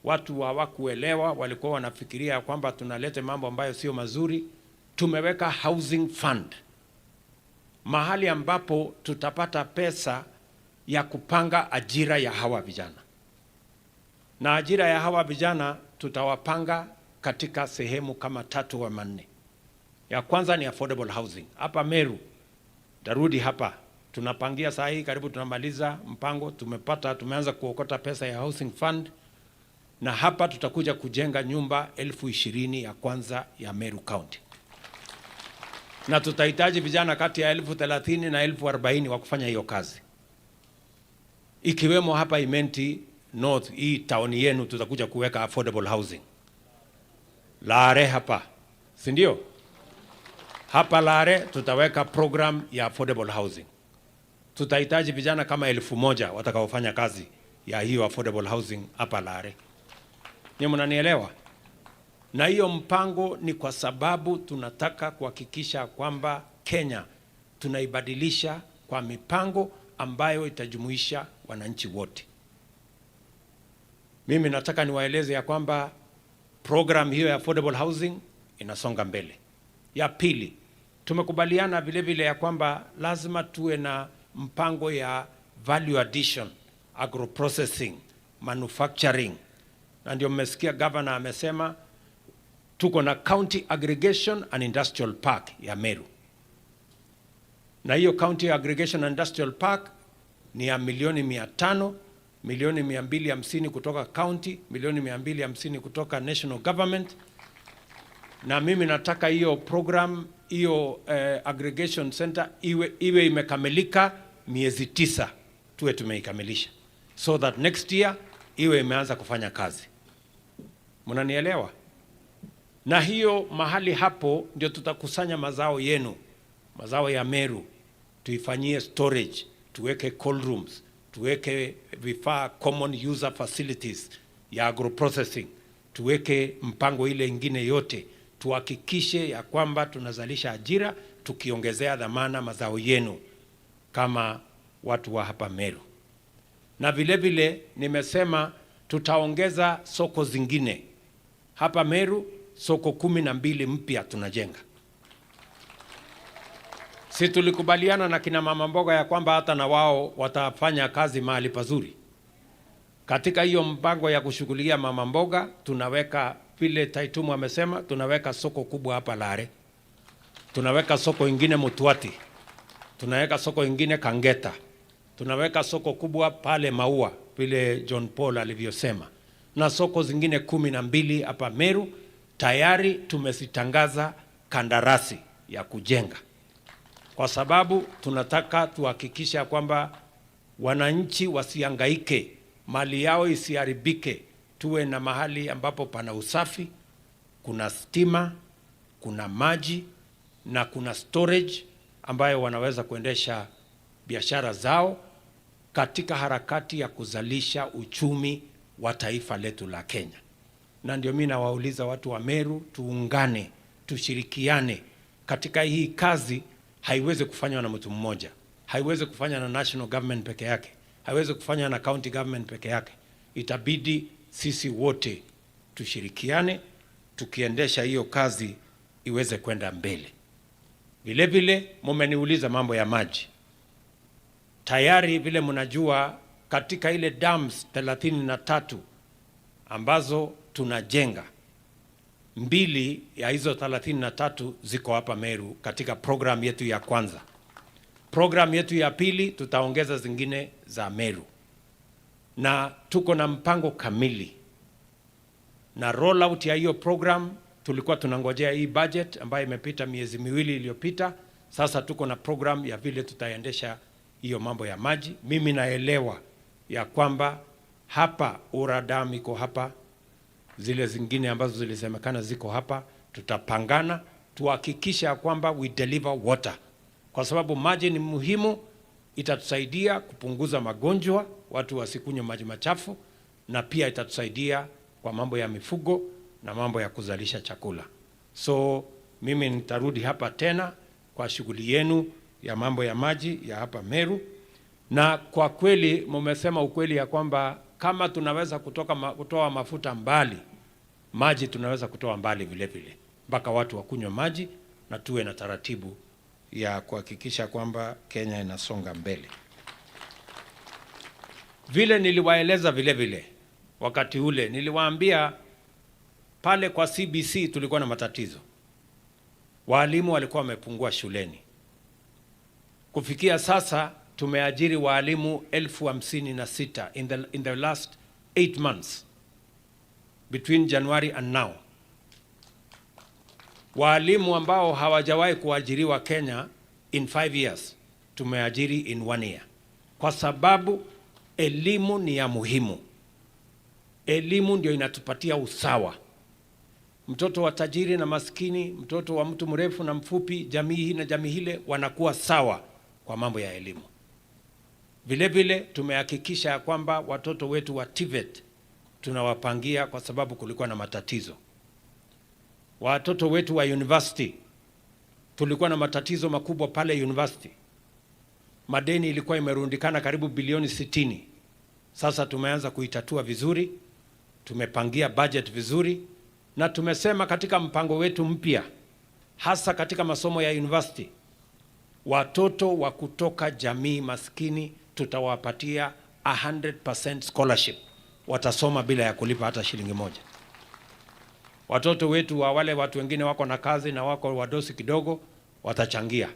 Watu hawakuelewa, walikuwa wanafikiria kwamba tunalete mambo ambayo sio mazuri. Tumeweka housing fund, mahali ambapo tutapata pesa ya kupanga ajira ya hawa vijana. Na ajira ya hawa vijana tutawapanga katika sehemu kama 3 au 4. Ya kwanza ni affordable housing. Hapa Meru, darudi hapa, tunapangia saa hii karibu tunamaliza mpango, tumeanza kuokota pesa ya housing fund, na hapa tutakuja kujenga nyumba 20,000 ya kwanza ya Meru County. Na tutahitaji vijana kati ya 30,000 na 40,000 wa kufanya hiyo kazi. Ikiwemo hapa Imenti North, hii town yenu tutakuja kuweka affordable housing. Lare hapa, si ndio? Hapa Lare tutaweka program ya affordable housing. Tutahitaji vijana kama 1,000 watakaofanya kazi ya hiyo affordable housing hapa Lare. Ni mnanielewa? Na hiyo mpango ni kwa sababu tunataka kuhakikisha kwamba Kenya tunaibadilisha kwa mipango ambayo itajumuisha wananchi wote. Mimi nataka niwaeleze ya kwamba program hiyo ya affordable housing inasonga mbele. Ya pili, tumekubaliana vile vile ya kwamba lazima tuwe na mpango ya value addition, agroprocessing, manufacturing. Na ndio mmesikia governor amesema tuko na county aggregation and industrial park ya Meru. Na hiyo county aggregation and industrial park ni ya 500,000, 250,000 kutoka county, 250,000 kutoka national government. Na mimi nataka hiyo program, hiyo aggregation center iwe imekamilika miezi 9, tuwe tumeikamilisha, so that next year iwe imeanza kufanya kazi. Mnanielewa? Na hiyo mahali hapo ndio tutakusanya mazao yenu, mazao ya Meru, tuifanyie storage, tuweke cold rooms, tuweke vifaa common user facilities ya agroprocessing, tuweke mpango ile ingine yote, tuhakikishe ya kwamba tunazalisha ajira tukiongezea dhamana mazao yenu kama watu wa hapa Meru. Na vile vile nimesema tutaongeza soko zingine. Hapa Meru soko 12 mpya tunajenga. Si tulikubaliana na kina mama mboga ya kwamba hata na wao watafanya kazi mahali pazuri. Katika hiyo mpango ya kushughulikia mama mboga tunaweka vile Taitumu amesema, tunaweka soko kubwa hapa Lare. Tunaweka soko ingine Mutuati. Tunaweka soko ingine Kangeta. Tunaweka soko kubwa pale Maua vile John Paul alivyosema. Na soko zingine 12 hapa Meru tayari tumesitangaza kandarasi ya kujenga. Kwa sababu tunataka tuhakikisha kwamba wananchi wasihangaike, mali yao isiharibike, tuwe na mahali ambapo pana usafi, kuna stima, kuna maji na kuna storage ambayo wanaweza kuendesha biashara zao katika harakati ya kuzalisha uchumi wa taifa letu la Kenya. Na ndio mimi nawauliza watu wa Meru, tuungane, tushirikiane katika hii kazi. Haiwezi kufanywa na mtu mmoja, haiwezi kufanywa na national government peke yake, haiwezi kufanywa na county government peke yake. Itabidi sisi wote tushirikiane tukiendesha hiyo kazi iweze kwenda mbele. Vile vile mmeniuliza mambo ya maji. Tayari vile mnajua katika ile dams 33 ambazo tunajenga, 2 ya hizo 33 ziko hapa Meru katika program yetu ya kwanza. Program yetu ya pili tutaongeza zingine za Meru. Na tuko na mpango kamili. Na rollout ya hiyo program tulikuwa tunangojea hii budget ambayo imepita miezi 2 iliyopita. Sasa tuko na program ya vile tutaendesha hiyo mambo ya maji. Mimi naelewa ya kwamba hapa Uradam iko hapa, zile zingine ambazo zilisemekana ziko hapa, tutapangana tuhakikisha kwamba we deliver water, kwa sababu maji ni muhimu. Itatusaidia kupunguza magonjwa, watu wasikunywe maji machafu, na pia itatusaidia kwa mambo ya mifugo na mambo ya kuzalisha chakula. So mimi nitarudi hapa tena kwa shughuli yenu ya mambo ya maji ya hapa Meru. Na kwa kweli mmesema ukweli ya kwamba kama tunaweza kutoa mafuta mbali, maji tunaweza kutoa mbali vile vile, mpaka watu wakunywe maji, na tuwe na taratibu ya kuhakikisha kwamba Kenya inasonga mbele. Vile niliwaeleza vile vile wakati ule, niliwaambia pale kwa CBC tulikuwa na matatizo. Walimu walikuwa wamepungua shuleni. Kufikia sasa tumeajiri walimu 56,000 in the last 8 months between January and now. Walimu ambao hawajawahi kuajiriwa Kenya in 5 years tumeajiri in 1 year, kwa sababu elimu ni ya muhimu. Elimu ndio inatupatia usawa. Mtoto wa tajiri na maskini, mtoto wa mtu mrefu na mfupi, jamii hii na jamii hile wanakuwa sawa kwa mambo ya elimu. Vile vile tumehakikisha kwamba watoto wetu wa TVET tunawapangia, kwa sababu kulikuwa na matatizo. Watoto wetu wa university tulikuwa na matatizo makubwa pale university. Madeni ilikuwa imerundikana karibu bilioni 60. Sasa tumeanza kuitatua vizuri, tumepangia budget vizuri, na tumesema katika mpango wetu mpya, hasa katika masomo ya university, watoto wa kutoka jamii maskini tutawapatia 100% scholarship. Watasoma bila ya kulipa hata shilingi moja. Watoto wetu wa wale watu wengine wako na kazi na wako wadosi kidogo watachangia,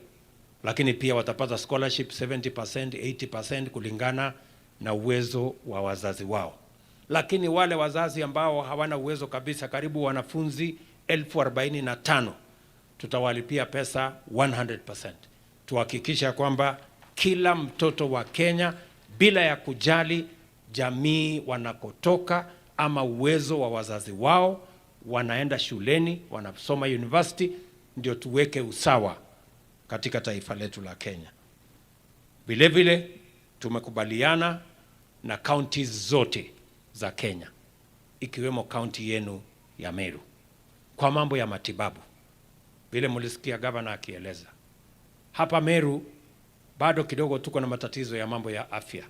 lakini pia watapata scholarship 70%, 80% kulingana na uwezo wa wazazi wao. Lakini wale wazazi ambao hawana uwezo kabisa, karibu wanafunzi 45,000 tutawalipia pesa 100%. Tuhakikisha kwamba kila mtoto wa Kenya, bila ya kujali jamii wanakotoka ama uwezo wa wazazi wao, wanaenda shuleni, wanasoma university, ndio tuweke usawa katika taifa letu la Kenya. Vile vile tumekubaliana na counties zote za Kenya, ikiwemo county yenu ya Meru. kwa mambo ya matibabu, vile mlisikia gavana akieleza. Hapa Meru bado kidogo tuko na matatizo ya mambo ya afya,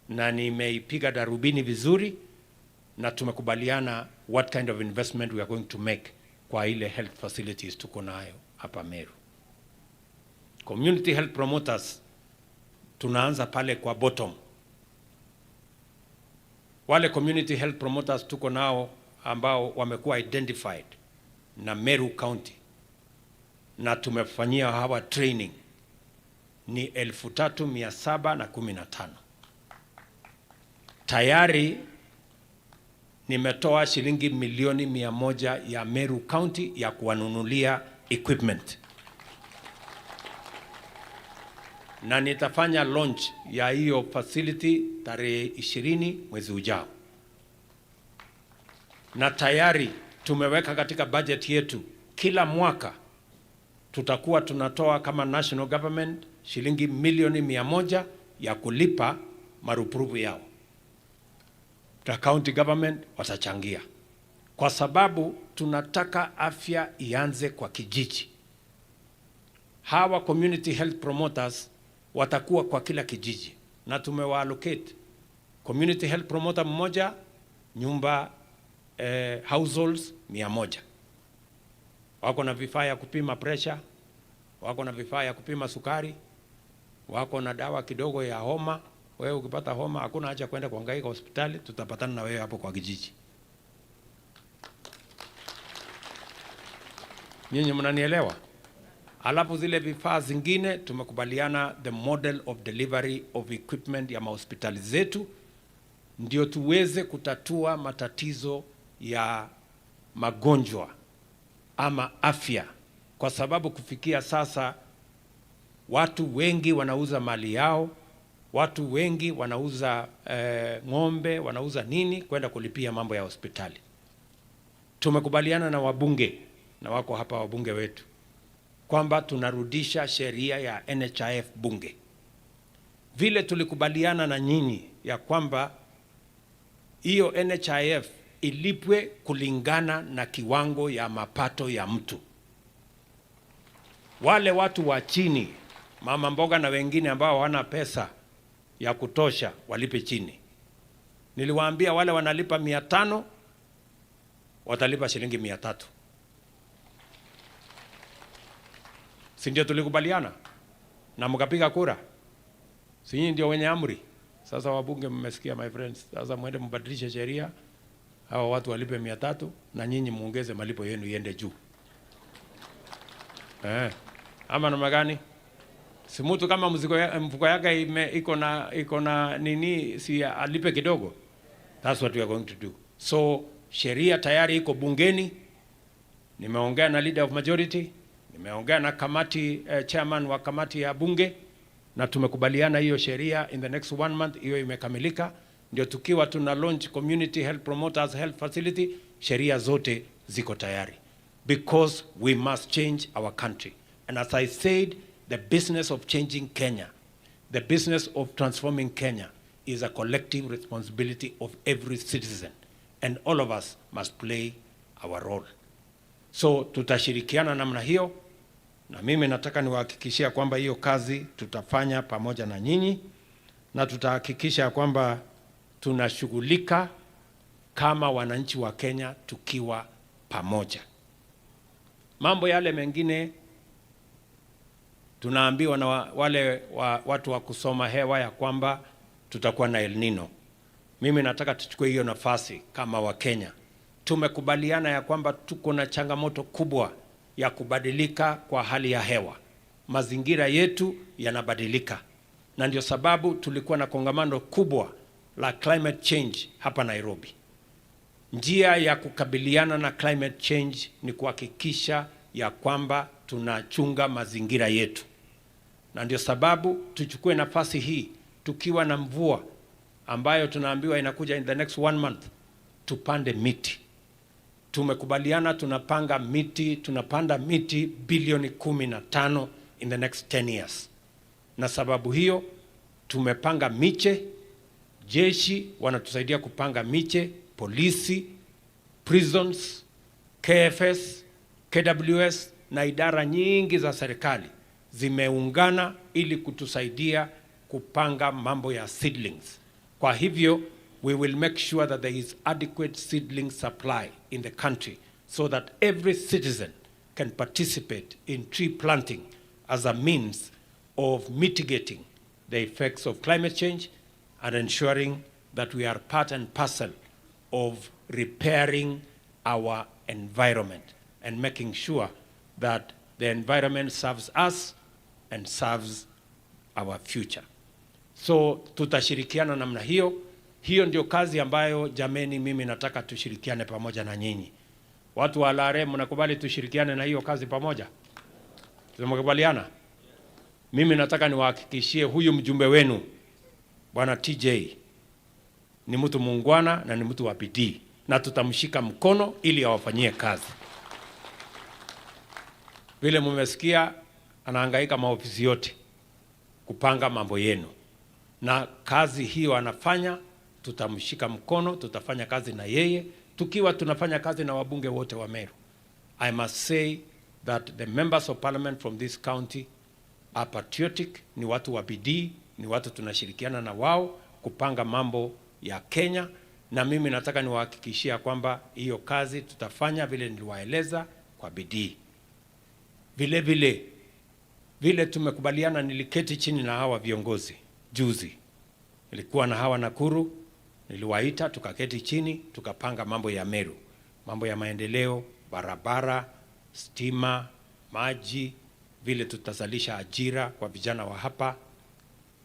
na nimeipiga darubini vizuri, na tumekubaliana what kind of investment we are going to make kwa ile health facilities tuko nayo hapa Meru. Community health promoters, tunaanza pale kwa bottom. Wale community health promoters tuko nao ambao wamekuwa identified na Meru County na tumefanyia hawa training ni 3,715. Tayari nimetoa shilingi milioni 100 ya Meru County ya kuwanunulia equipment, na nitafanya launch ya hiyo facility tarehe 20 mwezi ujao. Na tayari tumeweka katika budget yetu, kila mwaka tutakuwa tunatoa kama national government shilingi milioni 100 ya kulipa marupurupu yao. The county government watachangia, kwa sababu tunataka afya ianze kwa kijiji. Hawa community health promoters watakuwa kwa kila kijiji, na tumewaallocate community health promoter mmoja nyumba households 100. Wako na vifaa ya kupima pressure, wako na vifaa ya kupima sukari, wako na dawa kidogo ya homa. Wewe ukipata homa hakuna haja kwenda kuhangaika hospitali, tutapatana na wewe hapo kwa kijiji. Nyinyi mnanielewa? Alafu zile vifaa zingine tumekubaliana the model of delivery of equipment ya mahospitali zetu ndio tuweze kutatua matatizo ya magonjwa ama afya, kwa sababu kufikia sasa watu wengi wanauza mali yao, watu wengi wanauza ng'ombe, wanauza nini kwenda kulipia mambo ya hospitali. Tumekubaliana na wabunge, na wako hapa wabunge wetu, kwamba tunarudisha sheria ya NHIF bunge. Vile tulikubaliana na nyinyi ya kwamba hiyo NHIF ilipwe kulingana na kiwango ya mapato ya mtu. Wale watu wa chini, mama mboga na wengine ambao hawana pesa ya kutosha walipe chini. Niliwaambia wale wanalipa 500 watalipa shilingi 300. Si ndio tulikubaliana? Na mkapiga kura. Si nyinyi ndio wenye amri? Sasa wabunge mmesikia my friends. Sasa mwende mbadilishe sheria. Hawa watu walipe 300 na nyinyi muongeze malipo yenu iende juu. Ama namna gani? Si mtu kama mfuko yake iko na nini, si alipe kidogo? That's what we are going to do. So sheria tayari iko bungeni. Nimeongea na leader of majority, nimeongea na kamati chairman wa kamati ya bunge, na tumekubaliana hiyo sheria in the next 1 month hiyo imekamilika, ndio tukiwa tuna launch community health promoters health facility, sheria zote ziko tayari, because we must change our country. And as I said, the business of changing Kenya, the business of transforming Kenya is a collective responsibility of every citizen, and all of us must play our role. So tutashirikiana namna hiyo, na mimi nataka niwahakikishia kwamba hiyo kazi tutafanya pamoja na nyinyi, na tutahakikisha kwamba tunashughulika kama wananchi wa Kenya tukiwa pamoja. Mambo yale mengine tunaambiwa na watu wa kusoma hewa ya kwamba tutakuwa na El Nino. Mimi nataka tuchukue hiyo nafasi kama wa Kenya. Tumekubaliana ya kwamba tuko na changamoto kubwa ya kubadilika kwa hali ya hewa. Mazingira yetu yanabadilika. Na ndio sababu tulikuwa na kongamano kubwa la climate change hapa Nairobi. Njia ya kukabiliana na climate change ni kuhakikisha ya kwamba tunachunga mazingira yetu. Na ndio sababu tuchukue nafasi hii tukiwa na mvua ambayo tunaambiwa inakuja in the next 1 month, tupande miti. Tumekubaliana tunapanda miti bilioni 15 in the next 10 years. Na sababu hiyo tumepanga miche, jeshi wanatusaidia kupanga miche, polisi, prisons, KFS, KWS na idara nyingi za serikali zimeungana ili kutusaidia kupanga mambo ya seedlings. Kwa hivyo, we will make sure that there is adequate seedling supply in the country so that every citizen can participate in tree planting as a means of mitigating the effects of climate change and ensuring that we are part and parcel of repairing our environment and making sure that the environment serves us and serves our future. So tutashirikiana namna hiyo. Hiyo ndio kazi ambayo jameni mimi nataka tushirikiane pamoja na nyinyi. Watu wa Lare mnakubali tushirikiane na hiyo kazi pamoja? Tumekubaliana? Mimi nataka niwahakikishie huyu mjumbe wenu Bwana TJ ni mtu muungwana na ni mtu wa bidii na tutamshika mkono ili awafanyie kazi. Vile mmesikia anahangaika maofisi yote kupanga mambo yenu. Na kazi hiyo anafanya, tutamshika mkono, tutafanya kazi na yeye, tukiwa tunafanya kazi na wabunge wote wa Meru. I must say that the members of parliament from this county are patriotic, ni watu wa bidii, ni watu tunashirikiana na wao kupanga mambo ya Kenya, na mimi nataka niwahakikishia kwamba hiyo kazi tutafanya vile niliwaeleza kwa bidii. Vile tumekubaliana, niliketi chini na hawa viongozi juzi. Nilikuwa na hawa Nakuru, niliwaita tukaketi chini, tukapanga mambo ya Meru. Mambo ya maendeleo, barabara, stima, maji, vile tutazalisha ajira kwa vijana wa hapa.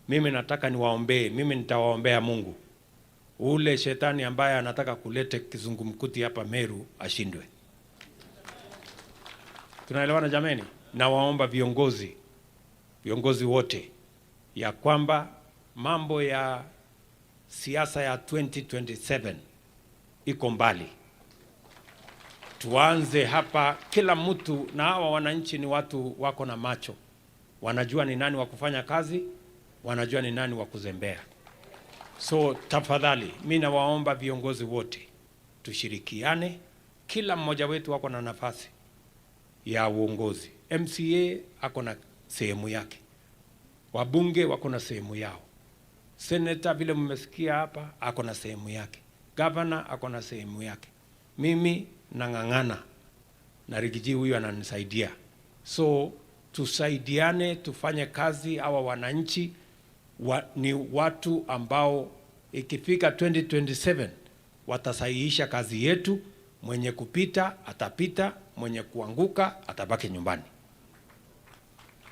Mimi nataka niwaombee, mimi nitawaombea Mungu. Ule shetani ambaye anataka kulete kizungumkuti hapa Meru ashindwe. Tunaelewana jameni? Na waomba viongozi wote ya kwamba mambo ya siasa ya 2027 iko mbali. Tuanze hapa, kila mtu, na hawa wananchi ni watu wako na macho. Wanajua ni nani wa kufanya kazi, wanajua ni nani wa kuzembea. So tafadhali, mimi nawaomba viongozi wote tushirikiane, kila mmoja wetu wako na nafasi ya uongozi. MCA ako na sehemu yake, wabunge wako na sehemu yao, senator vile mmesikia hapa ako na sehemu yake, governor ako na sehemu yake. Mimi nang'ang'ana na Rigiji huyu ananisaidia. So tusaidiane, tufanye kazi. Hawa wananchi ni watu ambao ikifika 2027 watasahihisha kazi yetu. Mwenye kupita atapita, mwenye kuanguka atabaki nyumbani.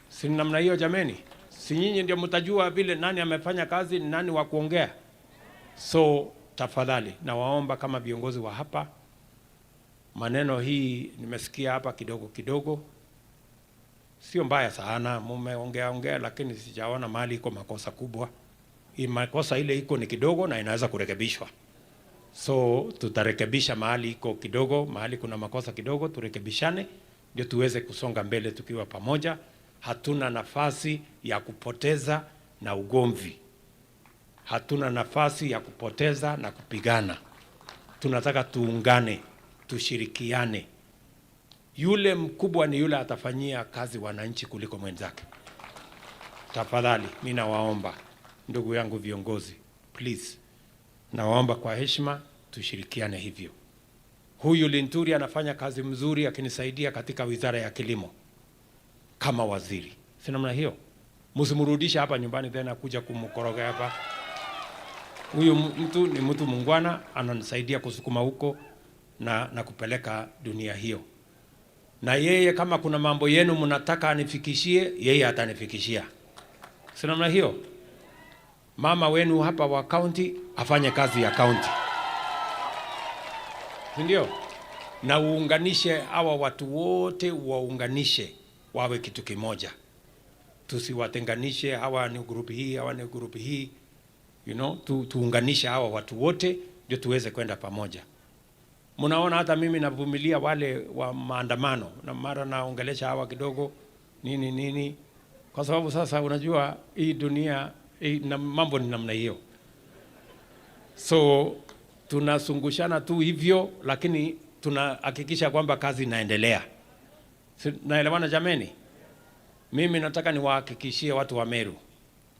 Si namna hiyo jameni? Si nyinyi ndio mtajua vile nani amefanya kazi, ni nani wa kuongea? So tafadhali nawaomba kama viongozi wa hapa, maneno hii nimesikia hapa kidogo, sio mbaya sana, mumeongea, lakini sijaona mahali iko makosa kubwa. Hii makosa ile iko ni kidogo na inaweza kurekebishwa. So tutarekebisha mahali iko kidogo, mahali kuna makosa kidogo turekebishane, ndio tuweze kusonga mbele tukiwa pamoja. Hatuna nafasi ya kupoteza na ugomvi. Hatuna nafasi ya kupoteza na kupigana. Tunataka tuungane, tushirikiane. Yule mkubwa ni yule atafanyia kazi wananchi kuliko mwenzake. Tafadhali, mimi nawaomba ndugu yangu viongozi, please, nawaomba kwa heshima tushirikiane hivyo. Huyu Linturi anafanya kazi mzuri akinisaidia katika wizara ya kilimo kama waziri. Si namna hiyo? Msimrudisha hapa nyumbani tena kuja kumkoroga hapa. Huyu mtu ni mtu muungwana, ananisaidia kusukuma huko na kupeleka dunia hiyo. Na yeye kama kuna mambo yenu mnataka anifikishie, yeye atanifikishia. Si namna hiyo? Mama wenu hapa wa county afanye kazi ya county. Ndio? Na uunganishe hawa watu wote, waunganishe wawe kitu kimoja. Tusiwatenganishe, hawa ni grupu hii, hawa ni grupu hii. You know, tuunganishe hawa watu wote ndio tuweze kwenda pamoja. Mnaona hata mimi navumilia wale wa maandamano na mara naongelesha hawa kidogo nini, kwa sababu sasa unajua hii dunia na mambo ni namna hiyo. So tunasungushana tu hivyo, lakini tunahakikisha kwamba kazi inaendelea. Naelewana jameni? Mimi nataka niwahakikishie watu wa Meru,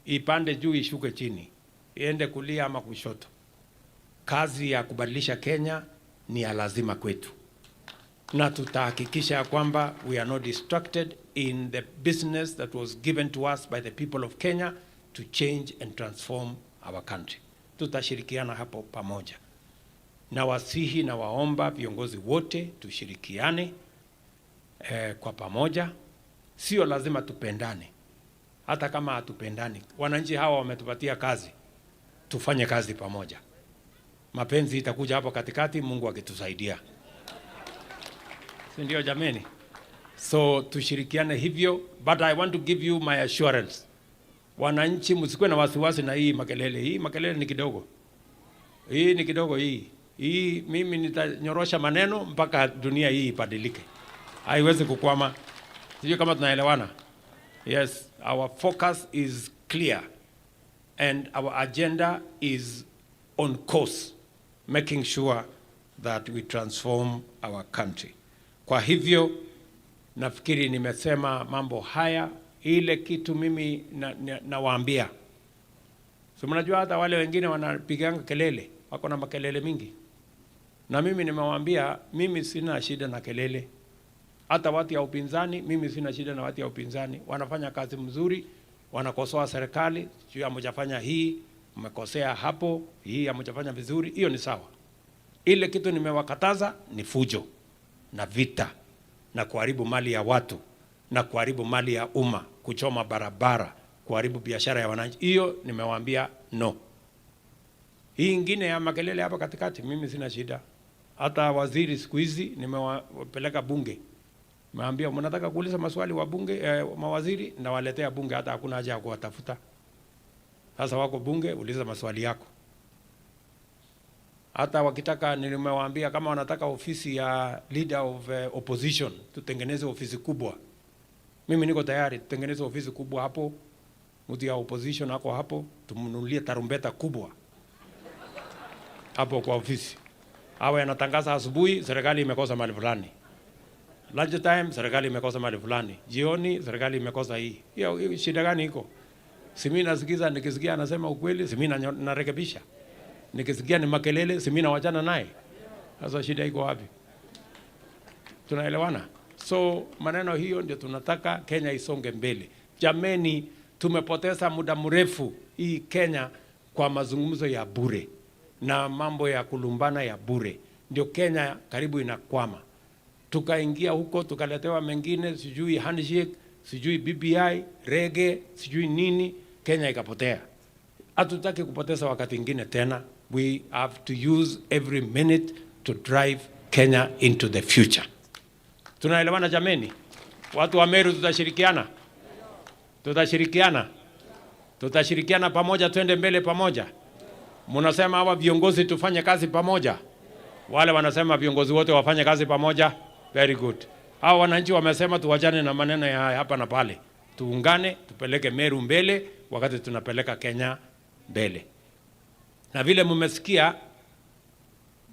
ipande juu ishuke chini, iende kulia ama kushoto, kazi ya kubadilisha Kenya ni ya lazima kwetu, na tutahakikisha kwamba we are not distracted in the business that was given to us by the people of Kenya to change and transform our country. Tutashirikiana hapo pamoja. Na wasihi na waomba viongozi wote tushirikiane kwa pamoja. Sio lazima tupendane. Hata kama hatupendani, wananchi hawa wametupatia kazi, tufanye kazi pamoja. Mapenzi itakuja hapo katikati, Mungu akitusaidia. Si ndio jameni? So tushirikiane hivyo, but I want to give you my assurance. Wananchi msikuwe na wasiwasi na hii makelele. Hii makelele ni kidogo. Hii ni kidogo hii. Hii mimi nitanyorosha maneno mpaka dunia hii ibadilike. Haiwezi kukwama. Sijui kama tunaelewana. Yes, our focus is clear and our agenda is on course, making sure that we transform our country. Kwa hivyo nafikiri nimesema mambo haya. Ile kitu mimi nawaambia. So mnajua hata wale wengine wanapiganga kelele, wako na makelele mingi. Na mimi nimewaambia mimi sina shida na kelele. Hata watu ya upinzani, mimi sina shida na watu ya upinzani. Wanafanya kazi mzuri, wanakosoa serikali, sio hamjafanya hii, mmekosea hapo, hii hamjafanya vizuri, hiyo ni sawa. Ile kitu nimewakataza ni fujo na vita na kuharibu mali ya watu na kuharibu mali ya umma, kuchoma barabara, kuharibu biashara ya wananchi. Hiyo nimewaambia no. Hii ingine ya makelele hapa katikati mimi sina shida. Hata waziri siku hizi nimewapeleka bunge. Nimeambia mnataka kuuliza maswali wa bunge mawaziri na waletea bunge, hata hakuna haja ya kuwatafuta. Sasa wako bunge, uliza maswali yako. Hata wakitaka, nimewaambia kama wanataka ofisi ya leader of opposition, tutengeneze ofisi kubwa. Mimi niko tayari tutengeneze ofisi kubwa hapo. Mtu ya opposition hako hapo, tumnunulie tarumbeta kubwa hapo kwa ofisi. Awe anatangaza asubuhi, serikali imekosa mali fulani. Lunch time, serikali imekosa mali fulani. Jioni, serikali imekosa hii. Hiyo shida gani iko? Si mimi nasikiza, nikisikia anasema ukweli, si mimi narekebisha. Nikisikia ni makelele, si mimi nawachana naye. Sasa shida iko wapi? Tunaelewana? So maneno hiyo ndio tunataka Kenya isonge mbele. Jameni, tumepoteza muda mrefu hii Kenya kwa mazungumzo ya bure na mambo ya kulumbana ya bure. Ndio Kenya karibu inakwama. Tukaingia huko, tukaletewa mengine, sijui handshake, sijui BBI, rege, sijui nini, Kenya ikapotea. Hatutaki kupoteza wakati ingine tena. We have to use every minute to drive Kenya into the future. Tunaelewana jameni? Watu wa Meru tutashirikiana? Tutashirikiana? Tutashirikiana pamoja, twende mbele pamoja. Mnasema hawa viongozi tufanye kazi pamoja. Wale wanasema viongozi wote wafanye kazi pamoja. Very good. Hao wananchi wamesema tuwachane na maneno ya hapa na pale. Tuungane, tupeleke Meru mbele wakati tunapeleka Kenya mbele. Na vile mmesikia,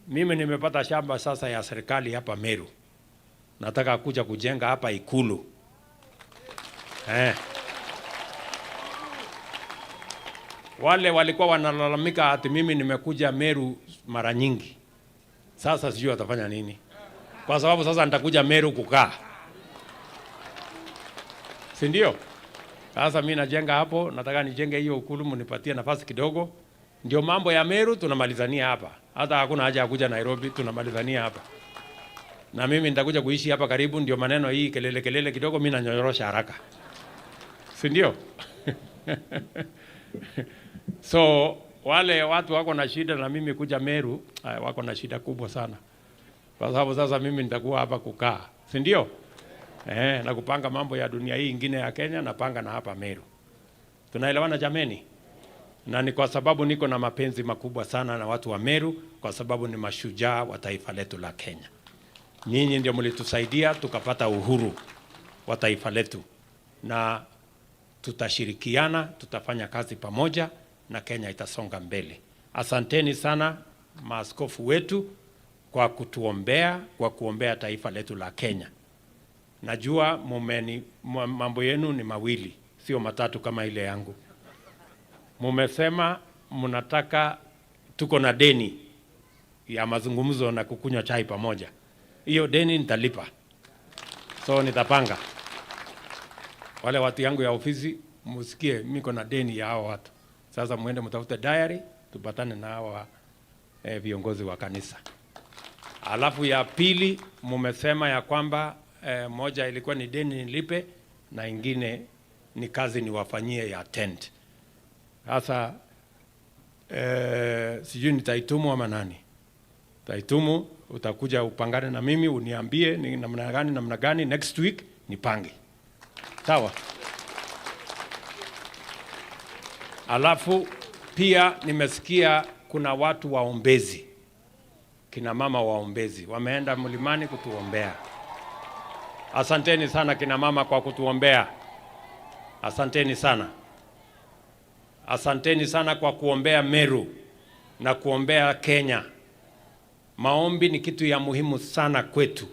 mimi nimepata shamba sasa ya serikali hapa Meru. Nataka kuja kujenga hapa Ikulu. Wale walikuwa wanalalamika ati mimi nimekuja Meru mara nyingi. Sasa sijui watafanya nini. Kwa sababu sasa nitakuja Meru kukaa. Si ndio? Sasa mimi najenga hapo, nataka nijenge hiyo Ikulu, mnipatie nafasi kidogo. Ndio mambo ya Meru tunamalizania hapa. Hata hakuna haja ya kuja Nairobi, tunamalizania hapa. Na mimi nitakuja kuishi hapa karibu, ndio maneno hii kelele kidogo mimi nanyorosha haraka. Si ndio? So wale watu wako na shida na mimi kuja Meru, wako na shida kubwa sana. Kwa sababu sasa mimi nitakuwa hapa kukaa. Si ndio? Na kupanga mambo ya dunia hii ingine ya Kenya, napanga na hapa Meru. Tunaelewana jameni? Na ni kwa sababu niko na mapenzi makubwa sana na watu wa Meru, kwa sababu ni mashujaa wa taifa letu la Kenya. Nyinyi ndio mlitusaidia tukapata uhuru wa taifa letu. Na tutashirikiana, tutafanya kazi pamoja na Kenya itasonga mbele. Asanteni sana maaskofu wetu kwa kutuombea, kwa kuombea taifa letu la Kenya. Najua mambo yenu ni mawili, sio matatu kama ile yangu. Mumesema mnataka, tuko na deni ya mazungumzo na kukunywa chai pamoja. Hiyo deni nitalipa. So nitapanga. Wale watu yangu ya ofisi, musikie miko na deni ya hao watu. Sasa muende mtafute diary, tupatane na hawa viongozi wa kanisa. Alafu ya pili, mumesema ya kwamba moja ilikuwa ni deni nilipe na ingine ni kazi niwafanyie ya tent. Sasa sijui nitaitumu ama nani. Taitumu, utakuja upangane na mimi, uniambie ni namna gani next week nipange. Sawa? Alafu pia nimesikia kuna watu waombezi, kina mama waombezi wameenda mlimani kutuombea. Asanteni sana kina mama kwa kutuombea. Asanteni sana. Asanteni sana kwa kuombea Meru na kuombea Kenya. Maombi ni kitu ya muhimu sana kwetu.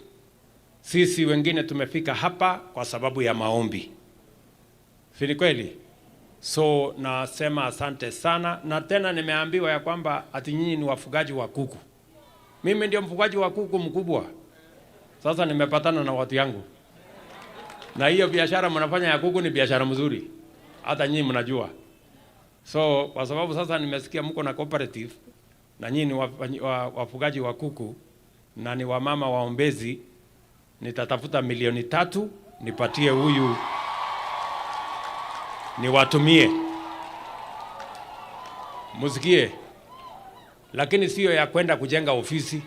Sisi wengine tumefika hapa kwa sababu ya maombi. Si ni kweli? So nasema asante sana, na tena nimeambiwa ya kwamba ati nyinyi ni wafugaji wa kuku. Mimi ndio mfugaji wa kuku mkubwa. Sasa nimepatana na watu yangu. Na hiyo biashara mnafanya ya kuku ni biashara mzuri. Hata nyinyi mnajua. So kwa sababu sasa nimesikia mko na cooperative na nyinyi ni wafugaji wa kuku na ni wamama waombezi, nitatafuta 3 milioni nipatie huyu niwatumie. Musikie. Lakini sio ya kwenda kujenga ofisi.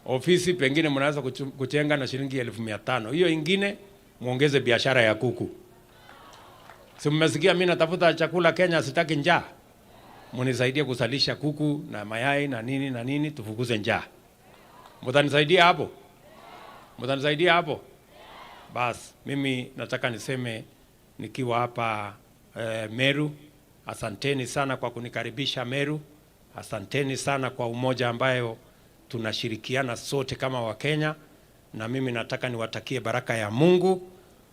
Ofisi pengine mnaweza kujenga na shilingi 1500. Hiyo ingine muongeze biashara ya kuku. Si mmesikia mimi natafuta chakula Kenya, sitaki njaa. Mnisaidie kusalisha kuku na mayai na nini tufukuze njaa. Mtanisaidia hapo? Mtanisaidia hapo? Bas, mimi nataka niseme nikiwa hapa Meru, asanteni sana kwa kunikaribisha Meru. Asanteni sana kwa umoja ambayo tunashirikiana sote kama Wakenya, na mimi nataka niwatakie baraka ya Mungu.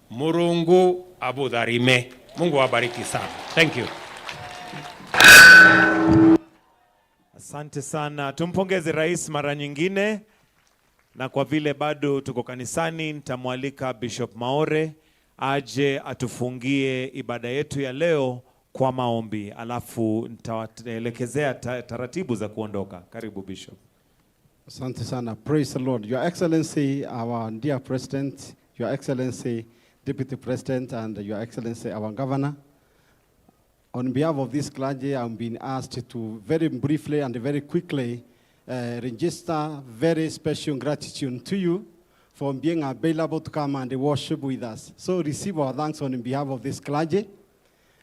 Murungu abudharime. Mungu awabariki sana. Thank you. Asante sana. Tumpongeze rais mara nyingine, na kwa vile bado tuko kanisani nitamwalika Bishop Maore aje atufungie ibada yetu ya leo kwa maombi, alafu nitawaelekezea taratibu za kuondoka. Karibu Bishop. Asante sana. Praise the Lord. Your Excellency, our dear President, Your Excellency, Deputy President, and Your Excellency, our Governor. On behalf of this clergy, I'm being asked to very briefly and very quickly register very special gratitude to you for being available to come and worship with us. So receive our thanks on behalf of this clergy.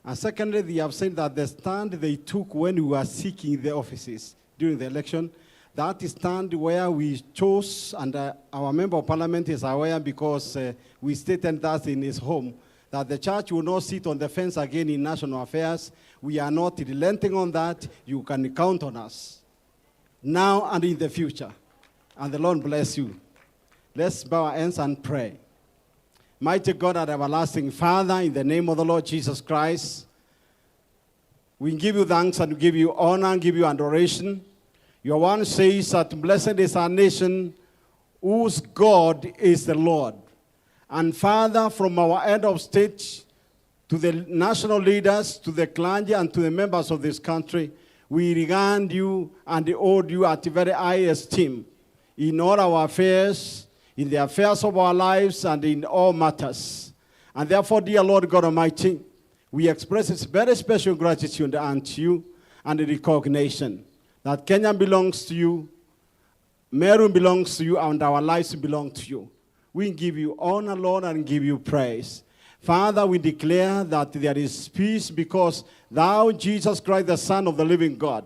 And secondly, they have said that the stand they took when we were seeking the offices during the election, that is stand where we chose, and our member of parliament is aware because we stated that in his home, that the church will not sit on the fence again in national affairs. We are not relenting on that. You can count on us now and in the future. And the Lord bless you. Let's bow our hands and pray. Mighty God and everlasting Father, in the name of the Lord Jesus Christ, we give you thanks and we give you honor and give you adoration. Your one says that blessed is our nation whose God is the Lord. And Father, from our head of state to the national leaders, to the clergy, and to the members of this country, we regard you and hold you at the very high esteem in all our affairs, in the affairs of our lives, and in all matters. And therefore, dear Lord God Almighty, we express this very special gratitude unto you and the recognition that Kenya belongs to you, Meru belongs to you, and our lives belong to you. We give you honor, Lord, and give you praise. Father, we declare that there is peace because thou, Jesus Christ, the Son of the living God,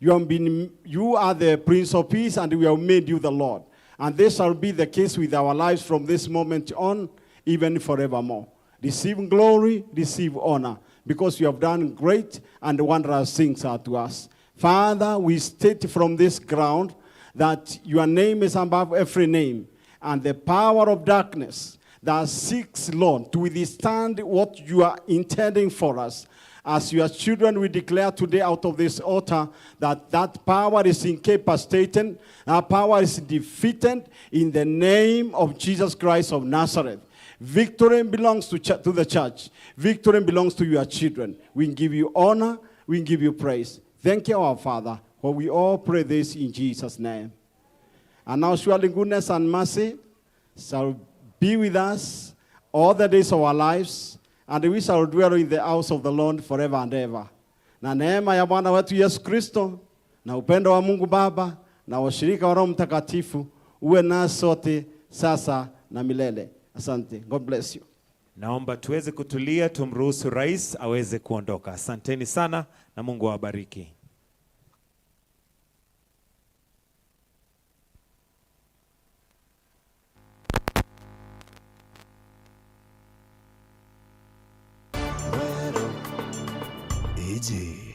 you are the Prince of Peace, and we have made you the Lord. And this shall be the case with our lives from this moment on, even forevermore. Receive glory, receive honor, because you have done great and wondrous things unto us. Father, we state from this ground that your name is above every name, and the power of darkness that seeks, Lord, to withstand what you are intending for us. As your children, we declare today out of this altar that that power is incapacitated, that power is defeated in the name of Jesus Christ of Nazareth. Victory belongs to the church. Victory belongs to your children. We give you honor. We give you praise. Thank you, our Father, for we all pray this in Jesus' name. And now surely goodness and mercy shall be with us all the days of our lives, and we shall dwell in the house of the Lord forever and ever. Na neema ya Bwana wetu Yesu Kristo, na upendo wa Mungu Baba, na washirika wa Roho Mtakatifu, uwe nasi sote sasa na milele. Asante. God bless you. Naomba tuweze kutulia, tumruhusu rais aweze kuondoka. Asanteni sana na Mungu awabariki. BEJITE.